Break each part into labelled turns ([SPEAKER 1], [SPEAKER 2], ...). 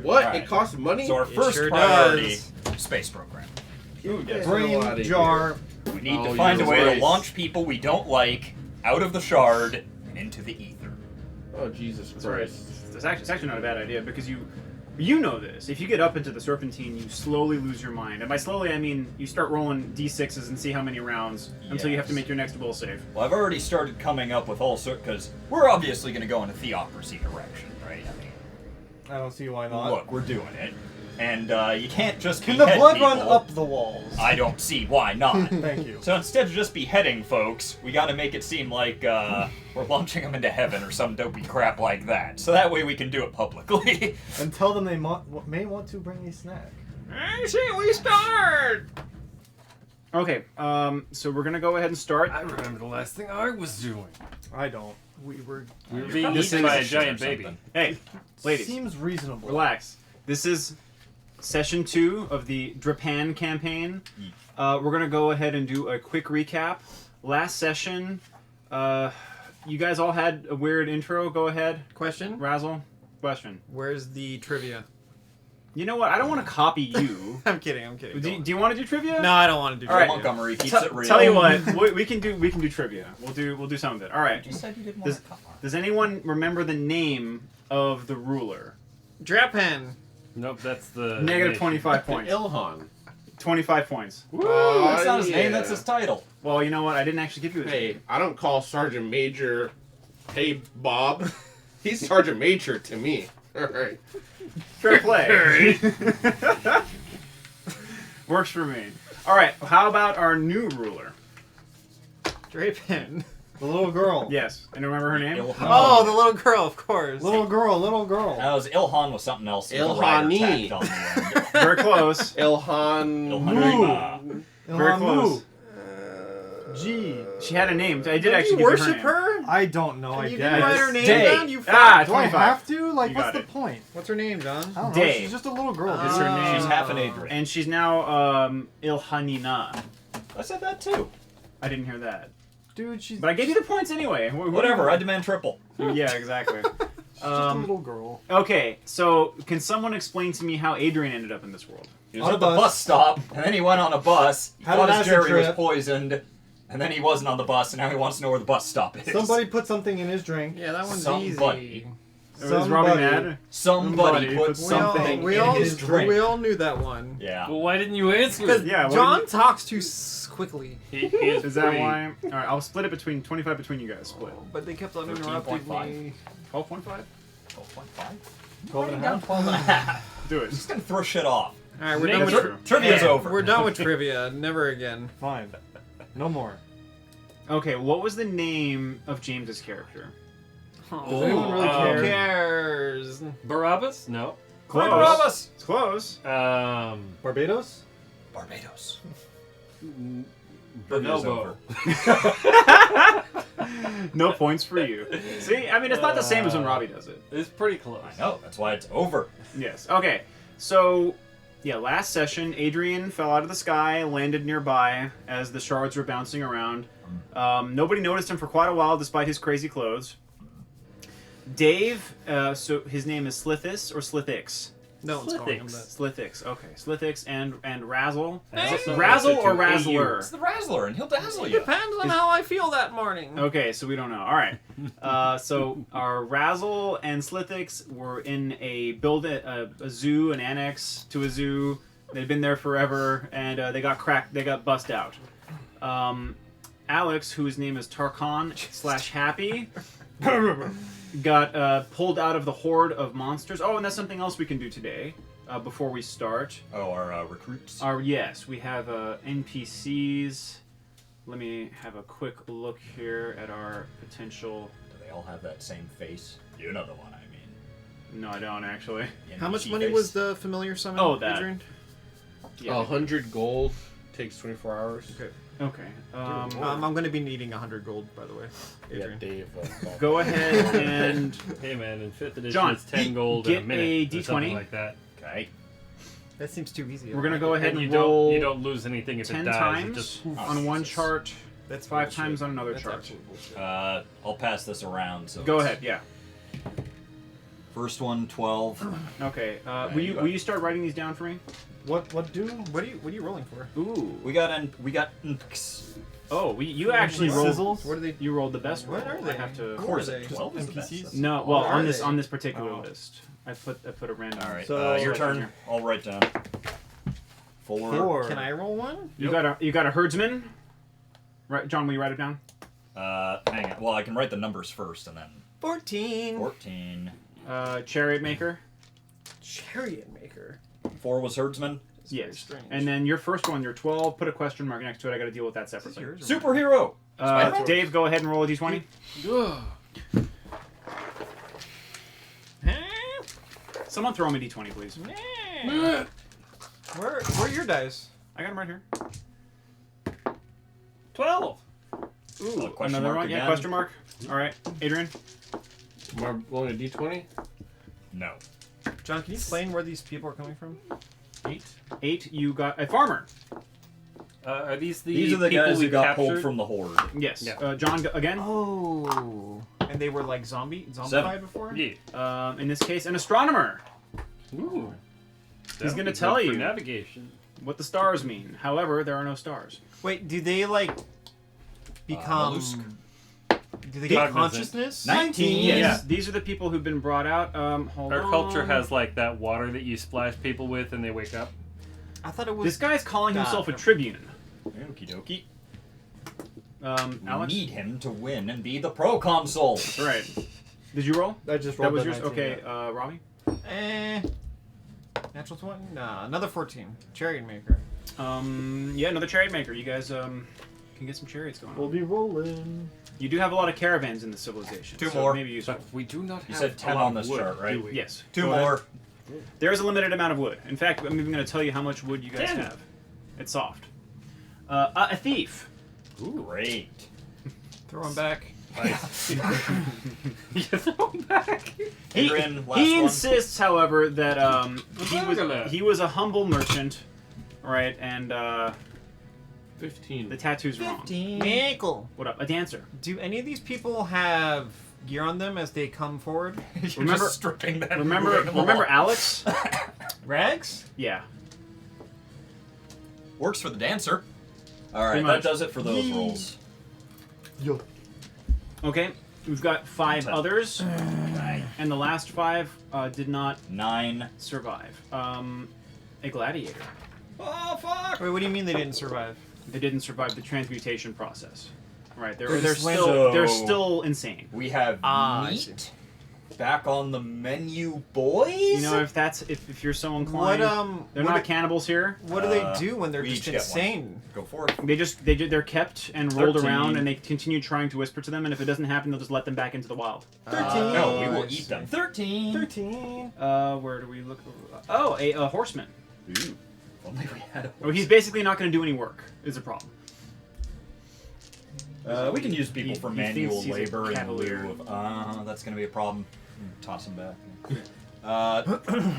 [SPEAKER 1] What?
[SPEAKER 2] Right.
[SPEAKER 1] It costs money?
[SPEAKER 2] So our first
[SPEAKER 3] sure
[SPEAKER 2] priority, space program.
[SPEAKER 1] Ooh, get
[SPEAKER 4] Brain jar.
[SPEAKER 2] We need to find a way to launch people we don't like out of the shard and into the ether.
[SPEAKER 1] Oh, Jesus
[SPEAKER 5] That's right.
[SPEAKER 1] Christ.
[SPEAKER 5] It's actually not a bad idea because you know this. If you get up into the Serpentine, you slowly lose your mind. And by slowly, I mean you start rolling d6s and see how many rounds until you have to make your next will save.
[SPEAKER 2] Well, I've already started coming up with all sorts, because we're obviously going to go in a theocracy direction, right? I mean,
[SPEAKER 4] I don't see why not.
[SPEAKER 2] look, we're doing it. And you can't just
[SPEAKER 4] Can the
[SPEAKER 2] behead
[SPEAKER 4] blood
[SPEAKER 2] people.
[SPEAKER 4] run up the walls?
[SPEAKER 2] I don't see why not.
[SPEAKER 4] Thank you.
[SPEAKER 2] So instead of just beheading folks, we gotta make it seem like we're launching them into heaven or some dopey crap like that. So that way we can do it publicly.
[SPEAKER 4] And tell them they may want to bring a snack.
[SPEAKER 5] I say we start! Okay, so we're gonna go ahead and start.
[SPEAKER 3] I remember the last thing I was doing.
[SPEAKER 4] I don't. We were
[SPEAKER 3] being eaten by a giant baby.
[SPEAKER 5] Hey, ladies,
[SPEAKER 4] Seems reasonable.
[SPEAKER 5] relax. This is session 2 of the Drapan campaign. We're gonna go ahead and do a quick recap. Last session, you guys all had a weird intro. Go ahead,
[SPEAKER 3] Question?
[SPEAKER 5] Razzle. Question.
[SPEAKER 3] Where's the trivia?
[SPEAKER 5] You know what? I don't want to copy you.
[SPEAKER 3] I'm kidding.
[SPEAKER 5] Do you want to do trivia?
[SPEAKER 3] No, I don't want to do
[SPEAKER 5] All right.
[SPEAKER 3] trivia.
[SPEAKER 2] Montgomery keeps it real.
[SPEAKER 5] Tell you what, we can do trivia. We'll do some of it. All right.
[SPEAKER 2] You said you didn't want to cover.
[SPEAKER 5] Does anyone remember the name of the ruler?
[SPEAKER 3] Drapan.
[SPEAKER 6] Nope, that's the...
[SPEAKER 5] Negative
[SPEAKER 6] nation.
[SPEAKER 5] 25 points.
[SPEAKER 1] Ilhan.
[SPEAKER 5] 25 points.
[SPEAKER 2] Woo! That's not his
[SPEAKER 1] yeah.
[SPEAKER 2] name, that's his title.
[SPEAKER 5] Well, you know what? I didn't actually give you his
[SPEAKER 1] Hey,
[SPEAKER 5] name.
[SPEAKER 1] I don't call Sergeant Major, hey, Bob. He's Sergeant Major to me. Alright.
[SPEAKER 5] Fair play. Works for me. All right. How about our new ruler?
[SPEAKER 3] Drapan.
[SPEAKER 4] The little girl.
[SPEAKER 5] Yes. And remember her name?
[SPEAKER 2] Ilhan.
[SPEAKER 3] Oh, the little girl, of course.
[SPEAKER 4] Little girl, little girl.
[SPEAKER 2] That was Ilhan with something else. with a
[SPEAKER 1] Ilhani.
[SPEAKER 2] rider tacked on the end.
[SPEAKER 5] Very close.
[SPEAKER 1] Ilhan.
[SPEAKER 2] Ilhan.
[SPEAKER 5] Very close.
[SPEAKER 4] G.
[SPEAKER 5] She had a name. I did
[SPEAKER 3] Did
[SPEAKER 5] actually
[SPEAKER 3] you
[SPEAKER 5] give you
[SPEAKER 3] worship
[SPEAKER 5] her.
[SPEAKER 3] her?
[SPEAKER 4] I don't know, I
[SPEAKER 3] You
[SPEAKER 4] guess.
[SPEAKER 3] didn't write her name
[SPEAKER 5] Day.
[SPEAKER 3] down? You
[SPEAKER 5] Ah,
[SPEAKER 4] Do I
[SPEAKER 5] 25.
[SPEAKER 4] have to? Like,
[SPEAKER 5] You
[SPEAKER 4] what's
[SPEAKER 5] got
[SPEAKER 4] the
[SPEAKER 5] it.
[SPEAKER 4] point?
[SPEAKER 3] What's her name, John?
[SPEAKER 4] I don't know.
[SPEAKER 5] Day.
[SPEAKER 4] She's just a little girl.
[SPEAKER 5] Is her name.
[SPEAKER 2] She's half an Adrian.
[SPEAKER 5] And she's now Ilhanina.
[SPEAKER 2] I said that too.
[SPEAKER 5] I didn't hear that.
[SPEAKER 4] Dude, she's
[SPEAKER 5] But I gave you the points anyway.
[SPEAKER 2] Whatever, I demand triple.
[SPEAKER 5] Yeah, exactly.
[SPEAKER 4] just a little girl.
[SPEAKER 5] Okay, so can someone explain to me how Adrian ended up in this world?
[SPEAKER 2] He was
[SPEAKER 4] On
[SPEAKER 2] at
[SPEAKER 4] a
[SPEAKER 2] the
[SPEAKER 4] bus.
[SPEAKER 2] bus stop, and then he went on a bus. He
[SPEAKER 4] Had
[SPEAKER 2] thought
[SPEAKER 4] an
[SPEAKER 2] his
[SPEAKER 4] acid
[SPEAKER 2] Jerry was
[SPEAKER 4] trip.
[SPEAKER 2] poisoned, and then he wasn't on the bus, and now he wants to know where the bus stop is.
[SPEAKER 4] Somebody put something in his drink.
[SPEAKER 3] Yeah, that one's
[SPEAKER 2] Somebody.
[SPEAKER 3] easy.
[SPEAKER 5] Was Robbie
[SPEAKER 4] Somebody.
[SPEAKER 5] mad?
[SPEAKER 2] Somebody
[SPEAKER 5] Somebody
[SPEAKER 2] put
[SPEAKER 5] put
[SPEAKER 2] something
[SPEAKER 3] we
[SPEAKER 2] in
[SPEAKER 3] all,
[SPEAKER 2] his drink.
[SPEAKER 3] We all knew that one.
[SPEAKER 2] Yeah.
[SPEAKER 6] Well, why didn't you answer?
[SPEAKER 3] Because
[SPEAKER 5] Yeah, what
[SPEAKER 3] John
[SPEAKER 5] did
[SPEAKER 3] talks too quickly.
[SPEAKER 6] He is
[SPEAKER 5] Is that
[SPEAKER 6] free.
[SPEAKER 5] why? All right, I'll split it between 25 between you guys. Split.
[SPEAKER 3] But they kept on interrupting
[SPEAKER 2] 13.5.
[SPEAKER 3] me.
[SPEAKER 5] 12.5.
[SPEAKER 2] 12.5?
[SPEAKER 4] 12 and a
[SPEAKER 2] Down
[SPEAKER 4] half.
[SPEAKER 2] 12 and a half.
[SPEAKER 5] Do
[SPEAKER 2] I'm
[SPEAKER 5] it.
[SPEAKER 2] just gonna throw shit off.
[SPEAKER 3] Alright, we're
[SPEAKER 6] Nick,
[SPEAKER 3] done with
[SPEAKER 5] True.
[SPEAKER 2] Trivia's over.
[SPEAKER 3] We're done with trivia. Never again.
[SPEAKER 4] Fine. No more.
[SPEAKER 5] Okay, what was the name of James's character?
[SPEAKER 4] Does anyone really
[SPEAKER 3] Who
[SPEAKER 4] care?
[SPEAKER 3] cares?
[SPEAKER 6] Barabbas? No.
[SPEAKER 5] Close.
[SPEAKER 2] Barabbas.
[SPEAKER 5] It's close.
[SPEAKER 4] Barbados?
[SPEAKER 2] Barbados.
[SPEAKER 6] Bonobo.
[SPEAKER 2] over.
[SPEAKER 5] No points for you. See, I mean, it's not the same as when Robbie does it.
[SPEAKER 6] It's pretty close.
[SPEAKER 2] I know, that's why it's over.
[SPEAKER 5] Yes. Okay. So, yeah, last session, Adrian fell out of the sky, landed nearby as the shards were bouncing around. Nobody noticed him for quite a while, despite his crazy clothes. Dave, so his name is Slithis or Slithix?
[SPEAKER 3] No one's calling him that.
[SPEAKER 5] Slithix. Okay, Slithix and Razzle.
[SPEAKER 6] Hey.
[SPEAKER 5] Razzle or
[SPEAKER 6] It's
[SPEAKER 5] Razzler?
[SPEAKER 2] the Razzler, and he'll dazzle
[SPEAKER 3] It
[SPEAKER 2] you.
[SPEAKER 3] depends on how I feel that morning.
[SPEAKER 5] Okay, so we don't know. All right. So our Razzle and Slithix were in a zoo, an annex to a zoo. They'd been there forever, and they got cracked. They got bust out. Alex, whose name is Tarkan / Happy, got pulled out of the horde of monsters. Oh, and that's something else we can do today before we start.
[SPEAKER 2] Oh, our recruits.
[SPEAKER 5] Yes, we have NPCs. Let me have a quick look here at our potential.
[SPEAKER 2] Do they all have that same face? You know the one I mean.
[SPEAKER 5] No, I don't actually.
[SPEAKER 3] How much
[SPEAKER 2] NPC
[SPEAKER 3] money
[SPEAKER 2] face.
[SPEAKER 3] was the familiar summon?
[SPEAKER 5] Oh, that.
[SPEAKER 3] Adrian?
[SPEAKER 5] Yeah.
[SPEAKER 1] 100 gold takes 24 hours.
[SPEAKER 3] Okay.
[SPEAKER 5] Okay.
[SPEAKER 3] I'm going to be needing 100 gold, by the way.
[SPEAKER 1] Yeah,
[SPEAKER 3] Adrian.
[SPEAKER 1] Dave.
[SPEAKER 5] Go ahead and
[SPEAKER 6] Hey man, in 5th edition
[SPEAKER 5] John,
[SPEAKER 6] it's 10 gold
[SPEAKER 5] get
[SPEAKER 6] in a minute.
[SPEAKER 5] a
[SPEAKER 6] or something
[SPEAKER 5] D20.
[SPEAKER 6] like that.
[SPEAKER 2] Okay.
[SPEAKER 3] That seems too easy.
[SPEAKER 5] we're gonna go ahead
[SPEAKER 6] And
[SPEAKER 5] and
[SPEAKER 6] you
[SPEAKER 5] roll
[SPEAKER 6] don't you don't lose anything if
[SPEAKER 5] 10
[SPEAKER 6] it dies. It
[SPEAKER 5] times
[SPEAKER 6] just
[SPEAKER 5] on one chart.
[SPEAKER 3] That's
[SPEAKER 5] 5
[SPEAKER 3] bullshit.
[SPEAKER 5] times on another
[SPEAKER 3] That's
[SPEAKER 5] chart.
[SPEAKER 3] absolute bullshit.
[SPEAKER 2] I'll pass this around. So
[SPEAKER 5] Go
[SPEAKER 2] it's-
[SPEAKER 5] ahead. Yeah.
[SPEAKER 2] First one, 12.
[SPEAKER 5] Okay.
[SPEAKER 2] Right,
[SPEAKER 5] Will
[SPEAKER 2] you got-
[SPEAKER 5] you start writing these down for me?
[SPEAKER 4] What do?
[SPEAKER 3] What are you rolling for?
[SPEAKER 5] Ooh.
[SPEAKER 2] We got
[SPEAKER 5] Oh, you actually rolled.
[SPEAKER 4] Sizzles?
[SPEAKER 3] What are they?
[SPEAKER 5] You rolled the best
[SPEAKER 3] What
[SPEAKER 5] roll.
[SPEAKER 3] are they?
[SPEAKER 5] I have to.
[SPEAKER 3] Of
[SPEAKER 2] course,
[SPEAKER 3] What are they?
[SPEAKER 2] 12 is the
[SPEAKER 3] NPCs?
[SPEAKER 2] best.
[SPEAKER 5] No,
[SPEAKER 3] What
[SPEAKER 5] well,
[SPEAKER 3] are
[SPEAKER 5] on
[SPEAKER 3] they?
[SPEAKER 5] this particular
[SPEAKER 3] Oh.
[SPEAKER 5] list, I put a random.
[SPEAKER 2] All right,
[SPEAKER 4] So-
[SPEAKER 2] your
[SPEAKER 5] select
[SPEAKER 2] turn.
[SPEAKER 5] here.
[SPEAKER 2] I'll write down. 4.
[SPEAKER 4] 4.
[SPEAKER 3] Can I roll one?
[SPEAKER 5] You got a herdsman. Right, John. Will you write it down?
[SPEAKER 2] Hang on. Well, I can write the numbers first and then
[SPEAKER 3] 14.
[SPEAKER 2] 14.
[SPEAKER 5] Chariot maker.
[SPEAKER 3] Chariot maker.
[SPEAKER 2] 4 was herdsman.
[SPEAKER 3] That's very
[SPEAKER 5] Yes.
[SPEAKER 3] strange.
[SPEAKER 5] And then your first one, your 12. Put a question mark next to it. I got to deal with that
[SPEAKER 3] Is this
[SPEAKER 5] separately.
[SPEAKER 3] yours or
[SPEAKER 2] Superhero. Spider-Man?
[SPEAKER 5] Dave, go ahead and roll a d20.
[SPEAKER 3] mine?
[SPEAKER 5] Someone throw him a d20, please.
[SPEAKER 3] Where are your dice?
[SPEAKER 5] I got him right here.
[SPEAKER 6] 12.
[SPEAKER 5] Ooh,
[SPEAKER 2] question
[SPEAKER 5] another
[SPEAKER 2] mark
[SPEAKER 5] one. Yeah,
[SPEAKER 2] again.
[SPEAKER 5] question mark. All right, Adrian.
[SPEAKER 1] Am I rolling a d20?
[SPEAKER 2] No.
[SPEAKER 3] John, can you explain where these people are coming from?
[SPEAKER 6] 8.
[SPEAKER 5] 8. You got a farmer.
[SPEAKER 6] Are these the
[SPEAKER 2] These are the
[SPEAKER 6] people
[SPEAKER 2] guys
[SPEAKER 6] we
[SPEAKER 2] who got
[SPEAKER 6] captured?
[SPEAKER 2] pulled from the horde.
[SPEAKER 5] Yes.
[SPEAKER 6] Yeah.
[SPEAKER 5] John again.
[SPEAKER 3] Oh. And they were like zombified
[SPEAKER 2] 7.
[SPEAKER 3] before?
[SPEAKER 6] Yeah.
[SPEAKER 5] In this case, an astronomer.
[SPEAKER 6] Ooh.
[SPEAKER 5] He's gonna
[SPEAKER 6] That'll be
[SPEAKER 5] tell
[SPEAKER 6] good
[SPEAKER 5] you.
[SPEAKER 6] for navigation.
[SPEAKER 5] What the stars mean. However, there are no stars.
[SPEAKER 3] Wait, do they like become?
[SPEAKER 2] mollusk.
[SPEAKER 3] Do they get
[SPEAKER 6] Cognizant.
[SPEAKER 3] consciousness?
[SPEAKER 2] 19.
[SPEAKER 5] Yes.
[SPEAKER 6] Yeah.
[SPEAKER 5] These are the people who've been brought out. Hold
[SPEAKER 6] Our
[SPEAKER 5] on.
[SPEAKER 6] culture has like that water that you splash people with and they wake up.
[SPEAKER 3] I thought it was.
[SPEAKER 5] This guy's calling himself a
[SPEAKER 3] God.
[SPEAKER 5] tribune.
[SPEAKER 2] Okie dokie. We
[SPEAKER 5] Alex.
[SPEAKER 2] need him to win and be the proconsul.
[SPEAKER 5] Right. Did you roll?
[SPEAKER 4] I just
[SPEAKER 5] That
[SPEAKER 4] rolled
[SPEAKER 5] was
[SPEAKER 4] the
[SPEAKER 5] yours.
[SPEAKER 4] 19,
[SPEAKER 5] Okay,
[SPEAKER 4] yeah.
[SPEAKER 5] Robbie.
[SPEAKER 3] Natural 20? Nah, another 14. Chariot maker.
[SPEAKER 5] Yeah, another chariot maker. You guys can get some chariots going
[SPEAKER 4] We'll
[SPEAKER 5] on.
[SPEAKER 4] be rolling.
[SPEAKER 5] You do have a lot of caravans in the civilization.
[SPEAKER 2] 2
[SPEAKER 5] so
[SPEAKER 2] more.
[SPEAKER 5] Maybe useful.
[SPEAKER 6] But we do not have
[SPEAKER 2] You said
[SPEAKER 6] a
[SPEAKER 2] 10
[SPEAKER 6] lot
[SPEAKER 2] on
[SPEAKER 6] of
[SPEAKER 2] this
[SPEAKER 6] wood,
[SPEAKER 2] chart, right?
[SPEAKER 6] do we?
[SPEAKER 5] Yes.
[SPEAKER 2] 2
[SPEAKER 5] Go ahead.
[SPEAKER 2] more.
[SPEAKER 5] There is a limited amount of wood. In fact, I'm even going to tell you how much wood you guys
[SPEAKER 6] 10.
[SPEAKER 5] have. It's soft. A thief.
[SPEAKER 2] Great.
[SPEAKER 3] Throw him back.
[SPEAKER 6] You throw 'em back.
[SPEAKER 2] Adrian, last
[SPEAKER 5] he
[SPEAKER 2] one.
[SPEAKER 5] insists, however, that
[SPEAKER 6] Burglar.
[SPEAKER 5] he was a humble merchant, right? And
[SPEAKER 1] 15.
[SPEAKER 5] the tattoo's wrong.
[SPEAKER 3] 15. Michael.
[SPEAKER 5] What up? A dancer.
[SPEAKER 3] Do any of these people have gear on them as they come forward?
[SPEAKER 2] You're
[SPEAKER 5] Remember-
[SPEAKER 2] just stripping them.
[SPEAKER 5] Remember Alex?
[SPEAKER 3] Rags?
[SPEAKER 5] Yeah.
[SPEAKER 2] Works for the dancer. All right,
[SPEAKER 5] Pretty
[SPEAKER 2] that
[SPEAKER 5] much.
[SPEAKER 2] does it for those
[SPEAKER 3] Yee.
[SPEAKER 2] rolls.
[SPEAKER 4] Yo.
[SPEAKER 5] Okay. We've got 5
[SPEAKER 2] Ten.
[SPEAKER 5] others,
[SPEAKER 2] Nine.
[SPEAKER 5] and the last 5 did not
[SPEAKER 2] 9.
[SPEAKER 5] survive. A gladiator.
[SPEAKER 2] Oh fuck!
[SPEAKER 3] Wait, what do you mean they didn't survive?
[SPEAKER 5] They didn't survive the transmutation process. Right. They're
[SPEAKER 3] They're just
[SPEAKER 5] they're
[SPEAKER 2] so-
[SPEAKER 5] still insane.
[SPEAKER 2] We have
[SPEAKER 3] I
[SPEAKER 2] meat back on the menu, boys.
[SPEAKER 5] You know, if you're so inclined, they're
[SPEAKER 3] what
[SPEAKER 5] not cannibals here.
[SPEAKER 3] What do they do when they're
[SPEAKER 2] we
[SPEAKER 3] just
[SPEAKER 2] each get one.
[SPEAKER 3] insane?
[SPEAKER 2] Go for it.
[SPEAKER 5] They're kept and rolled
[SPEAKER 2] 13.
[SPEAKER 5] around, and they continue trying to whisper to them. And if it doesn't happen, they'll just let them back into the wild.
[SPEAKER 3] 13.
[SPEAKER 2] No, we will
[SPEAKER 3] I
[SPEAKER 2] eat
[SPEAKER 3] see.
[SPEAKER 2] them. 13.
[SPEAKER 3] 13.
[SPEAKER 5] Where do we look? Oh, a horseman.
[SPEAKER 2] Ooh. If only we had a
[SPEAKER 5] Oh, he's basically not going to do any work. Is a problem.
[SPEAKER 2] we can use people for
[SPEAKER 5] he
[SPEAKER 2] manual
[SPEAKER 5] thinks he's a
[SPEAKER 2] labor in
[SPEAKER 5] cavalier.
[SPEAKER 2] lieu of. That's going to be a problem. Toss him back.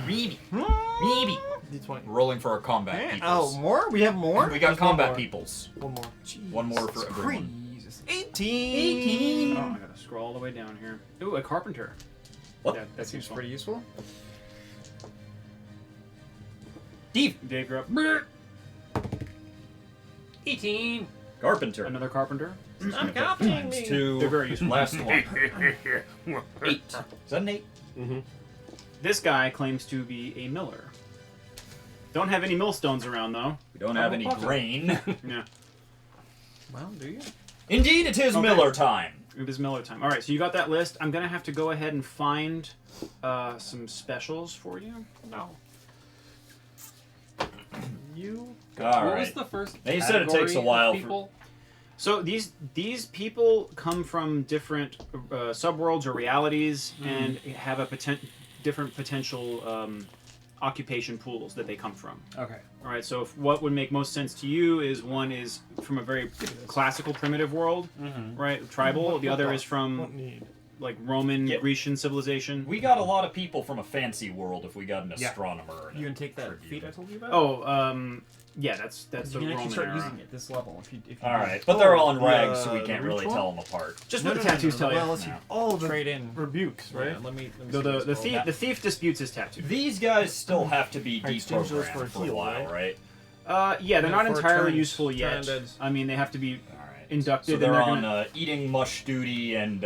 [SPEAKER 2] Maybe. Maybe.
[SPEAKER 3] D20.
[SPEAKER 2] Rolling for our combat
[SPEAKER 3] Man,
[SPEAKER 2] peoples.
[SPEAKER 3] oh, more? We have more?
[SPEAKER 2] We got
[SPEAKER 4] There's one
[SPEAKER 2] combat
[SPEAKER 4] more.
[SPEAKER 2] peoples.
[SPEAKER 4] One more.
[SPEAKER 2] One more for everyone.
[SPEAKER 3] Jesus. 18.
[SPEAKER 5] Oh, I gotta scroll all the way down here. Ooh, a carpenter.
[SPEAKER 2] What?
[SPEAKER 5] Yeah,
[SPEAKER 3] That seems pretty useful.
[SPEAKER 2] Steve.
[SPEAKER 5] Dave, you're up.
[SPEAKER 6] 18.
[SPEAKER 2] Carpenter.
[SPEAKER 5] Another carpenter.
[SPEAKER 3] I'm copying
[SPEAKER 2] Times
[SPEAKER 3] me.
[SPEAKER 2] 2.
[SPEAKER 5] They're very useful.
[SPEAKER 2] Last one. 8. Is that an 8?
[SPEAKER 6] Mm-hmm.
[SPEAKER 5] This guy claims to be a miller. Don't have any millstones around though.
[SPEAKER 2] We don't have any grain.
[SPEAKER 5] Yeah.
[SPEAKER 3] Well, do you?
[SPEAKER 2] Indeed, it is
[SPEAKER 5] Okay.
[SPEAKER 2] Miller time.
[SPEAKER 5] It was Miller time. All right, so you got that list. I'm gonna have to go ahead and find some specials for you.
[SPEAKER 3] No. You?
[SPEAKER 2] All
[SPEAKER 6] What
[SPEAKER 2] right.
[SPEAKER 6] was the first
[SPEAKER 2] Now, you said it takes a
[SPEAKER 6] category of
[SPEAKER 2] while for-
[SPEAKER 6] people?
[SPEAKER 5] So these people come from different subworlds or realities and have a different potential occupation pools that they come from.
[SPEAKER 6] Okay.
[SPEAKER 5] All right, so what would make most sense to you is one is from a very classical primitive world,
[SPEAKER 6] Mm-hmm.
[SPEAKER 5] right, tribal. The other is
[SPEAKER 4] What
[SPEAKER 5] from
[SPEAKER 4] need?
[SPEAKER 5] like Roman,
[SPEAKER 2] Yeah.
[SPEAKER 5] Grecian civilization.
[SPEAKER 2] We got a lot of people from a fancy world if we got an astronomer. and
[SPEAKER 3] You
[SPEAKER 2] a
[SPEAKER 3] can take that
[SPEAKER 2] tribune.
[SPEAKER 3] feat I told you about.
[SPEAKER 5] Oh, yeah, that's
[SPEAKER 3] you
[SPEAKER 5] the
[SPEAKER 3] can
[SPEAKER 5] Roman
[SPEAKER 3] actually start
[SPEAKER 5] era.
[SPEAKER 3] using it this level if you.
[SPEAKER 2] All right, but they're all in
[SPEAKER 4] the,
[SPEAKER 2] rags, so we
[SPEAKER 4] the
[SPEAKER 2] can't really
[SPEAKER 4] ritual?
[SPEAKER 2] tell them apart.
[SPEAKER 5] Just
[SPEAKER 3] No,
[SPEAKER 5] what
[SPEAKER 3] no,
[SPEAKER 5] the
[SPEAKER 3] no,
[SPEAKER 5] tattoos
[SPEAKER 3] no,
[SPEAKER 5] tell
[SPEAKER 3] no.
[SPEAKER 5] you.
[SPEAKER 3] Well, let's see.
[SPEAKER 2] No.
[SPEAKER 4] All of the
[SPEAKER 3] Trade in.
[SPEAKER 4] rebukes, right?
[SPEAKER 3] Yeah, let me
[SPEAKER 5] The,
[SPEAKER 3] see this
[SPEAKER 5] the
[SPEAKER 3] roll.
[SPEAKER 5] thief the thief disputes his tattoo.
[SPEAKER 2] These guys still have to be
[SPEAKER 4] I exchanged those
[SPEAKER 2] deprogrammed
[SPEAKER 4] for a
[SPEAKER 2] for a
[SPEAKER 4] heal,
[SPEAKER 2] while,
[SPEAKER 4] right?
[SPEAKER 2] right?
[SPEAKER 5] Yeah, they're
[SPEAKER 3] No,
[SPEAKER 5] not
[SPEAKER 3] for
[SPEAKER 5] entirely
[SPEAKER 3] turns.
[SPEAKER 5] useful yet.
[SPEAKER 3] Turn dead.
[SPEAKER 5] I mean, they have to be
[SPEAKER 2] All right.
[SPEAKER 5] inducted.
[SPEAKER 2] So they're
[SPEAKER 5] and
[SPEAKER 2] on
[SPEAKER 5] gonna,
[SPEAKER 2] eating mush duty and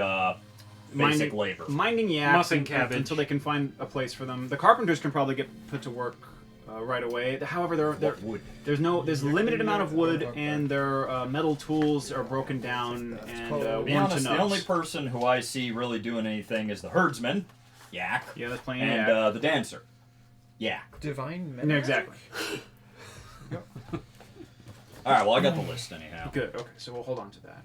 [SPEAKER 2] basic labor.
[SPEAKER 5] minding yaks
[SPEAKER 6] Muffin cabbage.
[SPEAKER 5] until they can find a place for them. The carpenters can probably get put to work right away. However,
[SPEAKER 2] What wood?
[SPEAKER 5] there's limited amount of wood, and their metal tools are broken down and
[SPEAKER 2] To be
[SPEAKER 5] worn
[SPEAKER 2] honest,
[SPEAKER 5] to
[SPEAKER 2] the
[SPEAKER 5] nuts.
[SPEAKER 2] only person who I see really doing anything is the herdsman, Yak,
[SPEAKER 5] Yeah, that's playing
[SPEAKER 2] and
[SPEAKER 5] yak.
[SPEAKER 2] the dancer, Yak.
[SPEAKER 3] Divine.
[SPEAKER 5] No, exactly.
[SPEAKER 2] All right, well I got the list anyhow.
[SPEAKER 5] Good. Okay, so we'll hold on to that.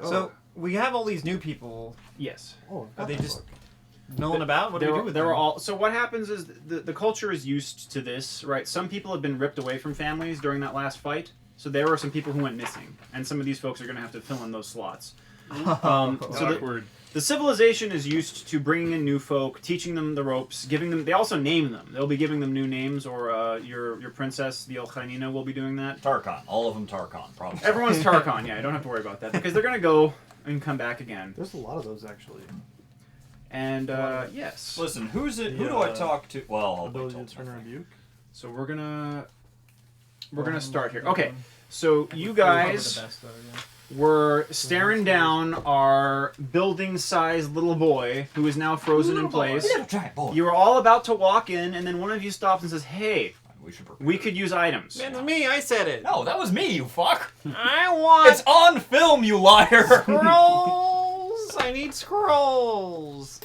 [SPEAKER 3] So we have all these new people.
[SPEAKER 5] Yes.
[SPEAKER 4] Oh,
[SPEAKER 3] Are they
[SPEAKER 4] got
[SPEAKER 3] just
[SPEAKER 4] the
[SPEAKER 3] milling about? What do we do with
[SPEAKER 5] There
[SPEAKER 3] them?
[SPEAKER 5] were all. So what happens is the culture is used to this, right? Some people have been ripped away from families during that last fight, so there were some people who went missing, and some of these folks are going to have to fill in those slots. So
[SPEAKER 6] Awkward.
[SPEAKER 5] the civilization is used to bringing in new folk, teaching them the ropes, giving them. They also name them. They'll be giving them new names, or your princess, the El Khainina, will be doing that.
[SPEAKER 2] Tarkon, all of them Tarkon, probably.
[SPEAKER 5] Everyone's Tarkon. Yeah, you don't have to worry about that because they're going to go and come back again.
[SPEAKER 4] There's a lot of those actually.
[SPEAKER 5] And yes.
[SPEAKER 2] Listen, who's it? Who
[SPEAKER 4] The,
[SPEAKER 2] do I talk to? Well, I'll wait
[SPEAKER 4] Ability
[SPEAKER 2] till
[SPEAKER 4] to turn a rebuke.
[SPEAKER 5] So we're gonna start here. Okay, so you guys were staring down our building-sized little boy who is now frozen in place.
[SPEAKER 2] Little giant boy.
[SPEAKER 5] You were all about to walk in, and then one of you stops and says, "Hey,
[SPEAKER 2] We should prepare.
[SPEAKER 5] we could use items."
[SPEAKER 3] Man, it's me. I said it.
[SPEAKER 2] No, that was me, you fuck.
[SPEAKER 3] I want
[SPEAKER 2] It's on film, you liar.
[SPEAKER 3] scrolls. I need scrolls.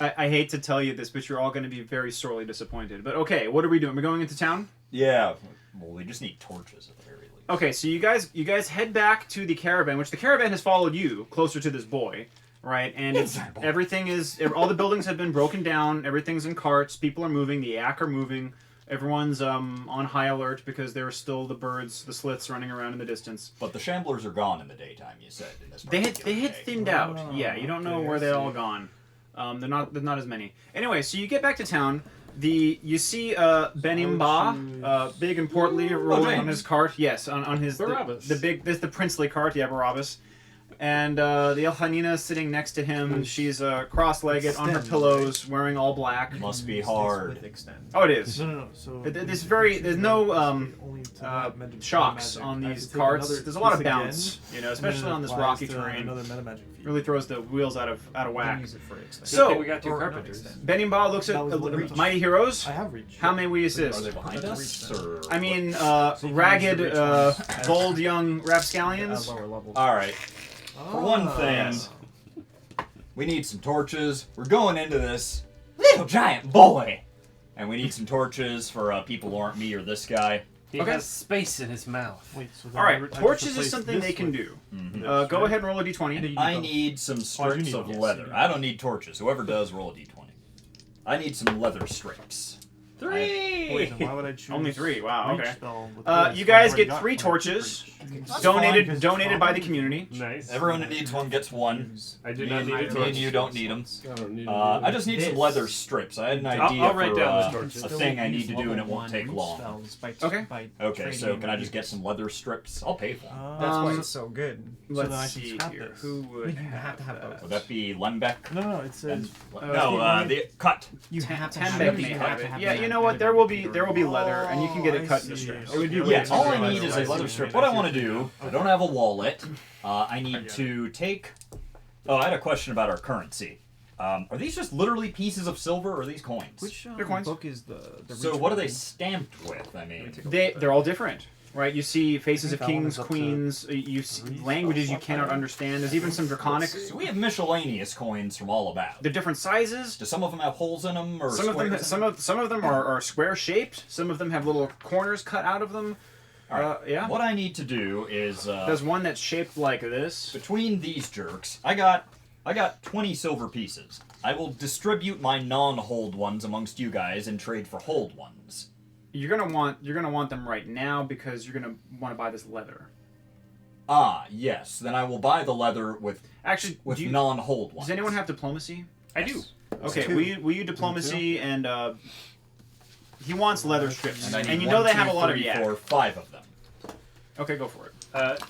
[SPEAKER 5] I hate to tell you this, but you're all going to be very sorely disappointed. But okay, what are we doing? We're going into town?
[SPEAKER 2] Yeah. Well, we just need torches at the very least.
[SPEAKER 5] Okay, so you guys head back to the caravan, which the caravan has followed you closer to this boy, right? And it's everything is all the buildings have been broken down. Everything's in carts. People are moving. The yak are moving. Everyone's on high alert because there are still the birds, the slits running around in the distance.
[SPEAKER 2] But the shamblers are gone in the daytime. You said in this.
[SPEAKER 5] They had
[SPEAKER 2] particular day.
[SPEAKER 5] thinned out. Yeah, you don't know
[SPEAKER 4] okay,
[SPEAKER 5] where
[SPEAKER 4] I
[SPEAKER 5] they're
[SPEAKER 4] see.
[SPEAKER 5] all gone. They're not as many. Anyway, so you get back to town. You see Benimba, big and portly, rolling on his cart. Yes, on his
[SPEAKER 4] Barabbas.
[SPEAKER 5] the princely cart. Yeah, Barabbas. And the El Hanina is sitting next to him. She's cross-legged on her
[SPEAKER 4] Extend,
[SPEAKER 5] pillows, wearing all black.
[SPEAKER 2] Must be hard.
[SPEAKER 3] With extend.
[SPEAKER 5] Oh, it is.
[SPEAKER 4] No. So
[SPEAKER 5] There's no
[SPEAKER 4] only to magic-
[SPEAKER 5] shocks
[SPEAKER 4] magic.
[SPEAKER 5] on
[SPEAKER 4] I have
[SPEAKER 5] these
[SPEAKER 4] to take
[SPEAKER 5] carts.
[SPEAKER 4] another
[SPEAKER 5] There's a lot of
[SPEAKER 4] piece again,
[SPEAKER 5] bounce,
[SPEAKER 4] and
[SPEAKER 5] especially
[SPEAKER 4] then
[SPEAKER 5] on this
[SPEAKER 4] applies
[SPEAKER 5] rocky
[SPEAKER 4] to
[SPEAKER 5] terrain.
[SPEAKER 4] Another meta magic feat.
[SPEAKER 5] Really throws the wheels out of
[SPEAKER 3] Then
[SPEAKER 5] whack.
[SPEAKER 3] use it for extend.
[SPEAKER 5] So-
[SPEAKER 6] we got two
[SPEAKER 3] Or not
[SPEAKER 6] carpenters.
[SPEAKER 3] extend.
[SPEAKER 5] Benimba looks at
[SPEAKER 4] That was the reach.
[SPEAKER 5] Mighty Heroes.
[SPEAKER 4] I have reached.
[SPEAKER 5] How may we
[SPEAKER 2] Are
[SPEAKER 5] assist?
[SPEAKER 2] they behind us? Or
[SPEAKER 5] I mean,
[SPEAKER 4] So you can
[SPEAKER 5] ragged,
[SPEAKER 4] use the reach ones.
[SPEAKER 5] bold young
[SPEAKER 3] At
[SPEAKER 5] rapscallions.
[SPEAKER 3] lower levels.
[SPEAKER 2] all right. For one
[SPEAKER 4] Ah.
[SPEAKER 2] thing,
[SPEAKER 5] Yes.
[SPEAKER 2] we need some torches. We're going into this little giant boy, and we need some torches for people who aren't me or this guy.
[SPEAKER 6] He
[SPEAKER 5] Okay.
[SPEAKER 6] has space in his mouth.
[SPEAKER 4] Wait, so then
[SPEAKER 5] All
[SPEAKER 4] I
[SPEAKER 5] right,
[SPEAKER 4] re- I just
[SPEAKER 5] torches is
[SPEAKER 4] replaced
[SPEAKER 5] something
[SPEAKER 4] this
[SPEAKER 5] they can
[SPEAKER 4] with-
[SPEAKER 5] do.
[SPEAKER 2] Mhm.
[SPEAKER 5] Go ahead and roll a d20.
[SPEAKER 2] I need some strips
[SPEAKER 4] need
[SPEAKER 2] of
[SPEAKER 4] those.
[SPEAKER 2] leather.
[SPEAKER 4] Yes,
[SPEAKER 2] I don't need torches. Whoever does, roll a d20. I need some leather strips.
[SPEAKER 4] Wait, then why would I choose?
[SPEAKER 5] Only 3. Wow.
[SPEAKER 4] reach
[SPEAKER 5] Okay.
[SPEAKER 4] spell with
[SPEAKER 5] You
[SPEAKER 4] this?
[SPEAKER 5] guys
[SPEAKER 4] I've
[SPEAKER 5] get
[SPEAKER 4] already
[SPEAKER 5] 3
[SPEAKER 4] got
[SPEAKER 5] torches.
[SPEAKER 2] That's
[SPEAKER 5] Donated
[SPEAKER 2] fine.
[SPEAKER 5] donated by the community.
[SPEAKER 6] Nice.
[SPEAKER 2] Everyone who needs one gets one.
[SPEAKER 6] I do
[SPEAKER 2] Me
[SPEAKER 6] not
[SPEAKER 2] and,
[SPEAKER 6] need a
[SPEAKER 2] me
[SPEAKER 6] torch.
[SPEAKER 2] and you don't need them.
[SPEAKER 1] I don't need
[SPEAKER 2] I just need some
[SPEAKER 3] This.
[SPEAKER 2] leather strips. I had an
[SPEAKER 6] I'll
[SPEAKER 2] idea
[SPEAKER 6] write
[SPEAKER 2] for
[SPEAKER 6] down the torches.
[SPEAKER 2] a thing I need to do, and it won't take long.
[SPEAKER 5] Okay.
[SPEAKER 2] Okay, so can I just get some leather strips? I'll pay for them.
[SPEAKER 3] That's why
[SPEAKER 5] Um,
[SPEAKER 3] it's so good.
[SPEAKER 5] Let's
[SPEAKER 4] then I can
[SPEAKER 5] see
[SPEAKER 4] scrap
[SPEAKER 5] here.
[SPEAKER 4] this.
[SPEAKER 5] Who would
[SPEAKER 3] You have to have both.
[SPEAKER 2] Would that be Lembeck?
[SPEAKER 4] No, it says.
[SPEAKER 2] And,
[SPEAKER 5] Uh,
[SPEAKER 2] no, the cut.
[SPEAKER 3] You have to
[SPEAKER 5] Tenbeck may have it. Yeah, you know what? There will be leather, and you can get it cut into strips.
[SPEAKER 4] It would be
[SPEAKER 2] Yeah,
[SPEAKER 4] weird.
[SPEAKER 2] all I
[SPEAKER 4] Otherwise,
[SPEAKER 2] need is a
[SPEAKER 4] I see
[SPEAKER 2] leather
[SPEAKER 4] what
[SPEAKER 2] strip.
[SPEAKER 4] you
[SPEAKER 2] What I
[SPEAKER 4] mean.
[SPEAKER 2] want to do, I don't have a wallet. I need
[SPEAKER 4] get
[SPEAKER 2] to take. Oh, I had a question about our currency. Are these just literally pieces of silver, or are these coins?
[SPEAKER 3] Which
[SPEAKER 5] They're coins.
[SPEAKER 3] book is the
[SPEAKER 2] So
[SPEAKER 3] reach
[SPEAKER 2] what are they
[SPEAKER 3] one?
[SPEAKER 2] stamped with? I mean,
[SPEAKER 5] They're all different, right? You see faces of
[SPEAKER 4] I think that one
[SPEAKER 5] kings,
[SPEAKER 4] is up to
[SPEAKER 5] queens. You see
[SPEAKER 4] 3.
[SPEAKER 5] languages you cannot understand. There's even some draconic.
[SPEAKER 2] so we have miscellaneous coins from all about.
[SPEAKER 5] They're different sizes.
[SPEAKER 2] Do some of them have holes in them, or
[SPEAKER 5] Some of them,
[SPEAKER 2] squares?
[SPEAKER 5] some of them are square shaped. Some of them have little corners cut out of them.
[SPEAKER 2] All right.
[SPEAKER 5] Yeah.
[SPEAKER 2] What I need to do is
[SPEAKER 5] There's one that's shaped like this.
[SPEAKER 2] between these jerks, I got 20 silver pieces. I will distribute my non-hold ones amongst you guys and trade for hold ones.
[SPEAKER 5] You're gonna want them right now because you're gonna want to buy this leather.
[SPEAKER 2] Ah, yes. Then I will buy the leather with
[SPEAKER 5] Actually,
[SPEAKER 2] non-hold ones.
[SPEAKER 5] does anyone have diplomacy?
[SPEAKER 6] I do.
[SPEAKER 5] Okay,
[SPEAKER 4] two.
[SPEAKER 5] will you diplomacy and he wants leather strips,
[SPEAKER 2] And I need
[SPEAKER 5] and you
[SPEAKER 2] one,
[SPEAKER 5] know they
[SPEAKER 2] two,
[SPEAKER 5] have a lot of
[SPEAKER 2] three,
[SPEAKER 5] yak.
[SPEAKER 2] 4, 5 of them.
[SPEAKER 5] Okay, go for it.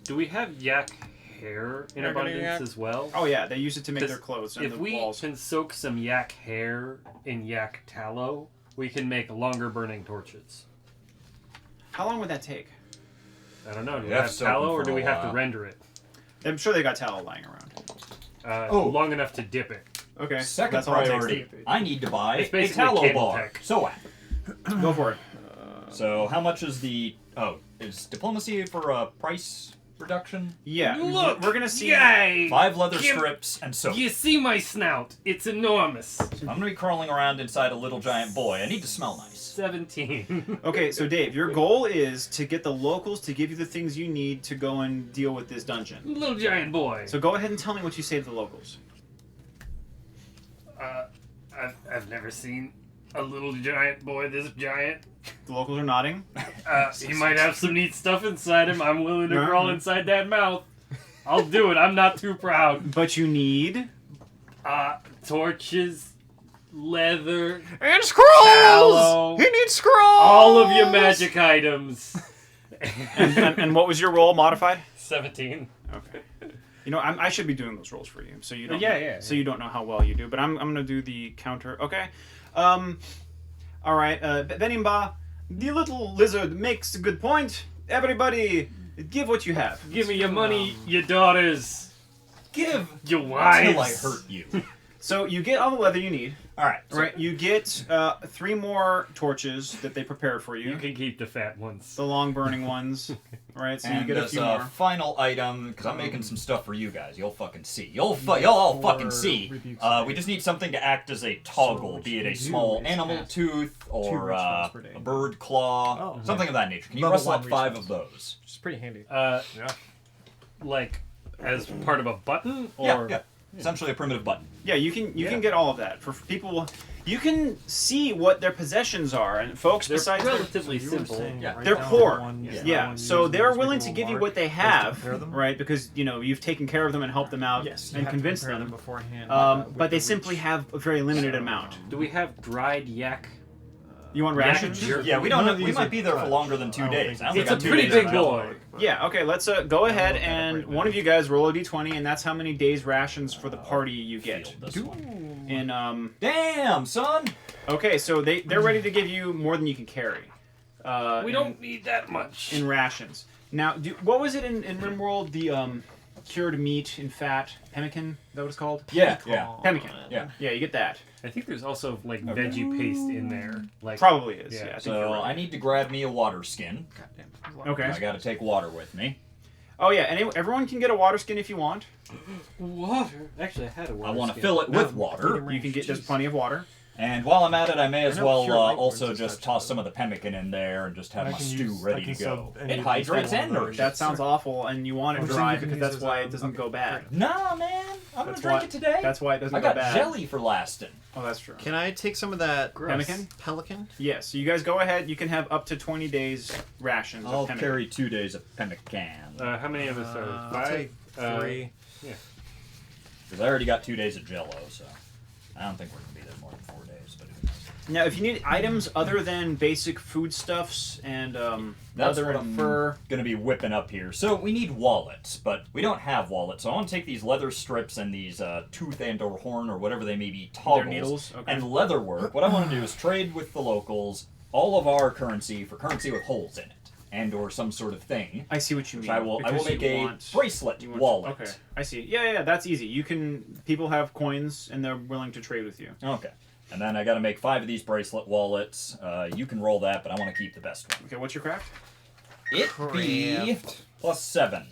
[SPEAKER 6] Do we have yak hair in
[SPEAKER 3] Yak,
[SPEAKER 6] abundance
[SPEAKER 3] yak.
[SPEAKER 6] as well?
[SPEAKER 5] Oh yeah, they use it to make
[SPEAKER 6] 'Cause
[SPEAKER 5] their clothes and
[SPEAKER 6] If
[SPEAKER 5] the
[SPEAKER 6] we
[SPEAKER 5] walls.
[SPEAKER 6] can soak some yak hair in yak tallow, we can make longer burning torches.
[SPEAKER 5] How long would that take?
[SPEAKER 6] I don't know. Do we
[SPEAKER 2] have
[SPEAKER 6] have
[SPEAKER 2] soak 'em
[SPEAKER 6] tallow or
[SPEAKER 2] for
[SPEAKER 6] do
[SPEAKER 2] a
[SPEAKER 6] we have to
[SPEAKER 2] while.
[SPEAKER 6] render it?
[SPEAKER 5] I'm sure they got tallow lying around.
[SPEAKER 6] Long enough to dip it.
[SPEAKER 5] Okay,
[SPEAKER 2] Second
[SPEAKER 5] that's all it
[SPEAKER 2] priority,
[SPEAKER 5] takes.
[SPEAKER 2] I need to buy
[SPEAKER 6] It's
[SPEAKER 2] a
[SPEAKER 6] basically
[SPEAKER 2] tallow
[SPEAKER 6] cable
[SPEAKER 2] bar.
[SPEAKER 6] tech.
[SPEAKER 2] So,
[SPEAKER 5] Go for it.
[SPEAKER 2] so how much is the... Oh, is diplomacy for a price reduction?
[SPEAKER 5] Yeah,
[SPEAKER 6] Look,
[SPEAKER 5] we're gonna see.
[SPEAKER 6] Yay!
[SPEAKER 2] 5 leather
[SPEAKER 6] Give-
[SPEAKER 2] strips and soap.
[SPEAKER 6] You see my snout? It's enormous.
[SPEAKER 2] I'm gonna be crawling around inside a little giant boy. I need to smell nice.
[SPEAKER 6] 17.
[SPEAKER 5] Okay, so Dave, your goal is to get the locals to give you the things you need to go and deal with this dungeon.
[SPEAKER 6] Little giant boy.
[SPEAKER 5] So go ahead and tell me what you say to the locals.
[SPEAKER 6] I've never seen a little giant boy this giant.
[SPEAKER 5] The locals are nodding.
[SPEAKER 6] He might have some neat stuff inside him. I'm willing to
[SPEAKER 5] Uh-huh.
[SPEAKER 6] crawl inside that mouth. I'll do it. I'm not too proud.
[SPEAKER 5] But you need.
[SPEAKER 6] Torches, leather,
[SPEAKER 3] And scrolls!
[SPEAKER 6] tallow,
[SPEAKER 3] He needs scrolls!
[SPEAKER 6] all of your magic items.
[SPEAKER 5] And what was your roll modified?
[SPEAKER 6] 17.
[SPEAKER 5] Okay. You know, I should be doing those rolls for you, so you don't.
[SPEAKER 6] Yeah.
[SPEAKER 5] So you don't know how well you do, but I'm gonna do the counter. Okay. All right. Benimba, the little lizard makes a good point. Everybody, give what you have.
[SPEAKER 6] Give me your money, your daughters,
[SPEAKER 2] Give
[SPEAKER 6] your
[SPEAKER 2] until I
[SPEAKER 6] wives.
[SPEAKER 2] hurt you.
[SPEAKER 5] So you get all the leather you need.
[SPEAKER 2] All right.
[SPEAKER 5] All right. You get 3 more torches that they prepared for you.
[SPEAKER 6] You can keep the fat ones.
[SPEAKER 5] The long burning ones. All right. So you
[SPEAKER 2] And
[SPEAKER 5] get a
[SPEAKER 2] as
[SPEAKER 5] few
[SPEAKER 2] a
[SPEAKER 5] more.
[SPEAKER 2] final item, because I'm making some stuff for you guys, you'll fucking see. You'll all fucking see. We just need something to act as a toggle, be it a small animal tooth or
[SPEAKER 4] rich spells per day.
[SPEAKER 2] a bird claw,
[SPEAKER 4] Oh,
[SPEAKER 2] something of that nature. Can you
[SPEAKER 4] Level
[SPEAKER 2] rustle up
[SPEAKER 4] 1
[SPEAKER 2] 5
[SPEAKER 4] reach
[SPEAKER 2] of those?
[SPEAKER 3] Which is pretty handy.
[SPEAKER 6] Like as part of a button, or
[SPEAKER 2] Yeah. Essentially a primitive button.
[SPEAKER 5] Yeah, you can get all of that for people. You can see what their possessions are, and folks
[SPEAKER 6] they're
[SPEAKER 5] besides
[SPEAKER 6] relatively simple.
[SPEAKER 2] Yeah.
[SPEAKER 5] They're poor. Yeah, so they're willing to give you what they have,
[SPEAKER 4] compare them?
[SPEAKER 5] right? Because you've taken care of them and helped them out
[SPEAKER 4] Yes, you
[SPEAKER 5] and
[SPEAKER 4] have to
[SPEAKER 5] convinced
[SPEAKER 4] compare
[SPEAKER 5] them.
[SPEAKER 4] beforehand.
[SPEAKER 5] But they simply have a very limited amount.
[SPEAKER 6] Do we have dried yak?
[SPEAKER 5] You want
[SPEAKER 6] Yeah,
[SPEAKER 5] rations?
[SPEAKER 6] sure.
[SPEAKER 2] Yeah, we
[SPEAKER 4] None
[SPEAKER 2] don't.
[SPEAKER 4] of
[SPEAKER 2] We
[SPEAKER 4] these
[SPEAKER 2] might
[SPEAKER 4] are
[SPEAKER 2] be there for
[SPEAKER 4] fresh.
[SPEAKER 2] longer than
[SPEAKER 4] I
[SPEAKER 2] 2
[SPEAKER 4] don't
[SPEAKER 2] days.
[SPEAKER 4] think
[SPEAKER 2] I only
[SPEAKER 6] It's
[SPEAKER 2] got
[SPEAKER 6] a
[SPEAKER 2] 2
[SPEAKER 6] pretty
[SPEAKER 2] days
[SPEAKER 6] big
[SPEAKER 2] of Jello.
[SPEAKER 6] boy.
[SPEAKER 5] Yeah. Okay. Let's go ahead and
[SPEAKER 4] right now.
[SPEAKER 5] one of you guys roll a d20, and that's how many days rations for the party you get.
[SPEAKER 2] Field this one.
[SPEAKER 5] And
[SPEAKER 2] Damn, son.
[SPEAKER 5] okay, so they're ready to give you more than you can carry.
[SPEAKER 6] We don't need that much.
[SPEAKER 5] in rations. Now, what was it in RimWorld? The cured meat in fat pemmican. Is that what it's called?
[SPEAKER 2] Yeah.
[SPEAKER 5] Pemmican.
[SPEAKER 2] Yeah.
[SPEAKER 5] Yeah, you get that.
[SPEAKER 6] I think there's also like veggie paste in there. Like
[SPEAKER 5] Probably is.
[SPEAKER 6] Yeah,
[SPEAKER 5] Yeah. I think
[SPEAKER 2] So
[SPEAKER 5] you're
[SPEAKER 2] I
[SPEAKER 5] right.
[SPEAKER 2] need to grab me a water skin.
[SPEAKER 5] Okay.
[SPEAKER 2] I got to take water with me.
[SPEAKER 5] Oh yeah, and everyone can get a water skin if you want.
[SPEAKER 6] water. Actually, I had a water.
[SPEAKER 2] I want to
[SPEAKER 6] skin.
[SPEAKER 2] fill it with water.
[SPEAKER 5] You can get just plenty of water.
[SPEAKER 2] And while I'm at it, I may as
[SPEAKER 4] know
[SPEAKER 2] well
[SPEAKER 4] pure light
[SPEAKER 2] also
[SPEAKER 4] works
[SPEAKER 2] just
[SPEAKER 4] as
[SPEAKER 2] toss
[SPEAKER 4] such.
[SPEAKER 2] some of the pemmican in there and just have
[SPEAKER 4] I
[SPEAKER 2] my
[SPEAKER 4] can
[SPEAKER 2] stew
[SPEAKER 4] use-
[SPEAKER 2] ready
[SPEAKER 4] I can
[SPEAKER 2] to go.
[SPEAKER 4] sub any
[SPEAKER 2] It
[SPEAKER 4] of these
[SPEAKER 2] hydrates
[SPEAKER 4] one
[SPEAKER 2] and
[SPEAKER 4] of those.
[SPEAKER 2] nourishes.
[SPEAKER 5] That sounds awful, and you want it
[SPEAKER 4] Oh, so
[SPEAKER 5] dry
[SPEAKER 4] you can
[SPEAKER 5] because
[SPEAKER 4] use
[SPEAKER 5] that's
[SPEAKER 4] as
[SPEAKER 5] why
[SPEAKER 4] a-
[SPEAKER 5] it doesn't go bad.
[SPEAKER 2] Nah, man. I'm
[SPEAKER 5] That's
[SPEAKER 2] gonna drink
[SPEAKER 5] why-
[SPEAKER 2] it today.
[SPEAKER 5] That's why it doesn't
[SPEAKER 2] I
[SPEAKER 5] go
[SPEAKER 2] got
[SPEAKER 5] bad.
[SPEAKER 2] jelly for lasting.
[SPEAKER 5] Oh, that's true.
[SPEAKER 3] Can I take some of that
[SPEAKER 5] Pemmican?
[SPEAKER 3] pelican?
[SPEAKER 5] Yes. So you guys go ahead. You can have up to 20 days rations
[SPEAKER 2] I'll
[SPEAKER 5] of pemmican.
[SPEAKER 2] carry 2 days of pemmican.
[SPEAKER 6] How many of us are?
[SPEAKER 3] I'll
[SPEAKER 6] 5?
[SPEAKER 3] take 3.
[SPEAKER 2] Because I already got 2 days of Jello, so I don't think we're gonna be there more than 4 days. But who knows?
[SPEAKER 5] Now, if you need items other than basic foodstuffs and
[SPEAKER 2] That's
[SPEAKER 5] leather
[SPEAKER 2] what
[SPEAKER 5] and
[SPEAKER 2] I'm
[SPEAKER 5] fur,
[SPEAKER 2] gonna be whipping up here. So we need wallets, but we don't have wallets. So I want to take these leather strips and these tooth and or horn or whatever they may be toggles
[SPEAKER 5] needles? Okay.
[SPEAKER 2] and leather work. What I want to do is trade with the locals all of our currency for currency with holes in it and or some sort of thing.
[SPEAKER 5] I see what you mean.
[SPEAKER 2] I will
[SPEAKER 5] Because
[SPEAKER 2] make
[SPEAKER 5] you
[SPEAKER 2] a
[SPEAKER 5] want-
[SPEAKER 2] bracelet
[SPEAKER 5] you want-
[SPEAKER 2] wallet.
[SPEAKER 5] Okay, I see. Yeah, that's easy. You can. People have coins and they're willing to trade with you.
[SPEAKER 2] Okay. And then I got to make 5 of these bracelet wallets. You can roll that, but I want to keep the best one.
[SPEAKER 5] Okay, what's your craft?
[SPEAKER 2] It be +7.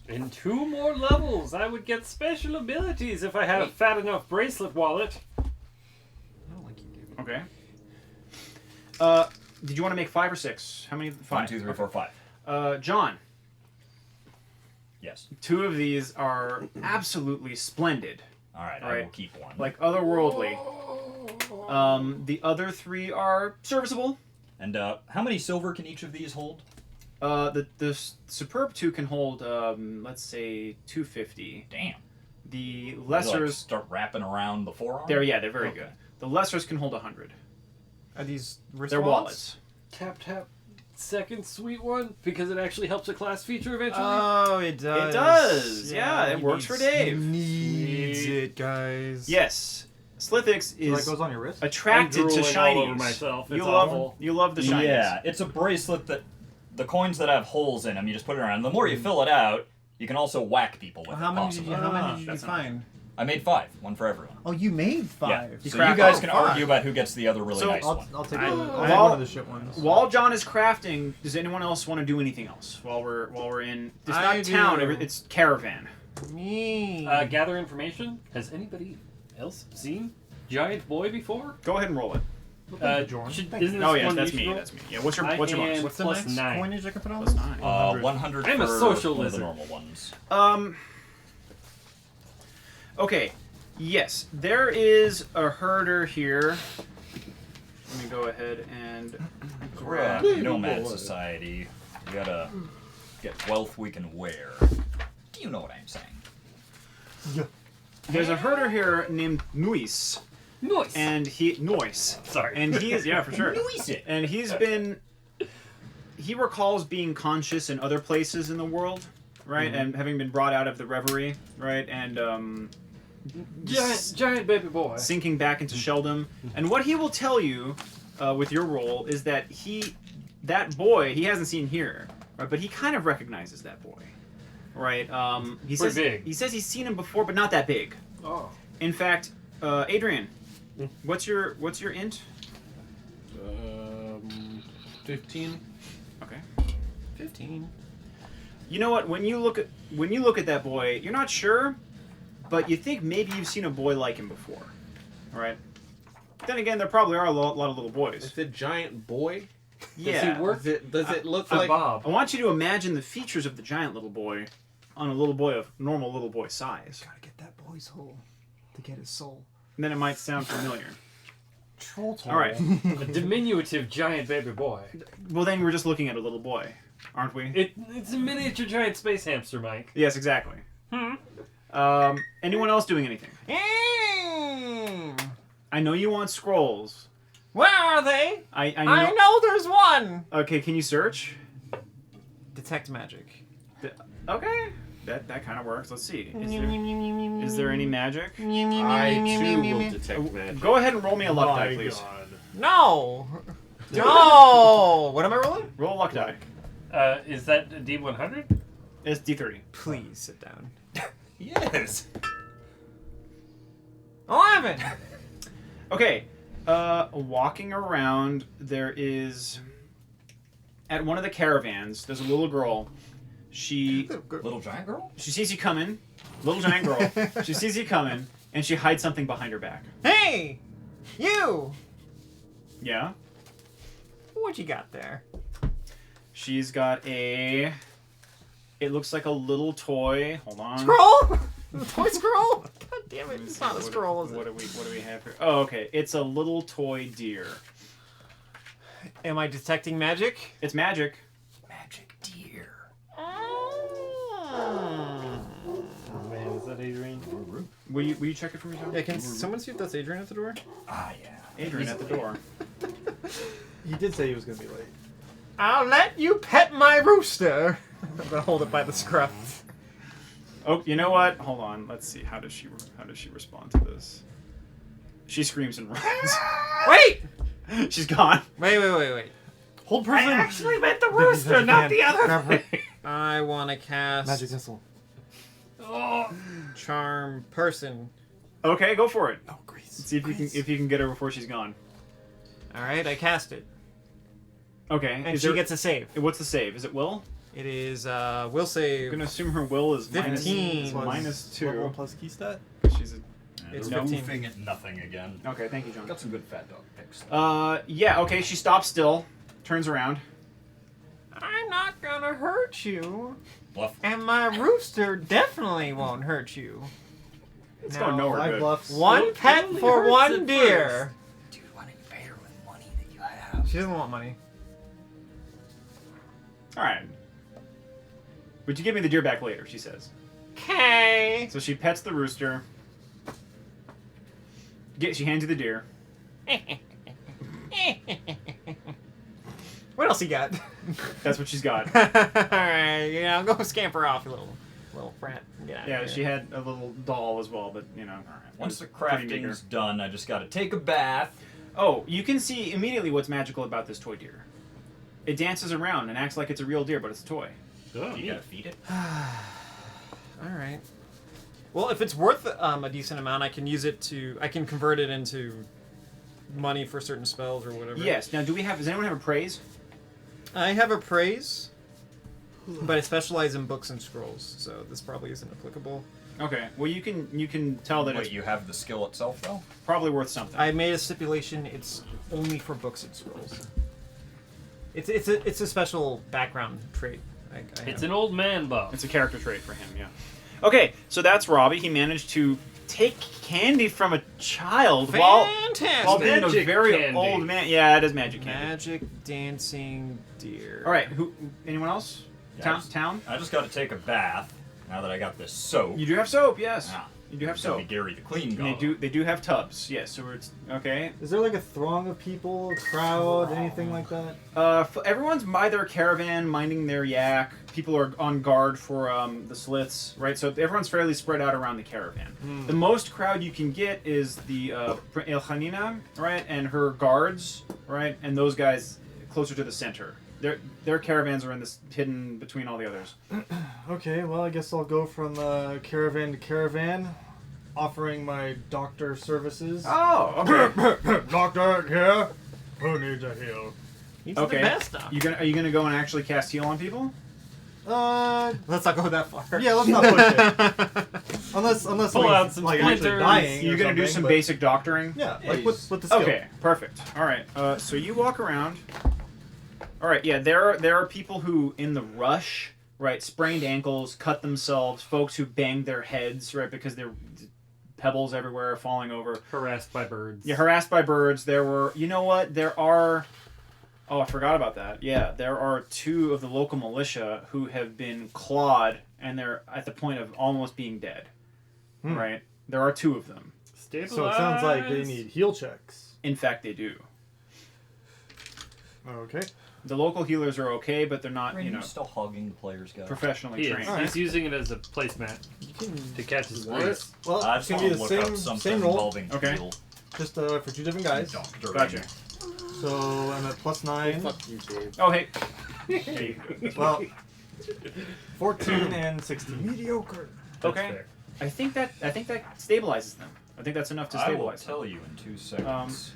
[SPEAKER 6] In 2 more levels, I would get special abilities if I had a fat enough bracelet wallet.
[SPEAKER 5] Okay. Did you want to make 5 or 6? How many? 5.
[SPEAKER 2] 1, 2, 3, 4, 5.
[SPEAKER 5] John,
[SPEAKER 2] Yes.
[SPEAKER 5] 2 of these are absolutely splendid,
[SPEAKER 2] All right. I
[SPEAKER 5] Alright.
[SPEAKER 2] will keep one.
[SPEAKER 5] like otherworldly. The other 3 are serviceable.
[SPEAKER 2] And how many silver can each of these hold?
[SPEAKER 5] The Superb 2 can hold, let's say, 250.
[SPEAKER 2] Damn.
[SPEAKER 5] The
[SPEAKER 2] You, like,
[SPEAKER 5] Lessers,
[SPEAKER 2] start wrapping around the forearm.
[SPEAKER 5] they're very good. The Lessers can hold 100.
[SPEAKER 3] Are these wrist
[SPEAKER 5] They're wallets.
[SPEAKER 6] Tap tap. Second sweet one because it actually helps a class feature eventually.
[SPEAKER 3] Oh, it does.
[SPEAKER 5] It does. Yeah, it
[SPEAKER 3] he
[SPEAKER 5] works for
[SPEAKER 3] needs-
[SPEAKER 5] Dave.
[SPEAKER 3] Needs
[SPEAKER 6] Sweet.
[SPEAKER 3] it, guys.
[SPEAKER 5] Yes, Slithix
[SPEAKER 4] So that
[SPEAKER 5] is
[SPEAKER 4] goes on your wrist?
[SPEAKER 5] attracted to
[SPEAKER 6] I'm drooling all over
[SPEAKER 5] shinies.
[SPEAKER 6] myself. It's
[SPEAKER 5] You
[SPEAKER 6] awful.
[SPEAKER 5] love the shinies.
[SPEAKER 2] Yeah, it's a bracelet that the coins that have holes in them, you just put it around. The more you fill it out, you can also whack people with
[SPEAKER 3] How
[SPEAKER 2] it.
[SPEAKER 3] many
[SPEAKER 2] Possibly.
[SPEAKER 3] did you
[SPEAKER 5] That's not-
[SPEAKER 3] find?
[SPEAKER 2] I made 5, one for everyone.
[SPEAKER 3] Oh, you made 5.
[SPEAKER 2] Yeah.
[SPEAKER 5] You
[SPEAKER 2] So
[SPEAKER 5] craft-
[SPEAKER 2] you guys
[SPEAKER 5] oh,
[SPEAKER 2] can
[SPEAKER 3] fuck.
[SPEAKER 2] argue about who gets the other really
[SPEAKER 5] So,
[SPEAKER 2] nice one.
[SPEAKER 4] I'll take
[SPEAKER 5] I-
[SPEAKER 4] I
[SPEAKER 5] while-
[SPEAKER 4] have one of the shit ones.
[SPEAKER 5] While John is crafting, does anyone else want to do anything else while we're in? It's not
[SPEAKER 3] I
[SPEAKER 5] town.
[SPEAKER 3] do.
[SPEAKER 5] It's caravan.
[SPEAKER 3] Me.
[SPEAKER 6] Gather information. Has anybody else seen Giant Boy before?
[SPEAKER 5] Go ahead and roll it.
[SPEAKER 4] Jordan.
[SPEAKER 6] Isn't
[SPEAKER 4] Thank you.
[SPEAKER 6] this
[SPEAKER 5] Oh yes,
[SPEAKER 6] one
[SPEAKER 5] that's
[SPEAKER 6] you
[SPEAKER 5] me.
[SPEAKER 6] should roll?
[SPEAKER 5] That's me. Yeah. What's your
[SPEAKER 6] I
[SPEAKER 5] bonus?
[SPEAKER 6] am-
[SPEAKER 3] What's the
[SPEAKER 6] plus
[SPEAKER 3] next
[SPEAKER 6] 9.
[SPEAKER 3] coinage I can put on
[SPEAKER 5] Plus
[SPEAKER 3] this?
[SPEAKER 5] 9.
[SPEAKER 2] 100
[SPEAKER 6] I'm a
[SPEAKER 2] for
[SPEAKER 6] social
[SPEAKER 2] one of the
[SPEAKER 6] lizard.
[SPEAKER 2] normal ones.
[SPEAKER 5] Okay. Yes, there is a herder here. Let me go ahead and
[SPEAKER 2] We're a
[SPEAKER 5] grab.
[SPEAKER 2] nomad society. We gotta get wealth we can wear. Do you know what I'm saying?
[SPEAKER 5] There's a herder here named Nuis,
[SPEAKER 6] Nice.
[SPEAKER 5] and Noise,
[SPEAKER 6] Sorry.
[SPEAKER 5] and he is for sure.
[SPEAKER 2] Noise it.
[SPEAKER 5] And he recalls being conscious in other places in the world, right? And having been brought out of the reverie, right? And
[SPEAKER 6] giant baby boy.
[SPEAKER 5] sinking back into shelldom. And what he will tell you with your role is that that boy, he hasn't seen here, right? But he kind of recognizes that boy, right? He says
[SPEAKER 6] big.
[SPEAKER 5] he says he's seen him before, but not that big.
[SPEAKER 6] Oh.
[SPEAKER 5] In fact, Adrian, what's your int?
[SPEAKER 1] 15.
[SPEAKER 5] Okay.
[SPEAKER 3] 15.
[SPEAKER 5] You know what? When you look at that boy, you're not sure, but you think maybe you've seen a boy like him before, right? Then again, there probably are a lot of little boys.
[SPEAKER 1] It's a giant boy.
[SPEAKER 5] Yeah.
[SPEAKER 6] Does he work?
[SPEAKER 1] Does it look
[SPEAKER 6] A
[SPEAKER 1] like?
[SPEAKER 6] Bob.
[SPEAKER 5] I want you to imagine the features of the giant little boy on a little boy of normal little boy size.
[SPEAKER 4] Gotta get that boy's hole to get his soul.
[SPEAKER 5] And then it might sound familiar.
[SPEAKER 4] Troll
[SPEAKER 5] All right.
[SPEAKER 6] A diminutive giant baby boy.
[SPEAKER 5] Well, then we're just looking at a little boy, aren't we?
[SPEAKER 6] It's a miniature giant space hamster, Mike.
[SPEAKER 5] Yes, exactly. Anyone else doing anything? I know you want scrolls.
[SPEAKER 3] Where are they?
[SPEAKER 5] I
[SPEAKER 3] I know there's one.
[SPEAKER 5] Okay, can you search?
[SPEAKER 3] Detect magic.
[SPEAKER 5] Okay, that kind of works. Let's see. Is there any magic?
[SPEAKER 1] I too will detect magic.
[SPEAKER 5] Go ahead and roll me a luck die, please.
[SPEAKER 3] No. No. What am I rolling?
[SPEAKER 5] Roll a luck die.
[SPEAKER 6] Is that a D100?
[SPEAKER 5] It's D30.
[SPEAKER 3] Please sit down.
[SPEAKER 2] Yes.
[SPEAKER 3] 11.
[SPEAKER 5] Okay. Walking around, there is at one of the caravans. There's a little girl. She
[SPEAKER 2] Little giant girl?
[SPEAKER 5] sees you coming. Little giant girl. She sees you coming, and she hides something behind her back.
[SPEAKER 3] Hey, you.
[SPEAKER 5] Yeah.
[SPEAKER 3] What you got there?
[SPEAKER 5] She's got a. It looks like a little toy. Hold on.
[SPEAKER 3] Scroll. Toy scroll. God damn it! It's not a
[SPEAKER 5] What-
[SPEAKER 3] scroll, is
[SPEAKER 5] what
[SPEAKER 3] it?
[SPEAKER 5] do we have here? Oh, okay. It's a little toy deer.
[SPEAKER 3] Am I detecting magic?
[SPEAKER 5] It's magic.
[SPEAKER 2] Magic deer.
[SPEAKER 6] Oh man, is that Adrian?
[SPEAKER 5] Will you check it for me, John?
[SPEAKER 3] Yeah, can someone see if that's Adrian at the door?
[SPEAKER 2] Ah, yeah.
[SPEAKER 5] Adrian at the door.
[SPEAKER 4] He did say he was gonna be late.
[SPEAKER 3] I'll let you pet my rooster. I'm gonna hold it by the scruff.
[SPEAKER 5] Oh, you know what? Hold on. Let's see. How does she respond to this? She screams and runs.
[SPEAKER 3] Wait!
[SPEAKER 5] She's gone.
[SPEAKER 3] Wait.
[SPEAKER 6] Hold person.
[SPEAKER 3] I actually meant the
[SPEAKER 4] This is
[SPEAKER 3] rooster,
[SPEAKER 4] a
[SPEAKER 3] not
[SPEAKER 4] fan.
[SPEAKER 3] the other
[SPEAKER 4] Grab her.
[SPEAKER 3] thing. I want to cast
[SPEAKER 4] Magic missile.
[SPEAKER 6] Oh,
[SPEAKER 3] Charm Person.
[SPEAKER 5] Okay, go for it.
[SPEAKER 4] Oh, Grease.
[SPEAKER 5] See if you can get her before she's gone.
[SPEAKER 3] All right, I cast it,
[SPEAKER 5] Okay.
[SPEAKER 3] and she gets a save.
[SPEAKER 5] What's the save? Is it will?
[SPEAKER 3] It is will
[SPEAKER 5] I'm
[SPEAKER 3] save.
[SPEAKER 5] gonna assume her will is
[SPEAKER 3] 15.
[SPEAKER 5] minus
[SPEAKER 4] Level
[SPEAKER 5] 2.
[SPEAKER 4] 1 plus key stat.
[SPEAKER 5] She's a.
[SPEAKER 3] It's
[SPEAKER 2] They're
[SPEAKER 3] 15.
[SPEAKER 2] roofing at nothing again.
[SPEAKER 5] Okay, thank you, John.
[SPEAKER 2] Got some good fat dog picks.
[SPEAKER 5] Yeah. Okay. She stops still, turns around.
[SPEAKER 3] I'm not gonna hurt you,
[SPEAKER 2] Bluff.
[SPEAKER 3] and my rooster definitely won't hurt you.
[SPEAKER 5] It's
[SPEAKER 3] No.
[SPEAKER 5] going nowhere
[SPEAKER 4] 5
[SPEAKER 5] good.
[SPEAKER 4] bluffs.
[SPEAKER 3] One
[SPEAKER 6] It
[SPEAKER 3] pet
[SPEAKER 6] only
[SPEAKER 3] for
[SPEAKER 6] hurts
[SPEAKER 3] one
[SPEAKER 6] at
[SPEAKER 3] deer.
[SPEAKER 2] Dude, why don't you pay her with money that you have?
[SPEAKER 3] She doesn't want money.
[SPEAKER 5] All right. But you give me the deer back later, she says.
[SPEAKER 3] Okay.
[SPEAKER 5] So she pets the rooster. She hands you the deer.
[SPEAKER 3] What else you got?
[SPEAKER 5] That's what she's got.
[SPEAKER 3] Alright, go scamper off, you little brat. Get out of
[SPEAKER 5] Yeah,
[SPEAKER 3] here.
[SPEAKER 5] she had a little doll as well, but
[SPEAKER 2] Once the
[SPEAKER 5] pretty meager.
[SPEAKER 2] crafting's done, I just gotta take a bath.
[SPEAKER 5] Oh, you can see immediately what's magical about this toy deer. It dances around and acts like it's a real deer, but it's a toy.
[SPEAKER 6] Oh,
[SPEAKER 2] You gotta feed it.
[SPEAKER 3] Alright. Well, if it's worth a decent amount, I can use it I can convert it into money for certain spells or whatever.
[SPEAKER 5] Yes. Now, does anyone have a praise?
[SPEAKER 3] I have a praise, but I specialize in books and scrolls, so this probably isn't applicable.
[SPEAKER 5] Okay. Well, you can tell that
[SPEAKER 2] Wait,
[SPEAKER 5] it's
[SPEAKER 2] you have the skill itself, though?
[SPEAKER 5] probably worth something.
[SPEAKER 3] I made a stipulation; it's only for books and scrolls. It's a special background trait. I
[SPEAKER 6] it's
[SPEAKER 3] have.
[SPEAKER 6] an old man buff.
[SPEAKER 5] It's a character trait for him, yeah. Okay, so that's Robbie. He managed to take candy from a child while
[SPEAKER 3] Fantastic.
[SPEAKER 5] being a
[SPEAKER 6] Magic
[SPEAKER 5] very
[SPEAKER 6] candy.
[SPEAKER 5] old man. Yeah, it is magic candy.
[SPEAKER 3] Magic dancing deer.
[SPEAKER 5] All right, anyone else?
[SPEAKER 2] Yeah,
[SPEAKER 5] Town?
[SPEAKER 2] I just gotta take a bath now that I got this soap.
[SPEAKER 5] You do have soap, yes.
[SPEAKER 2] Ah,
[SPEAKER 5] You do have
[SPEAKER 2] it's gonna
[SPEAKER 5] soap.
[SPEAKER 2] be Gary the Clean
[SPEAKER 5] And
[SPEAKER 2] Guy.
[SPEAKER 5] they do have tubs, yes. So it's okay.
[SPEAKER 4] Is there like a throng of people, a crowd, anything like that?
[SPEAKER 5] Everyone's by their caravan, minding their yak. People are on guard for the slits, right? So everyone's fairly spread out around the caravan. The most crowd you can get is the El Hanina, right, and her guards, right, and those guys closer to the center. Their caravans are in this hidden between all the others.
[SPEAKER 4] Okay, well, I guess I'll go from caravan to caravan, offering my doctor services.
[SPEAKER 5] Oh, okay.
[SPEAKER 4] Doctor here. Who needs a heal?
[SPEAKER 3] He's
[SPEAKER 5] Okay.
[SPEAKER 3] the best stuff.
[SPEAKER 5] Are you gonna go and actually cast heal on people?
[SPEAKER 3] Let's not go that far.
[SPEAKER 4] Yeah, let's not push it. Unless
[SPEAKER 6] Pull
[SPEAKER 4] someone's,
[SPEAKER 6] out some
[SPEAKER 4] like actually
[SPEAKER 6] splinters.
[SPEAKER 4] dying.
[SPEAKER 5] You're
[SPEAKER 4] or
[SPEAKER 5] gonna do
[SPEAKER 4] something,
[SPEAKER 5] some
[SPEAKER 4] but-
[SPEAKER 5] basic doctoring.
[SPEAKER 4] Yeah,
[SPEAKER 6] Yeah,
[SPEAKER 4] like
[SPEAKER 6] you
[SPEAKER 4] with the skill.
[SPEAKER 5] Okay, perfect. All right. So you walk around. All right. Yeah, there are people who, in the rush, right, sprained ankles, cut themselves. Folks who banged their heads, right, because they're pebbles everywhere, falling over.
[SPEAKER 6] Harassed by birds.
[SPEAKER 5] You're harassed by birds. There were. You know what? There are. Oh, I forgot about that. Yeah, there are 2 of the local militia who have been clawed, and they're at the point of almost being dead. Right. There are 2 of them.
[SPEAKER 6] Stabilize.
[SPEAKER 4] So it sounds like they need heal checks.
[SPEAKER 5] In fact, they do.
[SPEAKER 4] Okay.
[SPEAKER 5] The local healers are okay, but they're not,
[SPEAKER 2] Are still hogging the player's guide?
[SPEAKER 5] professionally
[SPEAKER 6] He is.
[SPEAKER 5] trained.
[SPEAKER 4] Alright.
[SPEAKER 6] He's using it as a placemat to catch his
[SPEAKER 1] What?
[SPEAKER 6] breeze.
[SPEAKER 4] Well,
[SPEAKER 2] I
[SPEAKER 4] it's
[SPEAKER 2] just
[SPEAKER 4] gonna
[SPEAKER 2] want
[SPEAKER 4] be
[SPEAKER 2] to
[SPEAKER 4] the
[SPEAKER 2] look up something
[SPEAKER 4] same roll,
[SPEAKER 2] involving
[SPEAKER 5] Okay.
[SPEAKER 2] heal.
[SPEAKER 4] just for 2 different guys.
[SPEAKER 2] Doctoring.
[SPEAKER 5] Gotcha.
[SPEAKER 4] So I'm at +9.
[SPEAKER 1] Fuck you, Dave.
[SPEAKER 5] Oh, hey. There you go.
[SPEAKER 4] Well, 14 and 16. Mediocre.
[SPEAKER 6] That's
[SPEAKER 5] Okay.
[SPEAKER 6] fair.
[SPEAKER 5] I think that stabilizes them. I think that's enough to
[SPEAKER 2] I will
[SPEAKER 5] stabilize them.
[SPEAKER 2] tell you in 2 seconds.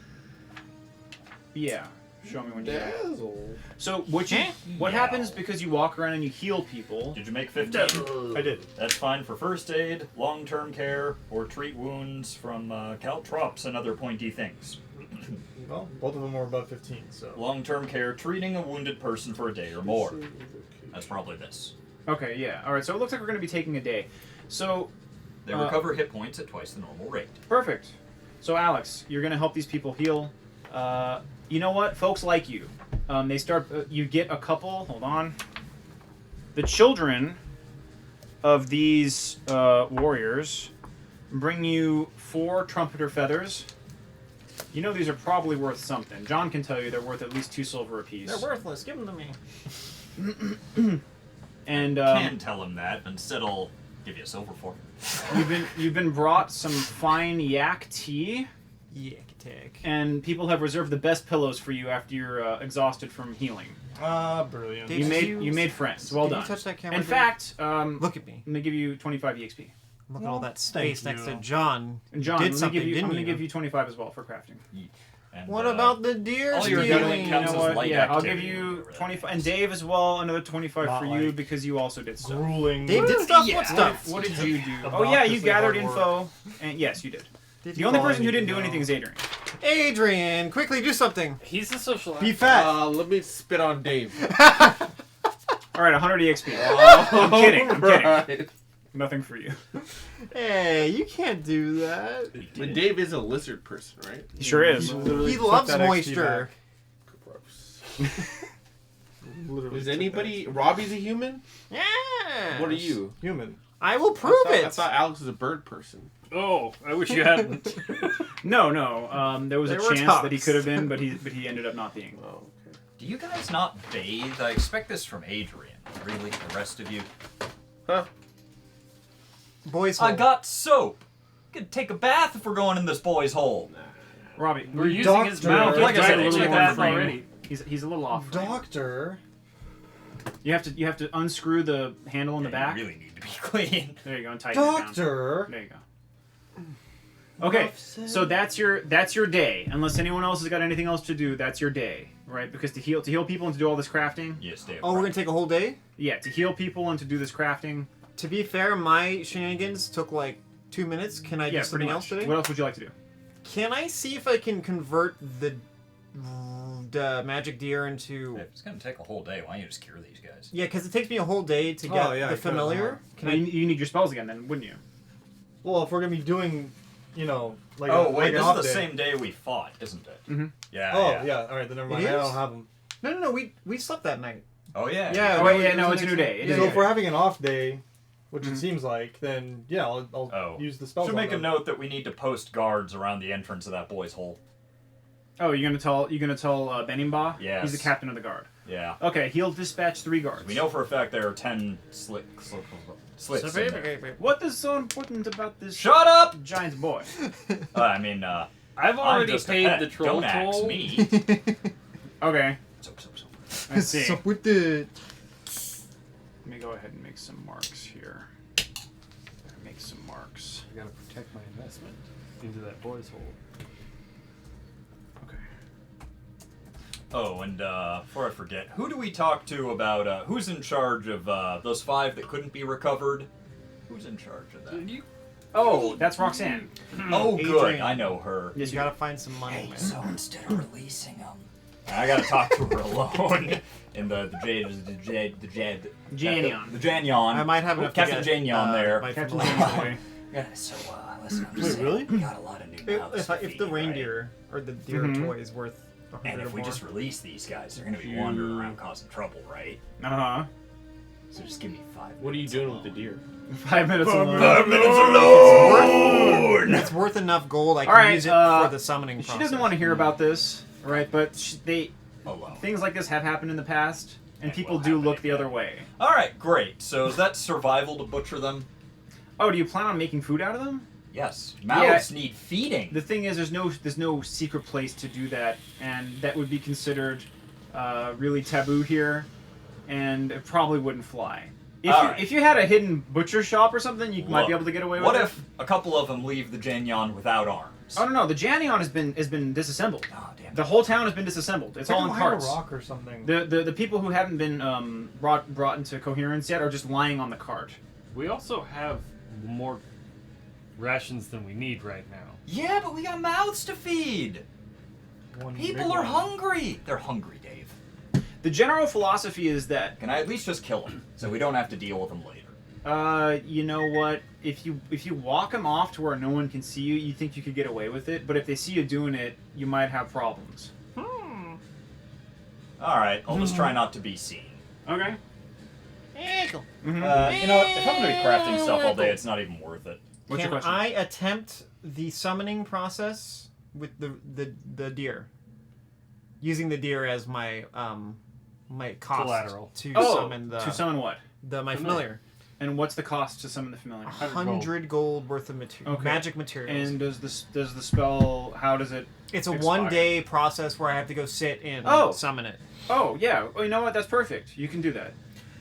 [SPEAKER 5] Yeah. Show me when you
[SPEAKER 1] Dazzle.
[SPEAKER 5] So what happens because you walk around and you heal people?
[SPEAKER 2] Did you make 15?
[SPEAKER 4] I did.
[SPEAKER 2] That's fine for first aid, long-term care, or treat wounds from caltrops and other pointy things.
[SPEAKER 4] Well, both of them were above 15, so.
[SPEAKER 2] Long-term care, treating a wounded person for a day or more. That's probably this.
[SPEAKER 5] Okay, yeah. All right. So it looks like we're going to be taking a day. So
[SPEAKER 2] They recover hit points at twice the normal rate.
[SPEAKER 5] perfect. So Alex, you're going to help these people heal. You know what? Folks like you. They start. You get a couple. Hold on. The children of these warriors bring you 4 trumpeter feathers. You know these are probably worth something. John can tell you they're worth at least 2 silver apiece.
[SPEAKER 3] They're worthless. Give them to me.
[SPEAKER 5] And
[SPEAKER 2] Can tell him that, and instead I'll give you a silver for it.
[SPEAKER 5] you've been brought some fine yak tea,
[SPEAKER 3] Yeah, attack.
[SPEAKER 5] and people have reserved the best pillows for you after you're exhausted from healing.
[SPEAKER 4] Brilliant.
[SPEAKER 3] Did
[SPEAKER 5] You made friends. Well
[SPEAKER 3] Did
[SPEAKER 5] done.
[SPEAKER 3] you touch that camera?
[SPEAKER 5] In
[SPEAKER 3] Dave?
[SPEAKER 5] fact,
[SPEAKER 3] Look at me.
[SPEAKER 5] I'm gonna give you 25 EXP.
[SPEAKER 3] Look at all that space
[SPEAKER 4] thank
[SPEAKER 3] next to
[SPEAKER 4] you.
[SPEAKER 3] John.
[SPEAKER 5] And John,
[SPEAKER 3] Did
[SPEAKER 5] I'm gonna
[SPEAKER 3] something,
[SPEAKER 5] give you.
[SPEAKER 3] didn't
[SPEAKER 5] I'm gonna
[SPEAKER 3] you?
[SPEAKER 5] give you 25 as well for crafting.
[SPEAKER 2] And,
[SPEAKER 3] What about the deer
[SPEAKER 2] all your
[SPEAKER 3] stealing?
[SPEAKER 2] gunning
[SPEAKER 5] You
[SPEAKER 2] counts
[SPEAKER 5] know
[SPEAKER 2] as
[SPEAKER 5] what?
[SPEAKER 2] light
[SPEAKER 5] Yeah, I'll give
[SPEAKER 2] activity
[SPEAKER 5] you
[SPEAKER 2] or whatever.
[SPEAKER 5] 25, and Dave as well. Another 25
[SPEAKER 4] Not
[SPEAKER 5] for you
[SPEAKER 4] like
[SPEAKER 5] because you also did stuff.
[SPEAKER 4] Grueling.
[SPEAKER 3] Dave did stuff?
[SPEAKER 2] Yeah.
[SPEAKER 3] What stuff?
[SPEAKER 5] What did you do? Oh yeah, you
[SPEAKER 4] Obnoxiously
[SPEAKER 5] gathered
[SPEAKER 4] hard
[SPEAKER 5] info, and yes, you did.
[SPEAKER 3] Did
[SPEAKER 5] The
[SPEAKER 3] you
[SPEAKER 5] only
[SPEAKER 3] call
[SPEAKER 5] person who didn't do
[SPEAKER 4] anything
[SPEAKER 5] anything is Adrian.
[SPEAKER 3] Adrian, quickly do something.
[SPEAKER 6] He's a social
[SPEAKER 4] Be
[SPEAKER 6] actor.
[SPEAKER 4] fat.
[SPEAKER 1] Let me spit on Dave.
[SPEAKER 5] All right, 100 EXP.
[SPEAKER 1] I'm
[SPEAKER 5] kidding, I'm kidding.
[SPEAKER 1] Right.
[SPEAKER 5] Nothing for you.
[SPEAKER 3] Hey, you can't do that.
[SPEAKER 1] But Dave is a lizard person, right?
[SPEAKER 5] He sure is.
[SPEAKER 3] He loves
[SPEAKER 4] that XP
[SPEAKER 3] moisture.
[SPEAKER 1] Gross.
[SPEAKER 4] literally.
[SPEAKER 1] Is
[SPEAKER 4] took
[SPEAKER 1] anybody? Robbie's a human?
[SPEAKER 3] Yeah.
[SPEAKER 1] What are you?
[SPEAKER 4] that. Human?
[SPEAKER 3] I will prove
[SPEAKER 1] I
[SPEAKER 3] it.
[SPEAKER 1] thought Alex was a bird person.
[SPEAKER 6] Oh, I wish you hadn't.
[SPEAKER 5] No. There was
[SPEAKER 3] They
[SPEAKER 5] a
[SPEAKER 3] were
[SPEAKER 5] chance that he
[SPEAKER 3] ducks.
[SPEAKER 5] could have been, but he ended up not being.
[SPEAKER 1] Oh, okay.
[SPEAKER 2] Do you guys not bathe? I expect this from Adrian. Really? The rest of you?
[SPEAKER 1] Huh?
[SPEAKER 3] Boys.
[SPEAKER 2] I
[SPEAKER 3] hole.
[SPEAKER 2] got soap. We could take a bath if we're going in this boy's hole.
[SPEAKER 5] Robbie,
[SPEAKER 6] We're using his
[SPEAKER 4] Doctor.
[SPEAKER 6] mouth.
[SPEAKER 2] Like I said,
[SPEAKER 6] He's
[SPEAKER 2] it's
[SPEAKER 6] got a
[SPEAKER 2] like
[SPEAKER 6] little
[SPEAKER 2] that
[SPEAKER 6] already.
[SPEAKER 5] he's a little off.
[SPEAKER 4] Doctor.
[SPEAKER 5] You have to unscrew the handle in the back.
[SPEAKER 2] You really need to be clean.
[SPEAKER 5] There you go, and tighten it down.
[SPEAKER 4] Doctor.
[SPEAKER 5] There you go. Okay, so that's your day. Unless anyone else has got anything else to do, that's your day, right? Because to heal people and to do all this crafting.
[SPEAKER 2] Yes, Dave.
[SPEAKER 3] Oh, we're gonna take a whole day.
[SPEAKER 5] Yeah, to heal people and to do this crafting.
[SPEAKER 3] To be fair, my shenanigans took like 2 minutes. Can I
[SPEAKER 5] Yeah,
[SPEAKER 3] do something
[SPEAKER 5] pretty
[SPEAKER 3] else
[SPEAKER 5] much.
[SPEAKER 3] today?
[SPEAKER 5] What else would you like to do?
[SPEAKER 3] Can I see if I can convert the magic deer into?
[SPEAKER 2] If it's gonna take a whole day, why don't you just cure these guys?
[SPEAKER 3] Yeah, because it takes me a whole day to get
[SPEAKER 4] Oh, yeah, I
[SPEAKER 3] the
[SPEAKER 4] could've
[SPEAKER 3] familiar.
[SPEAKER 4] not.
[SPEAKER 3] Can
[SPEAKER 5] Well,
[SPEAKER 3] I?
[SPEAKER 5] you need your spells again, then, wouldn't you?
[SPEAKER 4] Well, if we're gonna be doing, like
[SPEAKER 2] Oh
[SPEAKER 4] a,
[SPEAKER 2] wait,
[SPEAKER 4] like an
[SPEAKER 2] this
[SPEAKER 4] off
[SPEAKER 2] is the
[SPEAKER 4] day.
[SPEAKER 2] same day we fought, isn't it?
[SPEAKER 5] Mhm.
[SPEAKER 2] Yeah.
[SPEAKER 4] Oh
[SPEAKER 2] yeah.
[SPEAKER 4] yeah. All right, then never mind.
[SPEAKER 3] It
[SPEAKER 4] I
[SPEAKER 3] is?
[SPEAKER 4] don't have them.
[SPEAKER 3] No. We slept that night.
[SPEAKER 2] Oh yeah.
[SPEAKER 3] Yeah.
[SPEAKER 5] Oh wait,
[SPEAKER 3] that
[SPEAKER 5] yeah, no,
[SPEAKER 3] was
[SPEAKER 5] it's a
[SPEAKER 3] the
[SPEAKER 5] new
[SPEAKER 3] next
[SPEAKER 5] day.
[SPEAKER 3] one.
[SPEAKER 5] It
[SPEAKER 3] Yeah,
[SPEAKER 5] is
[SPEAKER 4] So
[SPEAKER 5] a
[SPEAKER 3] yeah.
[SPEAKER 4] if we're having an off day, which
[SPEAKER 5] Mhm.
[SPEAKER 4] it seems like, then yeah, I'll
[SPEAKER 2] Oh.
[SPEAKER 4] use the spells.
[SPEAKER 2] Should
[SPEAKER 4] on
[SPEAKER 2] make a
[SPEAKER 4] them.
[SPEAKER 2] note that we need to post guards around the entrance of that boy's hole.
[SPEAKER 5] Oh, you're gonna tell Benimba?
[SPEAKER 2] Yes.
[SPEAKER 5] He's the captain of the guard.
[SPEAKER 2] Yeah.
[SPEAKER 5] Okay, he'll dispatch 3 guards.
[SPEAKER 2] We know for a fact there are 10 slits in there.
[SPEAKER 5] What is so important about this
[SPEAKER 2] Shut up!
[SPEAKER 5] giant boy?
[SPEAKER 6] I've
[SPEAKER 2] I'm
[SPEAKER 6] already
[SPEAKER 2] just a
[SPEAKER 6] paid
[SPEAKER 2] pet.
[SPEAKER 6] the troll
[SPEAKER 2] Don't axe
[SPEAKER 6] toll.
[SPEAKER 2] me.
[SPEAKER 5] Okay,
[SPEAKER 2] Soap.
[SPEAKER 5] I see.
[SPEAKER 3] So with the
[SPEAKER 5] Let me go ahead and make some marks here. Make some marks.
[SPEAKER 6] I gotta protect my investment into that boy's hole.
[SPEAKER 5] Okay.
[SPEAKER 2] Oh, and before I forget, who do we talk to about who's in charge of those 5 that couldn't be recovered? Who's in charge of that?
[SPEAKER 5] Oh, that's Roxanne.
[SPEAKER 2] Oh, good.
[SPEAKER 3] Adrian.
[SPEAKER 2] I know her.
[SPEAKER 5] Yes,
[SPEAKER 3] you gotta find some money, man.
[SPEAKER 2] So instead of releasing them, I gotta talk to her alone in the
[SPEAKER 5] Janyon.
[SPEAKER 2] The Janyon.
[SPEAKER 3] I might have enough to
[SPEAKER 2] Captain
[SPEAKER 3] get,
[SPEAKER 2] Janyon there.
[SPEAKER 3] my
[SPEAKER 5] Captain
[SPEAKER 3] familiar.
[SPEAKER 5] Janyon.
[SPEAKER 2] Yeah, so listen, I'm just
[SPEAKER 4] Wait,
[SPEAKER 2] saying,
[SPEAKER 4] really?
[SPEAKER 2] we got a lot of new mouths
[SPEAKER 3] If
[SPEAKER 2] to
[SPEAKER 3] the
[SPEAKER 2] feed, right?
[SPEAKER 3] reindeer or the deer
[SPEAKER 5] Mhm.
[SPEAKER 3] toy is worth 100
[SPEAKER 2] And
[SPEAKER 3] or
[SPEAKER 2] if we
[SPEAKER 3] more.
[SPEAKER 2] just release these guys, they're gonna be wandering around causing trouble, right?
[SPEAKER 5] Uh-huh.
[SPEAKER 2] So just give me 5
[SPEAKER 1] What are you
[SPEAKER 2] minutes
[SPEAKER 1] doing
[SPEAKER 2] alone.
[SPEAKER 1] with the deer?
[SPEAKER 5] 5 minutes alone.
[SPEAKER 2] 5 minutes alone!
[SPEAKER 3] It's worth enough gold. I can
[SPEAKER 5] Alright,
[SPEAKER 3] use it for the summoning
[SPEAKER 5] She
[SPEAKER 3] process.
[SPEAKER 5] doesn't want to hear about this, right? But
[SPEAKER 2] Oh well.
[SPEAKER 5] things like this have happened in the past, and
[SPEAKER 2] And
[SPEAKER 5] people
[SPEAKER 2] will
[SPEAKER 5] do
[SPEAKER 2] happen
[SPEAKER 5] look the
[SPEAKER 2] again.
[SPEAKER 5] other way.
[SPEAKER 2] Alright, great. So is that survival to butcher them?
[SPEAKER 5] Oh, do you plan on making food out of them?
[SPEAKER 2] Yes. Mouths need feeding.
[SPEAKER 5] The thing is, there's no secret place to do that, and that would be considered really taboo here, and it probably wouldn't fly.
[SPEAKER 2] Alright.
[SPEAKER 5] If you had a hidden butcher shop or something, you might be
[SPEAKER 2] Look,
[SPEAKER 5] able to get away with
[SPEAKER 2] What
[SPEAKER 5] it.
[SPEAKER 2] if a couple of them leave the Janyon without arms?
[SPEAKER 5] Oh no, the Janyon has been disassembled.
[SPEAKER 2] Oh, damn.
[SPEAKER 5] The whole town has been disassembled. It's
[SPEAKER 4] Take
[SPEAKER 5] all
[SPEAKER 4] them
[SPEAKER 5] in
[SPEAKER 4] behind
[SPEAKER 5] carts.
[SPEAKER 4] a rock or something.
[SPEAKER 5] The people who haven't been brought into coherence yet are just lying on the cart.
[SPEAKER 6] We also have more rations than we need right now.
[SPEAKER 2] Yeah, but we got mouths to feed.
[SPEAKER 4] One
[SPEAKER 2] People
[SPEAKER 4] big
[SPEAKER 2] are
[SPEAKER 4] one.
[SPEAKER 2] hungry. They're hungry, Dave.
[SPEAKER 5] The general philosophy is that
[SPEAKER 2] Can I at least just kill them so we don't have to deal with them later?
[SPEAKER 5] you know what? If you walk them off to where no one can see you, you think you could get away with it. But if they see you doing it, you might have problems.
[SPEAKER 2] All right, I'll just try not to be seen.
[SPEAKER 5] Okay.
[SPEAKER 2] You know what? If I'm gonna be crafting stuff all day, it's not even worth it.
[SPEAKER 5] What's
[SPEAKER 3] Can
[SPEAKER 5] your question?
[SPEAKER 3] I attempt the summoning process with the deer? Using the deer as my my cost
[SPEAKER 6] Collateral.
[SPEAKER 3] to
[SPEAKER 5] Oh,
[SPEAKER 3] summon
[SPEAKER 5] to summon what?
[SPEAKER 3] my familiar.
[SPEAKER 5] And what's the cost to summon the familiar?
[SPEAKER 3] 100 gold worth of material,
[SPEAKER 5] Okay.
[SPEAKER 3] magic materials.
[SPEAKER 5] And does the spell? How does it?
[SPEAKER 3] it's a
[SPEAKER 5] expire?
[SPEAKER 3] 1 day process where I have to go sit and
[SPEAKER 5] Oh.
[SPEAKER 3] summon it.
[SPEAKER 5] Oh yeah. Oh, you know what? That's perfect. You can do that.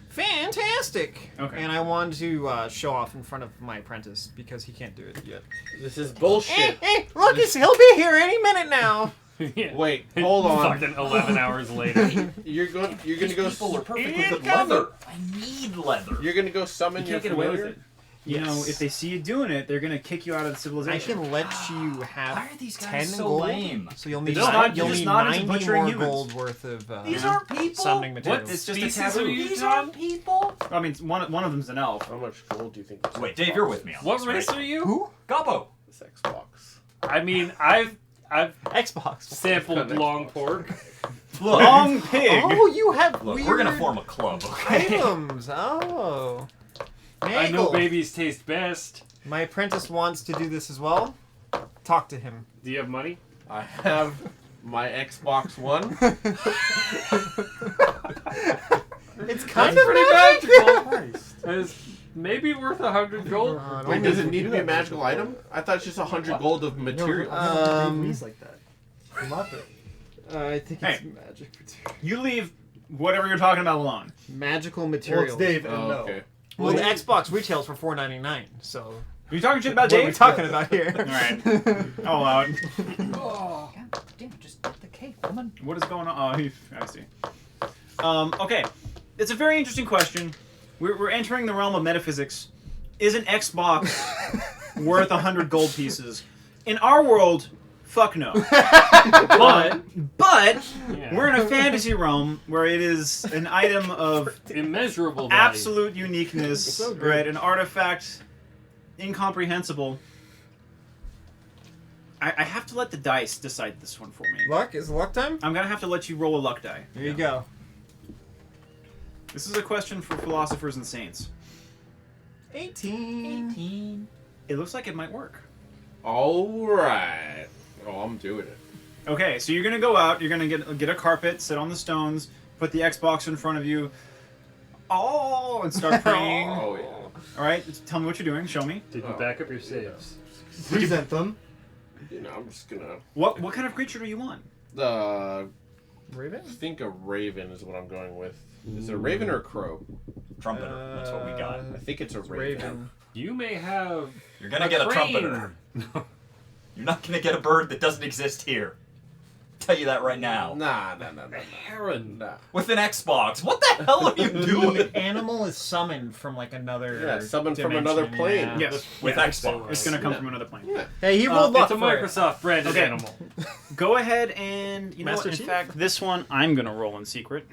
[SPEAKER 3] Fantastic!
[SPEAKER 5] Okay.
[SPEAKER 3] And I want to show off in front of my apprentice because he can't do it yet.
[SPEAKER 1] This is bullshit.
[SPEAKER 3] Hey, look, he'll be here any minute now.
[SPEAKER 6] Yeah.
[SPEAKER 1] Wait, hold on.
[SPEAKER 6] Fucking 11 hours later.
[SPEAKER 1] You're gonna go.
[SPEAKER 2] People are perfect
[SPEAKER 3] Here
[SPEAKER 2] with
[SPEAKER 3] it comes.
[SPEAKER 2] leather. I need leather.
[SPEAKER 1] You're gonna go summon
[SPEAKER 5] You
[SPEAKER 1] your
[SPEAKER 5] can't get away with
[SPEAKER 1] familiar?
[SPEAKER 5] it. You know,
[SPEAKER 3] Yes.
[SPEAKER 5] if they see you doing it, they're gonna kick you out of the
[SPEAKER 3] I
[SPEAKER 5] civilization.
[SPEAKER 3] can let you have
[SPEAKER 2] Why are these guys
[SPEAKER 3] 10
[SPEAKER 2] so
[SPEAKER 3] gold.
[SPEAKER 2] lame?
[SPEAKER 3] So you'll need,
[SPEAKER 5] They're just not-
[SPEAKER 3] you'll
[SPEAKER 5] they're just
[SPEAKER 3] need
[SPEAKER 5] not into
[SPEAKER 3] 90
[SPEAKER 5] butchering
[SPEAKER 3] more
[SPEAKER 5] humans.
[SPEAKER 3] gold worth of
[SPEAKER 2] These aren't people.
[SPEAKER 3] summoning
[SPEAKER 5] What?
[SPEAKER 3] materials.
[SPEAKER 5] It's just a
[SPEAKER 6] Species
[SPEAKER 5] taboo.
[SPEAKER 6] are you?
[SPEAKER 2] These aren't people.
[SPEAKER 5] I mean, one of them's an elf.
[SPEAKER 1] How much gold do you think? this
[SPEAKER 2] Wait,
[SPEAKER 1] Xbox
[SPEAKER 2] Dave, you're with me on
[SPEAKER 6] What
[SPEAKER 2] this,
[SPEAKER 6] race
[SPEAKER 2] right?
[SPEAKER 6] are you?
[SPEAKER 3] Who?
[SPEAKER 2] Gobbo.
[SPEAKER 1] This Xbox.
[SPEAKER 6] I mean, I've
[SPEAKER 3] Xbox.
[SPEAKER 6] sampled long pork.
[SPEAKER 5] Long pig.
[SPEAKER 3] Oh, you have
[SPEAKER 2] Look,
[SPEAKER 3] weird
[SPEAKER 2] we're gonna form a club, okay?
[SPEAKER 3] items. Oh.
[SPEAKER 6] I know
[SPEAKER 3] Nagel.
[SPEAKER 6] babies taste best.
[SPEAKER 3] My apprentice wants to do this as well. Talk to him.
[SPEAKER 6] Do you have money?
[SPEAKER 1] I have my Xbox One.
[SPEAKER 3] It's kind
[SPEAKER 6] That's
[SPEAKER 3] of
[SPEAKER 6] pretty
[SPEAKER 3] magic.
[SPEAKER 6] magical.
[SPEAKER 4] Christ.
[SPEAKER 6] It's maybe worth 100 gold.
[SPEAKER 1] Wait, does it need to be a magical item? I thought it's just 100 gold of material.
[SPEAKER 4] He's like that. I love it.
[SPEAKER 3] I think
[SPEAKER 5] Hey.
[SPEAKER 3] it's magic material.
[SPEAKER 5] You leave whatever you're talking about alone.
[SPEAKER 3] Magical
[SPEAKER 4] Well,
[SPEAKER 3] material.
[SPEAKER 4] it's Dave and
[SPEAKER 1] Oh,
[SPEAKER 4] no.
[SPEAKER 1] okay.
[SPEAKER 3] Well, the Xbox retails for $4.99. So
[SPEAKER 5] Are you talking shit about
[SPEAKER 3] what are
[SPEAKER 5] Dave?
[SPEAKER 3] we talking about here?
[SPEAKER 5] All right. I'll allow it.
[SPEAKER 2] Oh, God damn, just get the cake, woman.
[SPEAKER 5] What is going on? Oh, I see. Okay. It's a very interesting question. We're entering the realm of metaphysics. Is an Xbox worth 100 gold pieces? In our world, fuck no. But
[SPEAKER 6] Yeah.
[SPEAKER 5] we're in a fantasy realm where it is an item of
[SPEAKER 6] Immeasurable value.
[SPEAKER 5] absolute uniqueness,
[SPEAKER 4] So good.
[SPEAKER 5] right? An artifact incomprehensible. I have to let the dice decide this one for me.
[SPEAKER 3] Luck? Is it luck time?
[SPEAKER 5] I'm gonna have to let you roll a luck die.
[SPEAKER 3] Here you go.
[SPEAKER 5] This is a question for philosophers and saints.
[SPEAKER 3] 18.
[SPEAKER 5] It looks like it might work.
[SPEAKER 1] All right. Oh, I'm doing it.
[SPEAKER 5] Okay, so you're gonna go out. You're gonna get a carpet, sit on the stones, put the Xbox in front of you. Oh, and start praying.
[SPEAKER 1] Oh, yeah.
[SPEAKER 5] All right, tell me what you're doing. Show me.
[SPEAKER 6] Did you back up your saves?
[SPEAKER 4] Present them.
[SPEAKER 1] You know, I'm just gonna.
[SPEAKER 5] What kind of creature do you want?
[SPEAKER 3] Raven?
[SPEAKER 1] I think a raven is what I'm going with. Is it a raven or a crow?
[SPEAKER 2] Trumpeter, that's what we got.
[SPEAKER 1] I think it's a raven.
[SPEAKER 3] Raven.
[SPEAKER 6] You may have.
[SPEAKER 2] You're gonna get a
[SPEAKER 6] crane.
[SPEAKER 2] trumpeter. You're not gonna get a bird that doesn't exist here. Tell you that right now.
[SPEAKER 1] Nah.
[SPEAKER 6] A heron.
[SPEAKER 1] Nah.
[SPEAKER 2] With an Xbox, what the hell are you doing?
[SPEAKER 3] The animal is summoned from like another.
[SPEAKER 1] Yeah, summoned from
[SPEAKER 3] dimension,
[SPEAKER 1] another plane.
[SPEAKER 3] yeah.
[SPEAKER 5] Yes.
[SPEAKER 2] With
[SPEAKER 5] Yeah,
[SPEAKER 2] Xbox.
[SPEAKER 5] It's gonna come
[SPEAKER 1] Yeah.
[SPEAKER 5] from another plane.
[SPEAKER 1] Yeah.
[SPEAKER 3] Hey, he rolled luck
[SPEAKER 6] It's a
[SPEAKER 3] for it.
[SPEAKER 6] Microsoft branded
[SPEAKER 5] Okay.
[SPEAKER 6] animal.
[SPEAKER 5] Go ahead and you know
[SPEAKER 3] Master
[SPEAKER 5] what? In
[SPEAKER 3] Chief?
[SPEAKER 5] fact, this one I'm gonna roll in secret.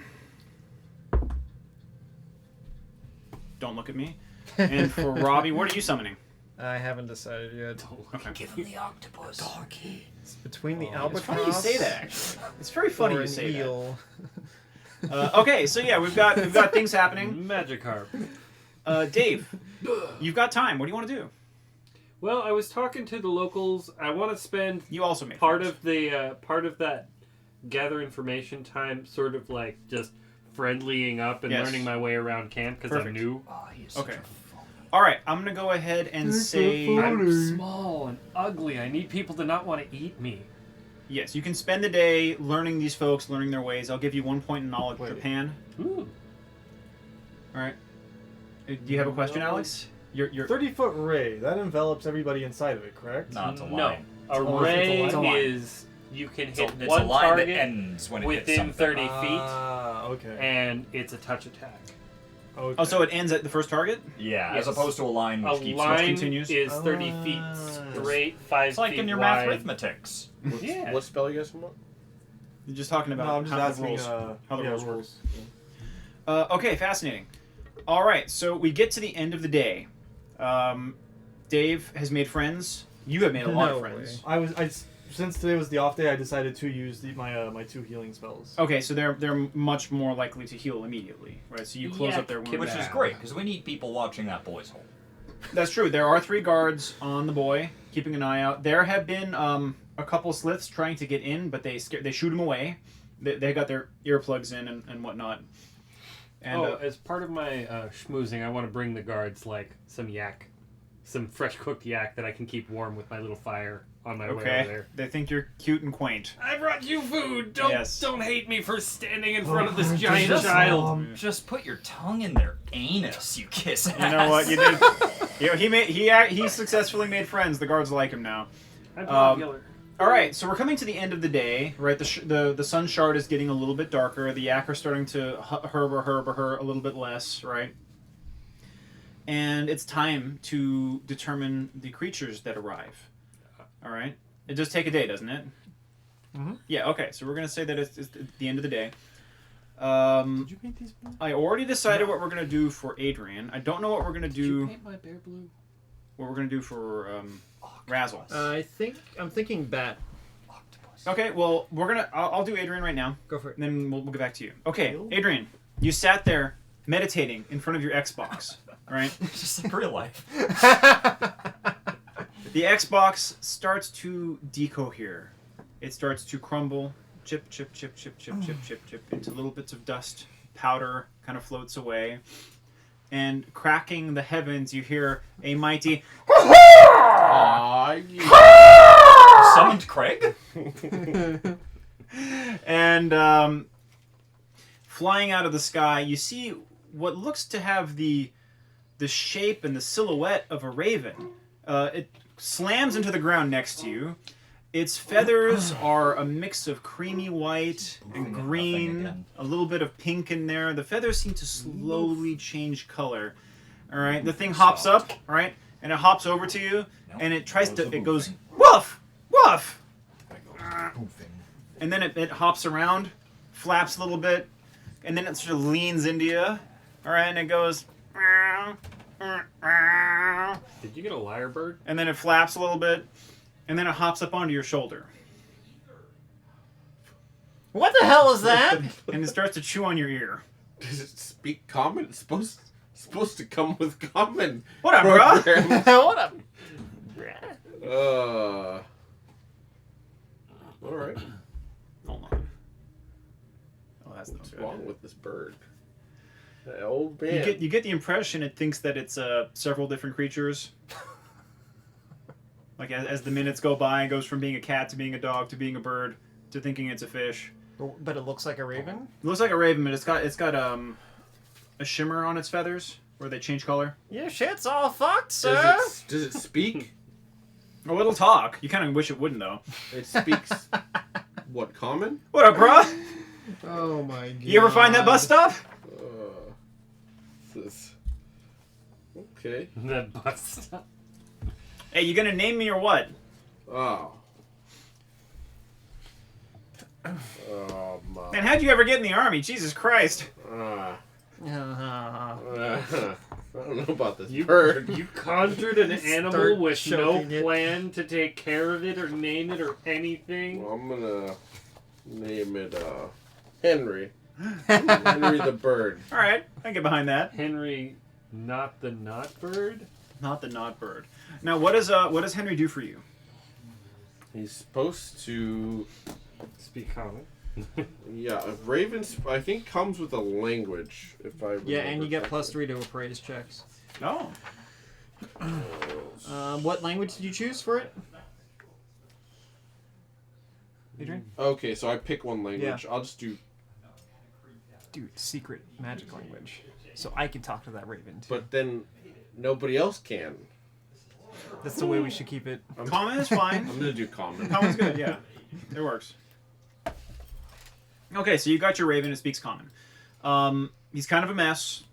[SPEAKER 5] Don't look at me. And for Robbie, what are you summoning?
[SPEAKER 3] I haven't decided yet.
[SPEAKER 5] Okay.
[SPEAKER 2] Give him the octopus. Doggy.
[SPEAKER 3] It's between the
[SPEAKER 5] It's
[SPEAKER 3] albatross.
[SPEAKER 5] funny you say that. Actually, it's very funny
[SPEAKER 3] or
[SPEAKER 5] you
[SPEAKER 3] an
[SPEAKER 5] say
[SPEAKER 3] eel.
[SPEAKER 5] that. Okay, so yeah, we've got things happening.
[SPEAKER 6] Magikarp.
[SPEAKER 5] Dave, you've got time. What do you want to do?
[SPEAKER 6] Well, I was talking to the locals. I want to spend
[SPEAKER 5] You also made
[SPEAKER 6] part
[SPEAKER 5] friends.
[SPEAKER 6] of the part of that gather information time, sort of like just friendlying up and
[SPEAKER 5] Yes.
[SPEAKER 6] learning my way around camp because I'm
[SPEAKER 5] Perfect.
[SPEAKER 6] new.
[SPEAKER 2] Oh, he is such
[SPEAKER 5] Okay.
[SPEAKER 2] a phony.
[SPEAKER 5] All right, I'm gonna go ahead and say
[SPEAKER 6] I'm small and ugly. I need people to not want to eat me.
[SPEAKER 5] yes. You can spend the day learning these folks, learning their ways. I'll give you 1 point in knowledge per
[SPEAKER 4] Wait.
[SPEAKER 5] pan.
[SPEAKER 6] Ooh.
[SPEAKER 5] All right. Do you have a question, Alex? You're
[SPEAKER 4] 30-foot ray. That envelops everybody inside of it, correct?
[SPEAKER 2] No, it's a
[SPEAKER 6] No,
[SPEAKER 2] line.
[SPEAKER 6] a
[SPEAKER 4] Oh, it's a
[SPEAKER 6] ray
[SPEAKER 4] line.
[SPEAKER 6] is you can
[SPEAKER 2] It's a,
[SPEAKER 6] hit
[SPEAKER 2] it's
[SPEAKER 6] one
[SPEAKER 2] a line
[SPEAKER 6] target
[SPEAKER 2] that ends when it hits
[SPEAKER 6] within
[SPEAKER 2] something.
[SPEAKER 6] 30 feet,
[SPEAKER 4] Ah, okay.
[SPEAKER 6] and it's a touch attack.
[SPEAKER 4] Okay.
[SPEAKER 5] Oh, so it ends at the first target?
[SPEAKER 2] Yeah,
[SPEAKER 6] Yes.
[SPEAKER 2] as opposed to a line
[SPEAKER 6] A
[SPEAKER 2] which keeps
[SPEAKER 6] line
[SPEAKER 5] continues?
[SPEAKER 6] is 30 feet
[SPEAKER 4] Ah.
[SPEAKER 6] straight, 5
[SPEAKER 2] It's like
[SPEAKER 6] feet
[SPEAKER 2] in your
[SPEAKER 6] wide.
[SPEAKER 2] math arithmetics.
[SPEAKER 6] Yeah.
[SPEAKER 1] What spell you guys talking about?
[SPEAKER 5] You're just talking about
[SPEAKER 4] No, I'm just
[SPEAKER 5] how the
[SPEAKER 4] asking
[SPEAKER 5] rules. How the
[SPEAKER 4] yeah,
[SPEAKER 5] rules work.
[SPEAKER 4] rules.
[SPEAKER 5] Okay, fascinating. All right, so we get to the end of the day. Dave has made friends. You have made a lot of
[SPEAKER 3] No
[SPEAKER 5] friends.
[SPEAKER 4] Since today was the off day, I decided to use my 2 healing spells.
[SPEAKER 5] Okay, so they're much more likely to heal immediately, right? So you close
[SPEAKER 6] Yeah,
[SPEAKER 5] up their wounds.
[SPEAKER 2] Which is great, because we need people watching that boy's hole.
[SPEAKER 5] That's true. There are 3 guards on the boy, keeping an eye out. There have been a couple sliths trying to get in, but they shoot him away. They got their earplugs in and whatnot. And
[SPEAKER 6] as part of my schmoozing, I want to bring the guards like some yak, some fresh cooked yak that I can keep warm with my little fire on my way over
[SPEAKER 5] okay,
[SPEAKER 6] there.
[SPEAKER 5] they think you're cute and quaint.
[SPEAKER 6] I brought you food. Don't
[SPEAKER 5] Yes.
[SPEAKER 6] don't hate me for standing in front of
[SPEAKER 4] Oh,
[SPEAKER 6] this
[SPEAKER 4] just
[SPEAKER 6] giant
[SPEAKER 2] just,
[SPEAKER 6] child.
[SPEAKER 2] Just put your tongue in their anus, you kiss ass.
[SPEAKER 5] You know what? You did. You know, he successfully made friends. The guards like him now.
[SPEAKER 6] I'm popular.
[SPEAKER 5] All right, so we're coming to the end of the day, right? The sun shard is getting a little bit darker. The yak are starting to herb a little bit less, right? And it's time to determine the creatures that arrive. All right, it does take a day, doesn't it?
[SPEAKER 3] Mhm.
[SPEAKER 5] Yeah. Okay, so we're gonna say that it's the end of the day.
[SPEAKER 4] Did you paint these blue?
[SPEAKER 5] I already decided what we're gonna do for Adrian. I don't know what we're gonna
[SPEAKER 6] Did you
[SPEAKER 5] do.
[SPEAKER 6] paint my bear blue?
[SPEAKER 5] What we're gonna do for Razzle.
[SPEAKER 3] I'm thinking bat.
[SPEAKER 2] Xbox.
[SPEAKER 5] Okay, well, I'll do Adrian right now,
[SPEAKER 3] Go for it.
[SPEAKER 5] and then we'll get back to you. Okay, Adrian, you sat there meditating in front of your Xbox, right?
[SPEAKER 2] Just like real life.
[SPEAKER 5] The Xbox starts to decohere. It starts to crumble, chip, chip, chip, chip, chip, chip, chip, chip, into little bits of dust. Powder kind of floats away. And cracking the heavens, you hear a mighty...
[SPEAKER 1] Aw,
[SPEAKER 2] Summoned Craig?
[SPEAKER 5] And flying out of the sky, you see what looks to have the shape and the silhouette of a raven. It slams into the ground next to you. Its feathers are a mix of creamy white and green, a little bit of pink in there. The feathers seem to slowly change color. All right, the thing hops up, right, and it hops over to you, and it tries to. It goes woof, woof, and then it hops around, flaps a little bit, and then it sort of leans into you. All right, and it goes.
[SPEAKER 6] Did you get a lyrebird?
[SPEAKER 5] And then it flaps a little bit, and then it hops up onto your shoulder.
[SPEAKER 3] What the hell is that?
[SPEAKER 5] And it starts to chew on your ear.
[SPEAKER 1] Does it speak common? It's supposed to come with common.
[SPEAKER 5] What up, bro?
[SPEAKER 1] programs.
[SPEAKER 3] What up?
[SPEAKER 1] All right.
[SPEAKER 5] Hold on. Oh, that's not
[SPEAKER 1] What's
[SPEAKER 5] good.
[SPEAKER 1] wrong with this bird? That old man.
[SPEAKER 5] You get the impression it thinks that it's several different creatures. Like as the minutes go by, it goes from being a cat to being a dog to being a bird to thinking it's a fish.
[SPEAKER 3] But it looks like a raven?
[SPEAKER 5] It looks like a raven, but it's got a shimmer on its feathers where they change color.
[SPEAKER 3] Your shit's all fucked, sir.
[SPEAKER 1] Does it speak?
[SPEAKER 5] Oh, it'll talk. You kind of wish it wouldn't, though.
[SPEAKER 1] It speaks. What, common?
[SPEAKER 5] What up, bro?
[SPEAKER 3] Oh my god.
[SPEAKER 5] You ever find that bus stop?
[SPEAKER 1] This. Okay.
[SPEAKER 6] That bus stop.
[SPEAKER 5] Hey, you gonna name me or what?
[SPEAKER 1] Oh. Oh my.
[SPEAKER 5] Man, how'd you ever get in the army? Jesus Christ.
[SPEAKER 1] I
[SPEAKER 3] Uh,
[SPEAKER 1] don't know about this
[SPEAKER 6] You
[SPEAKER 1] bird.
[SPEAKER 6] You conjured an animal
[SPEAKER 3] Start
[SPEAKER 6] with no
[SPEAKER 3] choking it.
[SPEAKER 6] plan to take care of it or name it or anything.
[SPEAKER 1] Well, I'm gonna name it Henry. Henry the bird.
[SPEAKER 5] All right, I can get behind that.
[SPEAKER 6] Henry, not the not bird.
[SPEAKER 5] Not the not bird. Now, what does Henry do for you?
[SPEAKER 1] He's supposed to.
[SPEAKER 6] Speak common.
[SPEAKER 1] Yeah, ravens. I think comes with a language. If I
[SPEAKER 3] yeah, and you get
[SPEAKER 1] correctly.
[SPEAKER 3] +3 to appraise checks.
[SPEAKER 5] Oh,
[SPEAKER 3] What language did you choose for it? Adrian?
[SPEAKER 1] Okay, so I pick one language. I'll just do.
[SPEAKER 3] Dude, secret magic language. So I can talk to that raven too.
[SPEAKER 1] But then nobody else can.
[SPEAKER 3] That's the way we should keep it.
[SPEAKER 5] common is fine.
[SPEAKER 1] I'm gonna do common.
[SPEAKER 5] Common's good, yeah. It works. Okay, so you got your raven. It speaks common. He's kind of a mess,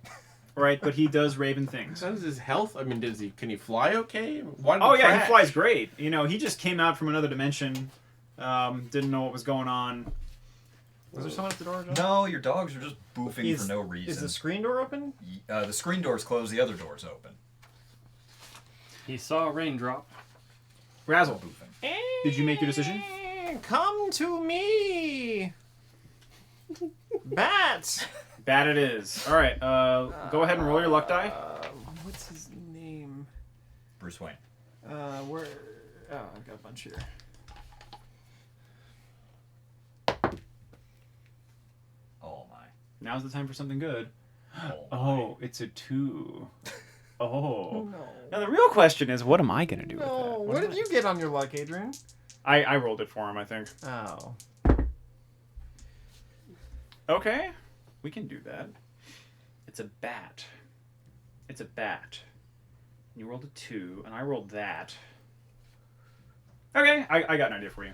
[SPEAKER 5] right? But he does raven things.
[SPEAKER 1] How's his health? I mean, can he fly okay? Why did
[SPEAKER 5] Oh
[SPEAKER 1] he
[SPEAKER 5] yeah, he
[SPEAKER 1] crash?
[SPEAKER 5] flies great. You know, he just came out from another dimension. Didn't know what was going on.
[SPEAKER 3] Was there someone at the door? John?
[SPEAKER 2] No, your dogs are just boofing for no reason.
[SPEAKER 3] Is the screen door open?
[SPEAKER 2] The screen door's closed, the other door's open.
[SPEAKER 6] He saw a raindrop.
[SPEAKER 5] Razzle,
[SPEAKER 2] Boofing.
[SPEAKER 5] did you make your decision?
[SPEAKER 3] Come to me! Bat!
[SPEAKER 5] Bad it is. All right, go ahead and roll your luck die.
[SPEAKER 3] What's his name?
[SPEAKER 2] Bruce Wayne.
[SPEAKER 3] Where? Oh, I've got a bunch here.
[SPEAKER 2] Oh my.
[SPEAKER 5] Now's the time for something good.
[SPEAKER 2] Oh.
[SPEAKER 5] Oh, it's a 2. Oh.
[SPEAKER 3] No.
[SPEAKER 5] Now the real question is, what am I gonna do with
[SPEAKER 3] No,
[SPEAKER 5] that?
[SPEAKER 3] what did you get on your luck, Adrian?
[SPEAKER 5] I rolled it for him, I think.
[SPEAKER 3] Oh.
[SPEAKER 5] Okay, we can do that. It's a bat. It's a bat. You rolled a 2, and I rolled that. Okay, I got an idea for you.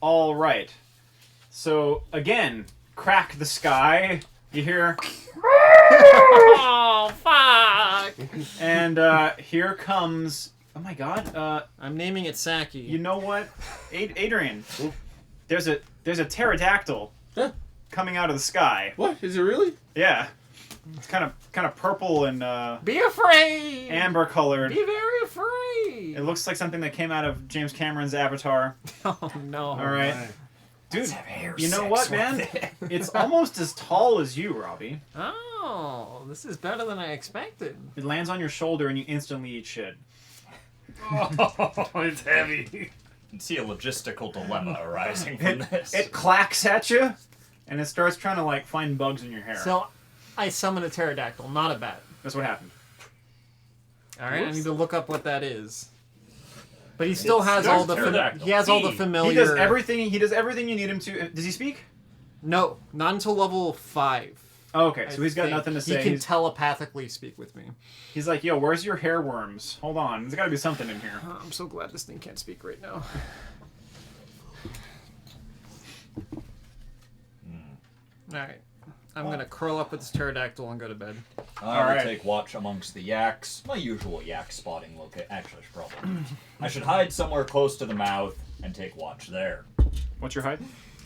[SPEAKER 5] All right. So again, crack the sky. You hear,
[SPEAKER 3] Oh, fuck!
[SPEAKER 5] and here comes. Oh my God.
[SPEAKER 3] I'm naming it Saki.
[SPEAKER 5] You know what, Adrian? There's a pterodactyl
[SPEAKER 1] Huh?
[SPEAKER 5] coming out of the sky.
[SPEAKER 1] What is it really?
[SPEAKER 5] Yeah. It's kind of purple and
[SPEAKER 3] Be afraid.
[SPEAKER 5] amber colored.
[SPEAKER 3] Be very afraid.
[SPEAKER 5] It looks like something that came out of James Cameron's Avatar.
[SPEAKER 3] Oh no.
[SPEAKER 5] All right.
[SPEAKER 6] Right.
[SPEAKER 5] Dude,
[SPEAKER 2] Let's have hair
[SPEAKER 5] you know
[SPEAKER 2] sex
[SPEAKER 5] what,
[SPEAKER 2] with
[SPEAKER 5] man?
[SPEAKER 2] it.
[SPEAKER 5] It's almost as tall as you, Robbie.
[SPEAKER 3] Oh, this is better than I expected.
[SPEAKER 5] It lands on your shoulder and you instantly eat shit.
[SPEAKER 6] Oh, it's heavy.
[SPEAKER 2] You can see a logistical dilemma arising from this.
[SPEAKER 5] It clacks at you, and it starts trying to like find bugs in your hair.
[SPEAKER 3] So, I summon a pterodactyl, not a bat.
[SPEAKER 5] That's what happened.
[SPEAKER 3] All right, I
[SPEAKER 6] Whoops.
[SPEAKER 3] need to look up what that is. But he still has
[SPEAKER 2] there's
[SPEAKER 3] all the
[SPEAKER 2] pterodactyl.
[SPEAKER 3] he has all the
[SPEAKER 2] He
[SPEAKER 3] familiar.
[SPEAKER 5] He does everything. He does everything you need him to. Does he speak?
[SPEAKER 3] No, not until level 5.
[SPEAKER 5] Oh, okay,
[SPEAKER 3] I
[SPEAKER 5] so he's got
[SPEAKER 3] think.
[SPEAKER 5] nothing to say.
[SPEAKER 3] He can
[SPEAKER 5] He's,
[SPEAKER 3] telepathically speak with me.
[SPEAKER 5] he's like, yo, where's your hair worms? Hold on, there's got to be something in here.
[SPEAKER 3] Oh, I'm so glad this thing can't speak right now. All right, I'm gonna curl up with this pterodactyl and go to bed.
[SPEAKER 2] I will
[SPEAKER 5] Alright.
[SPEAKER 2] take watch amongst the yaks. My usual yak spotting location. Actually, I should probably. I should hide somewhere close to the mouth and take watch there.
[SPEAKER 5] What's your height?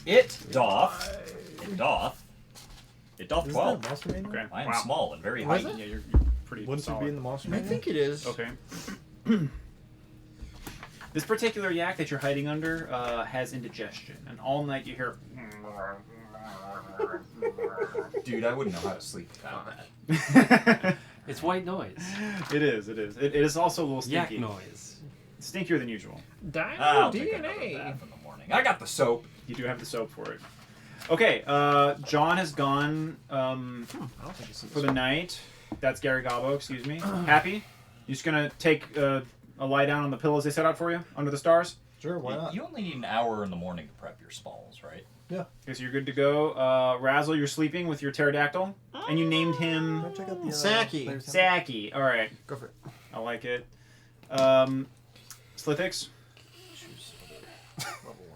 [SPEAKER 2] It doth. It doth. It doth
[SPEAKER 4] Isn't
[SPEAKER 2] 12.
[SPEAKER 4] that monster manual?
[SPEAKER 5] Okay.
[SPEAKER 2] I am
[SPEAKER 5] Wow.
[SPEAKER 2] small and very
[SPEAKER 3] Was
[SPEAKER 2] high.
[SPEAKER 3] it?
[SPEAKER 5] Yeah, you're pretty
[SPEAKER 4] Wouldn't it
[SPEAKER 5] solid.
[SPEAKER 4] be in the monster
[SPEAKER 3] I
[SPEAKER 4] manual?
[SPEAKER 3] think it is.
[SPEAKER 5] Okay. This particular yak that you're hiding under has indigestion, and all night you hear.
[SPEAKER 2] Dude, I wouldn't know how to sleep without that.
[SPEAKER 6] It's white noise.
[SPEAKER 5] It is. It is. It is also a little
[SPEAKER 6] Yak
[SPEAKER 5] stinky.
[SPEAKER 6] noise.
[SPEAKER 5] Stinkier than usual.
[SPEAKER 2] I'll
[SPEAKER 3] Dino
[SPEAKER 2] take another
[SPEAKER 3] DNA.
[SPEAKER 2] bath in the morning. I got the soap.
[SPEAKER 5] You do have the soap for it. Okay. John has gone
[SPEAKER 3] I don't think it's
[SPEAKER 5] for the night. That's Gary Gabo. Excuse me. Happy. You just gonna take a lie down on the pillows they set out for you under the stars.
[SPEAKER 4] Sure, why not?
[SPEAKER 2] You only need an hour in the morning to prep your spalls, right?
[SPEAKER 4] Yeah.
[SPEAKER 5] Okay, so you're good to go. Razzle, you're sleeping with your pterodactyl, and you named him
[SPEAKER 4] Go check out the
[SPEAKER 3] Saki.
[SPEAKER 4] player's handbook.
[SPEAKER 5] Saki. All right,
[SPEAKER 3] Go for it.
[SPEAKER 5] I like it. Slithix.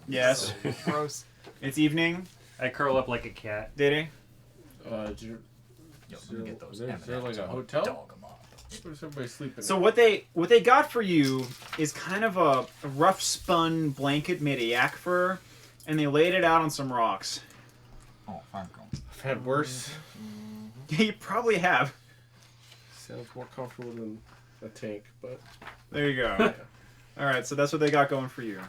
[SPEAKER 5] Yes,
[SPEAKER 3] Gross.
[SPEAKER 5] it's evening.
[SPEAKER 6] I curl up like a cat.
[SPEAKER 5] Diddy.
[SPEAKER 1] Did you,
[SPEAKER 2] Yo, let me get those
[SPEAKER 1] is there like
[SPEAKER 2] M&Ms.
[SPEAKER 1] a
[SPEAKER 2] I'm gonna
[SPEAKER 1] hotel?
[SPEAKER 2] Dog 'em up.
[SPEAKER 1] where's everybody sleeping?
[SPEAKER 5] So what they got for you is kind of a rough spun blanket made of yak fur, and they laid it out on some rocks.
[SPEAKER 2] Oh, fine, cool.
[SPEAKER 1] I've had worse.
[SPEAKER 5] You probably have.
[SPEAKER 1] Sounds more comfortable than a tank, but
[SPEAKER 5] There you go. All right, so that's what they got going for you.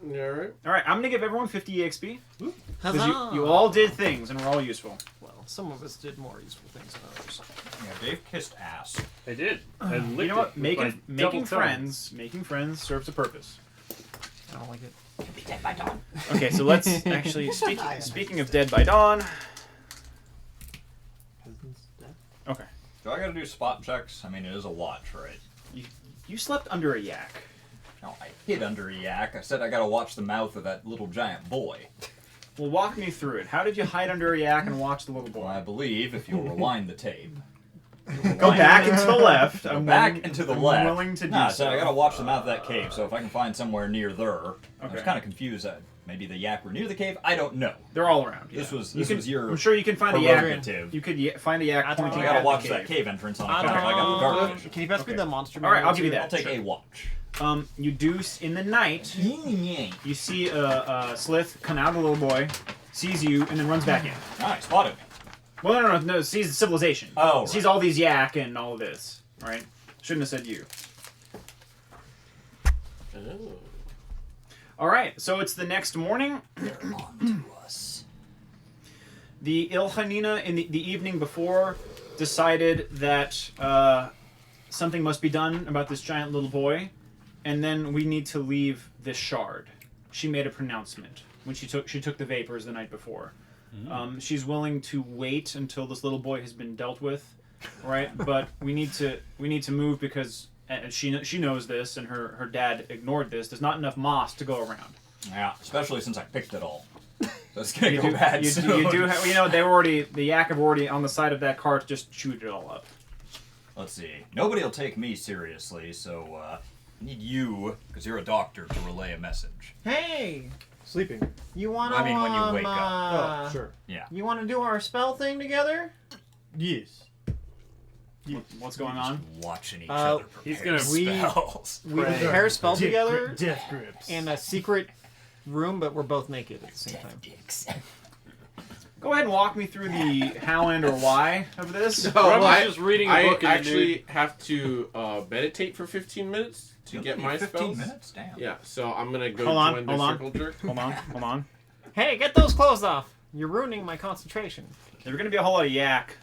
[SPEAKER 1] yeah, all right.
[SPEAKER 5] All right, I'm gonna give everyone 50 EXP because
[SPEAKER 3] Huzzah!
[SPEAKER 5] you all did things and were all useful.
[SPEAKER 3] Well, some of us did more useful things than others.
[SPEAKER 2] Yeah, Dave kissed ass.
[SPEAKER 6] I did. I licked
[SPEAKER 5] You know what?
[SPEAKER 6] it with my
[SPEAKER 5] Making
[SPEAKER 6] double
[SPEAKER 5] friends serves a purpose.
[SPEAKER 3] I don't like it.
[SPEAKER 2] Be dead by dawn.
[SPEAKER 5] Okay, so let's actually speaking of Dead by Dawn. Okay,
[SPEAKER 2] Do I gotta do spot checks? I mean, it is a watch, right?
[SPEAKER 5] you slept under a yak.
[SPEAKER 2] No, I hid under a yak. I said I gotta watch the mouth of that little giant boy.
[SPEAKER 5] Well, walk me through it. How did you hide under a yak and watch the little
[SPEAKER 2] Well, I
[SPEAKER 5] boy?
[SPEAKER 2] believe if you'll rewind the tape.
[SPEAKER 5] Go back and to the left.
[SPEAKER 2] Go
[SPEAKER 5] I'm
[SPEAKER 2] back
[SPEAKER 5] willing-
[SPEAKER 2] and to the
[SPEAKER 5] I'm
[SPEAKER 2] left.
[SPEAKER 5] willing to do
[SPEAKER 2] Nah,
[SPEAKER 5] so.
[SPEAKER 2] I gotta watch the mouth of that cave, so if I can find somewhere near there. I was
[SPEAKER 5] Okay.
[SPEAKER 2] kind of confused. Maybe the yak were near the cave? I don't know.
[SPEAKER 5] They're all around.
[SPEAKER 2] This
[SPEAKER 5] yeah.
[SPEAKER 2] was
[SPEAKER 5] You
[SPEAKER 2] this
[SPEAKER 5] can-
[SPEAKER 2] was your
[SPEAKER 5] I'm sure you can find a yak.
[SPEAKER 2] prerogative.
[SPEAKER 5] You could find a yak
[SPEAKER 3] I
[SPEAKER 5] pointing
[SPEAKER 2] I
[SPEAKER 5] at
[SPEAKER 2] gotta
[SPEAKER 5] the
[SPEAKER 2] watch
[SPEAKER 5] cave.
[SPEAKER 2] that cave entrance on account. I got the dark vision.
[SPEAKER 3] Can you pass me
[SPEAKER 5] Okay.
[SPEAKER 3] the monster?
[SPEAKER 5] All right, I'll
[SPEAKER 3] manual
[SPEAKER 5] give you
[SPEAKER 3] too?
[SPEAKER 5] that.
[SPEAKER 2] I'll take
[SPEAKER 5] Sure.
[SPEAKER 2] a watch.
[SPEAKER 5] You do in the night. You see a Slith come out, a little boy, sees you, and then runs back in.
[SPEAKER 2] Nice, spotted me.
[SPEAKER 5] Well, no, sees the civilization.
[SPEAKER 2] Oh,
[SPEAKER 5] Sees
[SPEAKER 2] right.
[SPEAKER 5] all these yak and all of this, right? Shouldn't have said you.
[SPEAKER 1] Oh.
[SPEAKER 5] All right, so it's the next morning.
[SPEAKER 2] They're on to us.
[SPEAKER 5] The Ilhanina in the evening before decided that something must be done about this giant little boy, and then we need to leave this shard. She made a pronouncement when she took the vapors the night before. She's willing to wait until this little boy has been dealt with, right? But we need to move because she knows this, and her dad ignored this. There's not enough moss to go around.
[SPEAKER 2] Yeah, especially since I picked it all. So it's gonna go bad
[SPEAKER 5] You
[SPEAKER 2] soon.
[SPEAKER 5] do have, they were already, the yak have already on the side of that cart just chewed it all up.
[SPEAKER 2] Let's see. Nobody will take me seriously, so I need you, because you're a doctor, to relay a message.
[SPEAKER 3] Hey,
[SPEAKER 4] Sleeping.
[SPEAKER 3] you wanna?
[SPEAKER 2] I mean, when you wake
[SPEAKER 4] Oh, sure.
[SPEAKER 2] Yeah.
[SPEAKER 3] You wanna do our spell thing together?
[SPEAKER 4] Yes.
[SPEAKER 5] What's going on?
[SPEAKER 2] Watching each
[SPEAKER 3] Uh,
[SPEAKER 2] other
[SPEAKER 6] he's
[SPEAKER 2] prepare
[SPEAKER 6] gonna-
[SPEAKER 3] we-
[SPEAKER 2] spells.
[SPEAKER 3] We prepare spells together
[SPEAKER 4] Death grips.
[SPEAKER 3] in a secret room, but we're both naked at the same time.
[SPEAKER 2] Dicks.
[SPEAKER 5] Go ahead and walk me through the how and or why of this.
[SPEAKER 6] Rob was just reading a book in the
[SPEAKER 1] actually have to meditate for 15 minutes to get my
[SPEAKER 2] 15
[SPEAKER 1] spells.
[SPEAKER 2] minutes? Damn.
[SPEAKER 1] Yeah, so I'm gonna go
[SPEAKER 5] Hold on,
[SPEAKER 1] join the
[SPEAKER 5] hold on.
[SPEAKER 1] circle jerk.
[SPEAKER 5] Hold on.
[SPEAKER 3] Hey, get those clothes off. You're ruining my concentration.
[SPEAKER 5] There's gonna be a whole lot of yak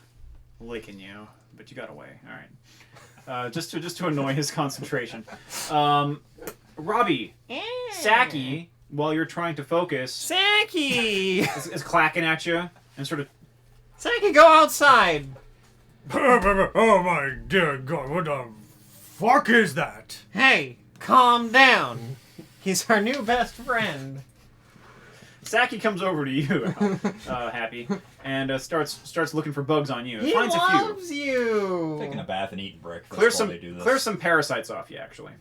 [SPEAKER 5] licking you, but you got away. All right. Just to annoy his concentration. Robbie, Saki, while you're trying to focus,
[SPEAKER 3] Saki!
[SPEAKER 5] is clacking at you and sort of.
[SPEAKER 3] Saki, go outside!
[SPEAKER 4] Oh my dear God! What the fuck is that?
[SPEAKER 3] Hey, calm down. He's our new best friend.
[SPEAKER 5] Saki comes over to you, Happy, and starts looking for bugs on you.
[SPEAKER 3] He
[SPEAKER 5] Finds a few.
[SPEAKER 3] loves you!
[SPEAKER 2] Taking a bath and eating breakfast
[SPEAKER 5] Clear
[SPEAKER 2] while they do this.
[SPEAKER 5] some parasites off you, actually.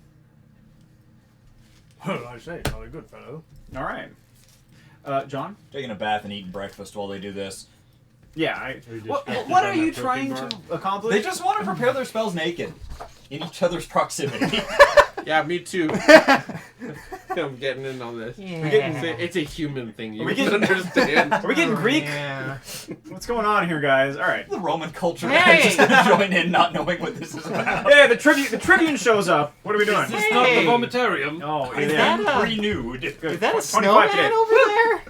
[SPEAKER 4] Well, I say, jolly good fellow.
[SPEAKER 5] All right. John?
[SPEAKER 2] Taking a bath and eating breakfast while they do this.
[SPEAKER 5] Yeah.
[SPEAKER 6] just
[SPEAKER 5] What
[SPEAKER 6] distracted
[SPEAKER 5] are
[SPEAKER 6] by
[SPEAKER 5] you
[SPEAKER 6] that protein
[SPEAKER 5] trying
[SPEAKER 6] bar?
[SPEAKER 5] to accomplish?
[SPEAKER 2] They just want to prepare their spells naked. In each other's proximity.
[SPEAKER 1] Yeah, me too. I'm getting in on this. It's a human thing. You
[SPEAKER 5] we
[SPEAKER 1] can
[SPEAKER 5] getting-
[SPEAKER 1] understand.
[SPEAKER 5] Are we getting Greek?
[SPEAKER 3] Yeah.
[SPEAKER 5] What's going on here, guys? All right.
[SPEAKER 2] The Roman culture
[SPEAKER 3] Hey!
[SPEAKER 2] guys just join in not knowing what this is about.
[SPEAKER 5] Yeah, the Tribune shows up. What are we doing?
[SPEAKER 6] It's not the
[SPEAKER 3] Hey!
[SPEAKER 6] vomitarium.
[SPEAKER 5] Oh,
[SPEAKER 3] Is
[SPEAKER 5] yeah.
[SPEAKER 3] that a-
[SPEAKER 2] Renewed.
[SPEAKER 5] Good.
[SPEAKER 3] Is that a
[SPEAKER 5] 25
[SPEAKER 3] snowman
[SPEAKER 5] today.
[SPEAKER 3] over there?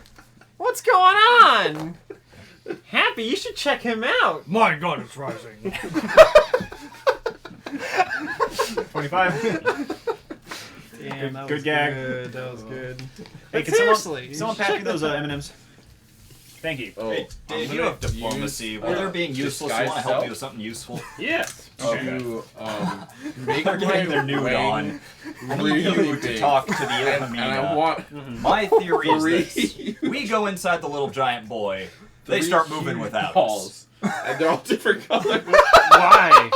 [SPEAKER 3] What's going on? Happy, you should check him out.
[SPEAKER 4] My God, it's rising.
[SPEAKER 5] 25.
[SPEAKER 3] Damn,
[SPEAKER 5] that was gag.
[SPEAKER 3] Good. That was good.
[SPEAKER 5] Hey,
[SPEAKER 3] But
[SPEAKER 5] can
[SPEAKER 3] seriously,
[SPEAKER 5] someone pass me those M&Ms? Thank you.
[SPEAKER 1] Oh,
[SPEAKER 2] Hey,
[SPEAKER 1] I'm
[SPEAKER 2] Dave, you
[SPEAKER 1] gonna
[SPEAKER 2] have diplomacy.
[SPEAKER 1] use,
[SPEAKER 2] While they're being useless, you
[SPEAKER 1] disguise
[SPEAKER 2] want to help
[SPEAKER 1] self
[SPEAKER 2] me with something useful.
[SPEAKER 6] Yes.
[SPEAKER 1] to make
[SPEAKER 2] They're
[SPEAKER 1] my
[SPEAKER 2] getting their nude
[SPEAKER 1] wing
[SPEAKER 2] on. I need
[SPEAKER 1] really
[SPEAKER 2] you to
[SPEAKER 1] big.
[SPEAKER 2] talk to the
[SPEAKER 1] And I
[SPEAKER 2] Ilhamina.
[SPEAKER 1] want
[SPEAKER 2] My theory is
[SPEAKER 1] three
[SPEAKER 2] this. We go inside the little giant boy. They
[SPEAKER 1] three
[SPEAKER 2] start moving
[SPEAKER 1] huge
[SPEAKER 2] without us.
[SPEAKER 1] balls. And they're all different colors.
[SPEAKER 3] Why?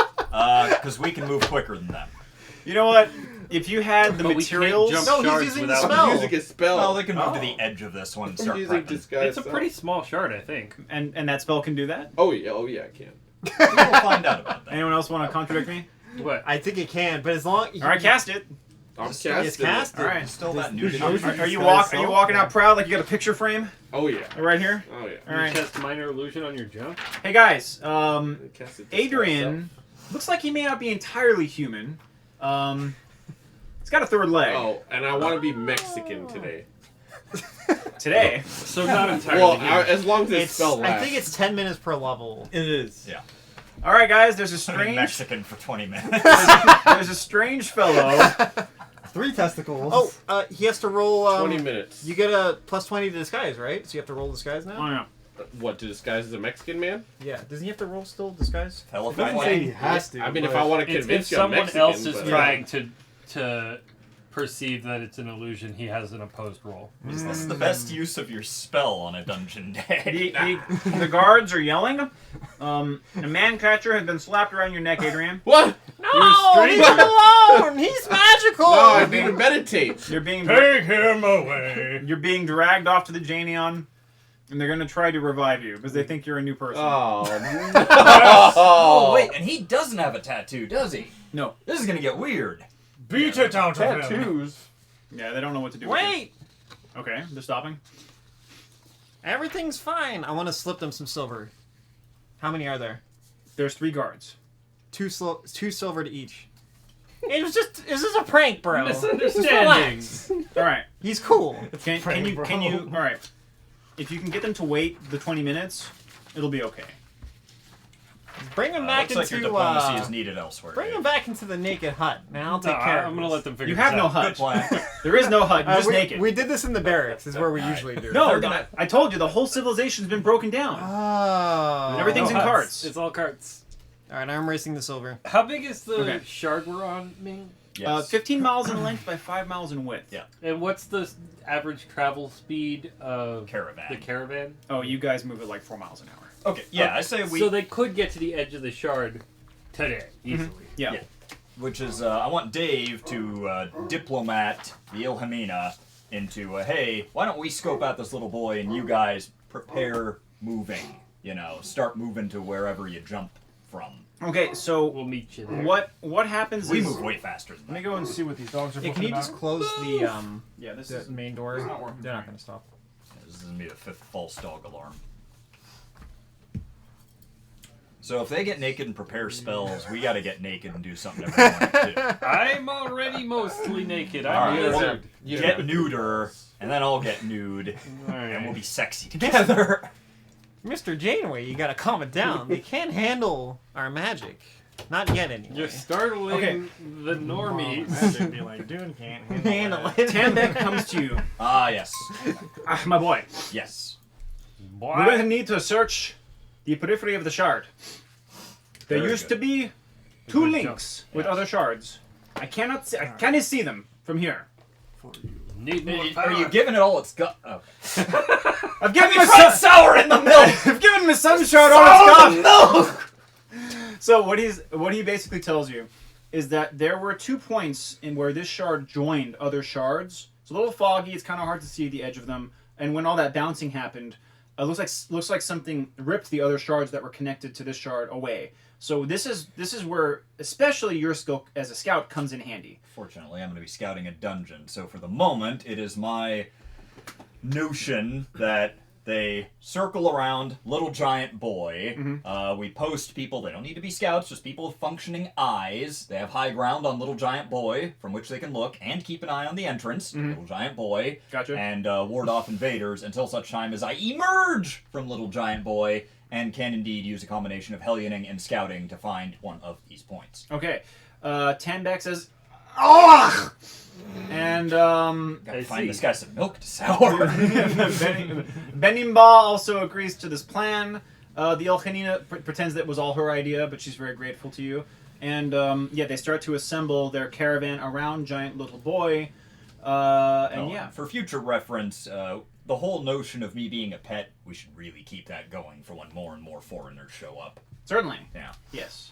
[SPEAKER 2] Because we can move quicker than them.
[SPEAKER 5] You know what? If you had the
[SPEAKER 6] But we
[SPEAKER 5] materials...
[SPEAKER 6] can't
[SPEAKER 3] No,
[SPEAKER 6] jump
[SPEAKER 3] he's
[SPEAKER 6] shards
[SPEAKER 3] using the
[SPEAKER 6] without
[SPEAKER 3] spell.
[SPEAKER 1] I'm using a spell.
[SPEAKER 2] Well, they can move to
[SPEAKER 5] Oh.
[SPEAKER 2] the edge of this one and
[SPEAKER 1] I'm
[SPEAKER 2] start
[SPEAKER 1] using
[SPEAKER 2] prepping.
[SPEAKER 1] disguise
[SPEAKER 6] It's a
[SPEAKER 1] self.
[SPEAKER 6] pretty small shard, I think.
[SPEAKER 5] And that spell can do that?
[SPEAKER 1] Oh yeah, I can.
[SPEAKER 2] We'll find out about that.
[SPEAKER 5] Anyone else want to contradict me?
[SPEAKER 6] What?
[SPEAKER 3] I think it can, but as long
[SPEAKER 5] All right, cast it.
[SPEAKER 1] I'm
[SPEAKER 3] It's
[SPEAKER 1] casting
[SPEAKER 3] cast.
[SPEAKER 1] it.
[SPEAKER 5] All right.
[SPEAKER 2] Still that
[SPEAKER 3] This-
[SPEAKER 2] nudity.
[SPEAKER 3] this-
[SPEAKER 5] Are you
[SPEAKER 3] Disguise
[SPEAKER 5] walking
[SPEAKER 3] self?
[SPEAKER 5] out proud like you got a picture frame
[SPEAKER 1] Oh yeah.
[SPEAKER 5] right here?
[SPEAKER 1] Oh yeah.
[SPEAKER 5] All right.
[SPEAKER 6] You cast minor illusion on your jump?
[SPEAKER 5] Hey guys,
[SPEAKER 1] Casted disguise
[SPEAKER 5] Adrian looks like he may not be entirely human. He's got a third leg.
[SPEAKER 1] self. Oh, and I want to be Mexican today.
[SPEAKER 5] Today.
[SPEAKER 6] So not entirely.
[SPEAKER 1] Well,
[SPEAKER 6] human.
[SPEAKER 1] as long as this
[SPEAKER 3] It's,
[SPEAKER 1] spell
[SPEAKER 3] I
[SPEAKER 1] lasts.
[SPEAKER 3] think it's 10 minutes per level.
[SPEAKER 4] It is.
[SPEAKER 2] Yeah.
[SPEAKER 5] All right, guys. There's a
[SPEAKER 2] I mean,
[SPEAKER 5] strange.
[SPEAKER 2] Mexican for 20 minutes.
[SPEAKER 5] There's a strange fellow.
[SPEAKER 4] 3 testicles.
[SPEAKER 3] Oh, he has to roll.
[SPEAKER 1] 20 minutes.
[SPEAKER 3] You get a plus 20 to disguise, right? So you have to roll disguise
[SPEAKER 5] Oh,
[SPEAKER 3] now?
[SPEAKER 5] yeah.
[SPEAKER 1] What, to disguise as a Mexican man?
[SPEAKER 3] Yeah. Doesn't he have to roll still disguise?
[SPEAKER 2] Hell,
[SPEAKER 4] It doesn't say he has to.
[SPEAKER 1] I mean, if
[SPEAKER 4] but-
[SPEAKER 1] I want to
[SPEAKER 6] If
[SPEAKER 1] convince you I'm
[SPEAKER 6] someone
[SPEAKER 1] Mexican,
[SPEAKER 6] else is
[SPEAKER 1] but-
[SPEAKER 6] trying to perceive that it's an illusion, he has an opposed roll.
[SPEAKER 2] Is this the best use of your spell on a dungeon day?
[SPEAKER 5] The guards are yelling. A man catcher has been slapped around your neck, Adrian.
[SPEAKER 1] What?
[SPEAKER 3] No, leave him alone. He's magical.
[SPEAKER 1] No, I need to meditate.
[SPEAKER 5] You're being
[SPEAKER 4] Take him away.
[SPEAKER 5] you're being dragged off to the Janion, and they're gonna try to revive you because they think you're a new person.
[SPEAKER 1] Oh,
[SPEAKER 2] Oh, wait, and he doesn't have a tattoo, does he?
[SPEAKER 5] No.
[SPEAKER 2] This is gonna get weird.
[SPEAKER 4] Beat it out of him.
[SPEAKER 1] tattoos.
[SPEAKER 5] Yeah, they don't know what to do. with
[SPEAKER 3] Wait.
[SPEAKER 5] you. Okay, they're stopping.
[SPEAKER 3] Everything's fine. I want to slip them some silver. How many are there?
[SPEAKER 5] There's 3 guards.
[SPEAKER 3] Two silver to each. It was just. This is a prank, bro. Just
[SPEAKER 6] Misunderstanding.
[SPEAKER 3] relax.
[SPEAKER 5] All right.
[SPEAKER 3] He's cool.
[SPEAKER 5] Can you? All right. If you can get them to wait the 20 minutes, it'll be okay.
[SPEAKER 3] Bring him back
[SPEAKER 2] Looks like your
[SPEAKER 3] into.
[SPEAKER 2] diplomacy is needed elsewhere.
[SPEAKER 3] Bring
[SPEAKER 2] Dave.
[SPEAKER 3] him back into the naked hut. Now I'll take care of
[SPEAKER 6] I'm gonna
[SPEAKER 3] this.
[SPEAKER 6] let them figure
[SPEAKER 5] You
[SPEAKER 6] this
[SPEAKER 5] have no
[SPEAKER 6] out.
[SPEAKER 5] hut.
[SPEAKER 2] Good plan.
[SPEAKER 5] There is no hut. You're just
[SPEAKER 3] we,
[SPEAKER 5] naked.
[SPEAKER 3] we did this in the barracks. Is where we usually do.
[SPEAKER 5] no,
[SPEAKER 2] They're gonna-
[SPEAKER 5] I told you the whole civilization's been broken down.
[SPEAKER 3] Oh.
[SPEAKER 5] Everything's
[SPEAKER 6] No
[SPEAKER 5] in
[SPEAKER 6] huts.
[SPEAKER 5] carts.
[SPEAKER 6] It's all carts.
[SPEAKER 3] All right, I'm racing the silver.
[SPEAKER 6] How big is the
[SPEAKER 5] Okay.
[SPEAKER 6] shard we're on, Ming?
[SPEAKER 2] Yes.
[SPEAKER 5] 15 miles in length by 5 miles in width.
[SPEAKER 2] Yeah.
[SPEAKER 6] And what's the average travel speed of
[SPEAKER 2] Caravan.
[SPEAKER 6] the caravan?
[SPEAKER 5] Oh, you guys move at like 4 miles an hour.
[SPEAKER 2] Okay, yeah, I say we...
[SPEAKER 6] So they could get to the edge of the shard today, easily.
[SPEAKER 5] Yeah.
[SPEAKER 2] Yeah. Which is, I want Dave to diplomat the Ilhamina into, hey, why don't we scope out this little boy and you guys prepare moving? You know, start moving to wherever you jump from.
[SPEAKER 5] Okay, so
[SPEAKER 6] We'll meet you there.
[SPEAKER 5] what happens
[SPEAKER 2] We
[SPEAKER 5] is...
[SPEAKER 2] move way faster than
[SPEAKER 4] Let me
[SPEAKER 2] that.
[SPEAKER 4] go and see what these dogs are
[SPEAKER 3] Yeah,
[SPEAKER 4] talking
[SPEAKER 3] can you
[SPEAKER 4] about.
[SPEAKER 3] just close
[SPEAKER 5] Yeah, this
[SPEAKER 3] the
[SPEAKER 5] is...
[SPEAKER 3] main door?
[SPEAKER 2] not working.
[SPEAKER 3] They're not gonna stop.
[SPEAKER 2] This is going to be the 5th false dog alarm. So if they get naked and prepare spells, we gotta get naked and do something every morning too.
[SPEAKER 6] I'm already mostly naked. I'm
[SPEAKER 2] Alright,
[SPEAKER 6] a
[SPEAKER 2] well,
[SPEAKER 6] wizard.
[SPEAKER 2] get nuder, and then I'll get nude, and we'll
[SPEAKER 6] Alright.
[SPEAKER 2] be sexy together.
[SPEAKER 3] Mr. Janeway, you gotta calm it down. They can't handle our magic. Not yet, anyway.
[SPEAKER 6] You're startling
[SPEAKER 5] Okay.
[SPEAKER 6] the normies.
[SPEAKER 4] They'd be like, dude, can't
[SPEAKER 3] handle
[SPEAKER 4] handle
[SPEAKER 3] it.
[SPEAKER 5] Tambek comes to you.
[SPEAKER 2] Ah, yes.
[SPEAKER 5] My boy.
[SPEAKER 2] Yes.
[SPEAKER 5] We're going to need to search the periphery of the shard. There
[SPEAKER 2] Very
[SPEAKER 5] used
[SPEAKER 2] good.
[SPEAKER 5] to be two
[SPEAKER 6] Good
[SPEAKER 5] links with
[SPEAKER 2] Yes.
[SPEAKER 5] other shards. I cannot see them from here.
[SPEAKER 6] Need more
[SPEAKER 2] Are you
[SPEAKER 6] power.
[SPEAKER 2] giving it all it's got? Oh.
[SPEAKER 5] I've given him a
[SPEAKER 2] Tried
[SPEAKER 5] sun.
[SPEAKER 2] sour in the milk.
[SPEAKER 5] I've given him a sun shard all it's
[SPEAKER 2] Sour in
[SPEAKER 5] got.
[SPEAKER 2] the milk.
[SPEAKER 5] So what he basically tells you is that there were 2 points in where this shard joined other shards. It's a little foggy. It's kind of hard to see the edge of them. And when all that bouncing happened, looks like something ripped the other shards that were connected to this shard away. So this is where especially your skill as a scout comes in handy.
[SPEAKER 2] Fortunately, I'm going to be scouting a dungeon, so for the moment, it is my notion that they circle around little giant boy. We post people. They don't need to be scouts, just people with functioning eyes. They have high ground on little giant boy, from which they can look and keep an eye on the entrance to little giant boy.
[SPEAKER 5] Gotcha.
[SPEAKER 2] And ward off invaders until such time as I emerge from little giant boy and can indeed use a combination of Hellioning and scouting to find one of these points.
[SPEAKER 5] Okay. Tambek says, "Oh!" And
[SPEAKER 2] Gotta find this guy some milk to sour.
[SPEAKER 5] Benimba also agrees to this plan. The Elchanina pretends that it was all her idea, but she's very grateful to you. And they start to assemble their caravan around Giant Little Boy.
[SPEAKER 2] For future reference, the whole notion of me being a pet, we should really keep that going for when more and more foreigners show up.
[SPEAKER 5] Certainly.
[SPEAKER 2] Yeah,
[SPEAKER 5] Yes.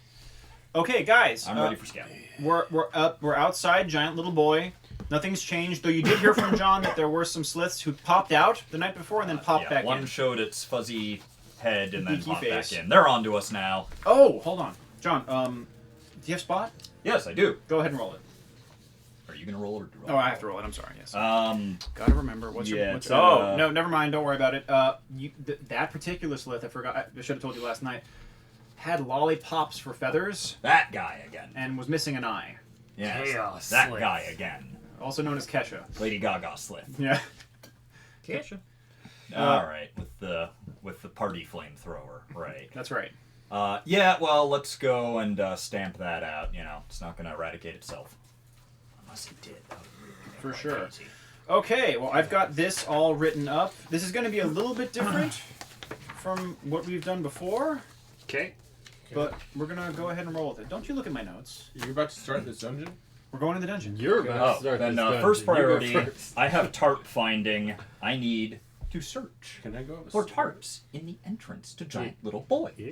[SPEAKER 5] Okay, guys.
[SPEAKER 2] I'm ready for scout.
[SPEAKER 5] We're outside Giant Little Boy. Nothing's changed, though you did hear from John that there were some sliths who popped out the night before and then popped back
[SPEAKER 2] one
[SPEAKER 5] in.
[SPEAKER 2] showed its fuzzy head and then
[SPEAKER 5] Geeky
[SPEAKER 2] popped
[SPEAKER 5] face.
[SPEAKER 2] back in. They're on to us now.
[SPEAKER 5] Oh, hold on. John, do you have spot?
[SPEAKER 2] Yes, I do.
[SPEAKER 5] Go ahead and roll it.
[SPEAKER 2] Are you gonna roll it or do I?
[SPEAKER 5] Oh, I have to roll it. I'm sorry. Yes. Gotta remember. What's
[SPEAKER 2] yeah,
[SPEAKER 5] your...
[SPEAKER 2] it's,
[SPEAKER 5] Oh, no, never mind. Don't worry about it. That particular slith, I forgot. I should have told you last night, had lollipops for feathers
[SPEAKER 2] that guy again.
[SPEAKER 5] and was missing an eye.
[SPEAKER 2] Yes,
[SPEAKER 6] Chaos
[SPEAKER 2] that
[SPEAKER 6] slith.
[SPEAKER 2] guy again.
[SPEAKER 5] Also known as Kesha.
[SPEAKER 2] Lady Gaga slith.
[SPEAKER 5] Yeah.
[SPEAKER 2] All right, with the party flamethrower, right?
[SPEAKER 5] That's right.
[SPEAKER 2] Well, let's go and stamp that out. You know, it's not going to eradicate itself. Unless it did. That would really make
[SPEAKER 5] For
[SPEAKER 2] me
[SPEAKER 5] sure.
[SPEAKER 2] crazy.
[SPEAKER 5] Okay, well, I've got this all written up. This is going to be a little bit different from what we've done before,
[SPEAKER 6] Okay.
[SPEAKER 5] but we're going to go ahead and roll with it. Don't you look at my notes.
[SPEAKER 1] You're about to start this dungeon?
[SPEAKER 5] We're going in the dungeon.
[SPEAKER 6] You're about to
[SPEAKER 2] Oh,
[SPEAKER 6] start
[SPEAKER 2] then
[SPEAKER 6] this
[SPEAKER 2] first
[SPEAKER 6] dungeon. You go
[SPEAKER 2] priority,
[SPEAKER 6] first.
[SPEAKER 2] I have tarp finding. I need to search
[SPEAKER 1] Can I go?
[SPEAKER 2] for tarps in the entrance to Giant Little Boy.
[SPEAKER 6] Yeah.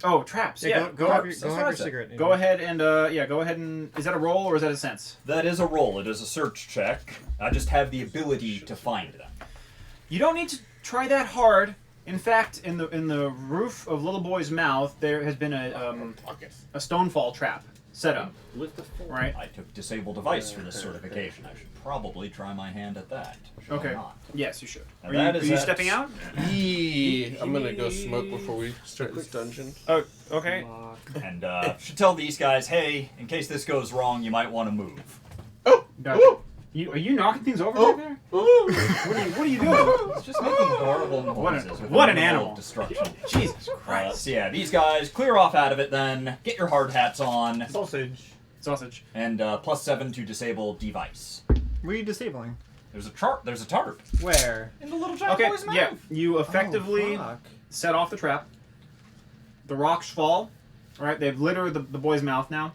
[SPEAKER 5] Oh, traps. Yeah,
[SPEAKER 3] go have your,
[SPEAKER 5] tarps.
[SPEAKER 3] go
[SPEAKER 2] That's
[SPEAKER 3] have
[SPEAKER 2] what I
[SPEAKER 3] your
[SPEAKER 2] said.
[SPEAKER 3] cigarette.
[SPEAKER 5] Go ahead and go ahead and is that a roll or is that a sense?
[SPEAKER 2] That is a roll. It is a search check. I just have the ability to find them.
[SPEAKER 5] You don't need to try that hard. In fact, in the roof of Little Boy's mouth, there has been a stonefall trap set up.
[SPEAKER 6] With the four.
[SPEAKER 5] Right.
[SPEAKER 2] I took disable device for this certification. I should probably try my hand at that. Should I
[SPEAKER 5] Okay.
[SPEAKER 2] not?
[SPEAKER 5] Yes, you should.
[SPEAKER 2] Now
[SPEAKER 5] Are
[SPEAKER 2] that
[SPEAKER 5] you,
[SPEAKER 2] is
[SPEAKER 5] are you
[SPEAKER 2] at-
[SPEAKER 5] stepping out?
[SPEAKER 1] I'm gonna go smoke before we start this dungeon.
[SPEAKER 5] Oh, okay.
[SPEAKER 2] And should tell these guys, hey, in case this goes wrong, you might want to move.
[SPEAKER 5] Gotcha. Are you knocking things over back there? What are you doing?
[SPEAKER 2] It's just making horrible noises. with
[SPEAKER 5] what an
[SPEAKER 2] minimal
[SPEAKER 5] animal.
[SPEAKER 2] Destruction.
[SPEAKER 5] Jesus Christ.
[SPEAKER 2] So yeah, these guys clear off out of it. Then get your hard hats on,
[SPEAKER 4] Sausage.
[SPEAKER 5] Sausage.
[SPEAKER 2] and +7 to disable device.
[SPEAKER 3] What are you disabling?
[SPEAKER 2] There's a chart. There's a tarp
[SPEAKER 3] Where?
[SPEAKER 2] in the little giant
[SPEAKER 5] Okay,
[SPEAKER 2] boy's mouth.
[SPEAKER 5] yeah. You effectively
[SPEAKER 3] Oh, fuck.
[SPEAKER 5] set off the trap. The rocks fall. Right, they've littered the boy's mouth now.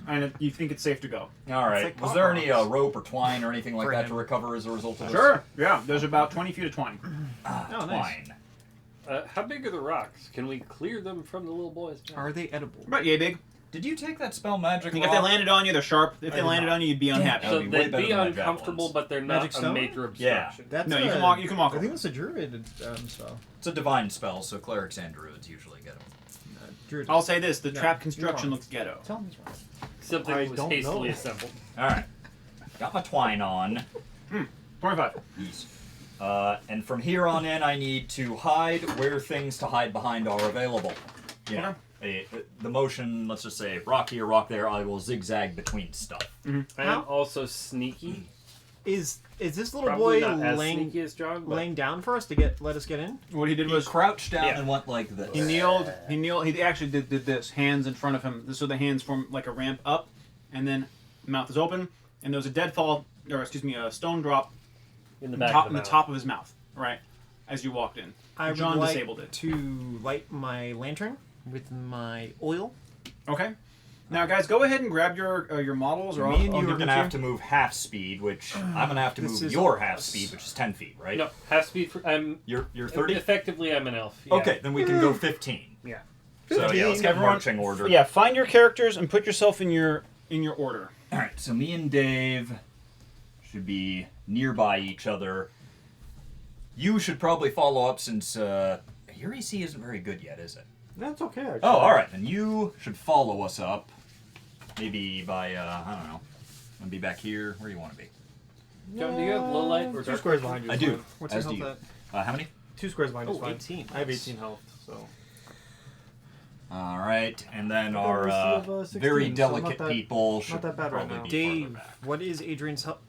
[SPEAKER 5] And you think it's safe to go.
[SPEAKER 2] All right.
[SPEAKER 3] like
[SPEAKER 2] Was there any
[SPEAKER 3] pop-rocks.
[SPEAKER 2] rope or twine or anything like
[SPEAKER 3] For
[SPEAKER 2] that
[SPEAKER 3] him.
[SPEAKER 2] to recover as a result of this?
[SPEAKER 5] Sure. Yeah, there's about 20 feet of twine.
[SPEAKER 3] Oh, nice.
[SPEAKER 2] Twine.
[SPEAKER 6] How big are the rocks? Can we clear them from the little boys?
[SPEAKER 3] Are they edible?
[SPEAKER 5] About yay big.
[SPEAKER 2] Did you take that spell magic?
[SPEAKER 5] I think if they
[SPEAKER 2] rock?
[SPEAKER 5] landed on you, they're sharp. If they
[SPEAKER 3] did
[SPEAKER 5] landed
[SPEAKER 3] not.
[SPEAKER 5] on you, you'd be unhappy.
[SPEAKER 2] That would
[SPEAKER 6] So
[SPEAKER 2] be way
[SPEAKER 6] they'd
[SPEAKER 2] better
[SPEAKER 6] be
[SPEAKER 2] than my
[SPEAKER 6] uncomfortable,
[SPEAKER 2] javelins.
[SPEAKER 6] but they're
[SPEAKER 3] Magic
[SPEAKER 6] not a
[SPEAKER 3] stone?
[SPEAKER 6] major
[SPEAKER 2] Yeah.
[SPEAKER 6] obstruction.
[SPEAKER 3] That's
[SPEAKER 5] No, you can walk. You can walk.
[SPEAKER 3] I
[SPEAKER 5] over.
[SPEAKER 3] think that's a druid spell.
[SPEAKER 2] It's a divine spell, so clerics and druids usually get them.
[SPEAKER 3] Druid.
[SPEAKER 5] I'll say this: the
[SPEAKER 3] No,
[SPEAKER 5] trap
[SPEAKER 3] you're
[SPEAKER 5] construction
[SPEAKER 3] wrong.
[SPEAKER 5] looks ghetto.
[SPEAKER 3] Tell me wrong.
[SPEAKER 6] Something
[SPEAKER 4] I
[SPEAKER 6] was
[SPEAKER 4] don't
[SPEAKER 6] hastily
[SPEAKER 4] know.
[SPEAKER 6] assembled.
[SPEAKER 2] All right. Got my twine on.
[SPEAKER 5] 25.
[SPEAKER 2] And from here on in, I need to hide where things to hide behind are available. you know, the motion. Let's just say rock here, rock there. I will zigzag between stuff.
[SPEAKER 6] I am also sneaky.
[SPEAKER 3] Is this little
[SPEAKER 6] Probably
[SPEAKER 3] boy
[SPEAKER 6] not as
[SPEAKER 3] laying
[SPEAKER 6] sneaky as Jog, but
[SPEAKER 3] laying down for us to let us get in?
[SPEAKER 5] What he did
[SPEAKER 2] He
[SPEAKER 5] was
[SPEAKER 2] crouched down
[SPEAKER 6] Yeah.
[SPEAKER 2] and went like this.
[SPEAKER 5] he kneeled. He actually did this, hands in front of him, so the hands form like a ramp up, and then mouth is open, and there was a deadfall, or excuse me, a stone drop
[SPEAKER 6] in the
[SPEAKER 5] in
[SPEAKER 6] back
[SPEAKER 5] the
[SPEAKER 6] of the mouth.
[SPEAKER 5] top of his mouth, right, as you walked in.
[SPEAKER 3] I
[SPEAKER 5] John
[SPEAKER 3] would like
[SPEAKER 5] disabled it.
[SPEAKER 3] to light my lantern with my oil.
[SPEAKER 5] Okay. Now, guys, go ahead and grab your models, or
[SPEAKER 2] Me and
[SPEAKER 5] I'll
[SPEAKER 2] you are
[SPEAKER 5] give
[SPEAKER 2] going
[SPEAKER 5] them
[SPEAKER 2] to have to move half speed, which I'm going to have to
[SPEAKER 3] This
[SPEAKER 2] move
[SPEAKER 3] is
[SPEAKER 2] your
[SPEAKER 3] a-
[SPEAKER 2] half speed, which is 10 feet, right?
[SPEAKER 6] No, half speed. I'm
[SPEAKER 2] You're 30?
[SPEAKER 6] Effectively, I'm an elf. Yeah.
[SPEAKER 2] Okay, then we can go 15.
[SPEAKER 6] Yeah.
[SPEAKER 2] So yeah, let's get
[SPEAKER 5] Everyone-
[SPEAKER 2] marching order.
[SPEAKER 5] Yeah, find your characters and put yourself in your order.
[SPEAKER 2] All right, so me and Dave should be nearby each other. You should probably follow up since your AC isn't very good yet, is it?
[SPEAKER 4] That's okay. Actually.
[SPEAKER 2] Oh, all right. Then you should follow us up. Maybe by I don't know. Want to be back here? Where do you want to be?
[SPEAKER 6] John, do you have low light or
[SPEAKER 4] 2
[SPEAKER 6] dark?
[SPEAKER 4] squares behind you.
[SPEAKER 2] I
[SPEAKER 4] is
[SPEAKER 2] do.
[SPEAKER 4] fine.
[SPEAKER 3] What's
[SPEAKER 2] As
[SPEAKER 3] your
[SPEAKER 2] do
[SPEAKER 3] health
[SPEAKER 2] you.
[SPEAKER 3] at?
[SPEAKER 2] How many?
[SPEAKER 4] 2 squares behind you is
[SPEAKER 3] Oh,
[SPEAKER 4] fine.
[SPEAKER 3] 18.
[SPEAKER 4] I have 18 health, so.
[SPEAKER 2] All right, and then
[SPEAKER 4] I
[SPEAKER 2] our
[SPEAKER 4] got a DC of, 16,
[SPEAKER 2] very
[SPEAKER 4] so not
[SPEAKER 2] delicate
[SPEAKER 4] that-
[SPEAKER 2] people should
[SPEAKER 4] that bad right
[SPEAKER 2] probably
[SPEAKER 4] now.
[SPEAKER 2] be
[SPEAKER 3] Dave,
[SPEAKER 2] farther back.
[SPEAKER 3] what is Adrian's health?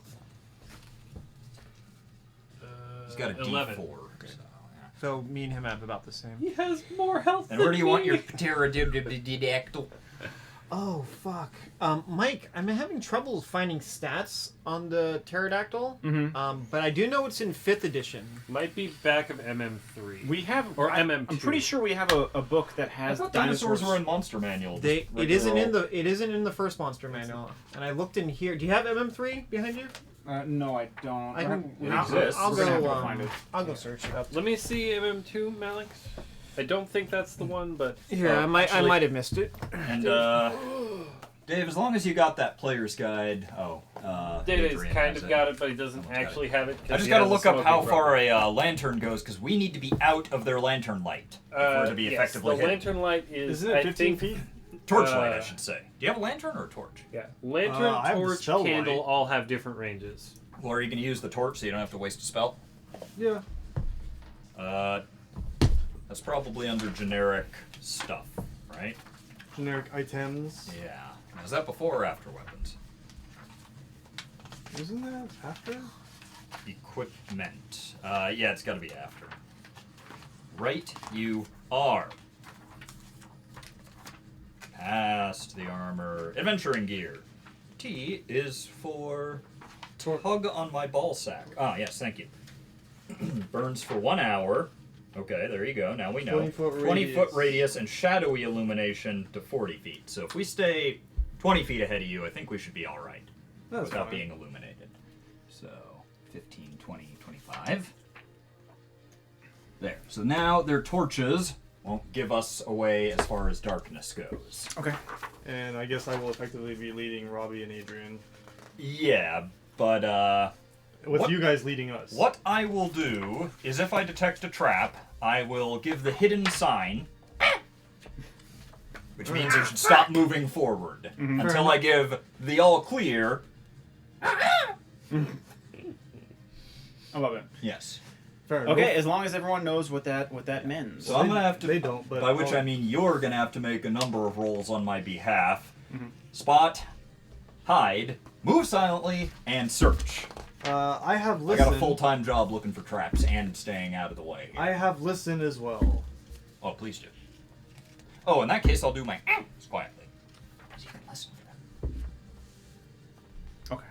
[SPEAKER 2] He's got a
[SPEAKER 6] 11.
[SPEAKER 2] D4. So, yeah.
[SPEAKER 3] So me and him have about the same.
[SPEAKER 6] He has more health
[SPEAKER 2] And
[SPEAKER 6] than
[SPEAKER 2] where do you want
[SPEAKER 6] me.
[SPEAKER 2] your pterodactyl?
[SPEAKER 3] Oh fuck, Mike, I'm having trouble finding stats on the pterodactyl.
[SPEAKER 5] Mhm.
[SPEAKER 3] But I do know it's in 5th edition.
[SPEAKER 6] Might be back of MM3.
[SPEAKER 5] We have,
[SPEAKER 6] Or
[SPEAKER 5] I'm
[SPEAKER 6] MM2.
[SPEAKER 5] pretty sure we have a book that
[SPEAKER 2] I
[SPEAKER 5] has
[SPEAKER 2] thought dinosaurs were in Monster Manual. just
[SPEAKER 3] It
[SPEAKER 2] regular
[SPEAKER 3] isn't in
[SPEAKER 2] old-
[SPEAKER 3] the it isn't in the first monster manual. And I looked in here. Do you have MM3 behind you?
[SPEAKER 5] No, I don't.
[SPEAKER 3] I can.
[SPEAKER 2] It
[SPEAKER 3] I'll,
[SPEAKER 2] exists.
[SPEAKER 3] I'll
[SPEAKER 5] We're gonna have
[SPEAKER 3] go.
[SPEAKER 5] to find it.
[SPEAKER 3] I'll go search it up.
[SPEAKER 6] Let me see MM2, Malix. I don't think that's the one, but
[SPEAKER 3] Here, I might
[SPEAKER 2] actually-
[SPEAKER 3] have missed it.
[SPEAKER 2] And Dave, as long as you got that player's guide. Oh,
[SPEAKER 6] Data's
[SPEAKER 2] Adrian
[SPEAKER 6] kind
[SPEAKER 2] has
[SPEAKER 6] of got it, but he doesn't
[SPEAKER 2] Someone's got
[SPEAKER 6] actually have it. 'cause
[SPEAKER 2] I just
[SPEAKER 6] he
[SPEAKER 2] got to
[SPEAKER 6] has a
[SPEAKER 2] look up how
[SPEAKER 6] smoking
[SPEAKER 2] far
[SPEAKER 6] rubber.
[SPEAKER 2] a lantern goes because we need to be out of their lantern light if we're to be
[SPEAKER 6] Yes,
[SPEAKER 2] effectively
[SPEAKER 6] the
[SPEAKER 2] hidden.
[SPEAKER 6] lantern light is.
[SPEAKER 4] Isn't it 15
[SPEAKER 6] I think,
[SPEAKER 4] feet?
[SPEAKER 2] Torchlight, I
[SPEAKER 6] uh,
[SPEAKER 2] should say. Do you have a lantern or a torch?
[SPEAKER 6] Yeah, lantern,
[SPEAKER 4] I have the
[SPEAKER 6] torch,
[SPEAKER 4] spell
[SPEAKER 6] candle
[SPEAKER 4] light.
[SPEAKER 6] all have different ranges.
[SPEAKER 2] Well, are you going to use the torch so you don't have to waste a spell?
[SPEAKER 4] Yeah.
[SPEAKER 2] That's probably under generic stuff, right?
[SPEAKER 4] Generic items.
[SPEAKER 2] Yeah. Now, is that before or after weapons?
[SPEAKER 4] Isn't that after?
[SPEAKER 2] Equipment. Yeah, it's got to be after. Right, you are. Past the armor. Adventuring gear. T is for tug on my ball sack. Ah, yes, thank you. Burns for 1 hour. Okay, there you go. Now we know.
[SPEAKER 4] 20-foot
[SPEAKER 2] 20-foot
[SPEAKER 4] radius.
[SPEAKER 2] radius and shadowy illumination to 40 feet. So if we stay 20 feet ahead of you, I think we should be all right
[SPEAKER 4] That's
[SPEAKER 2] without
[SPEAKER 4] fine.
[SPEAKER 2] being illuminated. So 15, 20, 25. There. So now their torches won't give us away as far as darkness goes.
[SPEAKER 5] Okay.
[SPEAKER 4] And I guess I will effectively be leading Robbie and Adrian.
[SPEAKER 2] Yeah, but
[SPEAKER 4] With
[SPEAKER 2] What-
[SPEAKER 4] you guys leading us.
[SPEAKER 2] what I will do is if I detect a trap, I will give the hidden sign, which means it should stop moving forward until I give the all clear.
[SPEAKER 5] I love it.
[SPEAKER 2] Yes.
[SPEAKER 4] Fair enough.
[SPEAKER 5] Okay, as long as everyone knows what that means.
[SPEAKER 2] So I'm gonna have to.
[SPEAKER 4] They don't, but
[SPEAKER 2] By which
[SPEAKER 4] I'll-
[SPEAKER 2] I mean you're gonna have to make a number of rolls on my behalf. Spot, hide, move silently, and search.
[SPEAKER 4] I have
[SPEAKER 2] I
[SPEAKER 4] listen.
[SPEAKER 2] got a full-time job looking for traps and staying out of the way.
[SPEAKER 4] I have listen as well.
[SPEAKER 2] Oh, please do. Oh, in that case, I'll do my quietly. So you can listen to them.
[SPEAKER 5] Okay.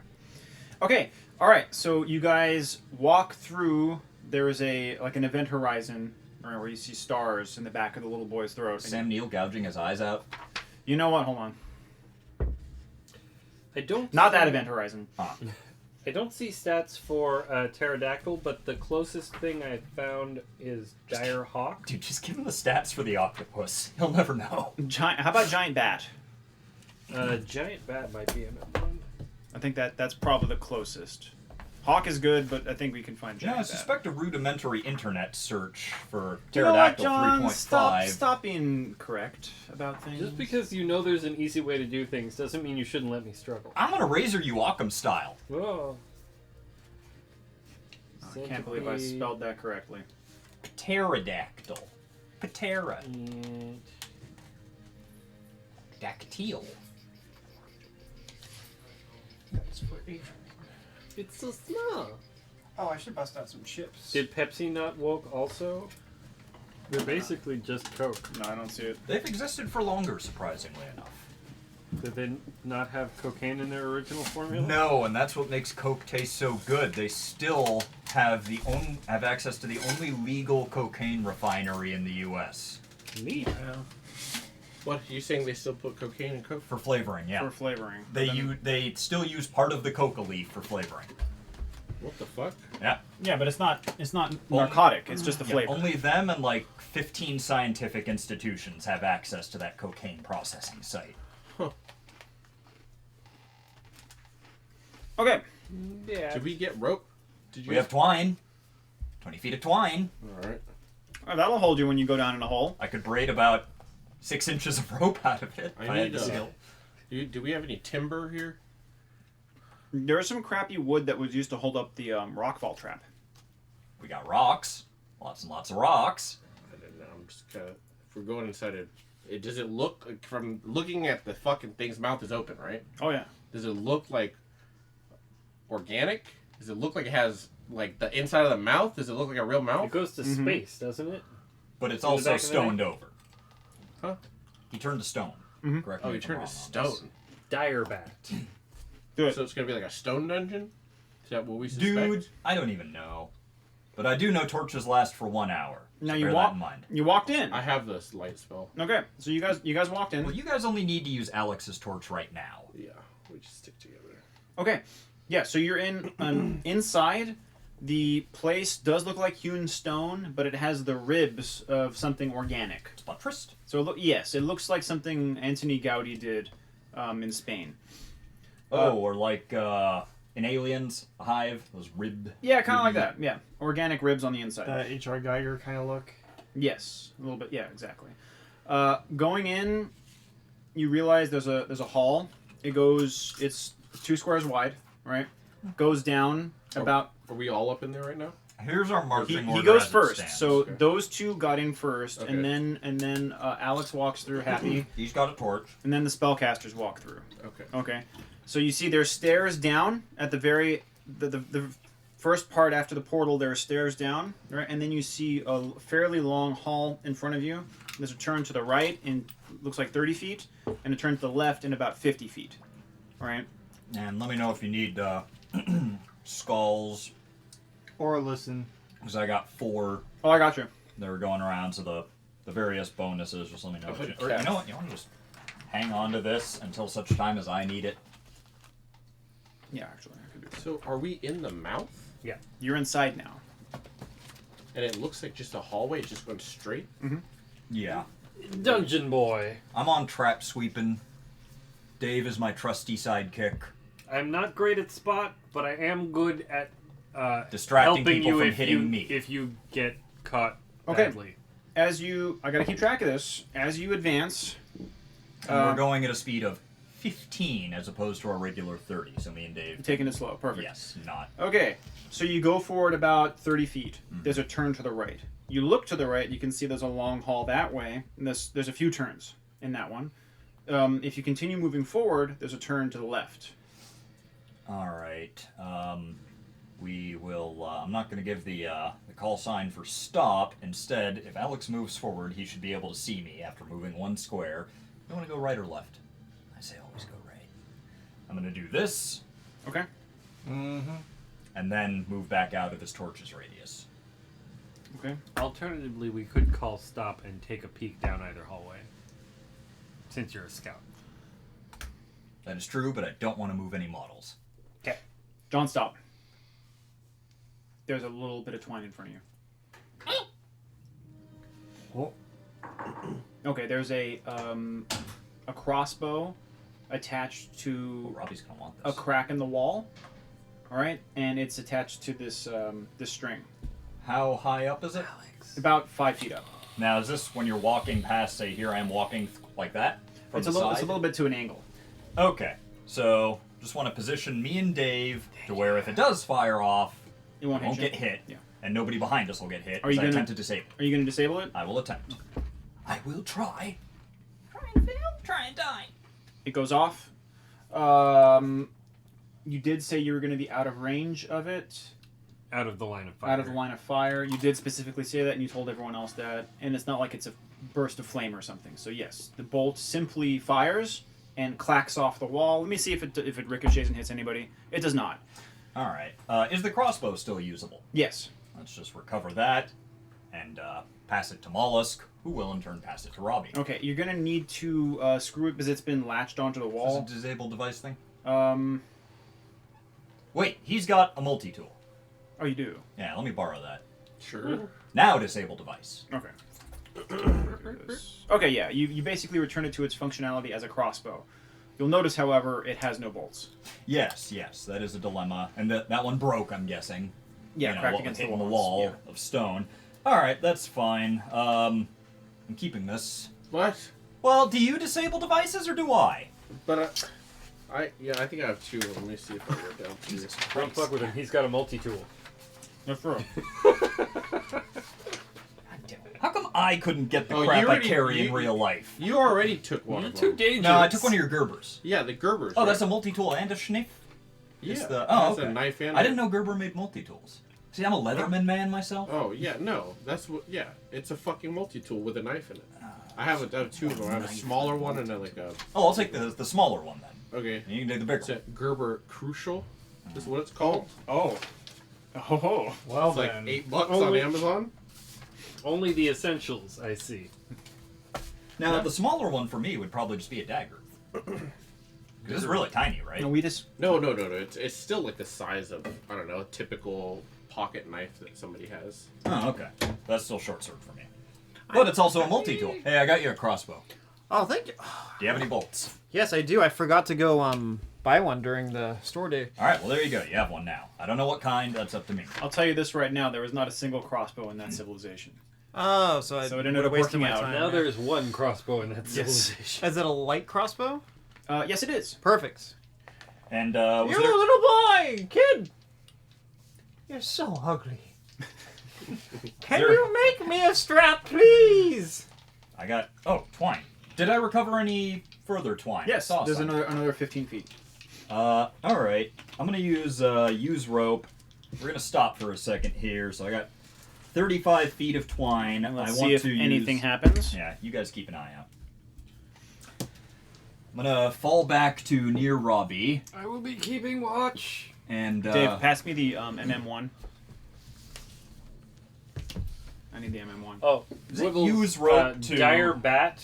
[SPEAKER 5] Okay. All right. So you guys walk through. There is an event horizon, or where you see stars in the back of the little boy's throat. and
[SPEAKER 2] Sam Neill gouging his eyes out.
[SPEAKER 5] you know what? Hold on.
[SPEAKER 6] I don't.
[SPEAKER 5] Not
[SPEAKER 6] see-
[SPEAKER 5] that event horizon.
[SPEAKER 6] I don't see stats for pterodactyl, but the closest thing I found is dire hawk.
[SPEAKER 2] Dude, just give him the stats for the octopus. He'll never know.
[SPEAKER 5] Giant. How about giant bat?
[SPEAKER 6] Giant bat might be MM1.
[SPEAKER 5] I think that's probably the closest. Hawk is good, but I think we can find
[SPEAKER 2] You know,
[SPEAKER 5] giant
[SPEAKER 2] I
[SPEAKER 5] bat.
[SPEAKER 2] suspect a rudimentary internet search for
[SPEAKER 5] You know what,
[SPEAKER 2] pterodactyl
[SPEAKER 5] John?
[SPEAKER 2] 3.5.
[SPEAKER 5] Stop being correct about things.
[SPEAKER 6] Just because you know there's an easy way to do things doesn't mean you shouldn't let me struggle.
[SPEAKER 2] I'm gonna razor you Occam style.
[SPEAKER 6] Oh.
[SPEAKER 5] I can't believe I spelled that correctly.
[SPEAKER 2] Pterodactyl. Ptera.
[SPEAKER 6] And
[SPEAKER 2] Dactyl.
[SPEAKER 1] That's for Adrian. It's so small.
[SPEAKER 4] Oh, I should bust out some chips.
[SPEAKER 6] Did Pepsi not woke also? They're basically just Coke.
[SPEAKER 5] No, I don't see it.
[SPEAKER 2] They've existed for longer, surprisingly enough.
[SPEAKER 6] Did they not have cocaine in their original formula?
[SPEAKER 2] No, and that's what makes Coke taste so good. They still have have access to the only legal cocaine refinery in the U.S.
[SPEAKER 6] Neat.
[SPEAKER 1] What, you saying they still put cocaine in Coke?
[SPEAKER 2] for flavoring. Yeah,
[SPEAKER 5] For flavoring.
[SPEAKER 2] they still use part of the coca leaf for flavoring.
[SPEAKER 1] What the fuck?
[SPEAKER 2] Yeah,
[SPEAKER 5] Yeah, but it's not narcotic. It's just the
[SPEAKER 2] yeah,
[SPEAKER 5] flavor.
[SPEAKER 2] only them and like 15 scientific institutions have access to that cocaine processing site.
[SPEAKER 5] Okay.
[SPEAKER 6] Yeah.
[SPEAKER 1] Did we get rope? Did you?
[SPEAKER 2] We have twine. 20 feet of twine.
[SPEAKER 1] Alright.
[SPEAKER 5] That'll hold you when you go down in a hole.
[SPEAKER 2] I could braid about 6 inches of rope out of it. if
[SPEAKER 1] I
[SPEAKER 2] had
[SPEAKER 1] need
[SPEAKER 2] the skill.
[SPEAKER 1] Do we have any timber here?
[SPEAKER 5] There's some crappy wood that was used to hold up the rockfall trap.
[SPEAKER 2] We got rocks. Lots and lots of rocks.
[SPEAKER 1] I don't know. I'm just kind of. If we're going inside it, does it look like, from looking at the fucking thing's mouth is open, right?
[SPEAKER 5] Oh yeah.
[SPEAKER 1] Does it look like organic? Does it look like it has like the inside of the mouth? Does it look like a real
[SPEAKER 6] It
[SPEAKER 1] mouth?
[SPEAKER 6] goes to space, doesn't it?
[SPEAKER 2] But it's
[SPEAKER 6] In the
[SPEAKER 2] also
[SPEAKER 6] back of the
[SPEAKER 2] stoned over.
[SPEAKER 1] Huh?
[SPEAKER 2] He turned to stone. Correct
[SPEAKER 1] Oh,
[SPEAKER 2] me
[SPEAKER 1] he
[SPEAKER 2] if I'm
[SPEAKER 1] turned
[SPEAKER 2] wrong
[SPEAKER 1] to
[SPEAKER 2] on this.
[SPEAKER 1] stone.
[SPEAKER 6] Direbat.
[SPEAKER 5] Do it.
[SPEAKER 1] So it's gonna be like a stone dungeon? Is that what we suspect?
[SPEAKER 2] Dude, I don't even know. But I do know torches last for 1 hour.
[SPEAKER 5] Now
[SPEAKER 2] so
[SPEAKER 5] you
[SPEAKER 2] bear
[SPEAKER 5] walk.
[SPEAKER 2] that in mind.
[SPEAKER 5] You walked in.
[SPEAKER 1] I have this light spell.
[SPEAKER 5] Okay. So you guys walked in.
[SPEAKER 2] Well, you guys only need to use Alex's torch right now.
[SPEAKER 1] Yeah, we just stick together.
[SPEAKER 5] Okay. Yeah, so you're in inside. The place does look like hewn stone, but it has the ribs of something organic.
[SPEAKER 2] It's buttressed.
[SPEAKER 5] So yes, it looks like something Antony Gaudi did in Spain.
[SPEAKER 2] Or like in Aliens, a hive, those rib.
[SPEAKER 5] Yeah, kind of like that. Yeah, organic ribs on the inside.
[SPEAKER 4] That H.R. Geiger kind of look.
[SPEAKER 5] Yes, a little bit. Yeah, exactly. Going in, you realize there's a hall. It's 2 squares wide, right? Goes down about.
[SPEAKER 1] Are we all up in there right now?
[SPEAKER 2] Here's our marching order.
[SPEAKER 5] He goes
[SPEAKER 2] as it
[SPEAKER 5] first.
[SPEAKER 2] stands.
[SPEAKER 5] So
[SPEAKER 1] Okay.
[SPEAKER 5] those 2 got in first,
[SPEAKER 1] Okay.
[SPEAKER 5] and then Alex walks through happy,
[SPEAKER 2] He's got a torch.
[SPEAKER 5] and then the spellcasters walk through.
[SPEAKER 1] Okay.
[SPEAKER 5] Okay. So you see there's stairs down at the very the first part after the portal. There are stairs down, right? And then you see a fairly long hall in front of you. There's a turn to the right in looks like 30 feet, and a turn to the left in about 50 feet. All right.
[SPEAKER 2] And let me know if you need skulls,
[SPEAKER 4] Or listen.
[SPEAKER 2] because I got 4
[SPEAKER 5] Oh, I got you.
[SPEAKER 2] that are going around. So the various bonuses. Just let me know.
[SPEAKER 1] Oh,
[SPEAKER 2] Or you know what? You want to just hang on to this until such time as I need it.
[SPEAKER 5] Yeah, actually, I could do that.
[SPEAKER 1] So are we in the mouth?
[SPEAKER 5] You're inside now.
[SPEAKER 1] And it looks like just a hallway, just going straight?
[SPEAKER 2] Yeah.
[SPEAKER 6] Dungeon boy.
[SPEAKER 2] I'm on trap sweeping. Dave is my trusty sidekick.
[SPEAKER 6] I'm not great at spot, but I am good at
[SPEAKER 2] Distracting
[SPEAKER 6] helping
[SPEAKER 2] people
[SPEAKER 6] you
[SPEAKER 2] from
[SPEAKER 6] if
[SPEAKER 2] hitting
[SPEAKER 6] you
[SPEAKER 2] me.
[SPEAKER 6] if you get caught
[SPEAKER 5] Okay.
[SPEAKER 6] badly.
[SPEAKER 5] I gotta keep track of this. As you advance,
[SPEAKER 2] And we're going at a speed of 15 as opposed to our regular 30. So me and Dave.
[SPEAKER 5] taking it slow. Perfect.
[SPEAKER 2] Yes, not.
[SPEAKER 5] Okay, so you go forward about 30 feet. There's a turn to the right. You look to the right, you can see there's a long hall that way. And there's a few turns in that one. If you continue moving forward, there's a turn to the left.
[SPEAKER 2] All right. We will. I'm not going to give the call sign for stop. Instead, if Alex moves forward, he should be able to see me after moving 1 square. You want to go right or left? I say always go right. I'm going to do this.
[SPEAKER 5] Okay.
[SPEAKER 2] And then move back out of his torch's radius.
[SPEAKER 5] Okay.
[SPEAKER 6] Alternatively, we could call stop and take a peek down either hallway. Since you're a scout.
[SPEAKER 2] That is true, but I don't want to move any models.
[SPEAKER 5] Okay. John, stop. There's a little bit of twine in front of you.
[SPEAKER 6] Oh.
[SPEAKER 5] Okay, there's a crossbow attached
[SPEAKER 2] Oh,
[SPEAKER 5] to
[SPEAKER 2] Robbie's going to want
[SPEAKER 5] a
[SPEAKER 2] this.
[SPEAKER 5] crack in the wall. All right, and it's attached to this this string,
[SPEAKER 2] How high up is it?
[SPEAKER 5] about 5 feet up.
[SPEAKER 2] Now, is this when you're walking past, say, here I am walking like that? From
[SPEAKER 5] It's
[SPEAKER 2] the
[SPEAKER 5] a little
[SPEAKER 2] side?
[SPEAKER 5] it's a little bit to an angle.
[SPEAKER 2] Okay, so just want to position me and Dave to where if it does fire off,
[SPEAKER 5] It
[SPEAKER 2] it
[SPEAKER 5] won't
[SPEAKER 2] won't
[SPEAKER 5] hit
[SPEAKER 2] get
[SPEAKER 5] you.
[SPEAKER 2] hit,
[SPEAKER 5] Yeah.
[SPEAKER 2] and nobody behind us will get hit.
[SPEAKER 5] Are you
[SPEAKER 2] because I
[SPEAKER 5] gonna-
[SPEAKER 2] attempt to disable.
[SPEAKER 5] Are you going to disable it?
[SPEAKER 2] I will attempt. I will try. Try and die.
[SPEAKER 5] It goes off. You did say you were going to be out of range of it.
[SPEAKER 6] Out of the line of fire.
[SPEAKER 5] Out of the line of fire. You did specifically say that, and you told everyone else that. And it's not like it's a burst of flame or something. So yes, the bolt simply fires and clacks off the wall. Let me see if it ricochets and hits anybody. It does not.
[SPEAKER 2] All right. Is the crossbow still usable?
[SPEAKER 5] Yes.
[SPEAKER 2] Let's just recover that and pass it to Mollusk, who will in turn pass it to Robbie.
[SPEAKER 5] Okay, you're going to need to screw it because it's been latched onto the
[SPEAKER 2] Is
[SPEAKER 5] wall.
[SPEAKER 2] this a disabled device thing?
[SPEAKER 5] Wait,
[SPEAKER 2] He's got a multi-tool.
[SPEAKER 5] Oh, you do?
[SPEAKER 2] Yeah, let me borrow that.
[SPEAKER 1] Sure.
[SPEAKER 2] Now disable device.
[SPEAKER 5] Okay. Okay, yeah, you basically return it to its functionality as a crossbow. You'll notice, however, it has no bolts.
[SPEAKER 2] Yes, that is a dilemma. And that one broke, I'm guessing.
[SPEAKER 5] Yeah,
[SPEAKER 2] You know,
[SPEAKER 5] cracked
[SPEAKER 2] what
[SPEAKER 5] against
[SPEAKER 2] was
[SPEAKER 5] the
[SPEAKER 2] hitting
[SPEAKER 5] walls.
[SPEAKER 2] wall of stone. Alright, that's fine. I'm keeping this.
[SPEAKER 1] What?
[SPEAKER 2] Well, do you disable devices or do I?
[SPEAKER 1] But I think I have two. Let me see if I wrote down two.
[SPEAKER 6] Don't fuck with him. He's got a multi-tool.
[SPEAKER 5] That's true.
[SPEAKER 2] How come I couldn't get the
[SPEAKER 1] Oh,
[SPEAKER 2] crap
[SPEAKER 1] you
[SPEAKER 2] I
[SPEAKER 1] already-
[SPEAKER 2] carry in
[SPEAKER 1] you-
[SPEAKER 2] real life?
[SPEAKER 1] You already took one
[SPEAKER 6] You're
[SPEAKER 1] of
[SPEAKER 6] too
[SPEAKER 1] them.
[SPEAKER 6] dangerous.
[SPEAKER 2] No, I took one of your Gerbers.
[SPEAKER 1] Yeah, the Gerbers.
[SPEAKER 2] Oh, that's
[SPEAKER 1] right?
[SPEAKER 2] a multi-tool and a schniff?
[SPEAKER 1] Yeah.
[SPEAKER 2] It's
[SPEAKER 1] That's
[SPEAKER 2] okay.
[SPEAKER 1] a knife and
[SPEAKER 2] I didn't know Gerber made multi-tools. See, I'm a Leatherman man myself.
[SPEAKER 1] Oh yeah, no, that's what. Yeah, it's a fucking multi-tool with a knife in it. I have two of them. I have a smaller one and then like a.
[SPEAKER 2] Oh, I'll take the smaller one then.
[SPEAKER 1] Okay.
[SPEAKER 2] And you can take the bigger
[SPEAKER 1] It's
[SPEAKER 2] one.
[SPEAKER 1] a Gerber Crucial. Is what it's called.
[SPEAKER 5] Oh. Oh.
[SPEAKER 4] Well
[SPEAKER 1] It's like
[SPEAKER 4] then.
[SPEAKER 1] $8 on
[SPEAKER 6] Only-
[SPEAKER 1] Amazon.
[SPEAKER 6] Only the essentials, I see.
[SPEAKER 2] Now, the smaller one for me would probably just be a dagger. 'Cause it's really tiny, right?
[SPEAKER 5] No, we just...
[SPEAKER 1] No. It's still like the size of, I don't know, a typical pocket knife that somebody has.
[SPEAKER 2] Oh, okay. That's still short sword for me. But it's also a multi-tool. Hey, I got you a crossbow.
[SPEAKER 3] Oh, thank you.
[SPEAKER 2] Do you have any bolts?
[SPEAKER 3] Yes, I do. I forgot to go buy one during the store day.
[SPEAKER 2] All right, well, there you go. You have one now. I don't know what kind. That's up to me.
[SPEAKER 5] I'll tell you this right now, there was not a single crossbow in that civilization.
[SPEAKER 3] Oh, so
[SPEAKER 5] it ended
[SPEAKER 3] would've
[SPEAKER 5] up
[SPEAKER 3] wasted
[SPEAKER 5] working
[SPEAKER 3] my
[SPEAKER 5] out.
[SPEAKER 3] time.
[SPEAKER 6] Now there's one crossbow in that
[SPEAKER 5] Yes.
[SPEAKER 6] civilization.
[SPEAKER 3] Is it a light crossbow?
[SPEAKER 5] Yes, it is.
[SPEAKER 3] Perfect.
[SPEAKER 2] And, was
[SPEAKER 3] You're
[SPEAKER 2] there...
[SPEAKER 3] a little boy, kid. You're so ugly. Can
[SPEAKER 2] There-
[SPEAKER 3] you make me a strap, please?
[SPEAKER 2] I got... Oh, twine. Did I recover any further twine?
[SPEAKER 5] Yes,
[SPEAKER 2] I saw
[SPEAKER 5] there's
[SPEAKER 2] some.
[SPEAKER 5] another 15 feet.
[SPEAKER 2] All right. I'm gonna use rope. We're gonna stop for a second here. So I got 35 feet of twine.
[SPEAKER 5] And let's
[SPEAKER 2] I
[SPEAKER 5] see
[SPEAKER 2] want
[SPEAKER 5] if
[SPEAKER 2] to
[SPEAKER 5] anything
[SPEAKER 2] use...
[SPEAKER 5] happens.
[SPEAKER 2] Yeah, you guys keep an eye out. I'm gonna fall back to near Robbie
[SPEAKER 6] I will be keeping watch.
[SPEAKER 2] and
[SPEAKER 5] Dave, pass me the MM1. I need the MM1.
[SPEAKER 6] Oh,
[SPEAKER 2] Does it
[SPEAKER 6] Wiggles,
[SPEAKER 2] use rope to-
[SPEAKER 6] Dire Bat,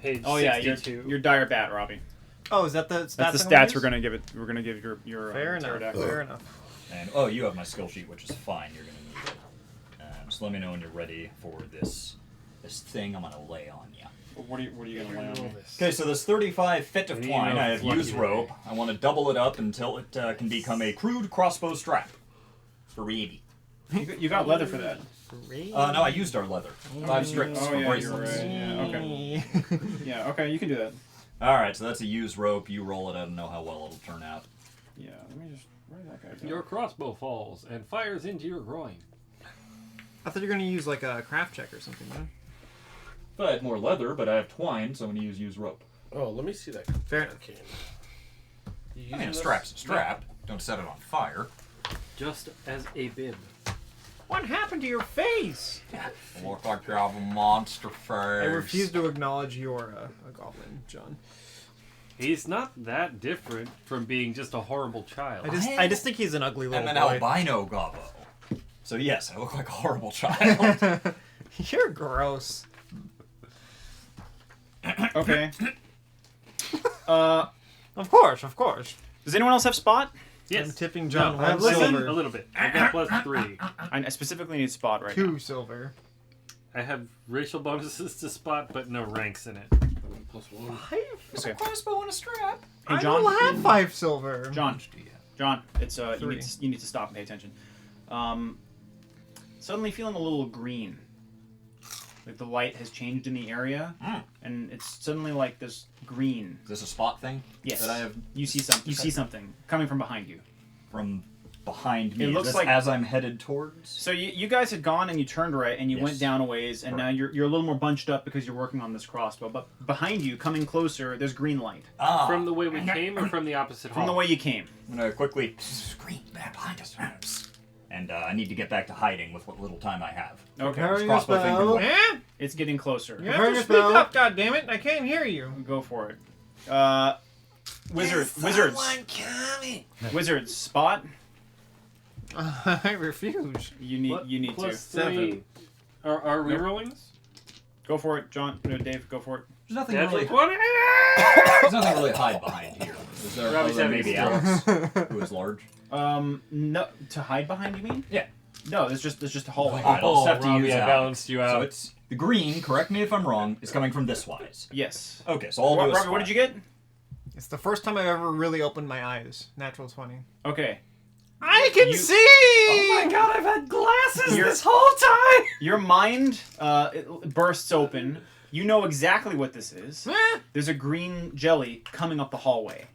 [SPEAKER 6] page
[SPEAKER 5] Oh yeah,
[SPEAKER 6] 62.
[SPEAKER 5] your dire bat, Robbie.
[SPEAKER 3] Oh, is that the stats?
[SPEAKER 5] That's the
[SPEAKER 3] I'm gonna
[SPEAKER 5] stats we're
[SPEAKER 3] use?
[SPEAKER 5] gonna give it. We're gonna give your
[SPEAKER 3] Fair enough.
[SPEAKER 5] pterodactyl.
[SPEAKER 3] Fair enough.
[SPEAKER 2] and oh, you have my skill sheet, which is fine. You're gonna need it. So let me know when you're ready for this thing I'm gonna lay on you.
[SPEAKER 5] What are you gonna lay on me?
[SPEAKER 2] Okay, so this 35 feet of
[SPEAKER 6] We need
[SPEAKER 2] twine,
[SPEAKER 6] to know
[SPEAKER 2] I
[SPEAKER 6] if
[SPEAKER 2] have
[SPEAKER 6] it's lucky
[SPEAKER 2] used
[SPEAKER 6] today.
[SPEAKER 2] rope. I want to double it up until it can become a crude crossbow strap for Reedy.
[SPEAKER 5] You got leather for that.
[SPEAKER 2] No, I used our leather. 5 strips
[SPEAKER 5] Oh
[SPEAKER 2] for
[SPEAKER 5] yeah, you're
[SPEAKER 2] bracelets.
[SPEAKER 5] right. Yeah, okay. Yeah, okay, you can do that.
[SPEAKER 2] All right, so that's a used rope. You roll it out and know how well it'll turn out.
[SPEAKER 5] Yeah, let me just. Where did that guy go?
[SPEAKER 6] Your crossbow falls and fires into your groin.
[SPEAKER 3] I thought you were gonna use like a craft check or something. No?
[SPEAKER 2] But I have more leather, but I have twine, so I'm going to use used rope.
[SPEAKER 1] Oh, let me see that.
[SPEAKER 3] Fair.
[SPEAKER 1] Okay.
[SPEAKER 2] I mean, a strap's a strap. Don't set it on fire.
[SPEAKER 6] Just as a bib.
[SPEAKER 3] What happened to your face?
[SPEAKER 2] Look like you have a monster face.
[SPEAKER 3] I refuse to acknowledge you're a goblin, John.
[SPEAKER 6] He's not that different from being just a horrible child.
[SPEAKER 3] I just think he's an ugly little
[SPEAKER 2] I'm an
[SPEAKER 3] boy.
[SPEAKER 2] albino gobbo. So yes, I look like a horrible child.
[SPEAKER 3] You're gross.
[SPEAKER 5] Okay.
[SPEAKER 3] Of course.
[SPEAKER 5] Does anyone else have spot?
[SPEAKER 6] Yes.
[SPEAKER 3] I'm tipping John
[SPEAKER 6] No,
[SPEAKER 3] one
[SPEAKER 6] listen,
[SPEAKER 3] silver.
[SPEAKER 6] a little bit. I got +3.
[SPEAKER 5] I specifically need spot right
[SPEAKER 3] 2
[SPEAKER 5] now.
[SPEAKER 3] silver.
[SPEAKER 6] I have racial bonuses to spot, but no ranks in it.
[SPEAKER 1] +1.
[SPEAKER 3] 5?
[SPEAKER 2] It's a crossbow and a strap.
[SPEAKER 5] Hey
[SPEAKER 3] I
[SPEAKER 5] John.
[SPEAKER 3] will have 5 silver.
[SPEAKER 5] John. John, it's you
[SPEAKER 3] 3.
[SPEAKER 5] need to stop and pay attention. Suddenly feeling a little green. Like the light has changed in the area, and it's suddenly like this green.
[SPEAKER 2] Is this a spot thing?
[SPEAKER 5] Yes.
[SPEAKER 2] That I have
[SPEAKER 5] You see something coming from behind you.
[SPEAKER 2] from behind me.
[SPEAKER 5] It
[SPEAKER 2] Is
[SPEAKER 5] looks
[SPEAKER 2] this
[SPEAKER 5] like-
[SPEAKER 2] as I'm headed towards.
[SPEAKER 5] So you guys had gone and you turned right and you
[SPEAKER 2] Yes.
[SPEAKER 5] went down a ways and now you're a little more bunched up because you're working on this crossbow. But behind you, coming closer, there's green light
[SPEAKER 2] Ah,
[SPEAKER 6] From the way we came or from the opposite
[SPEAKER 5] from the
[SPEAKER 6] hall?
[SPEAKER 5] way you came.
[SPEAKER 2] I'm gonna quickly scream man behind us. And I need to get back to hiding with what little time I have.
[SPEAKER 5] Okay,
[SPEAKER 4] Preparing a
[SPEAKER 2] Crossbow finger
[SPEAKER 4] spell.
[SPEAKER 2] away.
[SPEAKER 3] Yeah?
[SPEAKER 5] it's getting closer.
[SPEAKER 3] You have
[SPEAKER 4] Preparing
[SPEAKER 3] to
[SPEAKER 4] a
[SPEAKER 3] speak
[SPEAKER 4] spell.
[SPEAKER 3] up, goddammit! I can't hear you.
[SPEAKER 5] Go for it. Wizards. Wizards. Spot.
[SPEAKER 3] I refuse.
[SPEAKER 5] You need
[SPEAKER 6] Plus
[SPEAKER 5] to.
[SPEAKER 6] 3. Are we
[SPEAKER 5] Nope.
[SPEAKER 6] rolling this?
[SPEAKER 5] Go for it, John. No, Dave. Go for it.
[SPEAKER 2] There's nothing
[SPEAKER 6] Natural
[SPEAKER 2] really.
[SPEAKER 6] 20!
[SPEAKER 2] There's nothing really to hide behind here. Is there
[SPEAKER 6] Robbie's
[SPEAKER 2] other than
[SPEAKER 6] having
[SPEAKER 2] maybe
[SPEAKER 6] a
[SPEAKER 2] Alex, who is large?
[SPEAKER 5] No, to hide behind. You mean?
[SPEAKER 2] Yeah.
[SPEAKER 5] No, there's just a hallway.
[SPEAKER 2] Alright, I'll just have to
[SPEAKER 6] Robbie,
[SPEAKER 2] use
[SPEAKER 6] I
[SPEAKER 2] Alex.
[SPEAKER 6] balanced you
[SPEAKER 2] So
[SPEAKER 6] out.
[SPEAKER 2] it's the green. Correct me if I'm wrong. Is coming from this wise.
[SPEAKER 5] Yes.
[SPEAKER 2] Okay, so I'll do a
[SPEAKER 5] Robbie, what did you get?
[SPEAKER 3] It's the first time I've ever really opened my eyes. Natural 20.
[SPEAKER 5] Okay.
[SPEAKER 3] I can
[SPEAKER 5] You-
[SPEAKER 3] see!
[SPEAKER 6] Oh my god, I've had glasses
[SPEAKER 5] You're-
[SPEAKER 6] this whole time!
[SPEAKER 5] Your mind it bursts open. You know exactly what this is.
[SPEAKER 3] Eh,
[SPEAKER 5] There's a green jelly coming up the hallway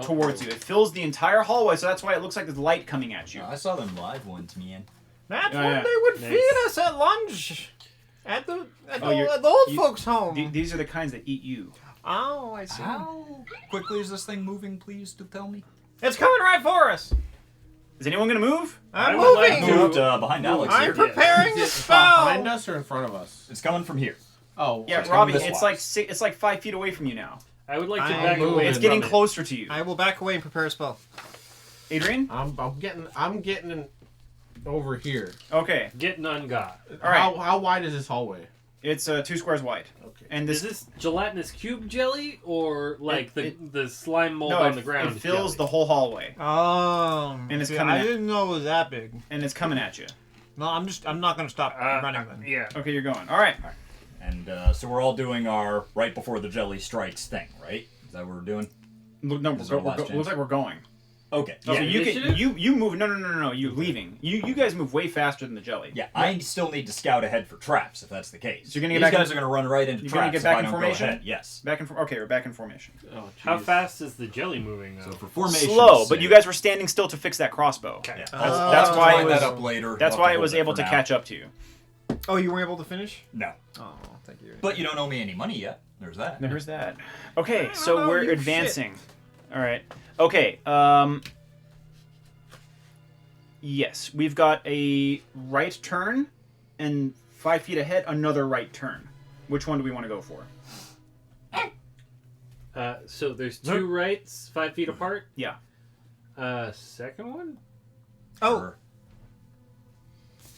[SPEAKER 5] towards you. It fills the entire hallway, so that's why it looks like there's light coming at you.
[SPEAKER 2] I saw them live once, man.
[SPEAKER 3] That's
[SPEAKER 5] Yeah,
[SPEAKER 3] when
[SPEAKER 5] yeah.
[SPEAKER 3] they would
[SPEAKER 6] Nice.
[SPEAKER 3] feed us at lunch. At the,
[SPEAKER 5] Oh, you're-
[SPEAKER 3] at the old
[SPEAKER 5] you-
[SPEAKER 3] folks' home.
[SPEAKER 5] These are the kinds that eat you.
[SPEAKER 3] Oh, I see.
[SPEAKER 2] How quickly is this thing moving? Please do tell me.
[SPEAKER 3] It's coming right for us.
[SPEAKER 5] Is anyone gonna move?
[SPEAKER 3] I'm
[SPEAKER 6] I would like
[SPEAKER 3] moving.
[SPEAKER 6] to-
[SPEAKER 2] Moved behind Alex
[SPEAKER 3] I'm
[SPEAKER 2] here.
[SPEAKER 3] preparing the
[SPEAKER 1] Is it behind
[SPEAKER 3] spell.
[SPEAKER 1] us or in front of us?
[SPEAKER 2] It's coming from here.
[SPEAKER 1] Oh,
[SPEAKER 5] Yeah,
[SPEAKER 2] it's
[SPEAKER 5] Robbie.
[SPEAKER 2] coming this
[SPEAKER 5] It's like 5 feet away from you now.
[SPEAKER 6] I would like to
[SPEAKER 3] I'm
[SPEAKER 6] back
[SPEAKER 1] moving.
[SPEAKER 6] away.
[SPEAKER 5] It's
[SPEAKER 1] Good,
[SPEAKER 5] getting
[SPEAKER 1] Robbie.
[SPEAKER 5] closer to you.
[SPEAKER 3] I will back away and prepare a spell.
[SPEAKER 5] Adrian.
[SPEAKER 1] I'm getting in over here.
[SPEAKER 5] Okay.
[SPEAKER 6] Getting ungod.
[SPEAKER 5] All right.
[SPEAKER 1] How wide is this hallway?
[SPEAKER 5] It's 2 squares wide.
[SPEAKER 1] Okay.
[SPEAKER 5] And
[SPEAKER 6] Is
[SPEAKER 5] this
[SPEAKER 6] this gelatinous cube jelly or like the slime mold
[SPEAKER 5] no,
[SPEAKER 6] on the ground?
[SPEAKER 5] it fills the whole hallway,
[SPEAKER 3] And
[SPEAKER 5] it's
[SPEAKER 3] see,
[SPEAKER 5] coming
[SPEAKER 3] I
[SPEAKER 5] at-
[SPEAKER 3] didn't know it was that big.
[SPEAKER 5] and it's coming at you.
[SPEAKER 3] No, I'm not gonna stop running then.
[SPEAKER 6] Yeah.
[SPEAKER 5] Okay, you're going. All right.
[SPEAKER 2] And so we're all doing our right before the jelly strikes thing, right? Is that what we're doing?
[SPEAKER 5] Look, no,
[SPEAKER 2] This is our last chance.
[SPEAKER 5] looks like we're going.
[SPEAKER 2] Okay.
[SPEAKER 5] So
[SPEAKER 2] Yeah.
[SPEAKER 5] you
[SPEAKER 6] Initiative?
[SPEAKER 5] you move. No. You're leaving. You guys move way faster than the jelly.
[SPEAKER 2] Yeah, I still need to scout ahead for traps if that's the case.
[SPEAKER 5] So you're gonna get
[SPEAKER 2] These
[SPEAKER 5] back in-
[SPEAKER 2] guys are going to run right into
[SPEAKER 5] you're
[SPEAKER 2] traps
[SPEAKER 5] gonna get
[SPEAKER 2] if
[SPEAKER 5] back
[SPEAKER 2] I
[SPEAKER 5] in
[SPEAKER 2] don't go
[SPEAKER 5] formation?
[SPEAKER 2] ahead. Yes.
[SPEAKER 5] Okay, we're back in formation.
[SPEAKER 1] Oh,
[SPEAKER 6] How
[SPEAKER 1] jeez.
[SPEAKER 6] fast is the jelly moving though?
[SPEAKER 2] So for formation,
[SPEAKER 5] Slow, but you guys were standing still to fix that crossbow.
[SPEAKER 6] Okay.
[SPEAKER 2] Yeah,
[SPEAKER 5] That's
[SPEAKER 2] I'll
[SPEAKER 5] why it
[SPEAKER 2] line that
[SPEAKER 5] was-
[SPEAKER 2] up later.
[SPEAKER 5] That's
[SPEAKER 2] We'll
[SPEAKER 5] why
[SPEAKER 2] have
[SPEAKER 5] it was
[SPEAKER 2] hold
[SPEAKER 5] able
[SPEAKER 2] for
[SPEAKER 5] to
[SPEAKER 2] now.
[SPEAKER 5] catch up to you.
[SPEAKER 3] Oh, you were able to finish?
[SPEAKER 2] No,
[SPEAKER 3] Oh, thank you.
[SPEAKER 2] but you don't owe me any money yet. There's that.
[SPEAKER 5] There's that. Okay,
[SPEAKER 3] I
[SPEAKER 5] so
[SPEAKER 3] don't know,
[SPEAKER 5] we're
[SPEAKER 3] you
[SPEAKER 5] advancing. All right. Okay. Yes, we've got a right turn, and 5 feet ahead, another right turn. Which one do we want to go for?
[SPEAKER 6] So there's 2 rights, 5 feet apart.
[SPEAKER 5] Yeah.
[SPEAKER 6] Second one.
[SPEAKER 3] Oh,
[SPEAKER 2] Or-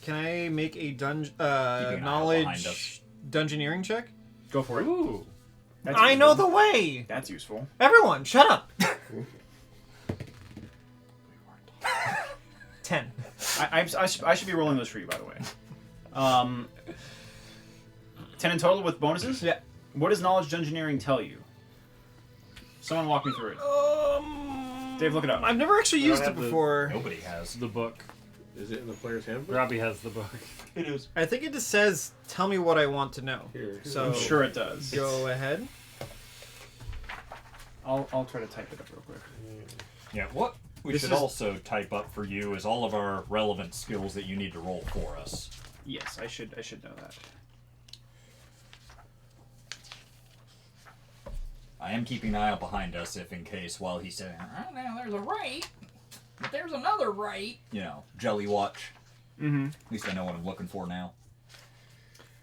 [SPEAKER 3] can I make a
[SPEAKER 2] Keeping an eye out behind
[SPEAKER 3] knowledge
[SPEAKER 2] us.
[SPEAKER 3] dungeoneering check?
[SPEAKER 5] Go for it.
[SPEAKER 6] Ooh.
[SPEAKER 5] That's
[SPEAKER 3] I know
[SPEAKER 5] useful.
[SPEAKER 3] the way.
[SPEAKER 5] That's useful.
[SPEAKER 3] Everyone, shut up. 10.
[SPEAKER 5] I should be rolling those for you, by the way. 10 in total with bonuses?
[SPEAKER 3] Yeah.
[SPEAKER 5] What does knowledge dungeoneering tell you? Someone walk me through it. Dave, look it up.
[SPEAKER 3] I've never actually
[SPEAKER 6] I don't
[SPEAKER 3] used it
[SPEAKER 6] have the-
[SPEAKER 3] before.
[SPEAKER 2] Nobody has.
[SPEAKER 6] The book.
[SPEAKER 1] Is it in the player's handbook?
[SPEAKER 6] Robbie has the book.
[SPEAKER 2] It is.
[SPEAKER 3] I think it just says, "Tell me what I want to know."
[SPEAKER 1] Here.
[SPEAKER 3] So
[SPEAKER 5] I'm sure it does.
[SPEAKER 3] go ahead.
[SPEAKER 5] I'll try to type it up real quick.
[SPEAKER 2] Yeah. What we
[SPEAKER 5] This
[SPEAKER 2] should
[SPEAKER 5] is-
[SPEAKER 2] also type up for you is all of our relevant skills that you need to roll for us.
[SPEAKER 5] Yes, I should know that.
[SPEAKER 2] I am keeping an eye out behind us if in case while he's saying, oh, now there's a right, but there's another right. You know, jelly watch.
[SPEAKER 5] Mm-hmm.
[SPEAKER 2] At least I know what I'm looking for now.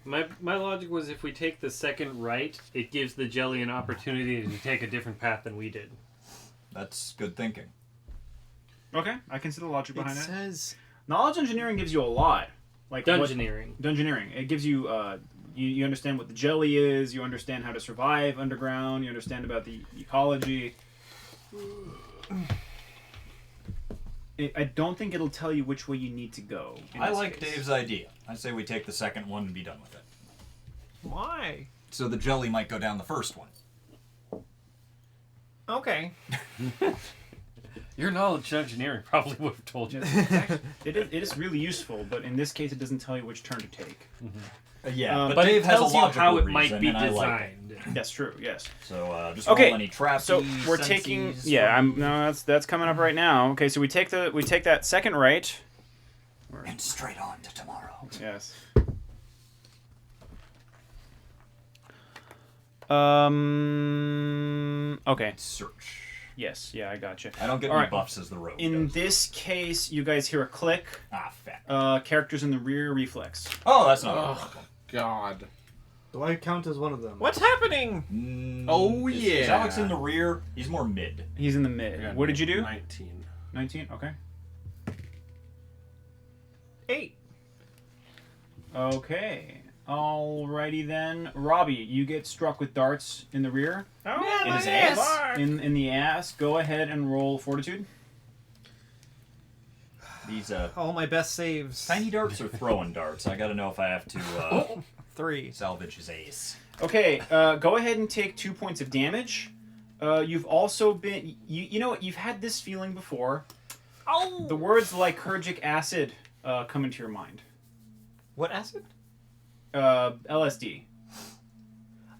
[SPEAKER 6] My logic was if we take the second right, it gives the jelly an opportunity to take a different path than we did.
[SPEAKER 2] That's good thinking.
[SPEAKER 5] Okay, I can see the logic
[SPEAKER 3] It
[SPEAKER 5] behind it.
[SPEAKER 3] says
[SPEAKER 5] Knowledge engineering gives you a lot. Like what-
[SPEAKER 6] Dungeoneering.
[SPEAKER 5] Dungeoneering. It gives you, you understand what the jelly is. You understand how to survive underground. You understand about the ecology. I don't think it'll tell you which way you need to go. in
[SPEAKER 2] I
[SPEAKER 5] this
[SPEAKER 2] like
[SPEAKER 5] case.
[SPEAKER 2] Dave's idea. I say we take the second one and be done with it.
[SPEAKER 3] why.
[SPEAKER 2] So the jelly might go down the first one.
[SPEAKER 3] Okay.
[SPEAKER 6] Your knowledge engineering probably would have told you.
[SPEAKER 5] It is really useful, but in this case, it doesn't tell you which turn to take.
[SPEAKER 2] Yeah,
[SPEAKER 5] But
[SPEAKER 2] but
[SPEAKER 6] But
[SPEAKER 2] Dave
[SPEAKER 6] it
[SPEAKER 2] has a
[SPEAKER 6] tells you
[SPEAKER 2] logical
[SPEAKER 6] how it
[SPEAKER 2] reason,
[SPEAKER 6] might be
[SPEAKER 2] and I like it.
[SPEAKER 6] designed. do.
[SPEAKER 5] That's true. Yes.
[SPEAKER 2] So just
[SPEAKER 5] Okay,
[SPEAKER 2] roll any traps.
[SPEAKER 5] So we're taking. Yeah, that's coming up right now. Okay, so we take that second right.
[SPEAKER 2] And straight on to tomorrow.
[SPEAKER 5] Yes. Okay.
[SPEAKER 2] Search.
[SPEAKER 5] Yes. Yeah, I got you.
[SPEAKER 2] I don't get
[SPEAKER 5] All
[SPEAKER 2] any
[SPEAKER 5] right.
[SPEAKER 2] buffs as the rogue
[SPEAKER 5] In
[SPEAKER 2] does.
[SPEAKER 5] this case, you guys hear a click.
[SPEAKER 2] Ah, fat.
[SPEAKER 5] Characters in the rear reflex.
[SPEAKER 2] Oh, that's not a
[SPEAKER 1] Oh,
[SPEAKER 2] problem.
[SPEAKER 1] God.
[SPEAKER 4] Do I count as one of them?
[SPEAKER 3] What's happening?
[SPEAKER 1] Oh,
[SPEAKER 2] Is
[SPEAKER 1] yeah.
[SPEAKER 2] Alex in the rear? He's more mid.
[SPEAKER 5] He's in the
[SPEAKER 1] I
[SPEAKER 5] mid.
[SPEAKER 1] got
[SPEAKER 5] What did you do?
[SPEAKER 1] 19.
[SPEAKER 5] 19. Okay.
[SPEAKER 3] 8.
[SPEAKER 5] Okay. Alrighty then, Robbie, you get struck with darts in the rear.
[SPEAKER 3] Oh,
[SPEAKER 2] In
[SPEAKER 3] my
[SPEAKER 2] his ass?
[SPEAKER 3] ass.
[SPEAKER 5] In the ass. Go ahead and roll fortitude.
[SPEAKER 2] These
[SPEAKER 3] All my best saves.
[SPEAKER 2] tiny darts or throwing darts. I gotta know if I have to
[SPEAKER 3] 3.
[SPEAKER 2] salvage his ace.
[SPEAKER 5] Okay, go ahead and take 2 points of damage. You've also been you know what, you've had this feeling before.
[SPEAKER 3] Oh!
[SPEAKER 5] The words lysergic acid come into your mind.
[SPEAKER 3] What acid?
[SPEAKER 5] LSD.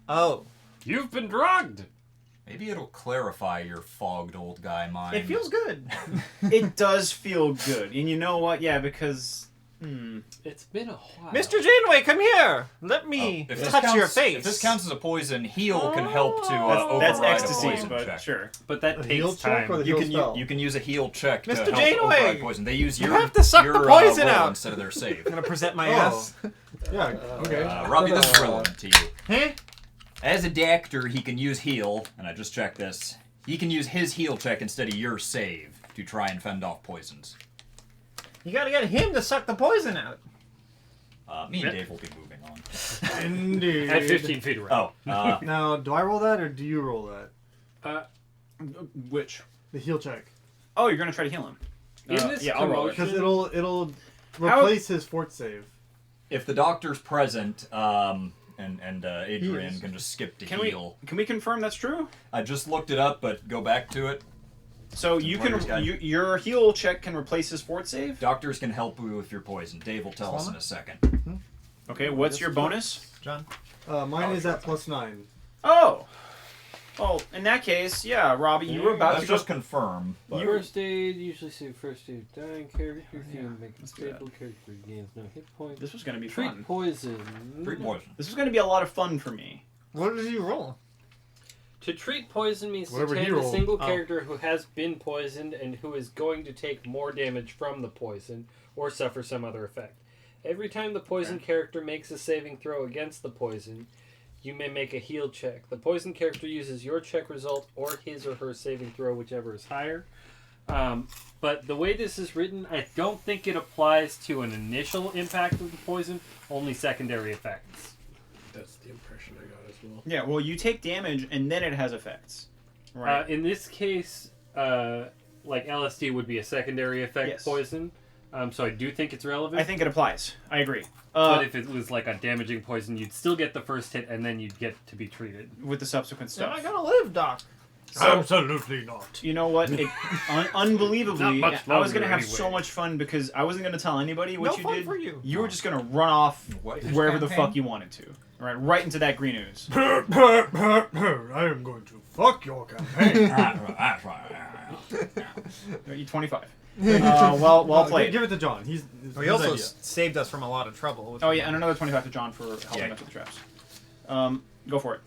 [SPEAKER 3] Oh.
[SPEAKER 6] You've been drugged.
[SPEAKER 2] Maybe it'll clarify your fogged old guy mind.
[SPEAKER 3] It feels good.
[SPEAKER 5] It does feel good. And you know what? Yeah, because
[SPEAKER 6] It's been a while.
[SPEAKER 3] Mr. Janeway, come here. Let me
[SPEAKER 2] If this
[SPEAKER 3] touch your
[SPEAKER 2] counts-
[SPEAKER 3] face.
[SPEAKER 2] If this counts as a poison, heal can help to
[SPEAKER 5] that's
[SPEAKER 2] override
[SPEAKER 5] ecstasy,
[SPEAKER 2] a poison
[SPEAKER 5] but
[SPEAKER 2] check.
[SPEAKER 5] sure.
[SPEAKER 6] But that
[SPEAKER 4] A
[SPEAKER 6] takes
[SPEAKER 4] heal check
[SPEAKER 6] time.
[SPEAKER 4] or the
[SPEAKER 2] You
[SPEAKER 4] heal
[SPEAKER 2] can
[SPEAKER 4] spell?
[SPEAKER 2] you can use a heal check to
[SPEAKER 3] Mr.
[SPEAKER 2] help
[SPEAKER 3] Janeway!
[SPEAKER 2] override poison. They use
[SPEAKER 3] You
[SPEAKER 2] your
[SPEAKER 3] have to suck
[SPEAKER 2] your,
[SPEAKER 3] the poison
[SPEAKER 2] roll
[SPEAKER 3] out.
[SPEAKER 2] instead of their save.
[SPEAKER 3] I'm gonna present my
[SPEAKER 4] Oh.
[SPEAKER 3] ass.
[SPEAKER 4] Yeah. Okay.
[SPEAKER 2] Robbie, this is relevant to you.
[SPEAKER 3] Huh?
[SPEAKER 2] As a doctor, he can use heal, and I just checked this. He can use his heal check instead of your save to try and fend off poisons.
[SPEAKER 3] You gotta get him to suck the poison out.
[SPEAKER 2] Me and
[SPEAKER 6] Yeah.
[SPEAKER 2] Dave will be moving on.
[SPEAKER 4] Indeed.
[SPEAKER 6] At 15 feet away.
[SPEAKER 2] Oh,
[SPEAKER 4] Now, do I roll that or do you roll that?
[SPEAKER 5] Which?
[SPEAKER 4] The heal check.
[SPEAKER 5] Oh, you're gonna try to heal him.
[SPEAKER 6] In this
[SPEAKER 5] yeah, I'll roll it.
[SPEAKER 4] Because
[SPEAKER 6] commotion,
[SPEAKER 4] it'll replace his fort save.
[SPEAKER 2] if the doctor's present, and Adrian
[SPEAKER 4] Yes.
[SPEAKER 2] can just skip to
[SPEAKER 5] Can
[SPEAKER 2] heal.
[SPEAKER 5] we confirm that's true?
[SPEAKER 2] I just looked it up, but go back to it.
[SPEAKER 5] So you can
[SPEAKER 2] player's guide.
[SPEAKER 5] your heal check can replace his fort save.
[SPEAKER 2] Doctors can help you with your poison. Dave will tell us in a second.
[SPEAKER 5] Okay, what's your bonus?
[SPEAKER 3] John?
[SPEAKER 4] Mine is at +9.
[SPEAKER 5] Oh. Oh, in that case, yeah, Robbie, you were about
[SPEAKER 2] Let's
[SPEAKER 5] to go.
[SPEAKER 2] just confirm. But
[SPEAKER 6] First aid, usually say first aid. Dying character can make a stable character gains no hit points.
[SPEAKER 5] This was gonna be
[SPEAKER 6] Treat
[SPEAKER 5] fun.
[SPEAKER 6] poison.
[SPEAKER 2] treat poison.
[SPEAKER 5] This was gonna be a lot of fun for me.
[SPEAKER 3] What did you roll?
[SPEAKER 6] To treat poison means
[SPEAKER 4] Whatever
[SPEAKER 6] to
[SPEAKER 4] he
[SPEAKER 6] tame a
[SPEAKER 4] rolled.
[SPEAKER 6] single
[SPEAKER 3] Oh.
[SPEAKER 6] character who has been poisoned and who is going to take more damage from the poison or suffer some other effect. Every time the poison character makes a saving throw against the poison, you may make a heal check. The poison character uses your check result or his or her saving throw, whichever is higher. But the way this is written, I don't think it applies to an initial impact of the poison, only secondary effects.
[SPEAKER 1] That's the impression I got as well.
[SPEAKER 5] Yeah, well, you take damage and then it has effects. Right.
[SPEAKER 6] In this case, like LSD would be a secondary effect
[SPEAKER 5] Yes.
[SPEAKER 6] poison. So I do think it's relevant.
[SPEAKER 5] I think it applies. I agree.
[SPEAKER 6] But if it was like a damaging poison, you'd still get the first hit and then you'd get to be treated.
[SPEAKER 5] With the subsequent
[SPEAKER 3] Am I
[SPEAKER 5] stuff.
[SPEAKER 3] gonna live, Doc?
[SPEAKER 4] Absolutely not.
[SPEAKER 5] You know what? Unbelievably,
[SPEAKER 6] Not much
[SPEAKER 5] I was gonna
[SPEAKER 6] longer
[SPEAKER 5] have so
[SPEAKER 6] anyway.
[SPEAKER 5] much fun because I wasn't gonna tell anybody what
[SPEAKER 3] No
[SPEAKER 5] you
[SPEAKER 3] fun
[SPEAKER 5] did.
[SPEAKER 3] for you.
[SPEAKER 5] You were just gonna run off
[SPEAKER 2] What,
[SPEAKER 5] wherever the
[SPEAKER 2] campaign?
[SPEAKER 5] fuck you wanted to. Right into that green ooze.
[SPEAKER 4] I am going to fuck your campaign.
[SPEAKER 2] That's right.
[SPEAKER 5] You 25. Well played.
[SPEAKER 4] Give it to John. He's
[SPEAKER 3] He also saved us from a lot of trouble. With
[SPEAKER 5] Oh yeah, and another 25 to John for helping
[SPEAKER 2] Yeah.
[SPEAKER 5] us with the traps. Go for it.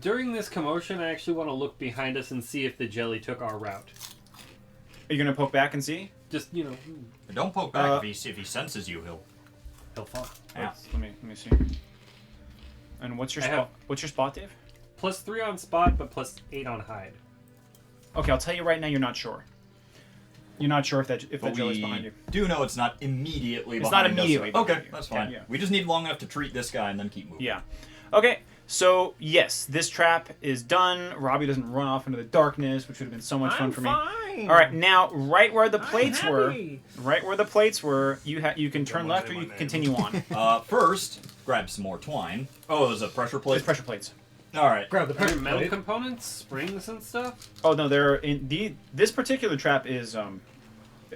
[SPEAKER 6] During this commotion, I actually want to look behind us and see if the jelly took our route.
[SPEAKER 5] Are you gonna poke back and see?
[SPEAKER 6] Just, you know,
[SPEAKER 2] Don't poke back if he senses you.
[SPEAKER 6] he'll fall.
[SPEAKER 2] Yeah.
[SPEAKER 5] Let me see. And what's your
[SPEAKER 6] I
[SPEAKER 5] spot?
[SPEAKER 6] have-
[SPEAKER 5] What's your spot, Dave?
[SPEAKER 6] +3 on spot, but +8 on hide.
[SPEAKER 5] Okay, I'll tell you right now. You're not sure. You're not sure if that
[SPEAKER 2] But
[SPEAKER 5] jelly's
[SPEAKER 2] we
[SPEAKER 5] behind you.
[SPEAKER 2] do know it's not immediately
[SPEAKER 5] It's
[SPEAKER 2] behind
[SPEAKER 5] not immediately
[SPEAKER 2] us.
[SPEAKER 5] behind
[SPEAKER 2] Okay,
[SPEAKER 5] you.
[SPEAKER 2] that's fine.
[SPEAKER 5] Okay, yeah.
[SPEAKER 2] We just need long enough to treat this guy and then keep moving.
[SPEAKER 5] Yeah. Okay. So yes, this trap is done. Robbie doesn't run off into the darkness, which would have been so much fun
[SPEAKER 3] I'm
[SPEAKER 5] for me.
[SPEAKER 3] fine.
[SPEAKER 5] All right, now right where the
[SPEAKER 3] I'm
[SPEAKER 5] plates were,
[SPEAKER 3] happy.
[SPEAKER 5] you can turn left or you can continue on.
[SPEAKER 2] First, grab some more twine. Oh, there's a pressure plate.
[SPEAKER 5] There's pressure plates.
[SPEAKER 2] All right.
[SPEAKER 4] Grab the
[SPEAKER 6] Are there
[SPEAKER 4] pressure
[SPEAKER 6] metal
[SPEAKER 4] plate.
[SPEAKER 6] components, springs and stuff?
[SPEAKER 5] Oh no, they're in this particular trap is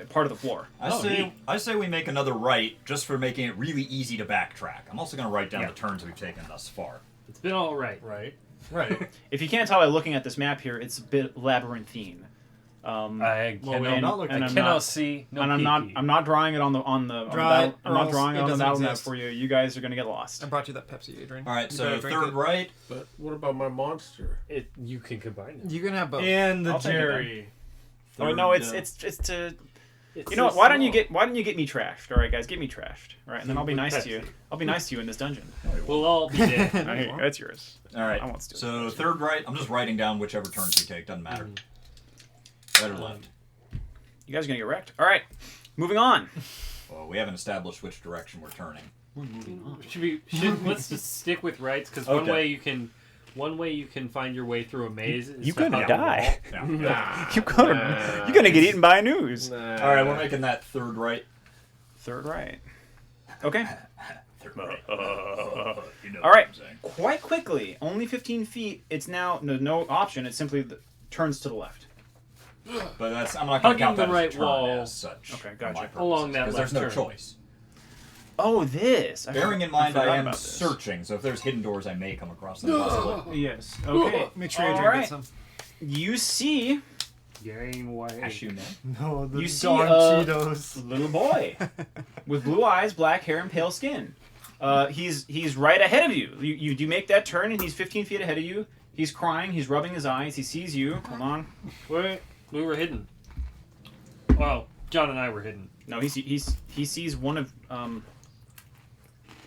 [SPEAKER 5] part of the floor.
[SPEAKER 2] I say we make another right just for making it really easy to backtrack. I'm also going to write down
[SPEAKER 6] Yeah.
[SPEAKER 2] the turns we've taken thus far.
[SPEAKER 6] It's been all right.
[SPEAKER 4] Right. Right.
[SPEAKER 5] If you can't tell by looking at this map here, it's a bit labyrinthine.
[SPEAKER 6] I
[SPEAKER 4] Well,
[SPEAKER 6] cannot,
[SPEAKER 4] not looking-
[SPEAKER 5] and
[SPEAKER 6] I
[SPEAKER 5] I'm
[SPEAKER 6] cannot
[SPEAKER 5] not-
[SPEAKER 6] see. No
[SPEAKER 5] and I'm not drawing it on the
[SPEAKER 3] Draw it,
[SPEAKER 5] battle, I'm
[SPEAKER 3] or
[SPEAKER 5] not
[SPEAKER 3] else
[SPEAKER 5] drawing it
[SPEAKER 3] it
[SPEAKER 5] on the
[SPEAKER 3] doesn't
[SPEAKER 5] battle map
[SPEAKER 3] exist.
[SPEAKER 5] for you. You guys are gonna get lost.
[SPEAKER 3] I brought you that Pepsi, Adrian.
[SPEAKER 2] All right,
[SPEAKER 3] You
[SPEAKER 2] so
[SPEAKER 3] better drink
[SPEAKER 2] third
[SPEAKER 3] it.
[SPEAKER 2] right.
[SPEAKER 1] But what about my monster?
[SPEAKER 6] You can combine it.
[SPEAKER 3] You can have both.
[SPEAKER 4] And the
[SPEAKER 5] I'll take it
[SPEAKER 4] Jerry.
[SPEAKER 5] Oh no,
[SPEAKER 2] Third,
[SPEAKER 5] it's to.
[SPEAKER 6] It's
[SPEAKER 5] You know what?
[SPEAKER 6] so
[SPEAKER 5] Why don't you
[SPEAKER 6] small.
[SPEAKER 5] get me trashed? All right, guys, get me trashed. All right, and then I'll be
[SPEAKER 6] With
[SPEAKER 5] nice to you.
[SPEAKER 6] Pepsi.
[SPEAKER 5] I'll be nice to you in this dungeon.
[SPEAKER 6] We'll all be dead.
[SPEAKER 5] Hey, that's yours.
[SPEAKER 2] All right.
[SPEAKER 5] I won't steal
[SPEAKER 2] So
[SPEAKER 5] it.
[SPEAKER 2] third right. I'm just writing down whichever turns you take. Doesn't matter. Right or left.
[SPEAKER 5] You guys are gonna get wrecked. All right, moving on.
[SPEAKER 2] Well, we haven't established which direction we're turning.
[SPEAKER 6] Let's just stick with rights because
[SPEAKER 2] Okay.
[SPEAKER 6] one way you can find your way through a maze. Is
[SPEAKER 5] You're
[SPEAKER 6] to
[SPEAKER 5] gonna
[SPEAKER 6] hop the
[SPEAKER 5] die.
[SPEAKER 2] Yeah.
[SPEAKER 5] You're gonna get eaten by a noose.
[SPEAKER 2] All right, we're making that third right.
[SPEAKER 5] Third right. Okay.
[SPEAKER 2] Third right. You know
[SPEAKER 5] All right.
[SPEAKER 2] what I'm saying.
[SPEAKER 5] Quite quickly, only 15 feet. It's now no option. It simply turns to the left.
[SPEAKER 2] But that's I'm not going to
[SPEAKER 6] Hugging
[SPEAKER 2] count
[SPEAKER 6] the
[SPEAKER 2] that
[SPEAKER 6] right
[SPEAKER 2] as a turn
[SPEAKER 6] wall.
[SPEAKER 2] as such.
[SPEAKER 5] Okay,
[SPEAKER 2] for
[SPEAKER 5] gotcha.
[SPEAKER 2] my purposes,
[SPEAKER 6] Along that
[SPEAKER 2] because there's no
[SPEAKER 6] left turn.
[SPEAKER 2] choice.
[SPEAKER 5] Oh, this.
[SPEAKER 2] Bearing in mind
[SPEAKER 5] forgot
[SPEAKER 2] I am
[SPEAKER 5] about this.
[SPEAKER 2] searching, so if there's hidden doors, I may come across them possibly.
[SPEAKER 5] Yes. Okay.
[SPEAKER 3] Make sure
[SPEAKER 5] All
[SPEAKER 3] Adrian
[SPEAKER 5] right.
[SPEAKER 3] gets some.
[SPEAKER 5] You see
[SPEAKER 6] Gain weight.
[SPEAKER 2] As you know.
[SPEAKER 4] No, the
[SPEAKER 5] You see,
[SPEAKER 4] darn
[SPEAKER 5] a
[SPEAKER 4] Cheetos.
[SPEAKER 5] little boy with blue eyes, black hair, and pale skin. He's right ahead of you. You make that turn, and he's 15 feet ahead of you. He's crying. He's rubbing his eyes. He sees you. Hold on.
[SPEAKER 6] Wait, we were hidden. Well, John and I were hidden.
[SPEAKER 5] No, he sees one of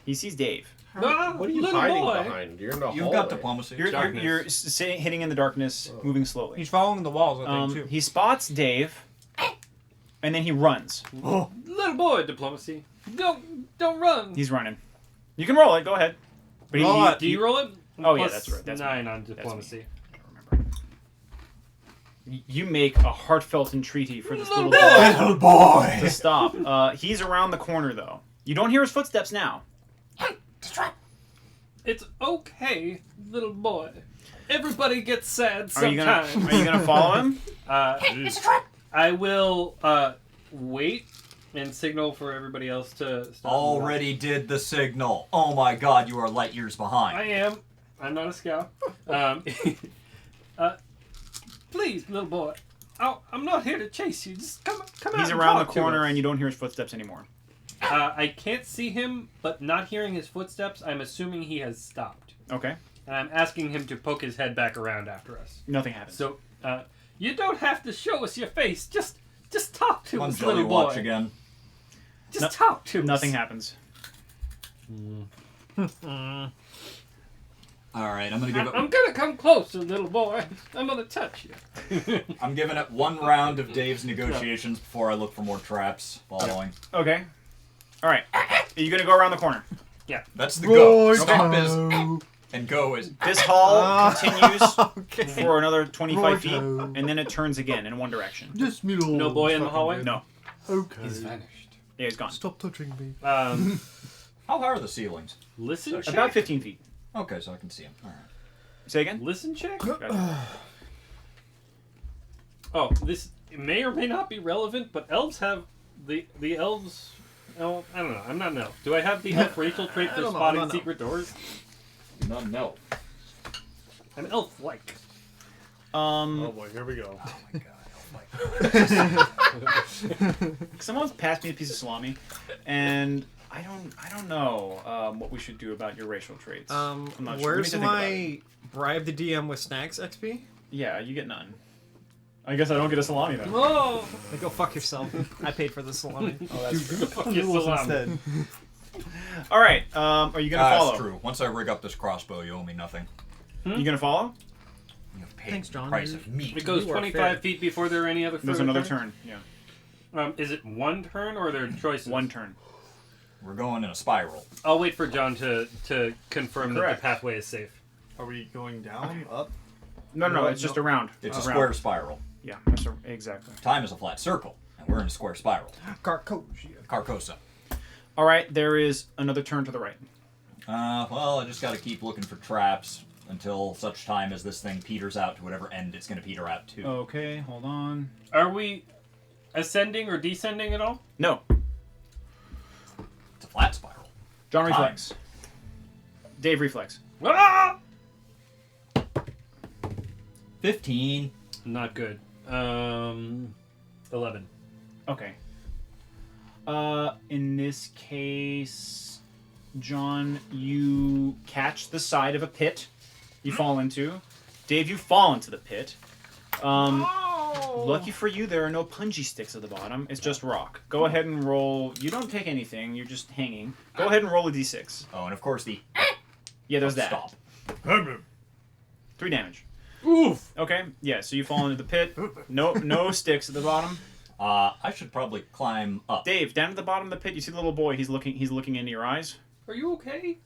[SPEAKER 5] he sees Dave.
[SPEAKER 6] No,
[SPEAKER 1] What are you
[SPEAKER 6] little
[SPEAKER 1] hiding
[SPEAKER 6] boy.
[SPEAKER 1] behind? You're in the
[SPEAKER 2] You've
[SPEAKER 1] hallway.
[SPEAKER 2] got diplomacy.
[SPEAKER 5] You're hitting in the darkness, moving slowly.
[SPEAKER 3] He's following the walls, I think, too.
[SPEAKER 5] He spots Dave, and then he runs.
[SPEAKER 4] Oh,
[SPEAKER 6] Little boy, diplomacy. Don't run.
[SPEAKER 5] He's running. You can roll it. Go ahead. But
[SPEAKER 3] Roll it.
[SPEAKER 6] Do you roll it?
[SPEAKER 5] Oh, yeah,
[SPEAKER 6] Plus
[SPEAKER 5] that's right. That's
[SPEAKER 6] 9
[SPEAKER 5] me.
[SPEAKER 6] on diplomacy.
[SPEAKER 5] You make a heartfelt entreaty for this little
[SPEAKER 6] Little
[SPEAKER 5] boy
[SPEAKER 4] little boy.
[SPEAKER 5] to stop. He's around the corner though. You don't hear his footsteps now.
[SPEAKER 6] It's okay, little boy. Everybody gets sad
[SPEAKER 5] Are you
[SPEAKER 6] sometimes.
[SPEAKER 5] gonna follow him?
[SPEAKER 6] I will wait and signal for everybody else to stop.
[SPEAKER 2] Already did the signal. Oh my god, you are light years
[SPEAKER 6] I
[SPEAKER 2] behind.
[SPEAKER 6] am. I'm not a scout. Please, little boy. I'm not here to chase you. Just come out.
[SPEAKER 5] He's
[SPEAKER 6] and
[SPEAKER 5] around the
[SPEAKER 6] talk to
[SPEAKER 5] corner,
[SPEAKER 6] us.
[SPEAKER 5] and you don't hear his footsteps anymore.
[SPEAKER 6] I can't see him, but not hearing his footsteps, I'm assuming he has stopped.
[SPEAKER 5] Okay.
[SPEAKER 6] And I'm asking him to poke his head back around after us.
[SPEAKER 5] Nothing happens.
[SPEAKER 6] So, you don't have to show us your face. Just talk to
[SPEAKER 2] One
[SPEAKER 6] us,
[SPEAKER 2] Joey
[SPEAKER 6] little boy.
[SPEAKER 2] watch again.
[SPEAKER 6] Just talk to us.
[SPEAKER 5] Nothing happens.
[SPEAKER 2] All right, I'm gonna give it.
[SPEAKER 6] I'm gonna come closer, little boy. I'm gonna touch you.
[SPEAKER 2] I'm giving it one round of Dave's negotiations before I look for more traps following.
[SPEAKER 5] Okay. All right. Are you gonna go around the corner?
[SPEAKER 2] That's the go.
[SPEAKER 4] Right.
[SPEAKER 2] Stop is and go is.
[SPEAKER 5] This hall continues
[SPEAKER 3] Okay.
[SPEAKER 5] for another 25 feet,
[SPEAKER 4] Righto.
[SPEAKER 5] and then it turns again in one direction.
[SPEAKER 4] Just me little.
[SPEAKER 6] No boy in the hallway?
[SPEAKER 5] No.
[SPEAKER 4] Okay.
[SPEAKER 6] He's vanished.
[SPEAKER 5] Yeah, he's gone.
[SPEAKER 4] Stop touching me.
[SPEAKER 2] How high are the ceilings?
[SPEAKER 6] Listen check.
[SPEAKER 5] About 15 feet.
[SPEAKER 2] Okay, so I can see him. All right.
[SPEAKER 5] Say again?
[SPEAKER 6] Listen check.
[SPEAKER 5] Gotcha.
[SPEAKER 6] Oh, this may or may not be relevant, but elves have the elves. Oh, I don't know. I'm not an elf. Do I have the elf racial trait
[SPEAKER 3] I
[SPEAKER 6] for
[SPEAKER 3] don't know.
[SPEAKER 6] spotting
[SPEAKER 3] I'm not an
[SPEAKER 6] secret doors?
[SPEAKER 2] No.
[SPEAKER 6] I'm elf-like.
[SPEAKER 4] Oh boy, here we go.
[SPEAKER 2] Oh my god.
[SPEAKER 5] Someone's passed me a piece of salami, and I don't know what we should do about your racial traits. I'm not sure. We need
[SPEAKER 3] Where's
[SPEAKER 5] to think about it.
[SPEAKER 3] my bribe the DM with snacks XP?
[SPEAKER 5] Yeah, you get none. I guess I don't get a salami then.
[SPEAKER 6] Oh,
[SPEAKER 3] Like, go fuck yourself. I paid for the salami.
[SPEAKER 6] fuck you, salami.
[SPEAKER 5] All right. Are you gonna follow?
[SPEAKER 2] That's true. Once I rig up this crossbow, you owe me nothing.
[SPEAKER 5] You gonna follow?
[SPEAKER 2] You have paid
[SPEAKER 3] Thanks,
[SPEAKER 2] the
[SPEAKER 3] John.
[SPEAKER 2] price of meat.
[SPEAKER 6] It goes
[SPEAKER 3] You are
[SPEAKER 6] 25
[SPEAKER 3] fair.
[SPEAKER 6] feet before there are any other.
[SPEAKER 5] There's
[SPEAKER 6] further
[SPEAKER 5] another
[SPEAKER 6] turns?
[SPEAKER 5] turn. Yeah.
[SPEAKER 6] Is it one turn or are there choices?
[SPEAKER 5] One turn.
[SPEAKER 2] We're going in a spiral.
[SPEAKER 6] I'll wait for John to confirm that
[SPEAKER 5] Correct.
[SPEAKER 6] the pathway is safe.
[SPEAKER 4] Are we going down, up?
[SPEAKER 5] No,
[SPEAKER 4] No,
[SPEAKER 5] it's just around.
[SPEAKER 2] It's a
[SPEAKER 5] Around.
[SPEAKER 2] square spiral.
[SPEAKER 5] Yeah, exactly.
[SPEAKER 2] Time is a flat circle, and we're in a square spiral.
[SPEAKER 3] Carcosia.
[SPEAKER 2] Carcosa.
[SPEAKER 5] All right, there is another turn to the right.
[SPEAKER 2] Well, I just got to keep looking for traps until such time as this thing peters out to whatever end it's going to peter out to.
[SPEAKER 5] Okay, hold on.
[SPEAKER 6] Are we ascending or descending at all?
[SPEAKER 5] No,
[SPEAKER 2] It's a flat spiral.
[SPEAKER 5] John
[SPEAKER 2] Time.
[SPEAKER 5] reflex. Dave reflex.
[SPEAKER 6] Ah!
[SPEAKER 2] 15.
[SPEAKER 6] Not good. 11.
[SPEAKER 5] Okay. In this case, John, you catch the side of a pit you fall into. Dave, you fall into the pit. Lucky for you, there are no punji sticks at the bottom. It's just rock. Go ahead and roll. You don't take anything. You're just hanging. Go ahead and roll a d6.
[SPEAKER 2] Oh, and of course the...
[SPEAKER 5] Yeah, there's that.
[SPEAKER 2] Stop.
[SPEAKER 5] 3 damage.
[SPEAKER 6] Oof.
[SPEAKER 5] Okay. Yeah. So you fall into the pit. No sticks at the bottom.
[SPEAKER 2] I should probably climb up.
[SPEAKER 5] Dave, down at the bottom of the pit, you see the little boy. He's looking into your eyes.
[SPEAKER 6] Are you okay?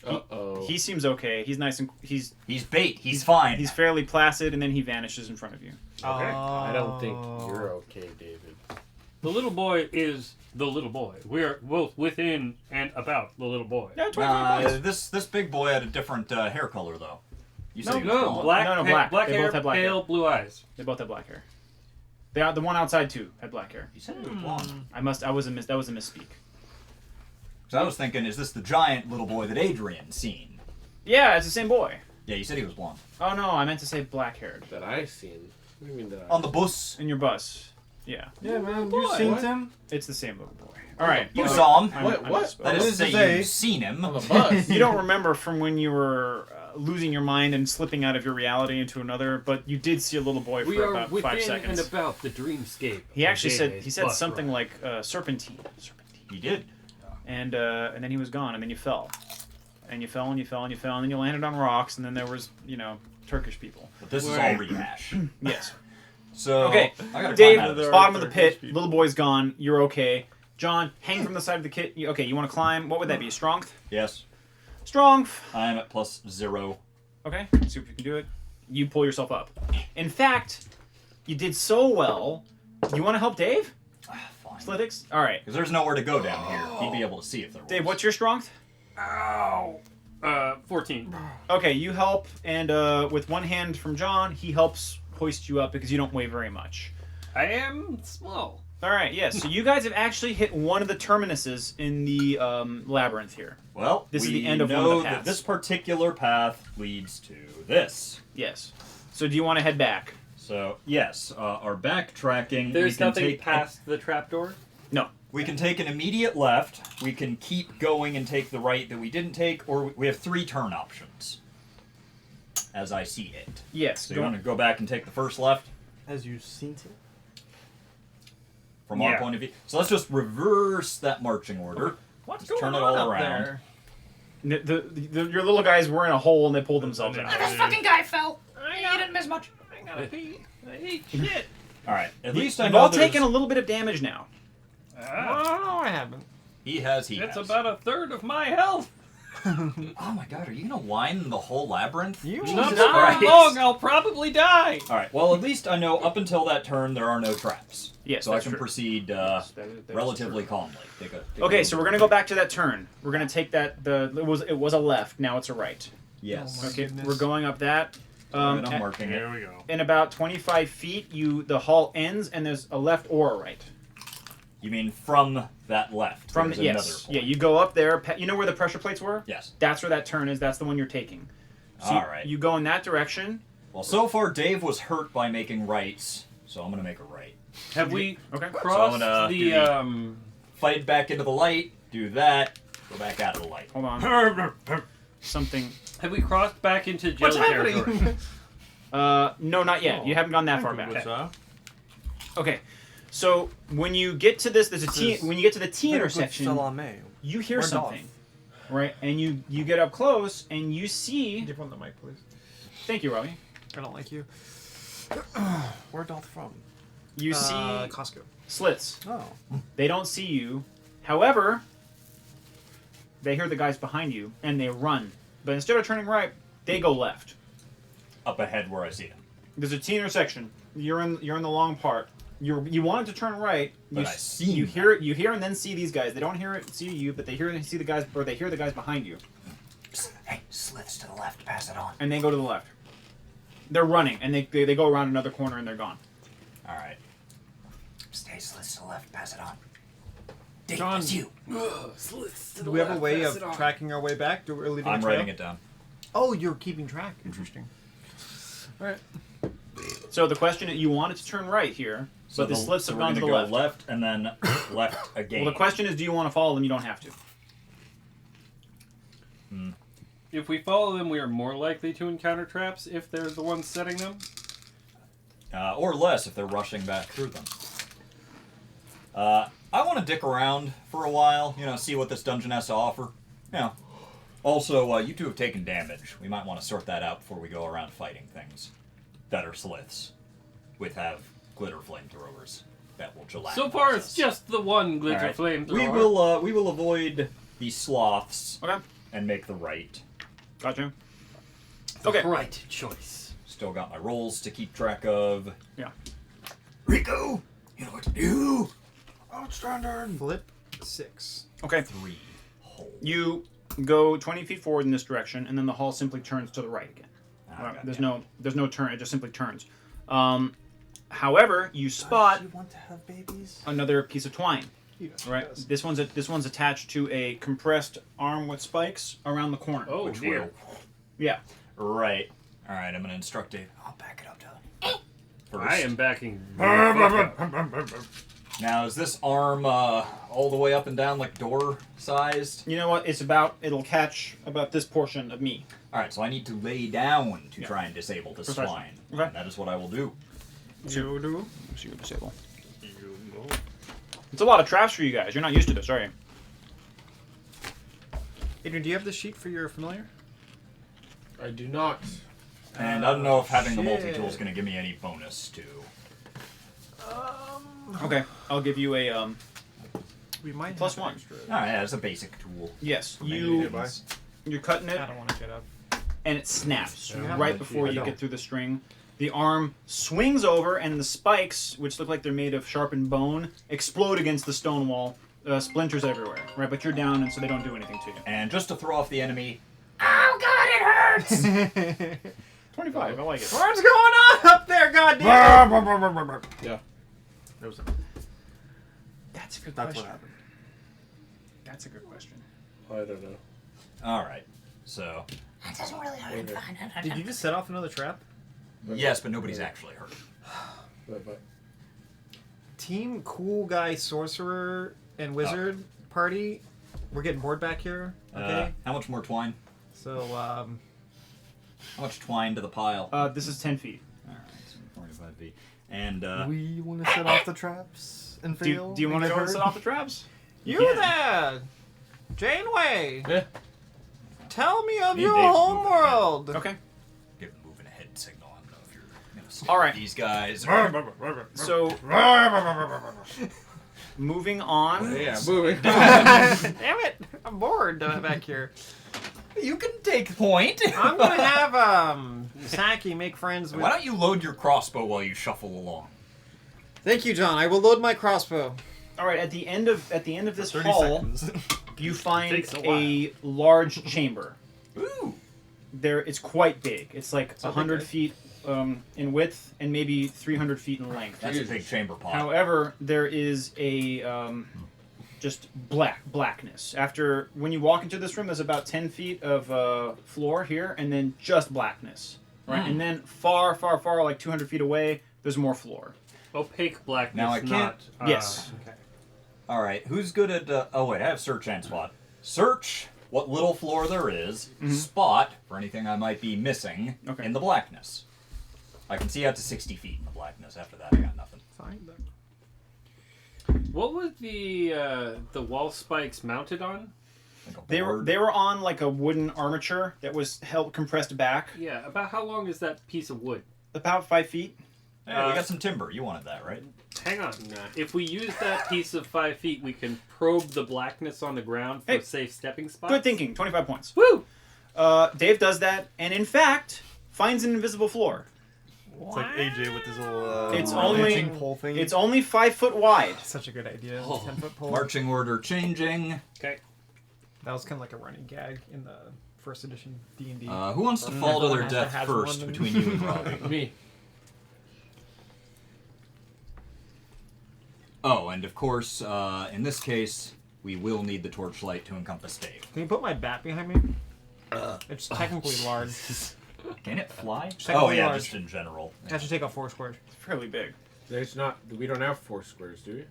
[SPEAKER 1] Uh-oh.
[SPEAKER 5] He seems okay. He's nice and he's
[SPEAKER 2] bait. He's fine.
[SPEAKER 5] He's fairly placid, and then he vanishes in front of you.
[SPEAKER 6] Okay.
[SPEAKER 1] I don't think you're okay, David.
[SPEAKER 6] The little boy is the little boy. We're both within and about the little boy.
[SPEAKER 5] Yeah, 25 points.
[SPEAKER 2] This big boy had a different hair color, though. You said he was
[SPEAKER 6] No,
[SPEAKER 2] blonde.
[SPEAKER 6] black,
[SPEAKER 5] No, black.
[SPEAKER 6] black
[SPEAKER 5] They
[SPEAKER 6] hair,
[SPEAKER 5] both have black
[SPEAKER 6] pale,
[SPEAKER 5] hair.
[SPEAKER 6] blue eyes.
[SPEAKER 5] They both have black hair. The one outside too had black hair.
[SPEAKER 2] You said he was blonde.
[SPEAKER 5] That was a misspeak.
[SPEAKER 2] So I was thinking, is this the giant little boy that Adrian's seen?
[SPEAKER 5] Yeah, it's the same boy.
[SPEAKER 2] Yeah, you said he was blonde.
[SPEAKER 5] Oh no, I meant to say black haired.
[SPEAKER 1] That I seen. What do you mean that I
[SPEAKER 2] On the bus.
[SPEAKER 5] In your bus. Yeah,
[SPEAKER 4] Yeah, man.
[SPEAKER 1] boy.
[SPEAKER 4] You seen
[SPEAKER 1] What?
[SPEAKER 4] him?
[SPEAKER 5] it's the same little boy. All right,
[SPEAKER 2] You saw him.
[SPEAKER 1] What?
[SPEAKER 5] I
[SPEAKER 1] What?
[SPEAKER 5] misspoke.
[SPEAKER 2] That
[SPEAKER 4] What
[SPEAKER 2] is to
[SPEAKER 4] does it
[SPEAKER 2] say
[SPEAKER 4] say?
[SPEAKER 2] you've seen him.
[SPEAKER 1] On the bus.
[SPEAKER 5] You don't remember from when you were losing your mind and slipping out of your reality into another, but you did see a little boy
[SPEAKER 6] We
[SPEAKER 5] for
[SPEAKER 6] are
[SPEAKER 5] about
[SPEAKER 6] within
[SPEAKER 5] 5 seconds.
[SPEAKER 6] and about the dreamscape.
[SPEAKER 5] He actually
[SPEAKER 6] of
[SPEAKER 5] said
[SPEAKER 6] David's
[SPEAKER 5] he said
[SPEAKER 6] bus
[SPEAKER 5] something
[SPEAKER 6] ride.
[SPEAKER 5] like serpentine,
[SPEAKER 2] He did.
[SPEAKER 5] and then he was gone, and then you fell, and you fell, and you fell, and you fell, and then you landed on rocks, and then there was Turkish people.
[SPEAKER 2] But this is all
[SPEAKER 6] Right.
[SPEAKER 2] rehash.
[SPEAKER 5] Yes.
[SPEAKER 2] So
[SPEAKER 5] Okay,
[SPEAKER 2] I gotta
[SPEAKER 5] Dave,
[SPEAKER 2] climb out of this.
[SPEAKER 5] bottom of the
[SPEAKER 4] Turkish
[SPEAKER 5] pit,
[SPEAKER 4] people.
[SPEAKER 5] little boy's gone. You're okay. John, hang from the side of the kit. Okay, you want to climb? What would that be? Strength?
[SPEAKER 2] Yes,
[SPEAKER 5] Strength.
[SPEAKER 2] I am at +0.
[SPEAKER 5] Okay, see if you can do it. You pull yourself up. In fact, you did so well. You want to help Dave?
[SPEAKER 2] Fine.
[SPEAKER 5] Slitix? All right.
[SPEAKER 2] Because there's nowhere to go down here. He'd be able to see if there was.
[SPEAKER 5] Dave, what's your strength?
[SPEAKER 6] 14.
[SPEAKER 5] Okay, you help, and with one hand from John, he helps hoist you up because you don't weigh very much.
[SPEAKER 6] I am small.
[SPEAKER 5] All right, yes. So you guys have actually hit one of the terminuses in the labyrinth here.
[SPEAKER 2] Well,
[SPEAKER 5] This is
[SPEAKER 2] we
[SPEAKER 5] the end of one of
[SPEAKER 2] know
[SPEAKER 5] the
[SPEAKER 2] that
[SPEAKER 5] paths.
[SPEAKER 2] this particular path leads to this.
[SPEAKER 5] Yes. So do you want to head back?
[SPEAKER 2] So yes, our backtracking.
[SPEAKER 6] There's
[SPEAKER 2] we can
[SPEAKER 6] nothing
[SPEAKER 2] take
[SPEAKER 6] past the trapdoor?
[SPEAKER 5] No.
[SPEAKER 2] We can take an immediate left. We can keep going and take the right that we didn't take, or we have 3 turn options, as I see it.
[SPEAKER 5] Yes.
[SPEAKER 2] So you want to go back and take the first left
[SPEAKER 4] As you seen him?
[SPEAKER 2] from our
[SPEAKER 6] Yeah.
[SPEAKER 2] point of view. So let's just reverse that marching order.
[SPEAKER 3] What's
[SPEAKER 2] Just
[SPEAKER 3] going
[SPEAKER 2] turn it
[SPEAKER 3] on
[SPEAKER 2] all
[SPEAKER 3] up
[SPEAKER 2] around.
[SPEAKER 3] there?
[SPEAKER 5] Your little guys were in a hole and they pulled themselves out.
[SPEAKER 6] This
[SPEAKER 2] fucking guy fell. He didn't miss much.
[SPEAKER 3] I gotta pee. I ate shit.
[SPEAKER 2] All right. At least I
[SPEAKER 5] You've
[SPEAKER 2] know
[SPEAKER 5] all
[SPEAKER 2] there's-
[SPEAKER 5] taken a little bit of damage now.
[SPEAKER 3] Oh, I haven't.
[SPEAKER 2] He has.
[SPEAKER 6] It's about a third of my health.
[SPEAKER 2] Oh my god, are you gonna whine the whole labyrinth?
[SPEAKER 3] You
[SPEAKER 6] Not
[SPEAKER 3] Jesus
[SPEAKER 6] for
[SPEAKER 3] Christ.
[SPEAKER 6] long, I'll probably die.
[SPEAKER 2] All right. Well, at least I know up until that turn there are no traps.
[SPEAKER 5] Yes,
[SPEAKER 2] So I
[SPEAKER 5] that's
[SPEAKER 2] can
[SPEAKER 5] true.
[SPEAKER 2] proceed
[SPEAKER 5] That's
[SPEAKER 2] relatively
[SPEAKER 5] true.
[SPEAKER 2] calmly. Take
[SPEAKER 5] Okay,
[SPEAKER 2] a
[SPEAKER 5] so we're gonna go back to that turn. We're gonna take that. It was a left. Now it's a right.
[SPEAKER 2] Yes.
[SPEAKER 3] Oh my
[SPEAKER 5] Okay,
[SPEAKER 3] goodness.
[SPEAKER 5] we're going up that.
[SPEAKER 2] I'm
[SPEAKER 5] at-
[SPEAKER 2] marking it.
[SPEAKER 6] we go.
[SPEAKER 5] in about 25 feet, the hall ends, and there's a left or a right.
[SPEAKER 2] You mean from that left?
[SPEAKER 5] From
[SPEAKER 2] there's
[SPEAKER 5] yes,
[SPEAKER 2] another
[SPEAKER 5] yeah,
[SPEAKER 2] point.
[SPEAKER 5] you go up there. You know where the pressure plates were?
[SPEAKER 2] Yes.
[SPEAKER 5] That's where that turn is. That's the one you're taking. So
[SPEAKER 2] All right.
[SPEAKER 5] You go in that direction.
[SPEAKER 2] Well, so far Dave was hurt by making rights, so I'm gonna make a right.
[SPEAKER 6] Have we
[SPEAKER 5] Okay.
[SPEAKER 6] crossed
[SPEAKER 2] So I'm
[SPEAKER 6] the
[SPEAKER 2] gonna Fight back into the light. Do that. Go back out of the light.
[SPEAKER 5] Hold on. Something.
[SPEAKER 6] Have we crossed back into
[SPEAKER 3] What's
[SPEAKER 6] jelly
[SPEAKER 3] happening?
[SPEAKER 6] territory?
[SPEAKER 5] No, not yet. You haven't gone that far back. Okay. So when you get to this, there's a T. When you get to the T intersection, you hear
[SPEAKER 4] Or
[SPEAKER 5] something, right? And you get up close and you see.
[SPEAKER 3] Give one the mic, please.
[SPEAKER 5] Thank you, Robbie.
[SPEAKER 3] I don't like you.
[SPEAKER 4] Where Dolph from?
[SPEAKER 5] You see
[SPEAKER 3] Costco.
[SPEAKER 5] slits.
[SPEAKER 4] Oh.
[SPEAKER 5] They don't see you. However, they hear the guys behind you and they run. But instead of turning right, they go left.
[SPEAKER 2] Up ahead where I see them.
[SPEAKER 5] There's a T intersection. You're in the long part. You wanted to turn right.
[SPEAKER 2] But
[SPEAKER 5] you,
[SPEAKER 2] I see
[SPEAKER 5] you
[SPEAKER 2] them.
[SPEAKER 5] hear it. You hear and then see these guys. They don't hear it, see you, but they hear and see the guys, or they hear the guys behind you,
[SPEAKER 2] Psst, hey, slits to the left. Pass it on.
[SPEAKER 5] and they go to the left. They're running, and they go around another corner, and they're gone.
[SPEAKER 2] All right. Stay slits to the left. Pass it on. Dave,
[SPEAKER 3] John.
[SPEAKER 2] that's you.
[SPEAKER 3] Do we have a way of tracking our way back? Or leaving
[SPEAKER 2] I'm
[SPEAKER 3] a trail?
[SPEAKER 2] writing it down.
[SPEAKER 3] Oh, you're keeping track. Interesting. All right.
[SPEAKER 5] So the question you wanted to turn right here,
[SPEAKER 2] So
[SPEAKER 5] but the slits
[SPEAKER 2] so
[SPEAKER 5] have
[SPEAKER 2] we're
[SPEAKER 5] gone to
[SPEAKER 2] gonna
[SPEAKER 5] the
[SPEAKER 2] go
[SPEAKER 5] left.
[SPEAKER 2] and then left again.
[SPEAKER 5] Well, the question is, do you want to follow them? You don't have to.
[SPEAKER 6] If we follow them, we are more likely to encounter traps if they're the ones setting them.
[SPEAKER 2] Or less if they're rushing back through them. I want to dick around for a while, see what this dungeon has to offer. Also, you two have taken damage. We might want to sort that out before we go around fighting things that are sliths have glitter flamethrowers that will gelatinous
[SPEAKER 6] So far, it's
[SPEAKER 2] us.
[SPEAKER 6] just the one glitter
[SPEAKER 2] Alright.
[SPEAKER 6] flamethrower.
[SPEAKER 2] We will avoid the sloths
[SPEAKER 5] Okay.
[SPEAKER 2] and make the right.
[SPEAKER 5] Gotcha. Okay.
[SPEAKER 6] Right choice.
[SPEAKER 2] Still got my rolls to keep track of.
[SPEAKER 5] Yeah.
[SPEAKER 2] Rico, you know what to do.
[SPEAKER 4] Outstanding.
[SPEAKER 3] Flip 6.
[SPEAKER 5] Okay.
[SPEAKER 2] 3 hole.
[SPEAKER 5] You go 20 feet forward in this direction, and then the hall simply turns to the right again. There's no turn. It just simply turns. However, you spot
[SPEAKER 4] You want to have babies?
[SPEAKER 5] another piece of twine.
[SPEAKER 4] Yes.
[SPEAKER 5] Right.
[SPEAKER 4] Yes.
[SPEAKER 5] This one's attached to a compressed arm with spikes around the corner.
[SPEAKER 6] Oh,
[SPEAKER 2] Which
[SPEAKER 6] dear.
[SPEAKER 2] will-
[SPEAKER 5] Yeah.
[SPEAKER 2] Right. All right. I'm gonna instruct Dave. I'll back it up, Tyler. First.
[SPEAKER 6] I am backing. the fuck up.
[SPEAKER 2] Now, is this arm all the way up and down, like door sized?
[SPEAKER 5] You know what? It'll catch about this portion of me.
[SPEAKER 2] All right. So I need to lay down to
[SPEAKER 5] Yeah.
[SPEAKER 2] try and disable this
[SPEAKER 5] Precisely.
[SPEAKER 2] swine.
[SPEAKER 5] Okay.
[SPEAKER 2] And that is what I will do.
[SPEAKER 6] You do.
[SPEAKER 5] Let's see what disable. It's a lot of traps for you guys. You're not used to this, are you?
[SPEAKER 3] Adrian, do you have the sheet for your familiar?
[SPEAKER 1] I do not.
[SPEAKER 2] And I don't know if having the
[SPEAKER 3] shit.
[SPEAKER 2] multi-tool is going to give me any bonus to.
[SPEAKER 5] Okay. I'll give you a
[SPEAKER 3] We might
[SPEAKER 5] Plus
[SPEAKER 3] have
[SPEAKER 5] one.
[SPEAKER 3] extra.
[SPEAKER 2] Oh, yeah, it's a basic tool.
[SPEAKER 5] yes.
[SPEAKER 2] for many
[SPEAKER 5] You're
[SPEAKER 2] things.
[SPEAKER 5] cutting it,
[SPEAKER 3] I don't want to get up.
[SPEAKER 5] and it snaps
[SPEAKER 3] Do you have
[SPEAKER 5] right
[SPEAKER 3] one?
[SPEAKER 5] before
[SPEAKER 3] I
[SPEAKER 5] you
[SPEAKER 3] don't.
[SPEAKER 5] get through the string. The arm swings over, and the spikes, which look like they're made of sharpened bone, explode against the stone wall. Splinters everywhere, right? But you're down, and so they don't do anything to you.
[SPEAKER 2] And just to throw off the enemy. Oh God, it hurts!
[SPEAKER 5] 25. I like it.
[SPEAKER 3] What's going on up there, goddamn?
[SPEAKER 1] Yeah.
[SPEAKER 4] That was
[SPEAKER 5] That's a good
[SPEAKER 4] That's
[SPEAKER 5] question.
[SPEAKER 4] what happened.
[SPEAKER 5] That's a good question.
[SPEAKER 1] I don't know.
[SPEAKER 2] All right. So
[SPEAKER 3] Did you just set off another trap?
[SPEAKER 2] yes, but nobody's actually hurt.
[SPEAKER 1] But
[SPEAKER 3] Team Cool Guy Sorcerer and Wizard party. We're getting bored back here. Okay.
[SPEAKER 2] How much more twine?
[SPEAKER 3] So,
[SPEAKER 2] How much twine to the pile?
[SPEAKER 5] This is 10 feet.
[SPEAKER 2] All right, so 45 feet. And
[SPEAKER 4] We want to set off the traps and fail.
[SPEAKER 5] Do you want to
[SPEAKER 4] and
[SPEAKER 5] go
[SPEAKER 4] get
[SPEAKER 5] and set
[SPEAKER 4] hurt?
[SPEAKER 5] off the traps?
[SPEAKER 3] you there, Janeway?
[SPEAKER 1] yeah.
[SPEAKER 3] Tell me of
[SPEAKER 2] Me and
[SPEAKER 3] your
[SPEAKER 2] Dave moving
[SPEAKER 3] homeworld.
[SPEAKER 5] Okay.
[SPEAKER 2] give a moving ahead signal. I don't know if you're gonna stop
[SPEAKER 5] All right.
[SPEAKER 2] these guys.
[SPEAKER 5] So, moving on.
[SPEAKER 1] Yeah, moving.
[SPEAKER 3] Damn it! I'm bored back here.
[SPEAKER 2] You can take point.
[SPEAKER 3] I'm gonna have Saki make friends with.
[SPEAKER 2] Why don't you load your crossbow while you shuffle along?
[SPEAKER 3] Thank you, John. I will load my crossbow.
[SPEAKER 5] All right. At the end of this
[SPEAKER 2] 30
[SPEAKER 5] hall,
[SPEAKER 2] seconds.
[SPEAKER 5] you find
[SPEAKER 6] Takes a
[SPEAKER 5] a large chamber.
[SPEAKER 2] Ooh.
[SPEAKER 5] It's quite big. It's like
[SPEAKER 3] So
[SPEAKER 5] 100
[SPEAKER 3] big,
[SPEAKER 5] feet in width and maybe 300 feet in length.
[SPEAKER 2] That's a big chamber pot.
[SPEAKER 5] However, there is a just blackness. When you walk into this room, there's about 10 feet of floor here, and then just blackness, right? And then far, like 200 feet away, there's more floor.
[SPEAKER 6] Opaque blackness.
[SPEAKER 2] Now I can't-
[SPEAKER 6] Not,
[SPEAKER 5] Yes.
[SPEAKER 6] Okay.
[SPEAKER 2] All right, who's good at? Oh wait, I have search and spot. Search what little floor there is. Spot for anything I might be missing
[SPEAKER 5] Okay.
[SPEAKER 2] in the blackness. I can see out to 60 feet in the blackness. After that, I got nothing.
[SPEAKER 3] Fine.
[SPEAKER 6] What was the wall spikes mounted on?
[SPEAKER 2] Like a
[SPEAKER 5] They
[SPEAKER 2] board.
[SPEAKER 5] were on like a wooden armature that was held compressed back
[SPEAKER 6] Yeah. About how long is that piece of wood?
[SPEAKER 5] about 5 feet.
[SPEAKER 2] Hey, we got some timber. You wanted that, right?
[SPEAKER 6] Hang on. If we use that piece of 5 feet, we can probe the blackness on the ground for
[SPEAKER 5] Hey.
[SPEAKER 6] safe stepping spots.
[SPEAKER 5] Good thinking. 25 points.
[SPEAKER 6] Woo!
[SPEAKER 5] Dave does that, and in fact, finds an invisible floor.
[SPEAKER 4] It's like AJ with his little.
[SPEAKER 5] It's
[SPEAKER 4] launching
[SPEAKER 5] only-
[SPEAKER 4] pole thing.
[SPEAKER 5] It's only 5 foot wide.
[SPEAKER 3] Such a good idea.
[SPEAKER 2] Oh.
[SPEAKER 3] 10-foot pole.
[SPEAKER 2] Marching order changing.
[SPEAKER 6] Okay.
[SPEAKER 3] That was kind of like a running gag in the first edition D&D.
[SPEAKER 2] Who wants to fall to
[SPEAKER 3] everyone
[SPEAKER 2] their
[SPEAKER 3] has to
[SPEAKER 2] death
[SPEAKER 3] have
[SPEAKER 2] first
[SPEAKER 3] one.
[SPEAKER 2] between you and Robbie?
[SPEAKER 1] Me.
[SPEAKER 2] Oh, and of course, in this case, we will need the torchlight to encompass Dave.
[SPEAKER 3] Can you put my bat behind me? It's technically large.
[SPEAKER 2] Can it fly?
[SPEAKER 3] Technically
[SPEAKER 2] Oh yeah,
[SPEAKER 3] large.
[SPEAKER 2] just in general.
[SPEAKER 3] I have to take up 4 squares.
[SPEAKER 5] It's fairly big.
[SPEAKER 1] There's not. We don't have 4 squares, do we?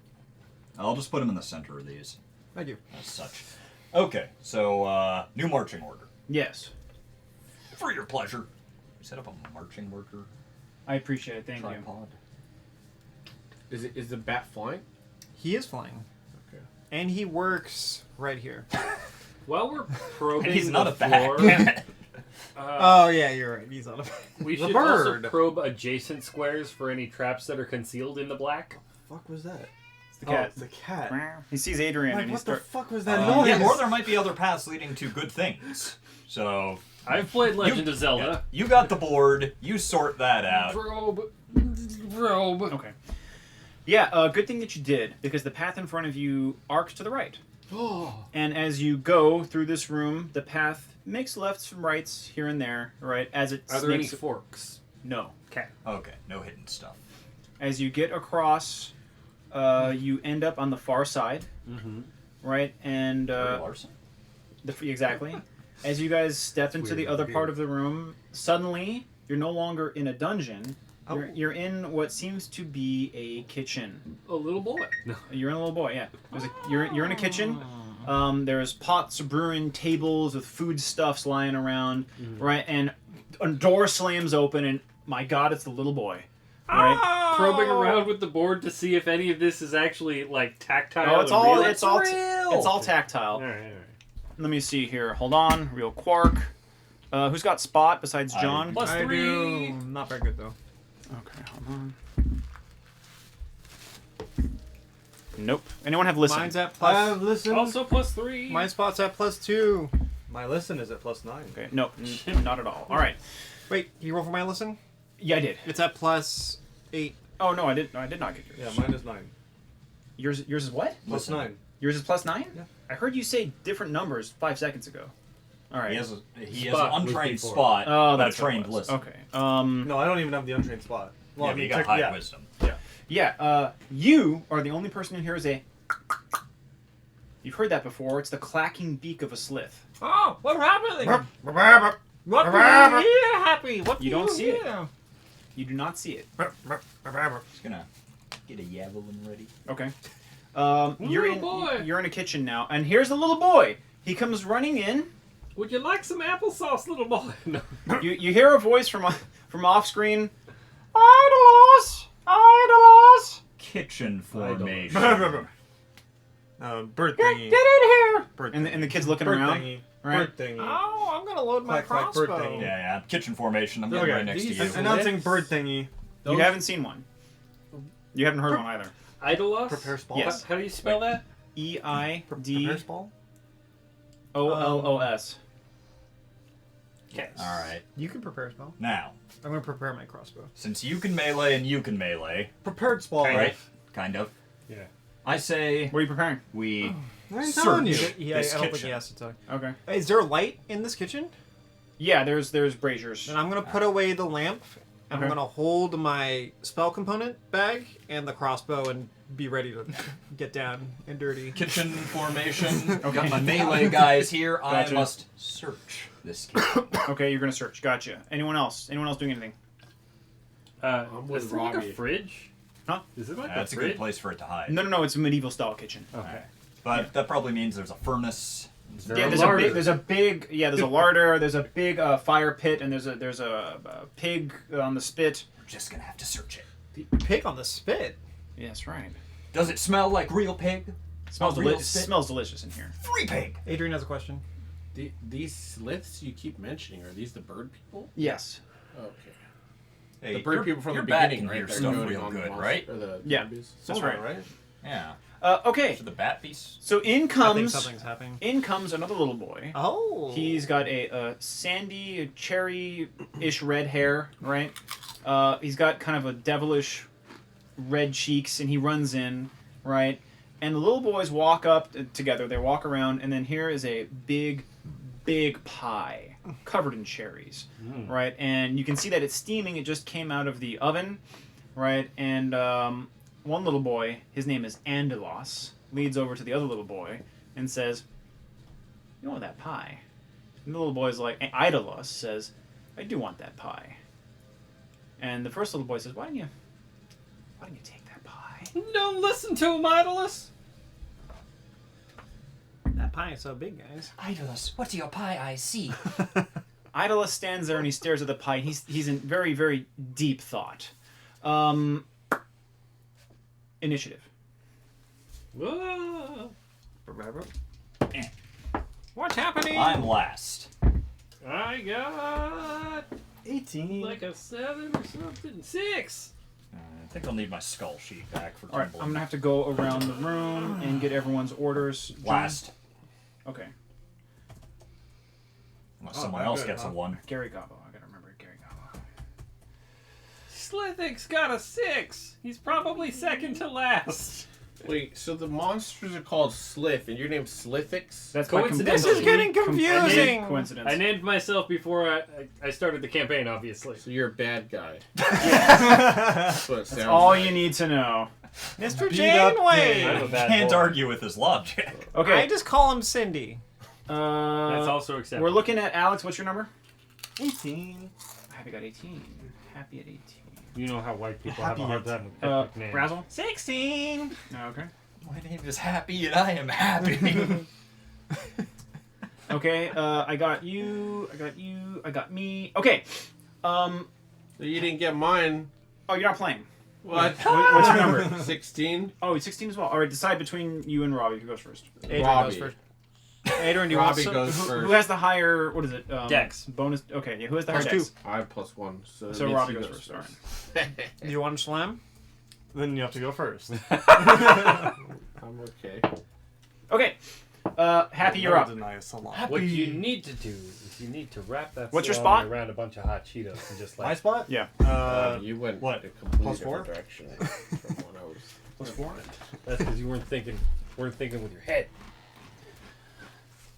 [SPEAKER 2] I'll just put him in the center of these,
[SPEAKER 3] Thank you.
[SPEAKER 2] as such. Okay, so new marching order.
[SPEAKER 5] Yes.
[SPEAKER 2] For your pleasure. Set up a marching worker
[SPEAKER 5] I appreciate it. Thank you.
[SPEAKER 2] tripod.
[SPEAKER 1] Is the bat flying?
[SPEAKER 3] He is flying.
[SPEAKER 1] Okay.
[SPEAKER 3] And he works right here.
[SPEAKER 6] While we're probing
[SPEAKER 2] And he's not
[SPEAKER 6] the
[SPEAKER 2] a bat.
[SPEAKER 6] floor,
[SPEAKER 3] Oh, yeah, you're right. He's on a...
[SPEAKER 6] we
[SPEAKER 4] The
[SPEAKER 6] should also
[SPEAKER 4] bird.
[SPEAKER 6] probe adjacent squares for any traps that are concealed in the black.
[SPEAKER 4] Fuck was that?
[SPEAKER 5] It's the cat.
[SPEAKER 4] Oh, the cat.
[SPEAKER 5] He sees Adrian
[SPEAKER 4] Like,
[SPEAKER 5] and he
[SPEAKER 4] what the
[SPEAKER 5] starts.
[SPEAKER 4] fuck was that noise?
[SPEAKER 2] Yeah, or there might be other paths leading to good things. So
[SPEAKER 6] I've played Legend of Zelda.
[SPEAKER 2] you got the board. You sort that out.
[SPEAKER 6] Probe. Probe.
[SPEAKER 5] Okay. Yeah, good thing that you did, because the path in front of you arcs to the right. And as you go through this room, the path makes lefts and rights here and there, right? As it
[SPEAKER 6] Are there any
[SPEAKER 5] snakes-
[SPEAKER 6] forks?
[SPEAKER 5] No.
[SPEAKER 6] Okay.
[SPEAKER 2] Okay, no hidden stuff.
[SPEAKER 5] As you get across, you end up on the far side,
[SPEAKER 6] Mm-hmm.
[SPEAKER 5] right? And
[SPEAKER 2] Larson.
[SPEAKER 5] exactly. As you guys step into the other part of the room, suddenly you're no longer in a dungeon. You're in what seems to be a kitchen.
[SPEAKER 6] A little boy. No.
[SPEAKER 5] You're in a little boy, yeah. You're in a kitchen. There's pots brewing, tables with foodstuffs lying around, right? And a door slams open, and my God, it's the little boy, right?
[SPEAKER 6] Probing around with the board to see if any of this is actually like tactile.
[SPEAKER 5] Oh,
[SPEAKER 6] and real.
[SPEAKER 5] it's all tactile.
[SPEAKER 6] All right.
[SPEAKER 5] Let me see here. Hold on, real quark. Who's got spot besides
[SPEAKER 2] I
[SPEAKER 5] John?
[SPEAKER 2] do.
[SPEAKER 6] Plus
[SPEAKER 3] I
[SPEAKER 6] 3.
[SPEAKER 3] do. Not very good, though.
[SPEAKER 5] Okay, hold on. Nope. Anyone have listen?
[SPEAKER 3] Mine's at plus...
[SPEAKER 4] Listen.
[SPEAKER 6] Also plus 3.
[SPEAKER 3] My spot's at +2.
[SPEAKER 4] My listen is at +9.
[SPEAKER 5] Okay, nope, not at all. All right.
[SPEAKER 3] Wait, you roll for my listen?
[SPEAKER 5] Yeah, I did.
[SPEAKER 3] It's at +8.
[SPEAKER 5] Oh no, I did. No, I did not get yours.
[SPEAKER 4] Yeah, mine is 9.
[SPEAKER 5] Yours is what?
[SPEAKER 4] +9.
[SPEAKER 5] Yours is +9.
[SPEAKER 4] Yeah.
[SPEAKER 5] I heard you say different numbers 5 seconds ago. All right.
[SPEAKER 2] He has an
[SPEAKER 6] Spot was
[SPEAKER 2] untrained
[SPEAKER 6] before.
[SPEAKER 2] spot,
[SPEAKER 5] Oh,
[SPEAKER 2] but
[SPEAKER 5] that's
[SPEAKER 2] a trained
[SPEAKER 5] what it was.
[SPEAKER 2] listen.
[SPEAKER 5] Okay.
[SPEAKER 4] No, I don't even have the untrained spot.
[SPEAKER 2] Yeah,
[SPEAKER 4] I
[SPEAKER 2] but you
[SPEAKER 4] mean,
[SPEAKER 2] got high
[SPEAKER 4] yeah.
[SPEAKER 2] wisdom.
[SPEAKER 5] Yeah. You are the only person who hears a. You've heard that before. It's the clacking beak of a slith.
[SPEAKER 3] Oh, what's happening?
[SPEAKER 4] What
[SPEAKER 3] What do you hear, Happy? What
[SPEAKER 5] You
[SPEAKER 3] do
[SPEAKER 5] don't see it.
[SPEAKER 3] hear?
[SPEAKER 5] You do not see it.
[SPEAKER 2] Just gonna get a javelin ready.
[SPEAKER 5] Okay.
[SPEAKER 6] Little boy.
[SPEAKER 5] You're in a kitchen now, and here's the little boy. He comes running in.
[SPEAKER 6] Would you like some applesauce, little boy? No.
[SPEAKER 5] You hear a voice from off screen. Idols.
[SPEAKER 2] Kitchen formation.
[SPEAKER 4] Bird
[SPEAKER 5] Get
[SPEAKER 4] thingy.
[SPEAKER 5] in here.
[SPEAKER 4] Bird
[SPEAKER 5] And the kid's looking
[SPEAKER 4] bird
[SPEAKER 5] around.
[SPEAKER 4] thingy.
[SPEAKER 5] Right.
[SPEAKER 4] Bird thingy.
[SPEAKER 3] Oh, I'm gonna load my
[SPEAKER 4] Clack, clack, bird
[SPEAKER 3] crossbow.
[SPEAKER 4] thing.
[SPEAKER 2] Yeah, kitchen formation. I'm getting
[SPEAKER 4] Okay,
[SPEAKER 2] right next to
[SPEAKER 1] these-
[SPEAKER 2] you.
[SPEAKER 4] Announcing bird thingy.
[SPEAKER 5] You haven't seen one. You haven't heard one either.
[SPEAKER 6] Idolos?
[SPEAKER 4] Prepare spall.
[SPEAKER 5] Yes.
[SPEAKER 6] How do you spell that?
[SPEAKER 4] Prepare spall.
[SPEAKER 5] EIDOLOS.
[SPEAKER 6] Okay.
[SPEAKER 2] All right.
[SPEAKER 3] You can prepare a spell.
[SPEAKER 2] Now,
[SPEAKER 3] I'm gonna prepare my crossbow.
[SPEAKER 2] since you can melee and you can melee,
[SPEAKER 4] Prepared spall.
[SPEAKER 2] right? Kind of.
[SPEAKER 6] Yeah.
[SPEAKER 2] I say
[SPEAKER 5] What are you preparing?
[SPEAKER 2] we
[SPEAKER 4] I ain't telling you.
[SPEAKER 2] search
[SPEAKER 3] Yeah, I
[SPEAKER 2] this
[SPEAKER 3] don't think
[SPEAKER 2] kitchen.
[SPEAKER 3] he has to tell.
[SPEAKER 5] Okay.
[SPEAKER 3] Is there light in this kitchen?
[SPEAKER 5] Yeah, there's braziers.
[SPEAKER 3] Then I'm gonna put away the lamp. And I'm
[SPEAKER 5] Okay.
[SPEAKER 3] gonna hold my spell component bag and the crossbow and be ready to get down and dirty.
[SPEAKER 2] Kitchen formation. Got my melee guys here.
[SPEAKER 5] Gotcha.
[SPEAKER 2] I must search this kitchen.
[SPEAKER 5] Okay, you're gonna search. Gotcha. Anyone else? Anyone else doing anything?
[SPEAKER 1] I'm with
[SPEAKER 6] Is there like a
[SPEAKER 1] Robbie.
[SPEAKER 6] fridge?
[SPEAKER 5] Huh?
[SPEAKER 6] Is it like
[SPEAKER 2] That's
[SPEAKER 6] a
[SPEAKER 2] a
[SPEAKER 6] fridge?
[SPEAKER 2] good place for it to hide.
[SPEAKER 5] No. It's a medieval style kitchen.
[SPEAKER 6] Okay.
[SPEAKER 2] But that probably means there's a furnace.
[SPEAKER 5] Yeah, there's a big. Yeah, there's a larder. There's a big fire pit, and there's a pig on the spit.
[SPEAKER 2] We're just gonna have to search it.
[SPEAKER 3] Pig on the spit.
[SPEAKER 5] Yeah, that's right.
[SPEAKER 2] Does it smell like real pig?
[SPEAKER 5] Smells
[SPEAKER 2] A real
[SPEAKER 5] delicious.
[SPEAKER 2] spit?
[SPEAKER 5] Smells delicious in here.
[SPEAKER 2] Free pig.
[SPEAKER 3] Adrian has a question.
[SPEAKER 1] These sliths you keep mentioning, are these the bird people?
[SPEAKER 5] Yes.
[SPEAKER 1] Okay.
[SPEAKER 2] Hey,
[SPEAKER 1] The bird people from
[SPEAKER 2] your
[SPEAKER 1] the
[SPEAKER 2] bat
[SPEAKER 1] beginning,
[SPEAKER 2] can
[SPEAKER 1] right?
[SPEAKER 2] hear
[SPEAKER 1] They're
[SPEAKER 2] stuff
[SPEAKER 1] doing
[SPEAKER 2] real
[SPEAKER 1] on the
[SPEAKER 2] good,
[SPEAKER 1] monster-
[SPEAKER 2] right?
[SPEAKER 1] Or the
[SPEAKER 5] Yeah.
[SPEAKER 1] zombies?
[SPEAKER 5] That's
[SPEAKER 4] Somewhere,
[SPEAKER 5] right.
[SPEAKER 2] Yeah.
[SPEAKER 5] Okay.
[SPEAKER 2] Should the bat piece?
[SPEAKER 5] So in
[SPEAKER 3] I think
[SPEAKER 5] comes
[SPEAKER 3] something's happening.
[SPEAKER 5] another little boy.
[SPEAKER 3] Oh.
[SPEAKER 5] He's got a sandy, cherry-ish red hair, right? He's got kind of a devilish red cheeks, and he runs in, right? And the little boys walk up together. They walk around, and then here is a big pie covered in cherries, right? And you can see that it's steaming. It just came out of the oven, right? And one little boy, his name is Angelos, leads over to the other little boy and says, "You want that pie?" And the little boy's like, Idolos says, I do want that pie. And the first little boy says, why don't you take that pie?
[SPEAKER 6] Don't listen to him, Idolus.
[SPEAKER 3] That pie is so big, guys.
[SPEAKER 2] Idolus, what's your pie I see?
[SPEAKER 5] Idolus stands there and he stares at the pie. He's in very, very deep thought. Initiative.
[SPEAKER 6] Whoa.
[SPEAKER 3] What's happening?
[SPEAKER 2] I'm last.
[SPEAKER 6] I got
[SPEAKER 4] 18.
[SPEAKER 6] like a 7 or something. 6.
[SPEAKER 2] I think I'll need my skull sheet back for
[SPEAKER 5] All right,
[SPEAKER 2] Timble.
[SPEAKER 5] I'm gonna have to go around the room and get everyone's orders. John?
[SPEAKER 2] last.
[SPEAKER 5] Okay.
[SPEAKER 2] Unless
[SPEAKER 4] Oh,
[SPEAKER 2] someone
[SPEAKER 4] not
[SPEAKER 2] else
[SPEAKER 4] good,
[SPEAKER 2] gets
[SPEAKER 4] huh?
[SPEAKER 2] a 1.
[SPEAKER 5] Gary Gobbo. I gotta remember Gary Gobbo.
[SPEAKER 6] Slithix got a 6. He's probably second to last.
[SPEAKER 1] Wait, so the monsters are called Slith, and your name's Slithix?
[SPEAKER 5] That's by
[SPEAKER 6] Coincidence.
[SPEAKER 3] This is getting confusing.
[SPEAKER 5] Coincidence.
[SPEAKER 6] I named myself before I started the campaign, obviously.
[SPEAKER 1] So you're a bad guy. That's what it sounds
[SPEAKER 5] All
[SPEAKER 1] like.
[SPEAKER 5] you need to know.
[SPEAKER 3] Mr.
[SPEAKER 4] Beat up
[SPEAKER 3] Janeway.
[SPEAKER 6] I'm a bad
[SPEAKER 2] Can't
[SPEAKER 6] boy.
[SPEAKER 2] argue with his logic.
[SPEAKER 5] Okay.
[SPEAKER 3] I just call him Cindy.
[SPEAKER 6] That's also acceptable.
[SPEAKER 5] We're looking at Alex. What's your number?
[SPEAKER 4] 18.
[SPEAKER 5] Happy got 18. Happy at 18.
[SPEAKER 6] You know how white people
[SPEAKER 4] Happy
[SPEAKER 6] have a hard
[SPEAKER 4] yet.
[SPEAKER 6] time with ethnic names.
[SPEAKER 5] Razzle?
[SPEAKER 3] 16.
[SPEAKER 5] Okay.
[SPEAKER 2] My name is Happy and I am happy.
[SPEAKER 5] Okay, I got you. I got me. Okay.
[SPEAKER 1] So you didn't get mine.
[SPEAKER 5] Oh, you're not playing.
[SPEAKER 1] What?
[SPEAKER 5] What's your number?
[SPEAKER 1] 16?
[SPEAKER 5] Oh, it's 16 as well. All right, decide between you and Robbie who goes first.
[SPEAKER 3] Adrian
[SPEAKER 1] Robbie.
[SPEAKER 3] goes first. Adrian, do you want
[SPEAKER 1] Robbie
[SPEAKER 3] some?
[SPEAKER 1] goes
[SPEAKER 5] Who
[SPEAKER 1] first.
[SPEAKER 5] has the higher? What is it?
[SPEAKER 6] Dex.
[SPEAKER 5] Bonus. Okay, yeah. Who has the higher
[SPEAKER 3] Plus
[SPEAKER 5] dex?
[SPEAKER 3] 2.
[SPEAKER 1] I have +1. So,
[SPEAKER 5] So
[SPEAKER 1] it means
[SPEAKER 5] Robbie
[SPEAKER 1] he
[SPEAKER 5] goes first. All right.
[SPEAKER 3] Do you want to slam?
[SPEAKER 4] Then you have to go first.
[SPEAKER 1] I'm okay.
[SPEAKER 5] Okay. Happy, you're up.
[SPEAKER 4] Deny a salon.
[SPEAKER 6] What you need to do is you need to wrap that
[SPEAKER 5] What's your
[SPEAKER 6] salami
[SPEAKER 5] spot?
[SPEAKER 6] around a bunch of hot Cheetos and just
[SPEAKER 4] My
[SPEAKER 6] like
[SPEAKER 4] spot?
[SPEAKER 5] Yeah.
[SPEAKER 1] You went
[SPEAKER 4] what?
[SPEAKER 1] a completely
[SPEAKER 4] +4?
[SPEAKER 1] different direction from what I was.
[SPEAKER 4] +4?
[SPEAKER 6] that's because you weren't thinking with your head.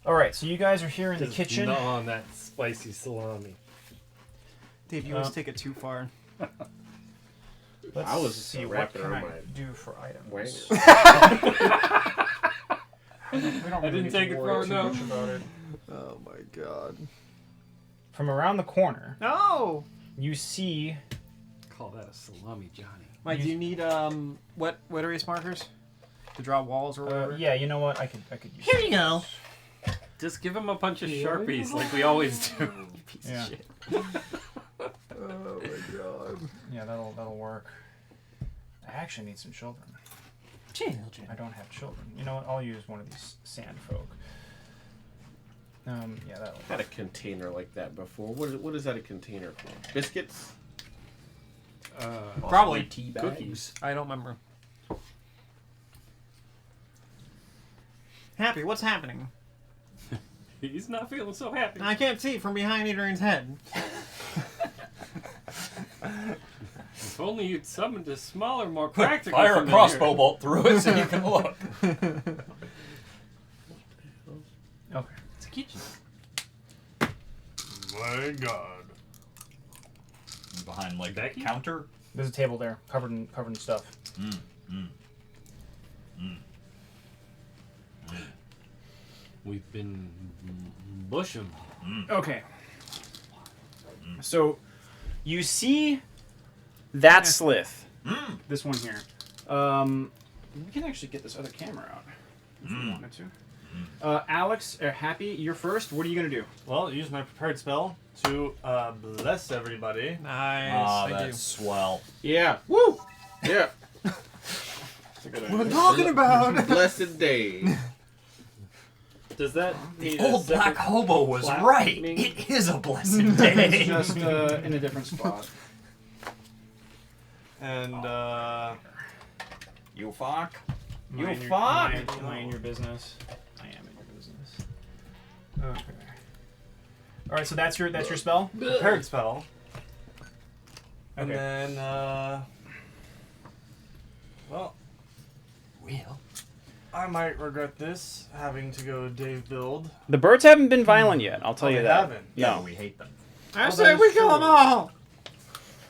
[SPEAKER 5] All right. So you guys are here in the
[SPEAKER 6] Just
[SPEAKER 5] kitchen.
[SPEAKER 6] gnaw on that spicy salami.
[SPEAKER 3] Dave, you always take it too far.
[SPEAKER 5] Let's
[SPEAKER 1] I was
[SPEAKER 5] see what
[SPEAKER 1] wrapping
[SPEAKER 5] can
[SPEAKER 1] around
[SPEAKER 5] I
[SPEAKER 1] my
[SPEAKER 5] do for items.
[SPEAKER 1] wang.
[SPEAKER 5] We don't
[SPEAKER 6] I didn't
[SPEAKER 5] need
[SPEAKER 6] take
[SPEAKER 5] to
[SPEAKER 6] it
[SPEAKER 5] worry
[SPEAKER 6] far
[SPEAKER 5] too
[SPEAKER 6] enough.
[SPEAKER 5] much about it.
[SPEAKER 4] Oh my god.
[SPEAKER 5] From around the corner,
[SPEAKER 3] No.
[SPEAKER 5] you see.
[SPEAKER 6] Call that a salami, Johnny.
[SPEAKER 3] Mike, do you need wet erase markers to draw walls or whatever?
[SPEAKER 5] Yeah, you know what? I could use.
[SPEAKER 3] Here you go.
[SPEAKER 6] Just give him a bunch of Sharpies like we always do. Piece
[SPEAKER 5] Yeah.
[SPEAKER 6] of shit.
[SPEAKER 4] Oh my god.
[SPEAKER 5] Yeah, that'll work. I actually need some children.
[SPEAKER 3] Children.
[SPEAKER 5] I don't have children. You know what? I'll use one of these sand folk. Yeah, that'll.
[SPEAKER 1] Had a container like that before. What is that a container for? Biscuits?
[SPEAKER 3] Probably
[SPEAKER 2] tea
[SPEAKER 6] Cookies.
[SPEAKER 3] I don't remember. Happy, what's happening?
[SPEAKER 6] He's not feeling so happy.
[SPEAKER 3] I can't see from behind Adrian's head.
[SPEAKER 6] If only you'd summoned a smaller, more practical.
[SPEAKER 2] Fire a
[SPEAKER 6] familiar.
[SPEAKER 2] crossbow bolt through it so you can look.
[SPEAKER 5] Okay.
[SPEAKER 6] It's a kitchen.
[SPEAKER 4] My god.
[SPEAKER 2] Behind like
[SPEAKER 6] Becky?
[SPEAKER 2] a counter.
[SPEAKER 5] There's a table there, covered in stuff.
[SPEAKER 6] We've been bushing.
[SPEAKER 5] Okay. So, you see that slith. This one here. We can actually get this other camera out if we wanted to. Alex, Happy, you're first. What are you gonna do?
[SPEAKER 4] Well, use my prepared spell to bless everybody.
[SPEAKER 3] Nice.
[SPEAKER 2] Ah,
[SPEAKER 3] I
[SPEAKER 2] that's swell.
[SPEAKER 1] Yeah. Woo! Yeah.
[SPEAKER 3] What I'm talking about.
[SPEAKER 1] Blessed day.
[SPEAKER 6] Does that need
[SPEAKER 2] Old
[SPEAKER 6] a separate
[SPEAKER 2] black hobo was
[SPEAKER 6] flap
[SPEAKER 2] right.
[SPEAKER 6] mean?
[SPEAKER 2] It is a blessed
[SPEAKER 5] It's
[SPEAKER 2] day.
[SPEAKER 5] just in a different spot.
[SPEAKER 4] And
[SPEAKER 2] You fuck.
[SPEAKER 5] You
[SPEAKER 2] fuck.
[SPEAKER 5] Am I in your business? I am in your business. Okay. All right, so that's your spell.
[SPEAKER 4] prepared spell. And
[SPEAKER 5] Okay.
[SPEAKER 4] then well,
[SPEAKER 2] Well.
[SPEAKER 4] I might regret this, having to go Dave build.
[SPEAKER 5] The birds haven't been violent yet. I'll tell
[SPEAKER 4] Oh,
[SPEAKER 5] you
[SPEAKER 4] they
[SPEAKER 5] that.
[SPEAKER 4] haven't?
[SPEAKER 5] No.
[SPEAKER 2] we hate them.
[SPEAKER 3] I
[SPEAKER 4] Oh,
[SPEAKER 3] say
[SPEAKER 4] that
[SPEAKER 3] we
[SPEAKER 4] is
[SPEAKER 3] kill them
[SPEAKER 4] true.
[SPEAKER 3] all.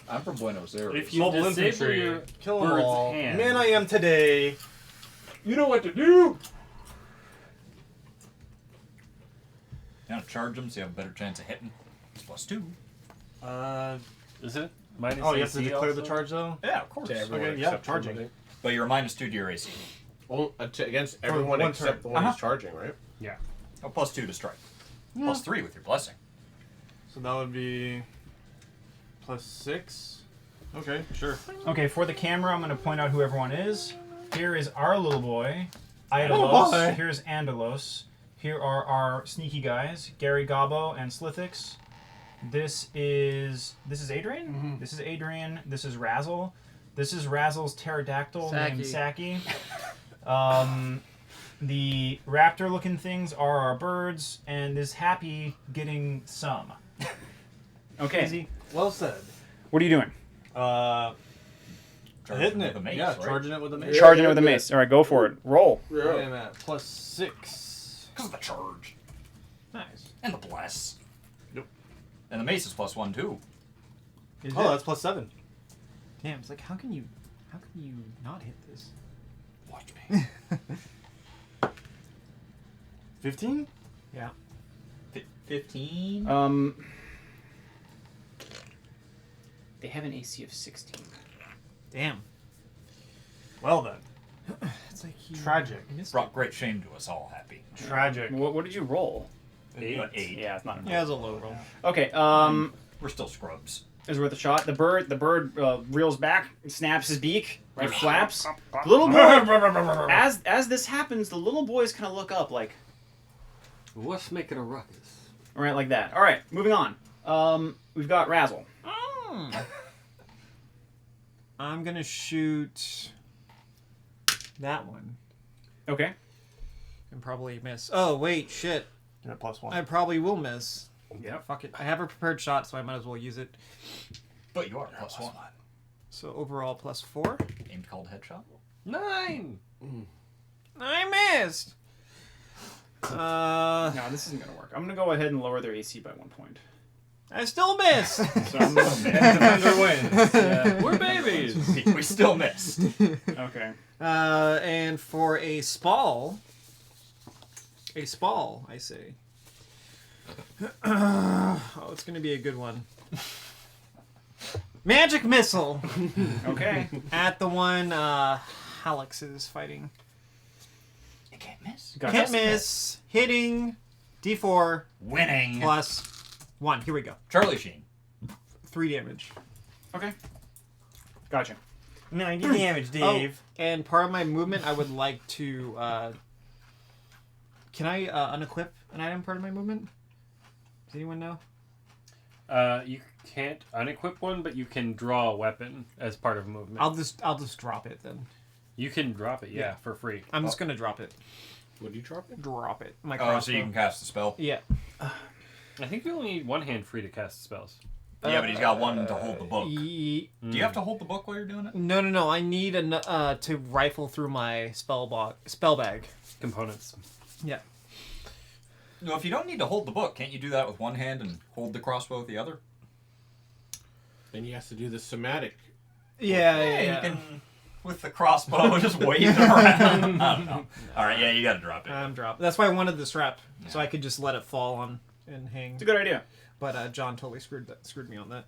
[SPEAKER 2] I'm from Buenos Aires.
[SPEAKER 6] If you
[SPEAKER 4] Mobile
[SPEAKER 6] disable
[SPEAKER 4] infantry.
[SPEAKER 6] your
[SPEAKER 4] Kill them
[SPEAKER 6] bird's
[SPEAKER 4] all.
[SPEAKER 6] hand.
[SPEAKER 4] Man, I am today. You know what to do.
[SPEAKER 2] You want to charge them so you have a better chance of hitting. It's +2.
[SPEAKER 6] Is it? Minus
[SPEAKER 4] Oh, you have to
[SPEAKER 6] AC
[SPEAKER 4] declare the
[SPEAKER 6] also?
[SPEAKER 4] charge though.
[SPEAKER 2] Yeah, of course.
[SPEAKER 1] To everyone
[SPEAKER 4] Okay, yeah,
[SPEAKER 1] except
[SPEAKER 4] charging.
[SPEAKER 1] somebody.
[SPEAKER 2] But you're -2 to your AC.
[SPEAKER 1] Against everyone
[SPEAKER 4] one
[SPEAKER 1] except
[SPEAKER 4] turn.
[SPEAKER 1] the one who's charging, right?
[SPEAKER 6] Yeah.
[SPEAKER 2] Oh, +2 to strike. +3 with your blessing.
[SPEAKER 4] So that would be +6. Okay, sure.
[SPEAKER 5] Okay, for the camera, I'm going to point out who everyone is. Here is our little boy,
[SPEAKER 4] Little
[SPEAKER 5] Idalos.
[SPEAKER 4] boy.
[SPEAKER 5] Here's Andalos. Here are our sneaky guys, Gary Gobbo and Slithix. This is Adrian. This is Adrian. This is Razzle. This is Razzle's pterodactyl named Saki. The raptor-looking things are our birds, and this Happy getting some. Okay. Easy.
[SPEAKER 4] Well said.
[SPEAKER 5] What are you doing?
[SPEAKER 4] Hitting
[SPEAKER 2] with
[SPEAKER 4] it.
[SPEAKER 2] the mace,
[SPEAKER 4] Yeah,
[SPEAKER 2] right?
[SPEAKER 4] charging it with the mace.
[SPEAKER 5] Charging it with a mace. All right, go for it. Roll.
[SPEAKER 4] I am at +6.
[SPEAKER 2] Because of the charge.
[SPEAKER 3] Nice.
[SPEAKER 2] And the bless.
[SPEAKER 4] Yep.
[SPEAKER 2] And the mace is +1 too.
[SPEAKER 3] Is
[SPEAKER 4] Oh,
[SPEAKER 3] it?
[SPEAKER 4] that's +7.
[SPEAKER 3] Damn, it's like how can you not hit this?
[SPEAKER 2] Watch me.
[SPEAKER 4] 15?
[SPEAKER 3] Yeah.
[SPEAKER 2] 15?
[SPEAKER 5] They have an AC of 16.
[SPEAKER 3] Damn.
[SPEAKER 4] Well then.
[SPEAKER 3] It's like he
[SPEAKER 4] Tragic.
[SPEAKER 3] missed
[SPEAKER 2] Brought great shame to us all, Happy.
[SPEAKER 4] Tragic.
[SPEAKER 5] What did you roll?
[SPEAKER 2] 8.
[SPEAKER 5] Yeah, it's not
[SPEAKER 3] it.
[SPEAKER 5] enough.
[SPEAKER 3] Yeah, it's a low roll.
[SPEAKER 5] Okay,
[SPEAKER 2] We're still scrubs.
[SPEAKER 5] is worth a shot. The bird reels back, snaps his beak, right, flaps. The little boy, as this happens, the little boys kind of look up like,
[SPEAKER 6] What's making a ruckus?
[SPEAKER 5] all right, like that. All right, moving on. We've got Razzle.
[SPEAKER 3] I'm gonna shoot that one
[SPEAKER 5] Okay.
[SPEAKER 3] and probably miss. Oh wait, shit!
[SPEAKER 4] You're at +1.
[SPEAKER 3] I probably will miss.
[SPEAKER 5] Yep.
[SPEAKER 3] Fuck it. I have a prepared shot, so I might as well use it.
[SPEAKER 2] But you are +1.
[SPEAKER 3] So overall +4.
[SPEAKER 2] Aimed called headshot.
[SPEAKER 6] 9!
[SPEAKER 3] I missed.
[SPEAKER 5] No, this isn't gonna work. I'm gonna go ahead and lower their AC by 1 point.
[SPEAKER 3] I still miss.
[SPEAKER 5] So I'm gonna,
[SPEAKER 4] Defender wins.
[SPEAKER 5] yeah.
[SPEAKER 6] We're babies!
[SPEAKER 2] We still missed.
[SPEAKER 5] Okay.
[SPEAKER 3] And for a spall, I say. Oh, it's gonna be a good one. Magic missile
[SPEAKER 5] Okay.
[SPEAKER 3] at the one Hallex is fighting.
[SPEAKER 2] You can't miss.
[SPEAKER 5] Gotcha.
[SPEAKER 3] Can't miss. Hitting. D4
[SPEAKER 2] Winning.
[SPEAKER 3] plus 1. Here we go.
[SPEAKER 2] Charlie Sheen.
[SPEAKER 3] 3 damage.
[SPEAKER 5] Okay. Gotcha.
[SPEAKER 3] 90 damage, Dave. Oh, and part of my movement, I would like to. Can I unequip an item part of my movement? Does anyone know?
[SPEAKER 6] You can't unequip one, but you can draw a weapon as part of movement.
[SPEAKER 3] I'll just drop it then.
[SPEAKER 6] You can drop it, yeah, for free.
[SPEAKER 3] I'm just gonna drop it.
[SPEAKER 1] Would you drop it?
[SPEAKER 3] Drop it. My
[SPEAKER 2] Oh,
[SPEAKER 3] crossbow.
[SPEAKER 2] so you can cast the spell?
[SPEAKER 3] Yeah.
[SPEAKER 6] I think you only need one hand free to cast spells.
[SPEAKER 2] Yeah, but he's got one to hold the book.
[SPEAKER 3] Ye-
[SPEAKER 2] Do you have to hold the book while you're doing it?
[SPEAKER 3] No. I need to rifle through my spell bag.
[SPEAKER 6] Components.
[SPEAKER 3] Yeah.
[SPEAKER 2] No, if you don't need to hold the book, can't you do that with one hand and hold the crossbow with the other?
[SPEAKER 1] Then he has to do the somatic.
[SPEAKER 3] Yeah.
[SPEAKER 2] You can, with the crossbow, just wave it around. I don't know. All right, yeah, you got to drop it.
[SPEAKER 3] I'm dropped. That's why I wanted the strap, so I could just let it fall on and hang.
[SPEAKER 5] It's a good idea.
[SPEAKER 3] But John totally screwed me on that.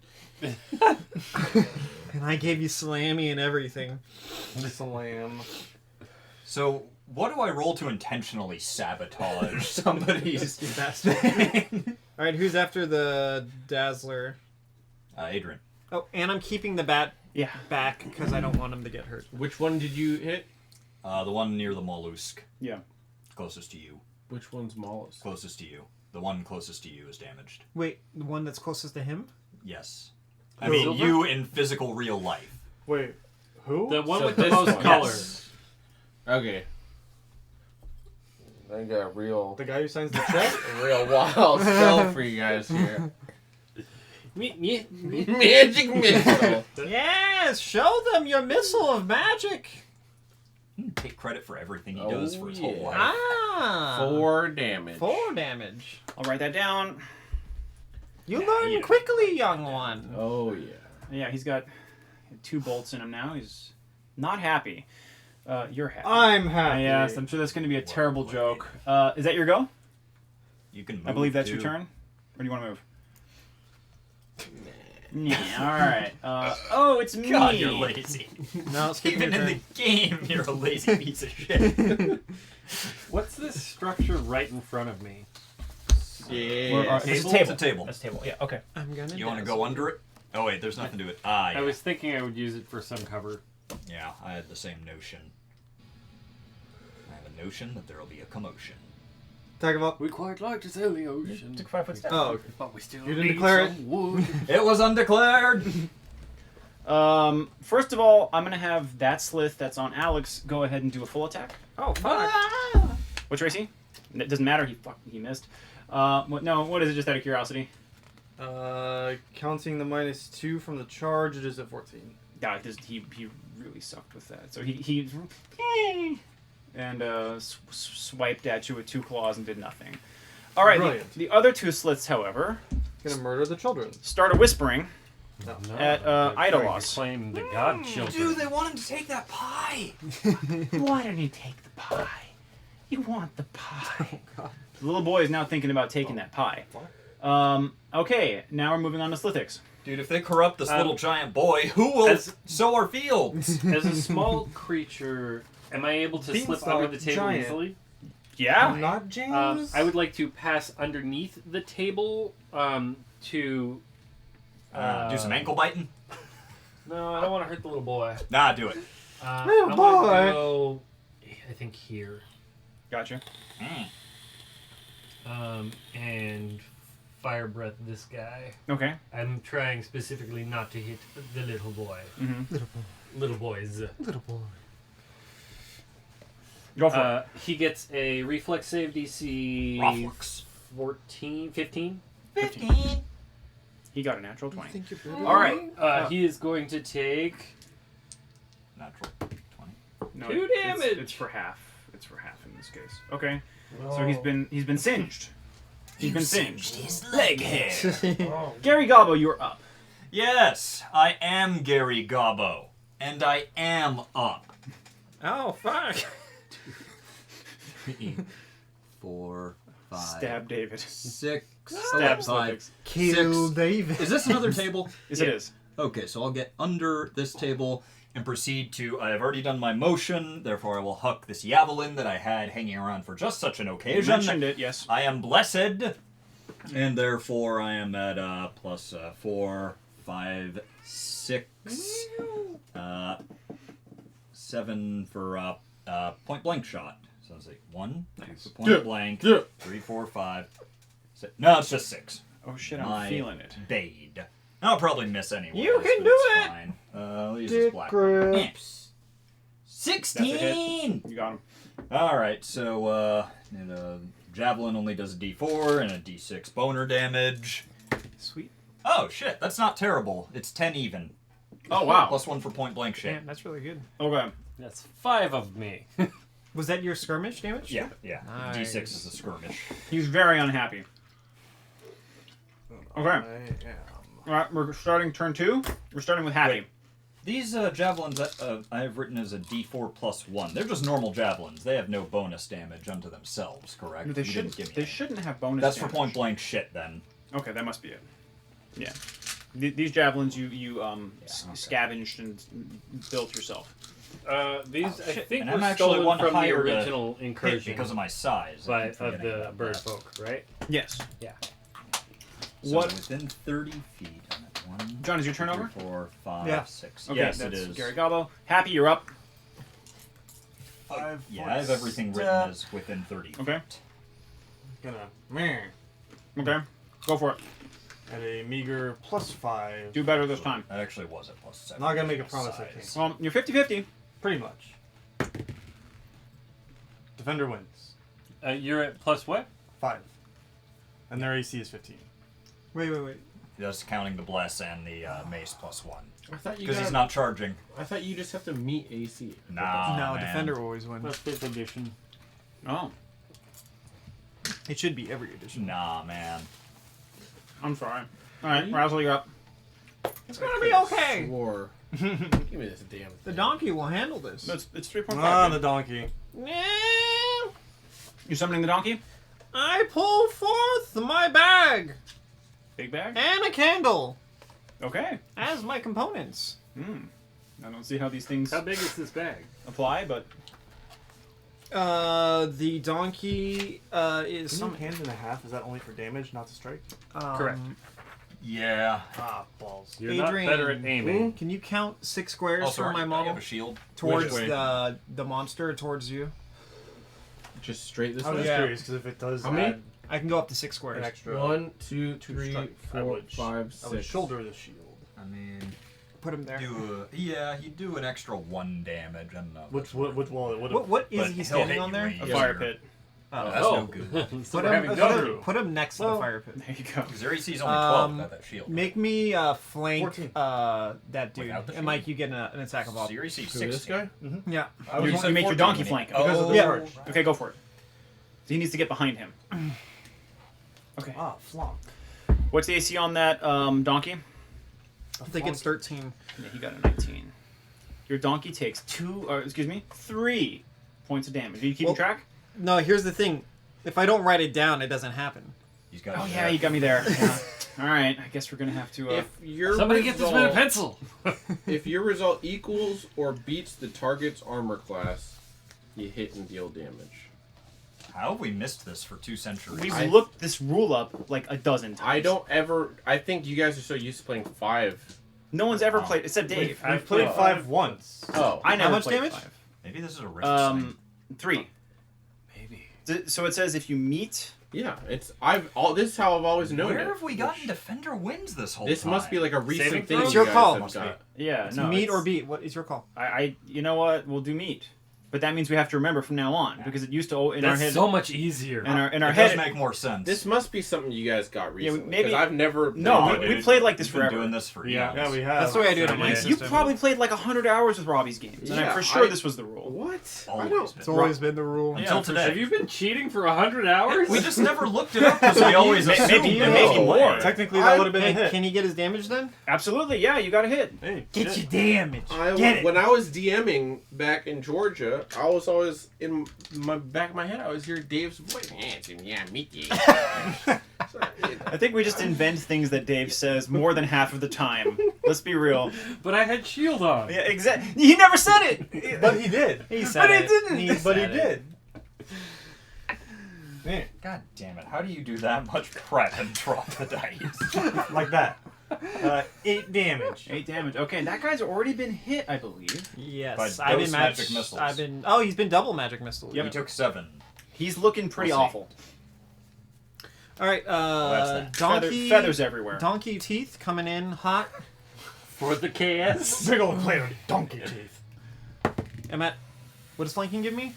[SPEAKER 3] And I gave you slammy and everything.
[SPEAKER 4] Slam.
[SPEAKER 2] So, what do I roll to intentionally sabotage somebody's
[SPEAKER 3] Best.
[SPEAKER 2] thing?
[SPEAKER 3] All right, who's after the Dazzler?
[SPEAKER 2] Adrian.
[SPEAKER 3] Oh, and I'm keeping the bat
[SPEAKER 5] Yeah.
[SPEAKER 3] back because I don't want him to get hurt.
[SPEAKER 1] Which one did you hit?
[SPEAKER 2] The one near the mollusk.
[SPEAKER 5] Yeah.
[SPEAKER 2] Closest to you.
[SPEAKER 1] Which one's smallest?
[SPEAKER 2] Closest to you. The one closest to you is damaged.
[SPEAKER 3] Wait, the one that's closest to him?
[SPEAKER 2] Yes. I mean,
[SPEAKER 6] Silver?
[SPEAKER 2] you in physical real life.
[SPEAKER 4] Wait, who?
[SPEAKER 6] The one
[SPEAKER 1] So
[SPEAKER 6] with the
[SPEAKER 1] this
[SPEAKER 6] most
[SPEAKER 1] one.
[SPEAKER 6] color.
[SPEAKER 2] Yes.
[SPEAKER 1] Okay. I got a real
[SPEAKER 4] The guy who signs the check?
[SPEAKER 1] wild spell for you guys here.
[SPEAKER 6] Me.
[SPEAKER 1] Magic missile.
[SPEAKER 3] Yes, show them your missile of magic.
[SPEAKER 2] Take credit for everything he does for his whole
[SPEAKER 1] yeah.
[SPEAKER 2] life.
[SPEAKER 3] Ah,
[SPEAKER 1] 4 damage.
[SPEAKER 3] 4 damage.
[SPEAKER 5] I'll write that down.
[SPEAKER 3] You learn quickly, young one.
[SPEAKER 1] Oh yeah.
[SPEAKER 5] Yeah, he's got 2 bolts in him now. He's not happy. You're happy.
[SPEAKER 4] I'm happy.
[SPEAKER 5] Yes, I'm sure that's going to be a terrible joke. Is that your go?
[SPEAKER 2] You can move,
[SPEAKER 5] I believe that's your
[SPEAKER 2] too.
[SPEAKER 5] turn. Or do you want to move? Yeah, alright. Oh, it's me!
[SPEAKER 2] God, you're lazy.
[SPEAKER 3] No, skip
[SPEAKER 2] Even
[SPEAKER 3] your
[SPEAKER 2] in
[SPEAKER 3] turn.
[SPEAKER 2] the game, you're a lazy piece of shit.
[SPEAKER 6] What's this structure right in front of me?
[SPEAKER 1] Yeah.
[SPEAKER 2] It's a table. It's a table.
[SPEAKER 5] That's a table, yeah, okay.
[SPEAKER 3] I'm gonna.
[SPEAKER 2] You want to go under it? Oh wait, there's nothing to it. Ah, yeah.
[SPEAKER 6] I was thinking I would use it for some cover.
[SPEAKER 2] Yeah, I had the same notion. I have a notion that there will be a commotion.
[SPEAKER 4] Tag him up.
[SPEAKER 6] We quite like to sail the ocean.
[SPEAKER 5] Took 5 foot step.
[SPEAKER 4] Oh, okay.
[SPEAKER 6] But we still
[SPEAKER 4] You didn't
[SPEAKER 6] need
[SPEAKER 4] declare
[SPEAKER 6] some wood.
[SPEAKER 2] It was undeclared.
[SPEAKER 5] First of all, I'm gonna have that slith that's on Alex go ahead and do a full attack.
[SPEAKER 3] Oh fuck!
[SPEAKER 5] What's Racy? It doesn't matter. He missed. What is it? Just out of curiosity.
[SPEAKER 4] Counting the -2 from the charge, it is at 14.
[SPEAKER 5] Yeah, he really sucked with that. So he and swiped at you with 2 claws and did nothing. All right.
[SPEAKER 4] Brilliant.
[SPEAKER 5] The other 2 slits, however,
[SPEAKER 4] Gonna murder the children.
[SPEAKER 5] started whispering.
[SPEAKER 6] No,
[SPEAKER 5] At,
[SPEAKER 6] they're trying to
[SPEAKER 5] Idolos.
[SPEAKER 6] claim the god children.
[SPEAKER 2] want him to take that pie.
[SPEAKER 5] Why don't you take the pie? You want the pie. The little boy is now thinking about taking that pie. Okay, now we're moving on to Slithix.
[SPEAKER 2] Dude, if they corrupt this little giant boy, who will sow our fields?
[SPEAKER 6] As a small creature, am I able to slip
[SPEAKER 4] Beanstalk
[SPEAKER 6] under the table
[SPEAKER 4] giant.
[SPEAKER 6] easily?
[SPEAKER 5] Yeah?
[SPEAKER 4] Not James.
[SPEAKER 6] I would like to pass underneath the table to.
[SPEAKER 2] Do some ankle biting?
[SPEAKER 6] No, I don't want to hurt the little boy.
[SPEAKER 2] Nah, do it.
[SPEAKER 4] Little
[SPEAKER 6] I
[SPEAKER 4] boy.
[SPEAKER 6] want to go. I think here.
[SPEAKER 5] Gotcha.
[SPEAKER 6] And fire breath this guy.
[SPEAKER 5] Okay.
[SPEAKER 6] I'm trying specifically not to hit the little boy.
[SPEAKER 5] Mm-hmm.
[SPEAKER 6] Little boys.
[SPEAKER 4] Little boy.
[SPEAKER 5] Go for it.
[SPEAKER 6] He gets a reflex save DC
[SPEAKER 2] Reflex.
[SPEAKER 6] 15.
[SPEAKER 5] He got a natural 20.
[SPEAKER 4] Think you're better?
[SPEAKER 6] All right. He is going to take
[SPEAKER 2] Natural 20.
[SPEAKER 5] No,
[SPEAKER 6] 2 damage.
[SPEAKER 5] It's for half. It's for half in this case. Okay. So he's been singed. He's been singed.
[SPEAKER 2] his leg hair.
[SPEAKER 5] Gary Gobbo, you're up.
[SPEAKER 2] Yes, I am Gary Gobbo. And I am up.
[SPEAKER 3] Oh fuck!
[SPEAKER 2] 3, 4, 5,
[SPEAKER 5] Stab David.
[SPEAKER 2] 6,
[SPEAKER 5] Stab
[SPEAKER 2] 5.
[SPEAKER 5] Slithix.
[SPEAKER 3] Kill
[SPEAKER 2] 6.
[SPEAKER 3] David.
[SPEAKER 2] Is this another table?
[SPEAKER 5] Yes, it is.
[SPEAKER 2] Okay, so I'll get under this table and proceed to. I have already done my motion, therefore I will huck this javelin that I had hanging around for just such an
[SPEAKER 5] You
[SPEAKER 2] occasion.
[SPEAKER 5] mentioned it, yes.
[SPEAKER 2] I am blessed, and therefore I am at plus 4, 5, 6, 7 for point blank shot. So it's like 1, 2 for point blank, 3, 4, 5, 6. No, it's just 6.
[SPEAKER 5] Oh shit, I'm
[SPEAKER 2] My
[SPEAKER 5] feeling it.
[SPEAKER 2] Bade. I'll probably miss anyway.
[SPEAKER 3] You can do it!
[SPEAKER 2] Fine. I'll use
[SPEAKER 4] Dick
[SPEAKER 2] this black.
[SPEAKER 4] grips.
[SPEAKER 2] 16!
[SPEAKER 5] You got him.
[SPEAKER 2] Alright, so javelin only does a d4 and a d6 boner damage.
[SPEAKER 5] Sweet.
[SPEAKER 2] Oh shit, that's not terrible. It's 10 even.
[SPEAKER 5] Oh wow.
[SPEAKER 2] Plus 1 for point blank shit.
[SPEAKER 3] Damn, that's really good.
[SPEAKER 5] Okay.
[SPEAKER 6] That's 5 of me.
[SPEAKER 3] Was that your skirmish damage?
[SPEAKER 2] Yeah.
[SPEAKER 3] Nice.
[SPEAKER 2] D6 is a skirmish.
[SPEAKER 5] He's very unhappy. Okay.
[SPEAKER 4] I am.
[SPEAKER 5] Alright, we're starting turn 2. We're starting with Happy.
[SPEAKER 2] Wait. These javelins I have written as a d4 plus 1. They're just normal javelins. They have no bonus damage unto themselves, correct?
[SPEAKER 5] They
[SPEAKER 2] You didn't
[SPEAKER 5] shouldn't.
[SPEAKER 2] give me
[SPEAKER 5] They
[SPEAKER 2] any.
[SPEAKER 5] shouldn't have bonus.
[SPEAKER 2] That's for
[SPEAKER 5] damage.
[SPEAKER 2] point blank shit then.
[SPEAKER 5] Okay, that must be it. Yeah. These javelins you
[SPEAKER 2] okay.
[SPEAKER 5] scavenged and built yourself.
[SPEAKER 6] These I
[SPEAKER 2] Shit,
[SPEAKER 6] think
[SPEAKER 2] and
[SPEAKER 6] were
[SPEAKER 2] I'm actually
[SPEAKER 6] stolen
[SPEAKER 2] one
[SPEAKER 6] from the
[SPEAKER 2] higher to
[SPEAKER 6] original
[SPEAKER 2] hit
[SPEAKER 6] incursion
[SPEAKER 2] because of my size. I
[SPEAKER 6] by,
[SPEAKER 2] keep
[SPEAKER 6] of
[SPEAKER 2] forgetting
[SPEAKER 6] the
[SPEAKER 2] about
[SPEAKER 6] bird
[SPEAKER 2] that.
[SPEAKER 6] folk, right?
[SPEAKER 5] Yes.
[SPEAKER 6] Yeah.
[SPEAKER 2] So
[SPEAKER 5] What-
[SPEAKER 2] within 30 feet. I'm at 1,
[SPEAKER 5] John, is your turn
[SPEAKER 2] 2,
[SPEAKER 5] over?
[SPEAKER 2] 4, 5,
[SPEAKER 3] Yeah.
[SPEAKER 2] 6.
[SPEAKER 5] Okay,
[SPEAKER 2] Yes,
[SPEAKER 5] that's
[SPEAKER 2] it is.
[SPEAKER 5] Gary Gobbo. Happy, you're up.
[SPEAKER 4] 5
[SPEAKER 2] Yeah, I have everything written as within 30.
[SPEAKER 5] Okay.
[SPEAKER 4] Gonna meh,
[SPEAKER 5] Okay. Go for it.
[SPEAKER 4] at a meager +5.
[SPEAKER 5] Do better this time.
[SPEAKER 2] That actually was a plus 7.
[SPEAKER 4] Not gonna make a promise, I
[SPEAKER 2] Size.
[SPEAKER 4] think.
[SPEAKER 5] Well, you're 50-50.
[SPEAKER 4] Pretty much. Defender wins.
[SPEAKER 6] You're at plus what?
[SPEAKER 4] 5. And their AC is 15.
[SPEAKER 3] Wait.
[SPEAKER 2] Just counting the bless and the mace plus 1.
[SPEAKER 1] I thought you
[SPEAKER 2] Because he's
[SPEAKER 1] got-
[SPEAKER 2] not charging.
[SPEAKER 1] I thought you just have to meet AC.
[SPEAKER 2] Nah,
[SPEAKER 3] no,
[SPEAKER 2] man.
[SPEAKER 3] defender will always win.
[SPEAKER 6] Plus 5th edition.
[SPEAKER 5] Oh,
[SPEAKER 3] It should be every edition.
[SPEAKER 2] Nah, man.
[SPEAKER 5] I'm sorry. All right, Razzle, you're up.
[SPEAKER 3] It's gonna be okay.
[SPEAKER 1] Swore. Give me this damn
[SPEAKER 3] The
[SPEAKER 1] thing.
[SPEAKER 3] donkey will handle this.
[SPEAKER 5] It's 3.5.
[SPEAKER 4] Ah, the donkey.
[SPEAKER 3] Yeah.
[SPEAKER 5] You summoning the donkey?
[SPEAKER 3] I pull forth my bag
[SPEAKER 5] Big bag?
[SPEAKER 3] and a candle.
[SPEAKER 5] Okay.
[SPEAKER 3] as my components.
[SPEAKER 5] I don't see how these things
[SPEAKER 6] How big is this bag?
[SPEAKER 5] apply, but
[SPEAKER 3] The donkey is
[SPEAKER 4] Isn't
[SPEAKER 3] some
[SPEAKER 4] hand and a half? Is that only for damage, not to strike?
[SPEAKER 5] Correct.
[SPEAKER 2] Yeah.
[SPEAKER 4] Ah, balls.
[SPEAKER 6] You're
[SPEAKER 3] Adrian,
[SPEAKER 6] not better at aiming.
[SPEAKER 3] Can you count 6 squares
[SPEAKER 2] Also,
[SPEAKER 3] from my
[SPEAKER 2] I
[SPEAKER 3] model
[SPEAKER 2] have a shield.
[SPEAKER 3] towards
[SPEAKER 1] Which way?
[SPEAKER 3] the monster towards you?
[SPEAKER 1] Just straight this
[SPEAKER 4] I was
[SPEAKER 1] way.
[SPEAKER 4] just
[SPEAKER 3] Yeah.
[SPEAKER 4] curious because if it does
[SPEAKER 1] How many?
[SPEAKER 4] add
[SPEAKER 3] I can go up to 6
[SPEAKER 4] an
[SPEAKER 3] squares.
[SPEAKER 4] extra
[SPEAKER 1] 1, 2, 3,
[SPEAKER 4] strike, I
[SPEAKER 1] 4,
[SPEAKER 4] would
[SPEAKER 1] 5,
[SPEAKER 4] I would
[SPEAKER 1] 6.
[SPEAKER 4] shoulder the shield.
[SPEAKER 2] I mean,
[SPEAKER 3] Put him there.
[SPEAKER 2] you do an extra 1 damage. I don't know.
[SPEAKER 4] Which wall?
[SPEAKER 3] What is
[SPEAKER 2] But
[SPEAKER 3] he
[SPEAKER 2] he'll
[SPEAKER 3] standing
[SPEAKER 2] hit
[SPEAKER 3] on
[SPEAKER 2] you
[SPEAKER 3] there?
[SPEAKER 2] when
[SPEAKER 5] a
[SPEAKER 2] you
[SPEAKER 5] fire
[SPEAKER 2] use your-
[SPEAKER 5] pit.
[SPEAKER 2] That's
[SPEAKER 6] Oh.
[SPEAKER 2] no good.
[SPEAKER 6] So we're having go.
[SPEAKER 3] Put him next to the fire pit.
[SPEAKER 5] There you go.
[SPEAKER 2] Their AC is only 12
[SPEAKER 3] Um,
[SPEAKER 2] without that shield.
[SPEAKER 3] Make me flank
[SPEAKER 4] 14.
[SPEAKER 3] that dude.
[SPEAKER 2] Without the
[SPEAKER 3] And Mike, you get an attack of
[SPEAKER 2] So
[SPEAKER 3] all.
[SPEAKER 2] your AC
[SPEAKER 1] Who, this
[SPEAKER 2] 16.
[SPEAKER 1] guy?
[SPEAKER 3] Yeah.
[SPEAKER 4] I was
[SPEAKER 5] You
[SPEAKER 4] only
[SPEAKER 5] make your
[SPEAKER 4] 14
[SPEAKER 5] donkey flank.
[SPEAKER 4] because of the
[SPEAKER 3] Yeah.
[SPEAKER 4] charge.
[SPEAKER 5] Okay, go for it. So he needs to get behind him. Okay.
[SPEAKER 4] Ah, flop.
[SPEAKER 5] What's the AC on that donkey?
[SPEAKER 3] I think it's 13.
[SPEAKER 5] Yeah, he got a 19. Your donkey takes 3 points of damage. Are you keeping
[SPEAKER 3] Well-
[SPEAKER 5] track?
[SPEAKER 3] No, here's the thing. If I don't write it down, it doesn't happen.
[SPEAKER 2] He's got
[SPEAKER 5] Oh
[SPEAKER 2] it
[SPEAKER 5] yeah,
[SPEAKER 2] there.
[SPEAKER 5] you got me there. Yeah. All right, I guess we're gonna have to.
[SPEAKER 1] If your
[SPEAKER 6] Somebody get this man a
[SPEAKER 1] result-
[SPEAKER 6] pencil.
[SPEAKER 1] If your result equals or beats the target's armor class, you hit and deal damage.
[SPEAKER 2] How have we missed this for 2 centuries?
[SPEAKER 5] We've looked this rule up like a dozen times.
[SPEAKER 1] I don't ever. I think you guys are so used to playing 5.
[SPEAKER 5] No one's ever played except Dave.
[SPEAKER 4] We've played 5 once.
[SPEAKER 1] Oh,
[SPEAKER 5] I never
[SPEAKER 3] much
[SPEAKER 5] played
[SPEAKER 3] damage?
[SPEAKER 5] 5.
[SPEAKER 2] Maybe this is a risk thing.
[SPEAKER 5] 3.
[SPEAKER 4] Maybe.
[SPEAKER 5] So it says if you meet.
[SPEAKER 1] yeah. It's this is how I've always known
[SPEAKER 2] Where
[SPEAKER 1] it.
[SPEAKER 2] have we gotten Defender wins this whole
[SPEAKER 1] This
[SPEAKER 2] time?
[SPEAKER 1] must be like a recent
[SPEAKER 6] Saving
[SPEAKER 1] thing.
[SPEAKER 6] throw?
[SPEAKER 1] you
[SPEAKER 3] It's your
[SPEAKER 1] guys
[SPEAKER 3] call.
[SPEAKER 1] have
[SPEAKER 2] Must
[SPEAKER 1] got.
[SPEAKER 5] Yeah,
[SPEAKER 3] It's
[SPEAKER 5] no.
[SPEAKER 3] meat
[SPEAKER 5] it's-
[SPEAKER 3] or beat. What is your call?
[SPEAKER 5] You know what? We'll do meat. But that means we have to remember from now on because it used to in our
[SPEAKER 6] That's
[SPEAKER 5] head.
[SPEAKER 6] so much easier.
[SPEAKER 5] in our
[SPEAKER 2] It
[SPEAKER 5] head.
[SPEAKER 2] does make more sense.
[SPEAKER 1] This must be something you guys got
[SPEAKER 5] Yeah,
[SPEAKER 1] recently.
[SPEAKER 5] maybe-
[SPEAKER 1] I've never.
[SPEAKER 5] No,
[SPEAKER 1] played
[SPEAKER 5] we
[SPEAKER 1] it.
[SPEAKER 5] played like this
[SPEAKER 2] We've been
[SPEAKER 5] forever.
[SPEAKER 2] doing this for
[SPEAKER 6] Yeah.
[SPEAKER 2] years.
[SPEAKER 4] Yeah, we have.
[SPEAKER 3] That's the way I do it on my
[SPEAKER 6] Yeah.
[SPEAKER 3] system.
[SPEAKER 5] You probably played like 100 hours with Robbie's games, and
[SPEAKER 1] Yeah,
[SPEAKER 5] I'm for sure
[SPEAKER 1] I-
[SPEAKER 5] this was the rule.
[SPEAKER 1] What? I
[SPEAKER 2] Always
[SPEAKER 1] don't.
[SPEAKER 2] been.
[SPEAKER 3] It's always been the rule.
[SPEAKER 2] Until
[SPEAKER 5] Yeah,
[SPEAKER 2] today.
[SPEAKER 6] Have you been cheating for 100 hours?
[SPEAKER 2] We just never looked it up because we always
[SPEAKER 5] Maybe-
[SPEAKER 2] assumed
[SPEAKER 5] maybe
[SPEAKER 2] it was
[SPEAKER 5] more.
[SPEAKER 2] away.
[SPEAKER 4] Technically, that would have been a
[SPEAKER 3] Hey,
[SPEAKER 4] hit.
[SPEAKER 3] can he get his damage then?
[SPEAKER 5] Absolutely, yeah, you got a hit.
[SPEAKER 4] Hey,
[SPEAKER 3] Get
[SPEAKER 4] shit.
[SPEAKER 3] your damage.
[SPEAKER 1] When I was DMing back in Georgia, I was always in my back of my head. I was hearing Dave's voice. Yeah, Mickey.
[SPEAKER 5] I think we just invent things that Dave says more than half of the time. Let's be real.
[SPEAKER 6] But I had shield on.
[SPEAKER 5] Yeah, exactly. He never said it.
[SPEAKER 4] But he did.
[SPEAKER 3] He said
[SPEAKER 5] But he
[SPEAKER 3] it.
[SPEAKER 5] didn't.
[SPEAKER 4] But he
[SPEAKER 3] said it.
[SPEAKER 4] did. Man,
[SPEAKER 2] God damn it. How do you do that much crap and drop the dice?
[SPEAKER 4] like that. 8 damage.
[SPEAKER 5] 8 damage. Okay, that guy's already been hit, I believe.
[SPEAKER 3] Yes,
[SPEAKER 2] By
[SPEAKER 3] I've
[SPEAKER 2] dose
[SPEAKER 3] been
[SPEAKER 2] magic missiles.
[SPEAKER 3] I've been. Oh, he's been double magic missile.
[SPEAKER 2] He took 7.
[SPEAKER 5] He's looking pretty
[SPEAKER 2] We'll see.
[SPEAKER 5] awful.
[SPEAKER 3] All right,
[SPEAKER 2] that's that.
[SPEAKER 3] donkey.
[SPEAKER 5] Feathers everywhere.
[SPEAKER 3] Donkey teeth coming in hot.
[SPEAKER 6] For the KS.
[SPEAKER 4] Big old plate on donkey teeth.
[SPEAKER 3] I'm at. What does flanking give me?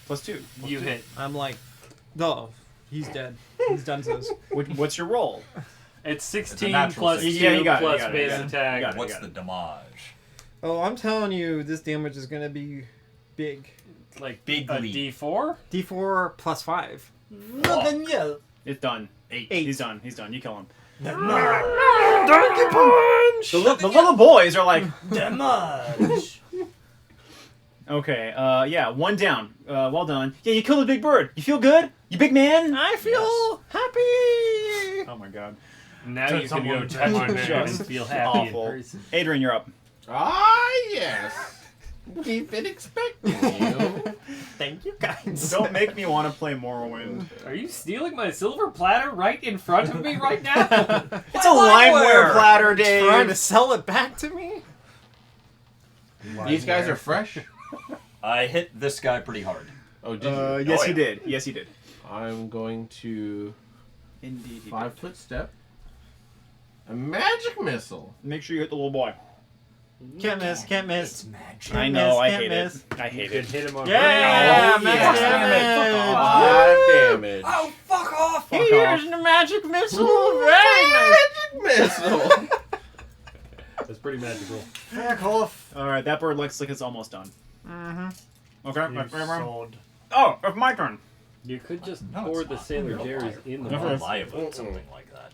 [SPEAKER 5] +2.
[SPEAKER 6] You hit.
[SPEAKER 3] I'm like, oh, he's dead. He's done so.
[SPEAKER 5] What's your roll?
[SPEAKER 6] It's 16
[SPEAKER 2] natural
[SPEAKER 6] plus 2
[SPEAKER 2] six.
[SPEAKER 5] Yeah, you got it,
[SPEAKER 6] plus
[SPEAKER 5] you got it, you
[SPEAKER 6] base
[SPEAKER 5] got it.
[SPEAKER 6] attack.
[SPEAKER 5] You got it.
[SPEAKER 2] What's the damage?
[SPEAKER 3] Oh, I'm telling you, this damage is gonna be big.
[SPEAKER 6] Like
[SPEAKER 2] Big
[SPEAKER 6] a
[SPEAKER 2] lead.
[SPEAKER 6] D4?
[SPEAKER 3] D4 plus 5.
[SPEAKER 4] Nothing yet.
[SPEAKER 5] It's done.
[SPEAKER 2] 8.
[SPEAKER 5] He's done. He's done. You kill him.
[SPEAKER 3] Donkey punch!
[SPEAKER 5] The little boys are like,
[SPEAKER 4] Damage.
[SPEAKER 5] okay, yeah, 1 down. Well done. Yeah, you killed a big bird. You feel good? You big man?
[SPEAKER 3] I feel happy.
[SPEAKER 5] Oh my god.
[SPEAKER 6] Now
[SPEAKER 4] Turn
[SPEAKER 6] you can go
[SPEAKER 4] someone
[SPEAKER 6] touch your
[SPEAKER 4] into
[SPEAKER 6] man
[SPEAKER 5] just
[SPEAKER 6] and feel happy
[SPEAKER 5] awful.
[SPEAKER 6] in person.
[SPEAKER 5] Adrian, you're up.
[SPEAKER 1] Ah, yes. We've been expecting you.
[SPEAKER 3] Thank you, guys.
[SPEAKER 5] Don't make me want to play Morrowind.
[SPEAKER 6] Are you stealing my silver platter right in front of me right now?
[SPEAKER 5] It's a limeware platter, Dave.
[SPEAKER 3] Trying to sell it back to me?
[SPEAKER 1] These guys are fresh.
[SPEAKER 2] I hit this guy pretty hard.
[SPEAKER 1] Oh, did you?
[SPEAKER 5] Yes,
[SPEAKER 2] Oh,
[SPEAKER 5] you
[SPEAKER 2] yeah.
[SPEAKER 5] did. Yes, you did.
[SPEAKER 1] I'm going to
[SPEAKER 5] Indeed.
[SPEAKER 1] 5-foot step. A magic missile.
[SPEAKER 5] Make sure you hit the little boy.
[SPEAKER 3] Can't miss, can't miss.
[SPEAKER 2] Magic.
[SPEAKER 5] I know. I
[SPEAKER 3] can't
[SPEAKER 5] hate
[SPEAKER 3] miss.
[SPEAKER 5] it. I
[SPEAKER 6] You
[SPEAKER 5] hate
[SPEAKER 6] could
[SPEAKER 5] it.
[SPEAKER 6] hit him on
[SPEAKER 3] Yeah,
[SPEAKER 1] Oh,
[SPEAKER 3] max
[SPEAKER 1] yeah.
[SPEAKER 3] damage.
[SPEAKER 1] 5 damage.
[SPEAKER 2] Oh, fuck off!
[SPEAKER 3] Here's the magic missile. Very nice.
[SPEAKER 1] Magic missile.
[SPEAKER 6] That's pretty magical.
[SPEAKER 4] Back off.
[SPEAKER 5] All right, that bird looks like it's almost done.
[SPEAKER 3] Mm-hmm.
[SPEAKER 5] Okay.
[SPEAKER 4] You sold.
[SPEAKER 5] Oh, it's my turn.
[SPEAKER 6] You could just
[SPEAKER 2] No,
[SPEAKER 6] pour
[SPEAKER 2] it's
[SPEAKER 6] the
[SPEAKER 2] not.
[SPEAKER 6] Sailor
[SPEAKER 2] You're a
[SPEAKER 6] Jerry's
[SPEAKER 2] liar.
[SPEAKER 6] in the
[SPEAKER 2] You're
[SPEAKER 6] box.
[SPEAKER 2] liable at something like that.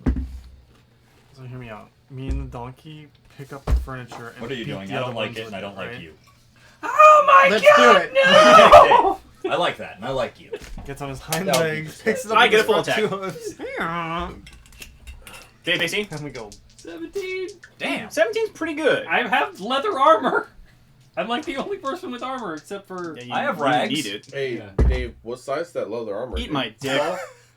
[SPEAKER 4] So hear me out. Me and the donkey pick up the furniture and
[SPEAKER 2] What are you
[SPEAKER 4] beat
[SPEAKER 2] doing?
[SPEAKER 4] the
[SPEAKER 2] I
[SPEAKER 4] other
[SPEAKER 2] don't like
[SPEAKER 4] ones
[SPEAKER 2] it,
[SPEAKER 4] with
[SPEAKER 2] and I don't like
[SPEAKER 4] right?
[SPEAKER 2] you.
[SPEAKER 6] Oh my
[SPEAKER 3] Let's do it.
[SPEAKER 2] I like that, and I like you.
[SPEAKER 4] Gets on his hind
[SPEAKER 2] That would be
[SPEAKER 4] legs,
[SPEAKER 2] good.
[SPEAKER 4] picks it up.
[SPEAKER 5] I
[SPEAKER 4] with
[SPEAKER 5] get a
[SPEAKER 4] his
[SPEAKER 5] full
[SPEAKER 4] front
[SPEAKER 5] attack.
[SPEAKER 4] hooves,
[SPEAKER 5] Okay, Daisy.
[SPEAKER 4] And we go
[SPEAKER 6] 17.
[SPEAKER 2] Damn.
[SPEAKER 5] 17's pretty good.
[SPEAKER 6] I have leather armor. I'm like the only person with armor except for.
[SPEAKER 5] Yeah,
[SPEAKER 2] I have
[SPEAKER 5] you
[SPEAKER 2] rags.
[SPEAKER 5] Need it.
[SPEAKER 1] Hey,
[SPEAKER 6] Yeah.
[SPEAKER 1] Dave, what size is that leather armor?
[SPEAKER 5] Eat
[SPEAKER 1] dude?
[SPEAKER 5] my dick.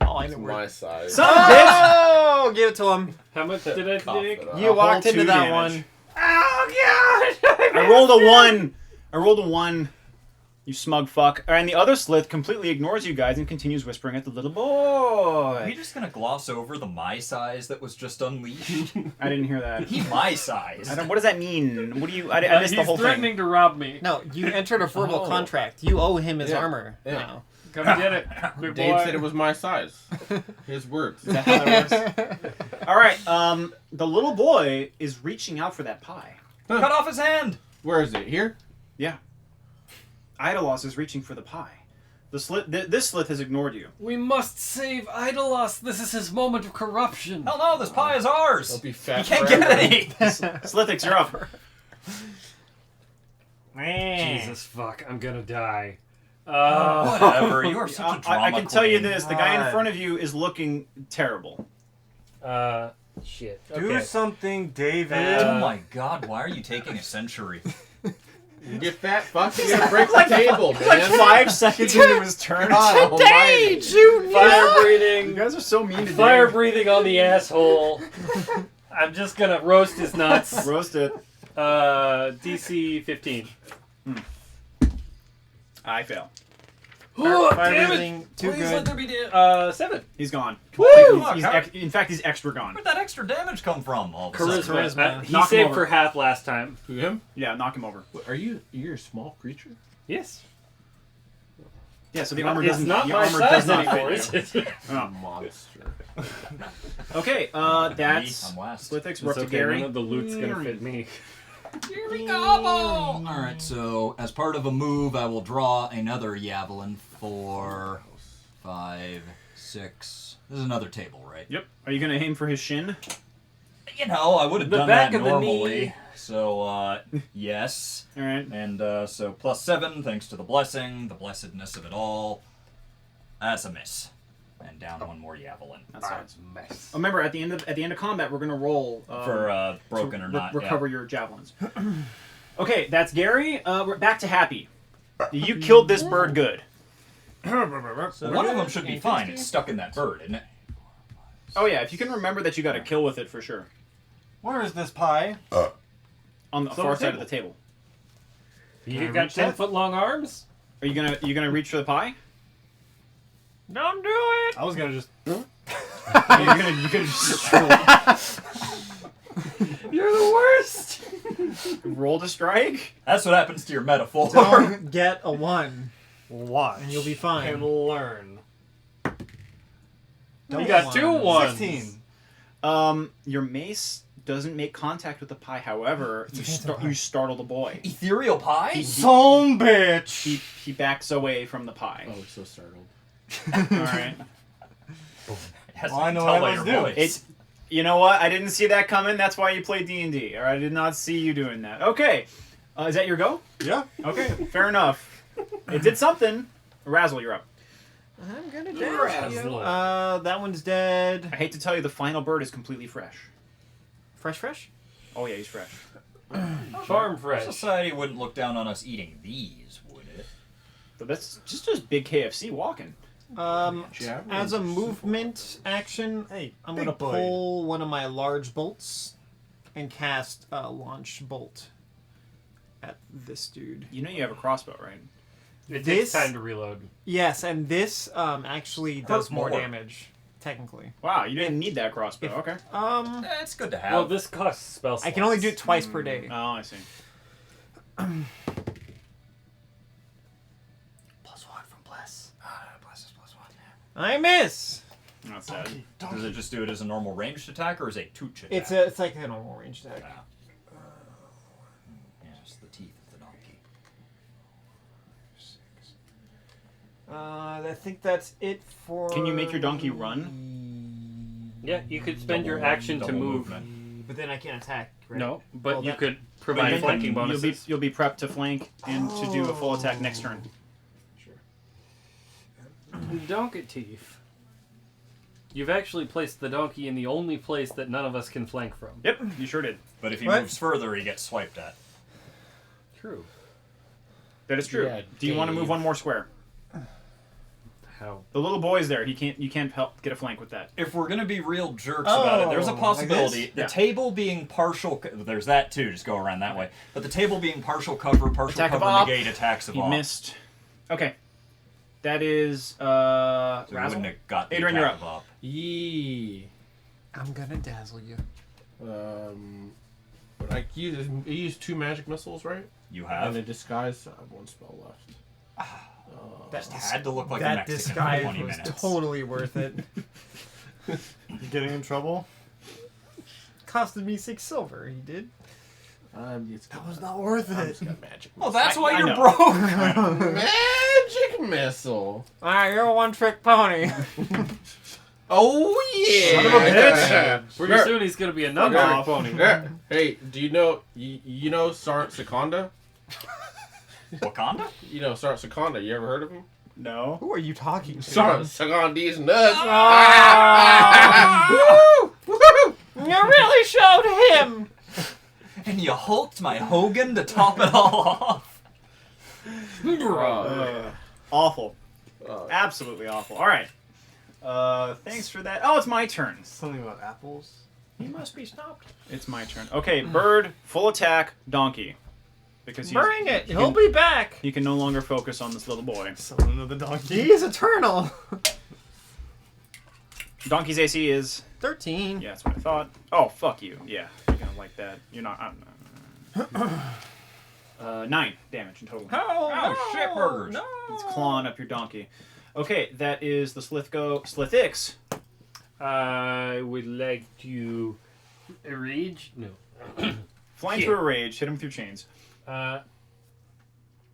[SPEAKER 3] Oh, I
[SPEAKER 1] It's
[SPEAKER 3] know
[SPEAKER 1] my size.
[SPEAKER 5] Son of a bitch!
[SPEAKER 3] Oh, give it to him.
[SPEAKER 6] How much did I
[SPEAKER 1] Cough
[SPEAKER 6] take?
[SPEAKER 1] it up.
[SPEAKER 3] You walked
[SPEAKER 5] whole
[SPEAKER 3] into
[SPEAKER 5] 2
[SPEAKER 3] that
[SPEAKER 5] damage.
[SPEAKER 3] one.
[SPEAKER 6] Oh god!
[SPEAKER 5] I rolled a 1. I rolled a 1. You smug fuck. And the other Slith completely ignores you guys and continues whispering at the little
[SPEAKER 2] Are we
[SPEAKER 5] boy.
[SPEAKER 2] just gonna gloss over the my size that was just unleashed?
[SPEAKER 5] I didn't hear that.
[SPEAKER 2] He my size.
[SPEAKER 5] I don't, what does that mean? What do you? I missed the
[SPEAKER 6] He's
[SPEAKER 5] whole
[SPEAKER 6] threatening
[SPEAKER 5] thing.
[SPEAKER 6] to rob me.
[SPEAKER 3] No, you entered a verbal
[SPEAKER 2] Oh.
[SPEAKER 3] contract. You owe him his
[SPEAKER 1] Yeah.
[SPEAKER 3] armor
[SPEAKER 1] Yeah.
[SPEAKER 3] now.
[SPEAKER 6] Come get it, big
[SPEAKER 1] Dave
[SPEAKER 6] boy.
[SPEAKER 1] said it was my size. His words.
[SPEAKER 5] Is that how that works? All right. The little boy is reaching out for that pie.
[SPEAKER 2] Cut off his hand.
[SPEAKER 1] Where is it? Here?
[SPEAKER 5] Yeah. Idolos is reaching for the pie. The this Slith has ignored you.
[SPEAKER 6] We must save Idolos. This is his moment of corruption.
[SPEAKER 2] Hell no, this pie is ours.
[SPEAKER 1] Don't be
[SPEAKER 2] You
[SPEAKER 1] fat
[SPEAKER 2] can't
[SPEAKER 1] forever.
[SPEAKER 2] get any.
[SPEAKER 5] Slithix, you're up.
[SPEAKER 6] Jesus fuck, I'm gonna die.
[SPEAKER 2] Whatever. You are such a drama
[SPEAKER 5] I can tell you
[SPEAKER 2] queen.
[SPEAKER 5] this: the guy in
[SPEAKER 4] God.
[SPEAKER 5] front of you is looking terrible.
[SPEAKER 6] Shit.
[SPEAKER 4] Do
[SPEAKER 6] Okay.
[SPEAKER 4] something, David.
[SPEAKER 2] Oh my god, why are you taking a century?
[SPEAKER 1] You get fat fuck, you gotta break the table, man.
[SPEAKER 5] Like 5 seconds into his turn.
[SPEAKER 1] God almighty.
[SPEAKER 6] Fire breathing.
[SPEAKER 5] You guys are so mean to
[SPEAKER 6] Fire
[SPEAKER 5] Dave.
[SPEAKER 6] breathing on the asshole. I'm just gonna roast his nuts.
[SPEAKER 5] Roast it.
[SPEAKER 6] DC 15.
[SPEAKER 5] I fail.
[SPEAKER 3] Fire
[SPEAKER 6] Damn it!
[SPEAKER 3] breathing, too
[SPEAKER 6] Please
[SPEAKER 3] good.
[SPEAKER 6] let there be 7.
[SPEAKER 5] He's gone.
[SPEAKER 2] Woo!
[SPEAKER 5] In fact, he's extra gone.
[SPEAKER 2] Where'd that extra damage come from? All of a sudden?
[SPEAKER 3] Charisma.
[SPEAKER 6] He
[SPEAKER 5] Knock him
[SPEAKER 6] saved
[SPEAKER 5] over.
[SPEAKER 6] for half last time.
[SPEAKER 1] To him?
[SPEAKER 5] Yeah, knock him over.
[SPEAKER 1] What, you're a small creature?
[SPEAKER 6] Yes.
[SPEAKER 5] Yeah, so the armor
[SPEAKER 6] It's
[SPEAKER 5] doesn't.
[SPEAKER 6] not
[SPEAKER 5] the
[SPEAKER 6] my
[SPEAKER 5] armor
[SPEAKER 6] size
[SPEAKER 5] does not
[SPEAKER 6] anymore,
[SPEAKER 5] fit
[SPEAKER 6] is
[SPEAKER 5] you.
[SPEAKER 6] it?
[SPEAKER 5] Oh.
[SPEAKER 1] Monster.
[SPEAKER 5] Okay, that's
[SPEAKER 2] I'm last.
[SPEAKER 5] Slithix. We're up to
[SPEAKER 6] It's okay,
[SPEAKER 5] Gary.
[SPEAKER 6] none of the loot's gonna fit me.
[SPEAKER 2] Here we go! Alright, so as part of a move, I will draw another javelin for 5, 6. This is another table, right?
[SPEAKER 5] Yep. Are you gonna aim for his shin?
[SPEAKER 2] You know, I would have
[SPEAKER 6] The
[SPEAKER 2] done
[SPEAKER 6] back
[SPEAKER 2] that
[SPEAKER 6] of the
[SPEAKER 2] normally.
[SPEAKER 6] knee.
[SPEAKER 2] So, yes.
[SPEAKER 5] All right.
[SPEAKER 2] And so +7, thanks to the blessing, the blessedness of it all. That's a miss. And down one more javelin.
[SPEAKER 5] That's fine.
[SPEAKER 6] mess.
[SPEAKER 5] Remember, at the end of combat, we're gonna roll
[SPEAKER 2] For broken
[SPEAKER 5] to
[SPEAKER 2] or not.
[SPEAKER 5] recover your javelins. Okay, that's Gary. We're back to Happy. You killed this bird good.
[SPEAKER 2] So one of them should be fine. It's stuck in that bird, isn't it?
[SPEAKER 5] Oh yeah, if you can remember that you got a kill with it for sure.
[SPEAKER 4] Where is this pie?
[SPEAKER 5] On the
[SPEAKER 6] It's on
[SPEAKER 5] far
[SPEAKER 6] the
[SPEAKER 5] side of
[SPEAKER 6] table.
[SPEAKER 5] the table.
[SPEAKER 6] You
[SPEAKER 4] I
[SPEAKER 6] got
[SPEAKER 4] reach that?
[SPEAKER 6] 10-foot long arms?
[SPEAKER 5] Are you gonna reach for the pie?
[SPEAKER 6] Don't do it!
[SPEAKER 4] I was gonna just.
[SPEAKER 5] You're gonna just
[SPEAKER 6] You're the worst!
[SPEAKER 5] roll to strike.
[SPEAKER 2] That's what happens to your metaphor.
[SPEAKER 3] Don't get a 1,
[SPEAKER 4] Watch.
[SPEAKER 3] and you'll be fine.
[SPEAKER 6] And learn.
[SPEAKER 3] Don't
[SPEAKER 6] You got
[SPEAKER 3] one.
[SPEAKER 6] 2 ones.
[SPEAKER 4] 16.
[SPEAKER 5] Your mace doesn't make contact with the pie. However, you startle the boy.
[SPEAKER 2] Ethereal pie?
[SPEAKER 4] Son bitch.
[SPEAKER 5] He backs away from the pie.
[SPEAKER 1] Oh, so startled.
[SPEAKER 5] All right.
[SPEAKER 2] Yes,
[SPEAKER 4] Well, I
[SPEAKER 2] can
[SPEAKER 4] know
[SPEAKER 2] tell
[SPEAKER 4] what
[SPEAKER 2] by
[SPEAKER 4] I
[SPEAKER 2] your
[SPEAKER 4] must do.
[SPEAKER 2] voice.
[SPEAKER 5] It's, you know what? I didn't see that coming. That's why you play D&D. Or I did not see you doing that. Okay. Is that your go?
[SPEAKER 4] Yeah.
[SPEAKER 5] Okay. Fair enough. It did something. Razzle, you're up.
[SPEAKER 3] I'm gonna dash you.
[SPEAKER 6] Razzle.
[SPEAKER 3] That one's dead.
[SPEAKER 5] I hate to tell you, the final bird is completely fresh.
[SPEAKER 3] Fresh?
[SPEAKER 5] Oh yeah, he's fresh.
[SPEAKER 6] Farm fresh.
[SPEAKER 2] Society wouldn't look down on us eating these, would it?
[SPEAKER 5] But that's just big KFC walking.
[SPEAKER 1] Javelins
[SPEAKER 3] As a
[SPEAKER 1] are simple.
[SPEAKER 3] movement action,
[SPEAKER 4] Hey,
[SPEAKER 3] I'm
[SPEAKER 4] big
[SPEAKER 3] gonna
[SPEAKER 4] boy.
[SPEAKER 3] pull one of my large bolts and cast a launch bolt at this dude.
[SPEAKER 5] You know you have a crossbow, right?
[SPEAKER 6] It
[SPEAKER 3] This-
[SPEAKER 6] takes time to reload.
[SPEAKER 3] Yes, and this actually does more
[SPEAKER 2] more.
[SPEAKER 3] damage, technically.
[SPEAKER 5] Wow, you didn't need that crossbow.
[SPEAKER 3] If-
[SPEAKER 5] Okay.
[SPEAKER 2] It's good to have.
[SPEAKER 6] Well, this costs spell slots.
[SPEAKER 3] I can only do it twice per day.
[SPEAKER 5] Oh, I see.
[SPEAKER 3] +1 from bless.
[SPEAKER 2] Bless us, +1.
[SPEAKER 3] I miss.
[SPEAKER 5] Not sad.
[SPEAKER 2] Does it just do it as a normal ranged attack, or is it a touch attack?
[SPEAKER 3] It's like a normal range attack.
[SPEAKER 2] Ah. Yes, the teeth of the donkey.
[SPEAKER 3] I think that's it for.
[SPEAKER 5] Can you make your donkey run?
[SPEAKER 6] Yeah, you could spend your
[SPEAKER 2] Double-
[SPEAKER 6] action to
[SPEAKER 2] double
[SPEAKER 6] move.
[SPEAKER 2] movement.
[SPEAKER 3] But then I can't attack. Right?
[SPEAKER 6] No, but
[SPEAKER 3] Well,
[SPEAKER 6] you
[SPEAKER 3] that-
[SPEAKER 6] could
[SPEAKER 5] But
[SPEAKER 6] provide
[SPEAKER 5] then
[SPEAKER 6] flanking bonuses.
[SPEAKER 5] You'll be prepped to flank and to do a full attack next turn.
[SPEAKER 6] Donkey teeth. You've actually placed the donkey in the only place that none of us can flank from.
[SPEAKER 5] Yep, you sure did.
[SPEAKER 2] But if he
[SPEAKER 3] What?
[SPEAKER 2] moves further, he gets swiped at.
[SPEAKER 6] True.
[SPEAKER 5] That is true.
[SPEAKER 1] Yeah,
[SPEAKER 5] Do you want to move
[SPEAKER 1] Dave.
[SPEAKER 5] one more square?
[SPEAKER 6] How?
[SPEAKER 5] The little boy's there. You can't help get a flank with that.
[SPEAKER 2] If we're gonna be real jerks about it, there's a
[SPEAKER 3] like
[SPEAKER 2] possibility.
[SPEAKER 3] this?
[SPEAKER 2] The
[SPEAKER 5] Yeah.
[SPEAKER 2] table being partial, there's that too. Just go around that way. But the table being partial cover,
[SPEAKER 5] Attack of
[SPEAKER 2] cover
[SPEAKER 5] op.
[SPEAKER 2] negate attacks of
[SPEAKER 5] He
[SPEAKER 2] op.
[SPEAKER 5] missed. Okay. That is
[SPEAKER 2] So he
[SPEAKER 5] Razzle.
[SPEAKER 2] wouldn't have got the
[SPEAKER 5] Adrian,
[SPEAKER 2] attack
[SPEAKER 5] you're
[SPEAKER 2] of op.
[SPEAKER 1] Yee.
[SPEAKER 3] I'm gonna dazzle you.
[SPEAKER 1] But I use 2 magic missiles, right?
[SPEAKER 2] You
[SPEAKER 1] And
[SPEAKER 2] have.
[SPEAKER 1] a disguise. I have 1 spell left.
[SPEAKER 2] That had to look like a
[SPEAKER 3] That
[SPEAKER 2] Mexican for
[SPEAKER 3] disguise
[SPEAKER 2] 20
[SPEAKER 3] was
[SPEAKER 2] minutes.
[SPEAKER 3] totally worth it.
[SPEAKER 4] You getting in trouble?
[SPEAKER 3] Costed me 6 silver. He did.
[SPEAKER 4] That was not worth
[SPEAKER 1] I
[SPEAKER 4] it.
[SPEAKER 1] just got magic.
[SPEAKER 2] Well, that's
[SPEAKER 5] I
[SPEAKER 2] why you're
[SPEAKER 5] know.
[SPEAKER 2] broke.
[SPEAKER 1] Magic missile.
[SPEAKER 3] Alright, you're a one-trick pony.
[SPEAKER 1] Oh yeah!
[SPEAKER 4] Son of a bitch.
[SPEAKER 6] Pretty soon he's gonna be a number
[SPEAKER 5] off.
[SPEAKER 6] pony.
[SPEAKER 1] Yeah. Hey, do you know you know Sergeant Seconda?
[SPEAKER 2] Wakanda?
[SPEAKER 1] You know Sergeant Seconda. You ever heard of him?
[SPEAKER 5] No.
[SPEAKER 3] Who are you talking to?
[SPEAKER 1] Sergeant Seconda's nuts.
[SPEAKER 3] You really showed him!
[SPEAKER 2] And you hulked my Hogan to top it all off.
[SPEAKER 5] Awful.
[SPEAKER 1] Uh,
[SPEAKER 5] Absolutely awful. All right. Thanks for that. Oh, it's my turn.
[SPEAKER 4] Something about apples.
[SPEAKER 2] He must be stopped.
[SPEAKER 5] It's my turn. Okay, bird, full attack, donkey. Because
[SPEAKER 3] Bring it! He'll be back!
[SPEAKER 5] he can no longer focus on this little boy.
[SPEAKER 4] Someone of the donkey.
[SPEAKER 3] He is eternal!
[SPEAKER 5] Donkey's AC is
[SPEAKER 3] 13.
[SPEAKER 5] yeah, that's what I thought. Oh, fuck you. Yeah, you're gonna like that. You're not. 9 damage in total.
[SPEAKER 2] Oh, shit burgers.
[SPEAKER 3] No!
[SPEAKER 5] It's clawing up your donkey. Okay, that is the Slithix.
[SPEAKER 6] I would like to rage. No.
[SPEAKER 5] Flying
[SPEAKER 6] Yeah.
[SPEAKER 5] through a rage, hit him with your chains.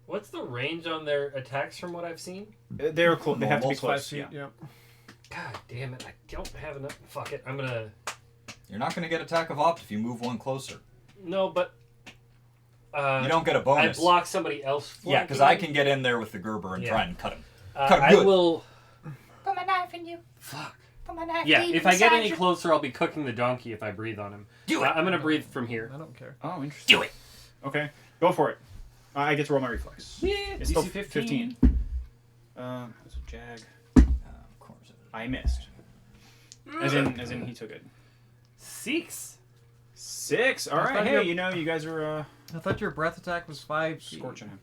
[SPEAKER 6] What's the range on their attacks from what I've seen?
[SPEAKER 5] They're close. They have to be
[SPEAKER 2] Normals,
[SPEAKER 5] close.
[SPEAKER 3] 5 feet,
[SPEAKER 5] Yeah.
[SPEAKER 3] yep.
[SPEAKER 6] God damn it! I don't have enough. Fuck it. I'm gonna.
[SPEAKER 2] You're not going to get attack of op if you move one closer.
[SPEAKER 6] No, but.
[SPEAKER 2] You don't get a
[SPEAKER 6] I
[SPEAKER 2] bonus.
[SPEAKER 6] block somebody else.
[SPEAKER 2] Yeah, because I can get in there with the Gerber and
[SPEAKER 6] Yeah.
[SPEAKER 2] try and cut him. Cut him
[SPEAKER 6] I
[SPEAKER 2] good.
[SPEAKER 6] will.
[SPEAKER 7] Put my knife in you.
[SPEAKER 6] Fuck.
[SPEAKER 7] Put my knife
[SPEAKER 6] Yeah,
[SPEAKER 7] deep
[SPEAKER 6] if I get
[SPEAKER 7] inside
[SPEAKER 6] any
[SPEAKER 7] you.
[SPEAKER 6] closer, I'll be cooking the donkey if I breathe on him.
[SPEAKER 2] Do it.
[SPEAKER 6] I'm gonna breathe from here.
[SPEAKER 3] I don't care.
[SPEAKER 5] Oh, interesting.
[SPEAKER 2] Do it.
[SPEAKER 5] Okay, go for it. I get to roll my reflex.
[SPEAKER 6] Yeah,
[SPEAKER 5] It's still
[SPEAKER 6] DC
[SPEAKER 5] 15. That's a jag.
[SPEAKER 2] Of course.
[SPEAKER 5] I missed. As in he took it.
[SPEAKER 6] 6.
[SPEAKER 5] 6. All
[SPEAKER 3] I
[SPEAKER 5] right.
[SPEAKER 3] thought
[SPEAKER 5] Hey,
[SPEAKER 3] you-
[SPEAKER 5] you guys are
[SPEAKER 3] I thought your breath attack was 5 feet.
[SPEAKER 5] scorching him.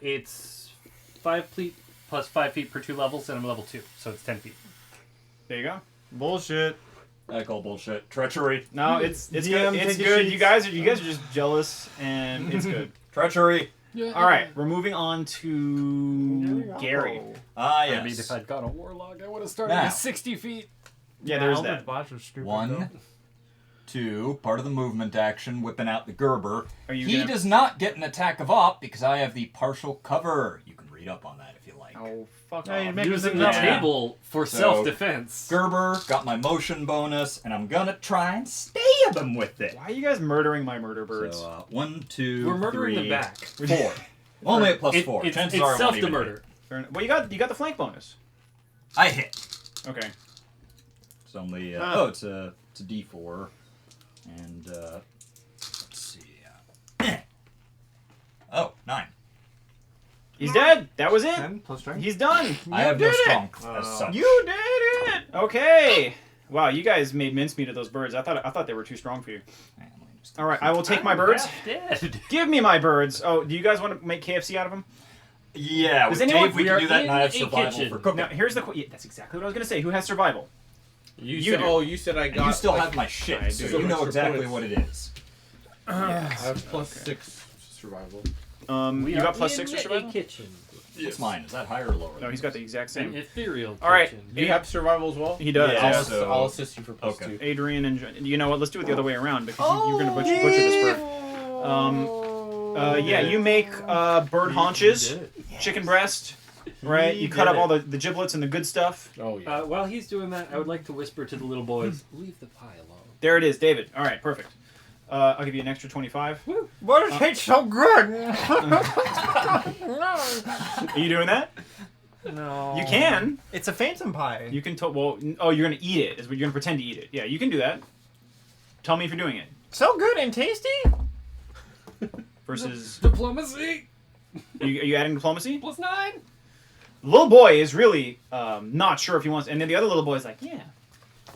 [SPEAKER 6] It's 5 feet plus 5 feet per 2 levels, and I'm level 2, so it's 10 feet.
[SPEAKER 5] There you go.
[SPEAKER 4] Bullshit.
[SPEAKER 2] I call bullshit. Treachery.
[SPEAKER 5] No, it's
[SPEAKER 4] DM,
[SPEAKER 5] good. It's
[SPEAKER 4] take a
[SPEAKER 5] good.
[SPEAKER 4] sheet.
[SPEAKER 5] You guys are just jealous, and it's good.
[SPEAKER 2] Treachery.
[SPEAKER 5] All right, we're moving on to Gary.
[SPEAKER 2] Ah,
[SPEAKER 6] I mean,
[SPEAKER 2] yes.
[SPEAKER 6] if I'd got a warlock, I would have started
[SPEAKER 2] Now.
[SPEAKER 6] at 60 feet.
[SPEAKER 5] Yeah, there's
[SPEAKER 3] Eldritch
[SPEAKER 5] that.
[SPEAKER 3] Blast was stupid,
[SPEAKER 2] 1,
[SPEAKER 3] though.
[SPEAKER 2] 2, part of the movement action, whipping out the Gerber.
[SPEAKER 5] Are you
[SPEAKER 2] He
[SPEAKER 5] gonna-
[SPEAKER 2] does not get an attack of op because I have the partial cover. You can read up on that if you like.
[SPEAKER 5] Oh, fuck
[SPEAKER 3] Yeah, you
[SPEAKER 5] off.
[SPEAKER 3] make
[SPEAKER 6] Using
[SPEAKER 3] it
[SPEAKER 6] the
[SPEAKER 2] Yeah.
[SPEAKER 6] table for
[SPEAKER 2] So,
[SPEAKER 6] self-defense.
[SPEAKER 2] Gerber got my motion bonus, and I'm gonna try and stab him with it.
[SPEAKER 5] Why are you guys murdering my murder birds?
[SPEAKER 2] So, 1, 2,
[SPEAKER 6] We're murdering
[SPEAKER 2] 3,
[SPEAKER 6] them back.
[SPEAKER 2] 4. Only at plus 4.
[SPEAKER 6] It's
[SPEAKER 2] Chances are I
[SPEAKER 6] self
[SPEAKER 2] won't
[SPEAKER 6] to
[SPEAKER 2] even
[SPEAKER 6] murder.
[SPEAKER 5] Fair enough. Well, you got the flank bonus.
[SPEAKER 2] hit. I hit.
[SPEAKER 5] Okay.
[SPEAKER 2] It's only it's a D4, and let's see. 9.
[SPEAKER 5] He's dead. That was it.
[SPEAKER 4] 10 plus strength.
[SPEAKER 5] He's done.
[SPEAKER 2] I have no
[SPEAKER 5] did it.
[SPEAKER 2] strength as such.
[SPEAKER 3] You did it!
[SPEAKER 5] Okay. Wow, you guys made mincemeat of those birds. I thought they were too strong for you.
[SPEAKER 2] Hang on, let me just-
[SPEAKER 5] All right, I will take my birds.
[SPEAKER 6] Dead.
[SPEAKER 5] Give me my birds. Oh, do you guys want to make KFC out of them?
[SPEAKER 2] Yeah,
[SPEAKER 5] Does
[SPEAKER 2] with
[SPEAKER 5] anyone-
[SPEAKER 2] Dave we
[SPEAKER 6] we
[SPEAKER 2] can
[SPEAKER 6] are
[SPEAKER 2] do that, and I
[SPEAKER 6] in
[SPEAKER 2] have
[SPEAKER 6] a
[SPEAKER 2] survival
[SPEAKER 6] kitchen.
[SPEAKER 2] for cooking.
[SPEAKER 5] Now, here's the yeah, that's exactly what I was gonna say. Who has survival?
[SPEAKER 1] You
[SPEAKER 5] You
[SPEAKER 1] said,
[SPEAKER 5] do.
[SPEAKER 1] oh, you said I
[SPEAKER 2] And
[SPEAKER 1] got.
[SPEAKER 2] you still
[SPEAKER 1] like,
[SPEAKER 2] have my shit,
[SPEAKER 5] I
[SPEAKER 2] so
[SPEAKER 5] do.
[SPEAKER 2] you know
[SPEAKER 1] Extra
[SPEAKER 2] exactly
[SPEAKER 1] points.
[SPEAKER 2] what it is.
[SPEAKER 1] I have plus 6 survival.
[SPEAKER 5] You got plus 6 for
[SPEAKER 6] in
[SPEAKER 5] survival?
[SPEAKER 6] a kitchen.
[SPEAKER 2] What's mine? Is that higher or lower?
[SPEAKER 5] No, he's got the exact
[SPEAKER 6] An
[SPEAKER 5] same.
[SPEAKER 6] ethereal
[SPEAKER 5] All right.
[SPEAKER 6] kitchen.
[SPEAKER 1] Do you have survival as well?
[SPEAKER 5] He does.
[SPEAKER 2] Yeah.
[SPEAKER 1] I'll,
[SPEAKER 2] so-
[SPEAKER 1] I'll assist you for plus
[SPEAKER 2] Okay.
[SPEAKER 1] 2.
[SPEAKER 5] Adrian and you know what? Let's do it the other way around because you're gonna butcher this bird. Yeah, you make bird haunches, chicken breast, right? You cut up all the giblets and the good stuff.
[SPEAKER 1] Oh yeah.
[SPEAKER 6] While he's doing that, I would like to whisper to the little boys, leave the pie alone.
[SPEAKER 5] There it is, David. All right, perfect. I'll give you an extra 25.
[SPEAKER 3] Why does it taste so good?
[SPEAKER 5] Are you doing that?
[SPEAKER 3] No.
[SPEAKER 5] You can.
[SPEAKER 3] It's a phantom pie.
[SPEAKER 5] You can. Well, oh, you're gonna eat it. Is what you're gonna pretend to eat it. Yeah, you can do that. Tell me if you're doing it.
[SPEAKER 3] So good and tasty.
[SPEAKER 5] Versus,
[SPEAKER 6] Diplomacy
[SPEAKER 5] are you adding diplomacy?
[SPEAKER 6] +9.
[SPEAKER 5] The little boy is really not sure if he wants, and then the other little boy is like, yeah.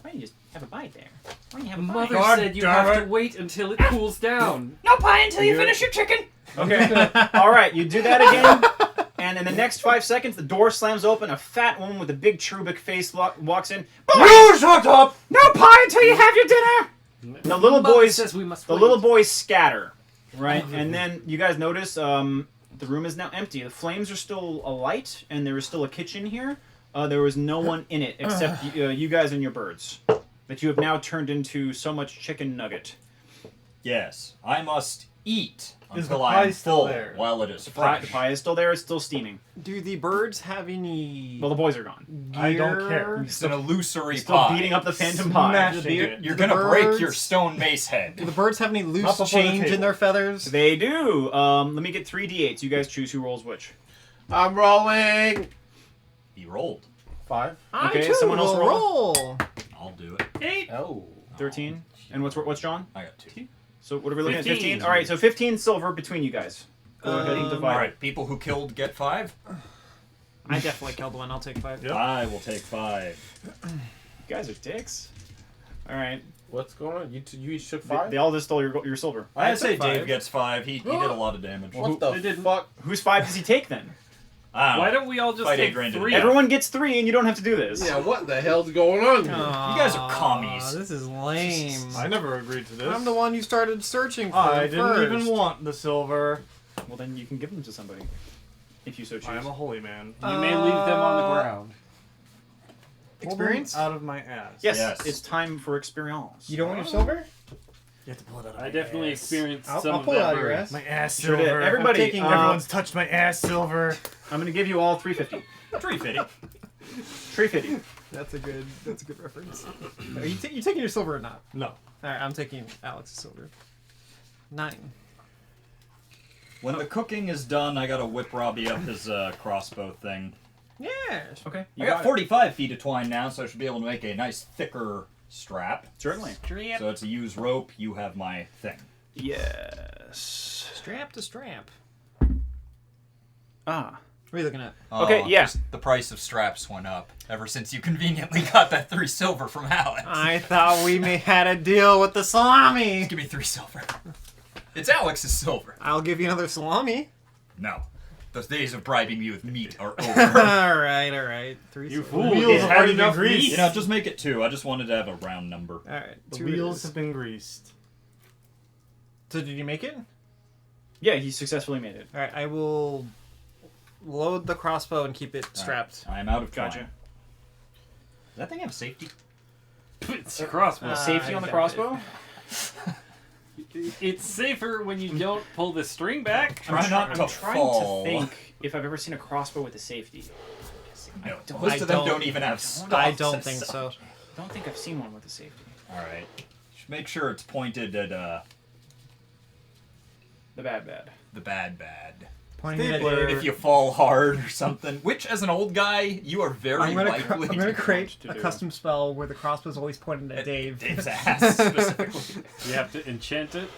[SPEAKER 5] Why don't you just have a bite there? Why don't you have a bite?
[SPEAKER 6] Mother said you have to wait until it cools down.
[SPEAKER 7] No pie until you
[SPEAKER 5] You're-
[SPEAKER 7] finish your chicken.
[SPEAKER 5] Okay. All right, you do that again, and in the next 5 seconds, the door slams open. A fat woman with a big cherubic face walks in.
[SPEAKER 4] You shut up!
[SPEAKER 5] No pie until you have your dinner. The little
[SPEAKER 6] Mother
[SPEAKER 5] boys,
[SPEAKER 6] says we must
[SPEAKER 5] the
[SPEAKER 6] wait.
[SPEAKER 5] little boys scatter, right? And then you guys notice the room is now empty. The flames are still alight, and there is still a kitchen here. There was no one in it except you guys and your birds, that you have now turned into so much chicken nugget.
[SPEAKER 2] Yes, I must eat
[SPEAKER 4] Is
[SPEAKER 2] until
[SPEAKER 4] the
[SPEAKER 2] I
[SPEAKER 4] pie
[SPEAKER 2] am
[SPEAKER 4] still
[SPEAKER 2] full
[SPEAKER 4] there?
[SPEAKER 2] while it is
[SPEAKER 5] The
[SPEAKER 2] fresh.
[SPEAKER 5] pie is still there. It's still steaming.
[SPEAKER 3] Do the birds have any?
[SPEAKER 5] Well, the boys are gone.
[SPEAKER 4] I don't care.
[SPEAKER 2] It's an illusory
[SPEAKER 5] Still
[SPEAKER 2] pie.
[SPEAKER 5] beating up the phantom pie.
[SPEAKER 4] Smashing it.
[SPEAKER 2] You're
[SPEAKER 3] Do the
[SPEAKER 2] gonna break
[SPEAKER 3] birds-
[SPEAKER 2] your stone mace head.
[SPEAKER 3] Do the birds have any
[SPEAKER 4] Not
[SPEAKER 3] loose
[SPEAKER 4] before the
[SPEAKER 3] change in
[SPEAKER 4] table.
[SPEAKER 3] their feathers?
[SPEAKER 5] They do. Let me get 3 d8s. You guys choose who rolls which.
[SPEAKER 1] I'm rolling.
[SPEAKER 2] He rolled.
[SPEAKER 1] 5.
[SPEAKER 3] I
[SPEAKER 5] Okay,
[SPEAKER 3] too
[SPEAKER 5] someone else
[SPEAKER 3] will roll.
[SPEAKER 2] I'll do it.
[SPEAKER 6] 8.
[SPEAKER 1] Oh.
[SPEAKER 5] 13. And what's John?
[SPEAKER 2] I got 2.
[SPEAKER 5] So what are we looking
[SPEAKER 6] 15.
[SPEAKER 5] at? 15. All right. So 15 silver between you guys. Go ahead and divide.
[SPEAKER 2] All right, people who killed get 5.
[SPEAKER 3] I definitely killed one. I'll take 5.
[SPEAKER 4] Yep.
[SPEAKER 2] I will take 5.
[SPEAKER 5] You guys are dicks. All right.
[SPEAKER 1] What's going on? You each took
[SPEAKER 5] They,
[SPEAKER 1] 5?
[SPEAKER 5] they all just stole your silver.
[SPEAKER 2] I
[SPEAKER 3] took
[SPEAKER 2] say
[SPEAKER 3] 5.
[SPEAKER 2] Dave gets 5. He did a lot of damage.
[SPEAKER 1] What
[SPEAKER 6] They
[SPEAKER 1] the
[SPEAKER 6] didn't.
[SPEAKER 1] fuck?
[SPEAKER 5] Whose 5 does he take then?
[SPEAKER 2] I
[SPEAKER 6] Why don't we all just
[SPEAKER 2] Fight
[SPEAKER 6] take
[SPEAKER 2] Adrian to
[SPEAKER 6] 3?
[SPEAKER 2] death.
[SPEAKER 5] Everyone gets 3, and you don't have to do this.
[SPEAKER 1] Yeah, what the hell's going on here?
[SPEAKER 3] You
[SPEAKER 2] guys are commies.
[SPEAKER 3] This is lame.
[SPEAKER 4] I never agreed to this.
[SPEAKER 3] I'm the one you started searching for.
[SPEAKER 4] I didn't
[SPEAKER 3] first.
[SPEAKER 4] even want the silver.
[SPEAKER 5] Well, then you can give them to somebody, if you so choose.
[SPEAKER 4] I am a holy man.
[SPEAKER 6] You may leave them on the ground.
[SPEAKER 3] Experience?
[SPEAKER 4] Pull them out of my ass.
[SPEAKER 5] Yes,
[SPEAKER 2] Yes.
[SPEAKER 5] it's time for experience.
[SPEAKER 3] You don't want your silver?
[SPEAKER 4] You have to pull it out of
[SPEAKER 6] I
[SPEAKER 4] my
[SPEAKER 6] definitely
[SPEAKER 4] ass.
[SPEAKER 6] experienced
[SPEAKER 3] I'll
[SPEAKER 6] some
[SPEAKER 3] pull
[SPEAKER 6] of
[SPEAKER 3] it
[SPEAKER 6] that
[SPEAKER 3] out of your
[SPEAKER 6] bird.
[SPEAKER 3] ass.
[SPEAKER 4] My ass
[SPEAKER 5] Sure
[SPEAKER 4] silver.
[SPEAKER 5] did. Everybody,
[SPEAKER 3] taking-
[SPEAKER 4] Everyone's touched my ass silver.
[SPEAKER 5] I'm gonna give you all 350.
[SPEAKER 2] 350.
[SPEAKER 5] 350.
[SPEAKER 3] That's a good reference. Are you taking your silver or not?
[SPEAKER 4] No.
[SPEAKER 3] All right, I'm taking Alex's silver. 9.
[SPEAKER 2] When the cooking is done, I gotta whip Robbie up his crossbow thing.
[SPEAKER 3] Yes.
[SPEAKER 5] Okay.
[SPEAKER 2] I got 45 feet of twine now, so I should be able to make a nice thicker strap.
[SPEAKER 5] Certainly.
[SPEAKER 2] So it's a use rope. You have my thing.
[SPEAKER 5] Yes.
[SPEAKER 3] Strap to strap.
[SPEAKER 5] Ah.
[SPEAKER 3] What are you looking at?
[SPEAKER 5] Okay, yeah.
[SPEAKER 2] just the price of straps went up ever since you conveniently got that 3 silver from Alex.
[SPEAKER 3] I thought we had a deal with the salami.
[SPEAKER 2] Give me 3 silver. It's Alex's silver.
[SPEAKER 3] I'll give you another salami.
[SPEAKER 2] No. Those days of bribing me with meat are
[SPEAKER 3] all
[SPEAKER 2] over.
[SPEAKER 3] right. 3
[SPEAKER 6] You
[SPEAKER 3] silver.
[SPEAKER 6] fool!
[SPEAKER 4] wheels
[SPEAKER 6] It
[SPEAKER 4] have
[SPEAKER 6] had
[SPEAKER 4] already been
[SPEAKER 6] enough
[SPEAKER 4] greased.
[SPEAKER 6] meat.
[SPEAKER 2] You know, just make it 2. I just wanted to have a round number.
[SPEAKER 3] All right.
[SPEAKER 4] The
[SPEAKER 3] 2
[SPEAKER 4] wheels have been greased.
[SPEAKER 3] So did you make it?
[SPEAKER 5] Yeah, he successfully made it.
[SPEAKER 3] All right. I will load the crossbow and keep it strapped.
[SPEAKER 2] I am out of twine.
[SPEAKER 5] Gotcha.
[SPEAKER 2] Does that thing have safety?
[SPEAKER 6] It's a crossbow.
[SPEAKER 5] Safety on the
[SPEAKER 3] I
[SPEAKER 5] crossbow?
[SPEAKER 6] It's safer when you don't pull the string back.
[SPEAKER 2] Try not to
[SPEAKER 5] I'm trying
[SPEAKER 2] fall.
[SPEAKER 5] to think if I've ever seen a crossbow with a safety.
[SPEAKER 2] No.
[SPEAKER 5] don't-
[SPEAKER 2] Most
[SPEAKER 3] I
[SPEAKER 2] of them
[SPEAKER 3] don't-
[SPEAKER 2] don't even have stocks.
[SPEAKER 3] I don't
[SPEAKER 2] as
[SPEAKER 3] think
[SPEAKER 2] such.
[SPEAKER 3] so.
[SPEAKER 5] I don't think I've seen one with a safety.
[SPEAKER 2] All right. Just make sure it's pointed at
[SPEAKER 5] The bad.
[SPEAKER 2] the bad.
[SPEAKER 3] Pointing at
[SPEAKER 4] Stapler.
[SPEAKER 2] If you fall hard or something, which as an old guy, you are very
[SPEAKER 3] I'm gonna
[SPEAKER 2] likely
[SPEAKER 3] I'm gonna
[SPEAKER 2] to
[SPEAKER 3] create
[SPEAKER 5] to
[SPEAKER 3] a
[SPEAKER 5] do.
[SPEAKER 3] custom spell where the crossbow's always pointed at Dave.
[SPEAKER 2] Dave's ass specifically.
[SPEAKER 6] You have to enchant it.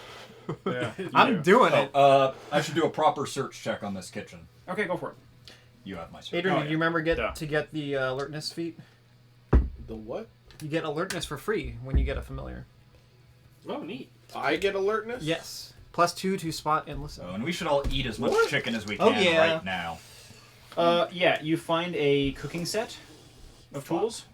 [SPEAKER 5] Yeah.
[SPEAKER 3] I'm doing it.
[SPEAKER 2] I should do a proper search check on this kitchen.
[SPEAKER 5] Okay, go for it.
[SPEAKER 2] You have my search.
[SPEAKER 3] Adrian,
[SPEAKER 5] Oh,
[SPEAKER 3] did
[SPEAKER 5] yeah.
[SPEAKER 3] you remember
[SPEAKER 5] Duh.
[SPEAKER 3] to get the alertness feat?
[SPEAKER 1] The what?
[SPEAKER 3] You get alertness for free when you get a familiar.
[SPEAKER 6] Oh, neat.
[SPEAKER 1] I get alertness?
[SPEAKER 3] Yes. +2 to spot and listen.
[SPEAKER 2] Oh, and we should all eat as much
[SPEAKER 1] What?
[SPEAKER 2] chicken as we
[SPEAKER 3] Oh,
[SPEAKER 2] can
[SPEAKER 3] yeah.
[SPEAKER 2] right now.
[SPEAKER 5] Yeah, you find a cooking set of tools.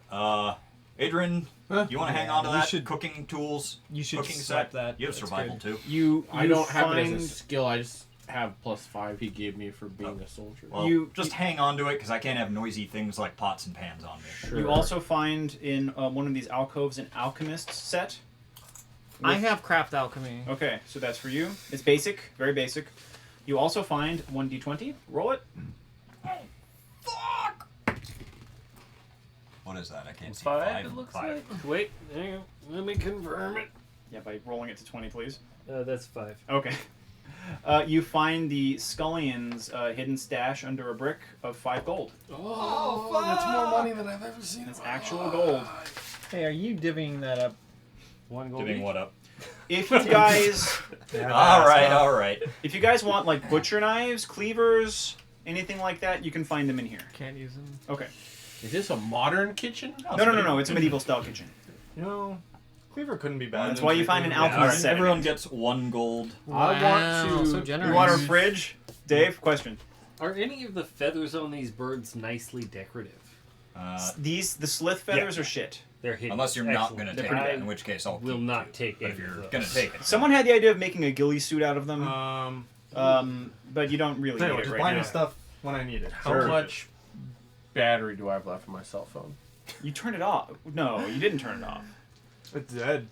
[SPEAKER 2] Adrian, you want to hang on to
[SPEAKER 3] we
[SPEAKER 2] that?
[SPEAKER 3] should-
[SPEAKER 2] Cooking tools.
[SPEAKER 3] You should
[SPEAKER 2] cooking
[SPEAKER 3] slap
[SPEAKER 2] set.
[SPEAKER 3] that.
[SPEAKER 2] You have
[SPEAKER 3] That's
[SPEAKER 2] survival
[SPEAKER 3] good.
[SPEAKER 2] too.
[SPEAKER 5] You
[SPEAKER 1] I don't have
[SPEAKER 5] find,
[SPEAKER 1] it as a skill. I just have +5 he gave me for being a soldier.
[SPEAKER 2] Well,
[SPEAKER 5] You-
[SPEAKER 2] just hang on to it because I can't have noisy things like pots and pans on me.
[SPEAKER 1] Sure.
[SPEAKER 5] You also find in one of these alcoves an alchemist set.
[SPEAKER 3] I have craft alchemy.
[SPEAKER 5] Okay, so that's for you. It's basic, very basic. You also find 1d20. Roll it.
[SPEAKER 2] Fuck! What is that? I can't see.
[SPEAKER 6] 5, it looks
[SPEAKER 2] 5.
[SPEAKER 6] like. Wait, hang on. Let me confirm it.
[SPEAKER 5] Yeah, by rolling it to 20, please.
[SPEAKER 6] That's 5.
[SPEAKER 5] Okay. You find the Scullion's hidden stash under a brick of 5 gold.
[SPEAKER 4] Oh, that's more money than I've ever seen.
[SPEAKER 5] It's actual gold.
[SPEAKER 3] Hey, are you divvying that up?
[SPEAKER 6] One gold.
[SPEAKER 2] Giving
[SPEAKER 6] each?
[SPEAKER 2] what up?
[SPEAKER 5] If you guys,
[SPEAKER 2] All right.
[SPEAKER 5] if you guys want like butcher knives, cleavers, anything like that, you can find them in here.
[SPEAKER 3] Can't use them.
[SPEAKER 5] Okay.
[SPEAKER 1] Is this a modern kitchen?
[SPEAKER 5] No. It's a medieval style kitchen.
[SPEAKER 4] You know, Cleaver couldn't be bad.
[SPEAKER 5] That's why you find an
[SPEAKER 2] All
[SPEAKER 5] alchemist
[SPEAKER 2] right,
[SPEAKER 5] setting.
[SPEAKER 2] everyone gets 1 gold.
[SPEAKER 1] I want to-
[SPEAKER 3] so generous.
[SPEAKER 5] You want a fridge? Dave, question.
[SPEAKER 6] Are any of the feathers on these birds nicely decorative?
[SPEAKER 5] The slith feathers are shit.
[SPEAKER 6] They're hidden.
[SPEAKER 2] Unless you're not
[SPEAKER 6] Excellent.
[SPEAKER 2] going to
[SPEAKER 5] They're
[SPEAKER 2] take
[SPEAKER 5] pretty
[SPEAKER 2] it,
[SPEAKER 5] bad.
[SPEAKER 2] in which case I'll
[SPEAKER 6] Will
[SPEAKER 2] keep
[SPEAKER 6] not
[SPEAKER 2] it.
[SPEAKER 6] take
[SPEAKER 2] But
[SPEAKER 6] any
[SPEAKER 2] if you're
[SPEAKER 6] of those.
[SPEAKER 2] going to take it,
[SPEAKER 5] Someone had the idea of making a ghillie suit out of them, but you don't really
[SPEAKER 4] Tell you
[SPEAKER 5] need
[SPEAKER 4] what,
[SPEAKER 5] it
[SPEAKER 4] just
[SPEAKER 5] right
[SPEAKER 4] buy
[SPEAKER 5] now.
[SPEAKER 4] me stuff when I need it.
[SPEAKER 1] How much battery do I have left on my cell phone?
[SPEAKER 5] You turned it off. No, you didn't turn it off.
[SPEAKER 4] It's dead.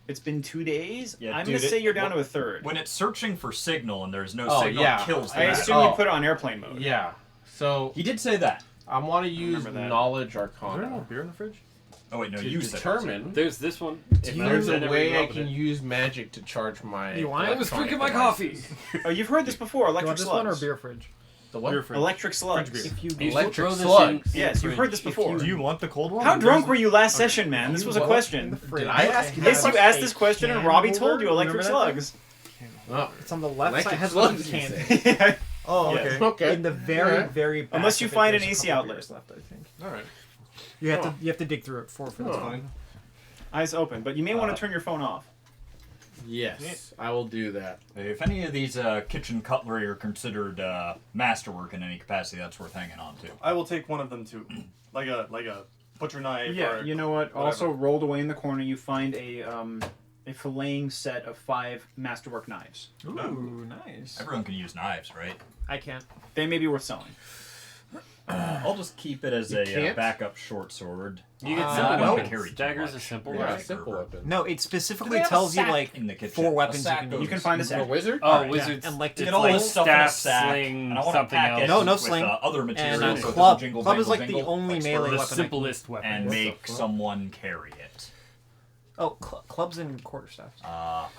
[SPEAKER 5] It's been 2 days.
[SPEAKER 2] Yeah,
[SPEAKER 5] I'm
[SPEAKER 2] dude,
[SPEAKER 5] gonna say you're down
[SPEAKER 2] what-
[SPEAKER 5] to a third.
[SPEAKER 2] when it's searching for signal and there's no
[SPEAKER 1] Oh,
[SPEAKER 2] signal,
[SPEAKER 1] yeah.
[SPEAKER 2] it kills the
[SPEAKER 5] I
[SPEAKER 2] battery.
[SPEAKER 5] assume you
[SPEAKER 1] Oh.
[SPEAKER 5] put it on airplane mode.
[SPEAKER 1] Yeah. So
[SPEAKER 2] He did say that.
[SPEAKER 1] I want to use
[SPEAKER 5] remember that.
[SPEAKER 1] knowledge
[SPEAKER 4] Is there no
[SPEAKER 1] arcana
[SPEAKER 4] beer in the fridge?
[SPEAKER 2] Oh wait, no,
[SPEAKER 1] to
[SPEAKER 2] you said
[SPEAKER 1] determine
[SPEAKER 6] There's this one.
[SPEAKER 1] if there's a way I can use magic to charge my.
[SPEAKER 3] You want it?
[SPEAKER 6] I was
[SPEAKER 1] electronic
[SPEAKER 6] drinking my
[SPEAKER 1] devices.
[SPEAKER 6] coffee.
[SPEAKER 5] Oh, you've heard this before.
[SPEAKER 3] Do you
[SPEAKER 5] Electric
[SPEAKER 3] want this one or
[SPEAKER 5] slugs.
[SPEAKER 3] beer fridge?
[SPEAKER 1] The what?
[SPEAKER 4] Beer fridge.
[SPEAKER 5] Electric slugs.
[SPEAKER 4] French beer.
[SPEAKER 3] If you
[SPEAKER 6] You should
[SPEAKER 1] Electric
[SPEAKER 6] throw this
[SPEAKER 1] slugs.
[SPEAKER 6] in-
[SPEAKER 5] Yes, you've heard this
[SPEAKER 3] If
[SPEAKER 5] before.
[SPEAKER 3] you-
[SPEAKER 4] Do you want the cold one?
[SPEAKER 5] How
[SPEAKER 4] or
[SPEAKER 5] drunk
[SPEAKER 4] there's-
[SPEAKER 5] were you last session, man? This was a
[SPEAKER 1] What?
[SPEAKER 5] question.
[SPEAKER 1] Did I ask you
[SPEAKER 5] Yes,
[SPEAKER 1] that?
[SPEAKER 5] you asked this question and
[SPEAKER 3] can
[SPEAKER 5] Robbie
[SPEAKER 3] holder?
[SPEAKER 5] told you electric
[SPEAKER 3] Remember that
[SPEAKER 5] slugs.
[SPEAKER 1] Oh.
[SPEAKER 3] It's on the left
[SPEAKER 1] Electric
[SPEAKER 3] side. It has
[SPEAKER 1] slugs,
[SPEAKER 3] one
[SPEAKER 1] you
[SPEAKER 3] can.
[SPEAKER 4] Oh,
[SPEAKER 5] Yes.
[SPEAKER 4] okay.
[SPEAKER 1] Okay.
[SPEAKER 3] In the very,
[SPEAKER 1] Yeah.
[SPEAKER 3] very back
[SPEAKER 5] Unless you
[SPEAKER 3] of it,
[SPEAKER 5] find an
[SPEAKER 3] there's a
[SPEAKER 5] AC
[SPEAKER 3] couple
[SPEAKER 5] outlet.
[SPEAKER 3] beers left, I think.
[SPEAKER 4] All right.
[SPEAKER 3] You have to dig through it for
[SPEAKER 1] Oh.
[SPEAKER 3] this fine.
[SPEAKER 5] Eyes open, but you may want to turn your phone off.
[SPEAKER 1] Yes, I will do that.
[SPEAKER 2] If any of these kitchen cutlery are considered masterwork in any capacity, that's worth hanging on to.
[SPEAKER 4] I will take one of them too, like a butcher knife.
[SPEAKER 5] Yeah,
[SPEAKER 4] or
[SPEAKER 5] you know what?
[SPEAKER 4] whatever.
[SPEAKER 5] Also, rolled away in the corner, you find a filleting set of 5 masterwork knives.
[SPEAKER 3] Ooh, nice.
[SPEAKER 2] Everyone can use knives, right?
[SPEAKER 3] I can't.
[SPEAKER 5] They may be worth selling.
[SPEAKER 2] I'll just keep it as
[SPEAKER 1] You
[SPEAKER 2] a
[SPEAKER 1] can't?
[SPEAKER 2] backup short sword.
[SPEAKER 6] You get
[SPEAKER 3] Uh,
[SPEAKER 6] simple
[SPEAKER 3] no.
[SPEAKER 6] weapons. Daggers are simple.
[SPEAKER 1] Yeah,
[SPEAKER 6] weapons.
[SPEAKER 1] simple weapon.
[SPEAKER 3] No, it
[SPEAKER 2] Do they
[SPEAKER 3] specifically
[SPEAKER 2] have a
[SPEAKER 3] tells you
[SPEAKER 2] sack
[SPEAKER 3] like
[SPEAKER 2] in the kitchen?
[SPEAKER 3] 4
[SPEAKER 2] A
[SPEAKER 3] weapons you
[SPEAKER 2] sack
[SPEAKER 3] can
[SPEAKER 2] goes-
[SPEAKER 3] use.
[SPEAKER 5] You can find a
[SPEAKER 1] Is it a
[SPEAKER 5] sack.
[SPEAKER 1] wizard?
[SPEAKER 6] Oh,
[SPEAKER 3] Alright,
[SPEAKER 6] wizards.
[SPEAKER 3] yeah. And like
[SPEAKER 6] it's
[SPEAKER 2] Get all
[SPEAKER 6] like
[SPEAKER 2] this stuff in a
[SPEAKER 6] staff,
[SPEAKER 2] sack,
[SPEAKER 6] sling,
[SPEAKER 2] and I want to
[SPEAKER 6] something
[SPEAKER 2] pack
[SPEAKER 6] else.
[SPEAKER 2] it
[SPEAKER 3] No, no
[SPEAKER 2] with
[SPEAKER 3] sling.
[SPEAKER 2] other materials.
[SPEAKER 3] And
[SPEAKER 2] so it
[SPEAKER 3] club.
[SPEAKER 2] doesn't jingle,
[SPEAKER 3] Club is
[SPEAKER 2] jangle,
[SPEAKER 3] like the
[SPEAKER 2] jingle,
[SPEAKER 3] only
[SPEAKER 2] like
[SPEAKER 3] melee
[SPEAKER 2] spurs,
[SPEAKER 6] The
[SPEAKER 3] weapon.
[SPEAKER 6] simplest weapon.
[SPEAKER 2] and
[SPEAKER 1] What the
[SPEAKER 2] make
[SPEAKER 1] fuck?
[SPEAKER 2] someone carry it.
[SPEAKER 3] Oh, clubs and quarterstaffs.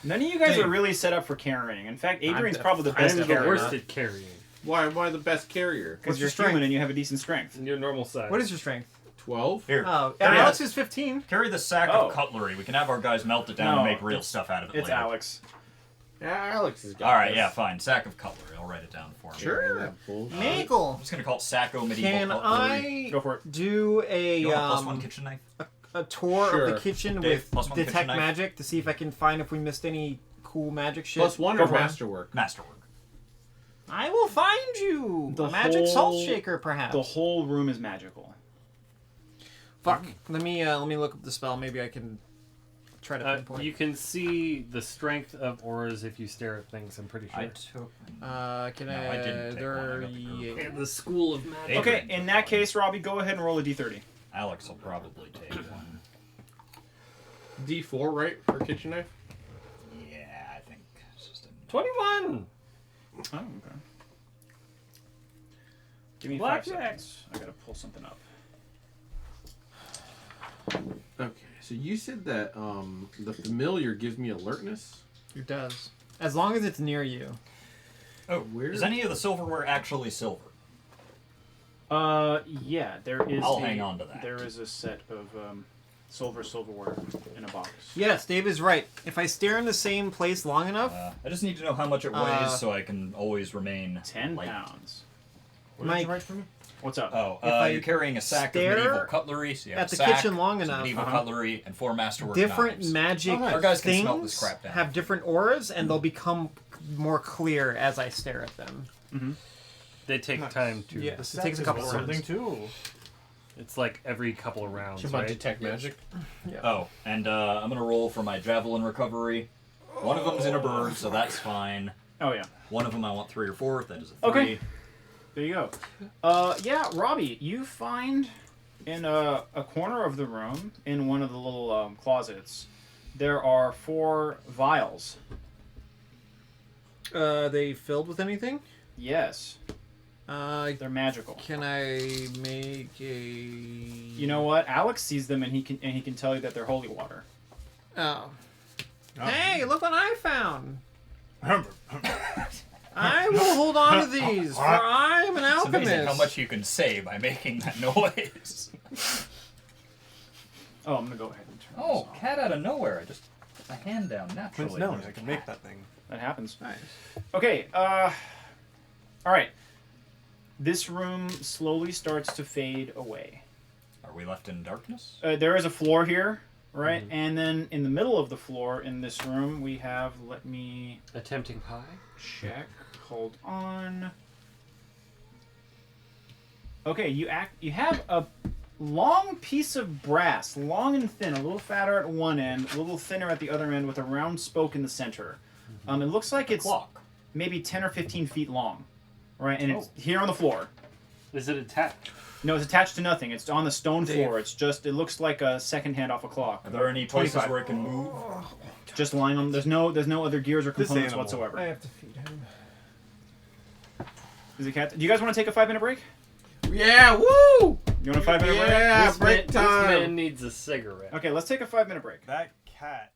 [SPEAKER 5] None of you guys
[SPEAKER 1] Dave.
[SPEAKER 5] are really set up for carrying. In fact, Adrian's
[SPEAKER 3] I'm
[SPEAKER 5] probably the best
[SPEAKER 6] I'm
[SPEAKER 5] at
[SPEAKER 6] the
[SPEAKER 5] carrying.
[SPEAKER 6] worst at carrying.
[SPEAKER 1] Why am I the best carrier?
[SPEAKER 5] Because
[SPEAKER 3] What's
[SPEAKER 5] you're
[SPEAKER 3] your strength?
[SPEAKER 5] human and you have a decent strength.
[SPEAKER 6] Your normal size.
[SPEAKER 3] What is your strength?
[SPEAKER 1] 12?
[SPEAKER 2] Here,
[SPEAKER 3] Oh,
[SPEAKER 2] carry,
[SPEAKER 3] Alex is 15.
[SPEAKER 2] carry the sack
[SPEAKER 5] Oh.
[SPEAKER 2] of cutlery. We can have our guys melt it down
[SPEAKER 5] No,
[SPEAKER 2] and make real
[SPEAKER 5] it's-
[SPEAKER 2] stuff out of it
[SPEAKER 5] It's
[SPEAKER 2] later.
[SPEAKER 5] Alex.
[SPEAKER 1] Yeah, Alex has got
[SPEAKER 2] All right,
[SPEAKER 1] this.
[SPEAKER 2] yeah, fine. Sack of cutlery. I'll write it down for him.
[SPEAKER 1] Sure. That bullshit.
[SPEAKER 2] I'm
[SPEAKER 3] Nagel,
[SPEAKER 2] just gonna call it Sacco medieval
[SPEAKER 3] can
[SPEAKER 2] cutlery.
[SPEAKER 3] I
[SPEAKER 5] Go for it.
[SPEAKER 3] do a
[SPEAKER 2] You want a +1 kitchen knife?
[SPEAKER 3] a tour of
[SPEAKER 1] Sure.
[SPEAKER 3] the kitchen
[SPEAKER 2] Dave,
[SPEAKER 3] with
[SPEAKER 2] +1 kitchen
[SPEAKER 3] detect
[SPEAKER 2] knife?
[SPEAKER 3] magic to see if I can find if we missed any cool magic shit?
[SPEAKER 1] +1
[SPEAKER 5] Go
[SPEAKER 1] or
[SPEAKER 5] for it.
[SPEAKER 1] masterwork?
[SPEAKER 2] Masterwork.
[SPEAKER 3] I will find you.
[SPEAKER 5] The
[SPEAKER 3] a magic salt
[SPEAKER 5] whole-
[SPEAKER 3] shaker, perhaps.
[SPEAKER 5] The whole room is magical.
[SPEAKER 3] Fuck. Let me look up the spell. Maybe I can try to pinpoint.
[SPEAKER 6] You can see the strength of auras if you stare at things, I'm pretty sure.
[SPEAKER 2] I took.
[SPEAKER 3] Can
[SPEAKER 2] No, I didn't take one. I got the
[SPEAKER 3] 38.
[SPEAKER 6] And the School of Magic.
[SPEAKER 2] Hey.
[SPEAKER 5] Okay, in that case, Robbie, go ahead and roll a d30.
[SPEAKER 2] Alex will probably take one.
[SPEAKER 1] D4, right? For kitchen knife?
[SPEAKER 2] Yeah, I think it's just a
[SPEAKER 6] 21!
[SPEAKER 5] Oh, okay. Give me 5
[SPEAKER 6] Blackjack.
[SPEAKER 5] seconds. I gotta pull something up.
[SPEAKER 1] Okay, so you said that the familiar gives me alertness?
[SPEAKER 3] It does. As long as it's near you.
[SPEAKER 2] Oh,
[SPEAKER 1] Where?
[SPEAKER 2] is any of the silverware actually silver?
[SPEAKER 5] Yeah, there is.
[SPEAKER 2] I'll hang on to that.
[SPEAKER 5] There is a set of silverware in a box.
[SPEAKER 3] Yes, Dave is right. If I stare in the same place long enough,
[SPEAKER 2] I just need to know how much it weighs so I can always remain
[SPEAKER 5] 10
[SPEAKER 2] light.
[SPEAKER 5] pounds.
[SPEAKER 4] What did
[SPEAKER 3] Mike,
[SPEAKER 4] you write for me?
[SPEAKER 5] What's up?
[SPEAKER 2] Oh,
[SPEAKER 3] If I
[SPEAKER 2] you're carrying a sack of
[SPEAKER 3] stare
[SPEAKER 2] medieval cutlery. So you have
[SPEAKER 3] at the
[SPEAKER 2] a sack,
[SPEAKER 3] kitchen long
[SPEAKER 2] some
[SPEAKER 3] enough,
[SPEAKER 2] medieval cutlery, and 4 masterwork
[SPEAKER 3] different
[SPEAKER 2] knives.
[SPEAKER 3] magic
[SPEAKER 2] Our guys can smelt this
[SPEAKER 3] things
[SPEAKER 2] crap down.
[SPEAKER 3] have different auras, and they'll become more clear as I stare at them.
[SPEAKER 6] They take time to.
[SPEAKER 3] Yeah.
[SPEAKER 4] The
[SPEAKER 3] It takes a couple
[SPEAKER 4] of
[SPEAKER 3] rounds.
[SPEAKER 4] something too.
[SPEAKER 6] It's like every couple of rounds,
[SPEAKER 1] Should I
[SPEAKER 6] right?
[SPEAKER 1] detect magic?
[SPEAKER 2] Oh, and I'm gonna roll for my javelin recovery. One of them's in a bird, so that's fine.
[SPEAKER 5] Oh, yeah.
[SPEAKER 2] One of them I want 3 or 4. That is a 3.
[SPEAKER 5] Okay. There you go. Yeah, Robbie, you find in a corner of the room, in one of the little closets, there are 4 vials.
[SPEAKER 3] They filled with anything?
[SPEAKER 5] Yes,
[SPEAKER 3] Can
[SPEAKER 5] they're magical.
[SPEAKER 3] I make a?
[SPEAKER 5] You know what? Alex sees them and he can tell you that they're holy water.
[SPEAKER 3] Oh. Hey, look what I found! I will hold on to these, for I am an
[SPEAKER 2] It's
[SPEAKER 3] alchemist.
[SPEAKER 2] amazing how much you can say by making that noise.
[SPEAKER 5] Oh, I'm gonna go ahead and turn
[SPEAKER 2] Oh,
[SPEAKER 5] this off.
[SPEAKER 2] cat out of nowhere. Just put my hand down naturally.
[SPEAKER 8] Quince knows I can make that thing.
[SPEAKER 5] That happens.
[SPEAKER 1] Nice.
[SPEAKER 5] Okay, all right. This room slowly starts to fade away.
[SPEAKER 2] Are we left in darkness?
[SPEAKER 5] There is a floor here, right? And then in the middle of the floor in this room, we have, let me
[SPEAKER 6] A tempting pie?
[SPEAKER 5] check. Hold on. Okay, you have a long piece of brass, long and thin, a little fatter at one end, a little thinner at the other end, with a round spoke in the center. It looks like it's
[SPEAKER 2] Clock.
[SPEAKER 5] maybe 10 or 15 feet long, right? And it's here on the floor.
[SPEAKER 6] Is it attached?
[SPEAKER 5] No, it's attached to nothing. It's on the stone floor. It's just, it looks like a second hand off a clock.
[SPEAKER 2] Are there any places
[SPEAKER 8] 25.
[SPEAKER 2] where it can move?
[SPEAKER 5] Just lying on. There's no other gears or
[SPEAKER 8] This
[SPEAKER 5] components
[SPEAKER 8] animal.
[SPEAKER 5] whatsoever.
[SPEAKER 3] I have to feed him.
[SPEAKER 5] Is it cat? Do you guys want to take a 5-minute break?
[SPEAKER 1] Yeah, woo!
[SPEAKER 5] You want a 5-minute break?
[SPEAKER 1] Yeah,
[SPEAKER 6] This
[SPEAKER 1] break
[SPEAKER 6] man
[SPEAKER 1] time.
[SPEAKER 6] needs a cigarette.
[SPEAKER 5] Okay, let's take a 5-minute break.
[SPEAKER 8] That cat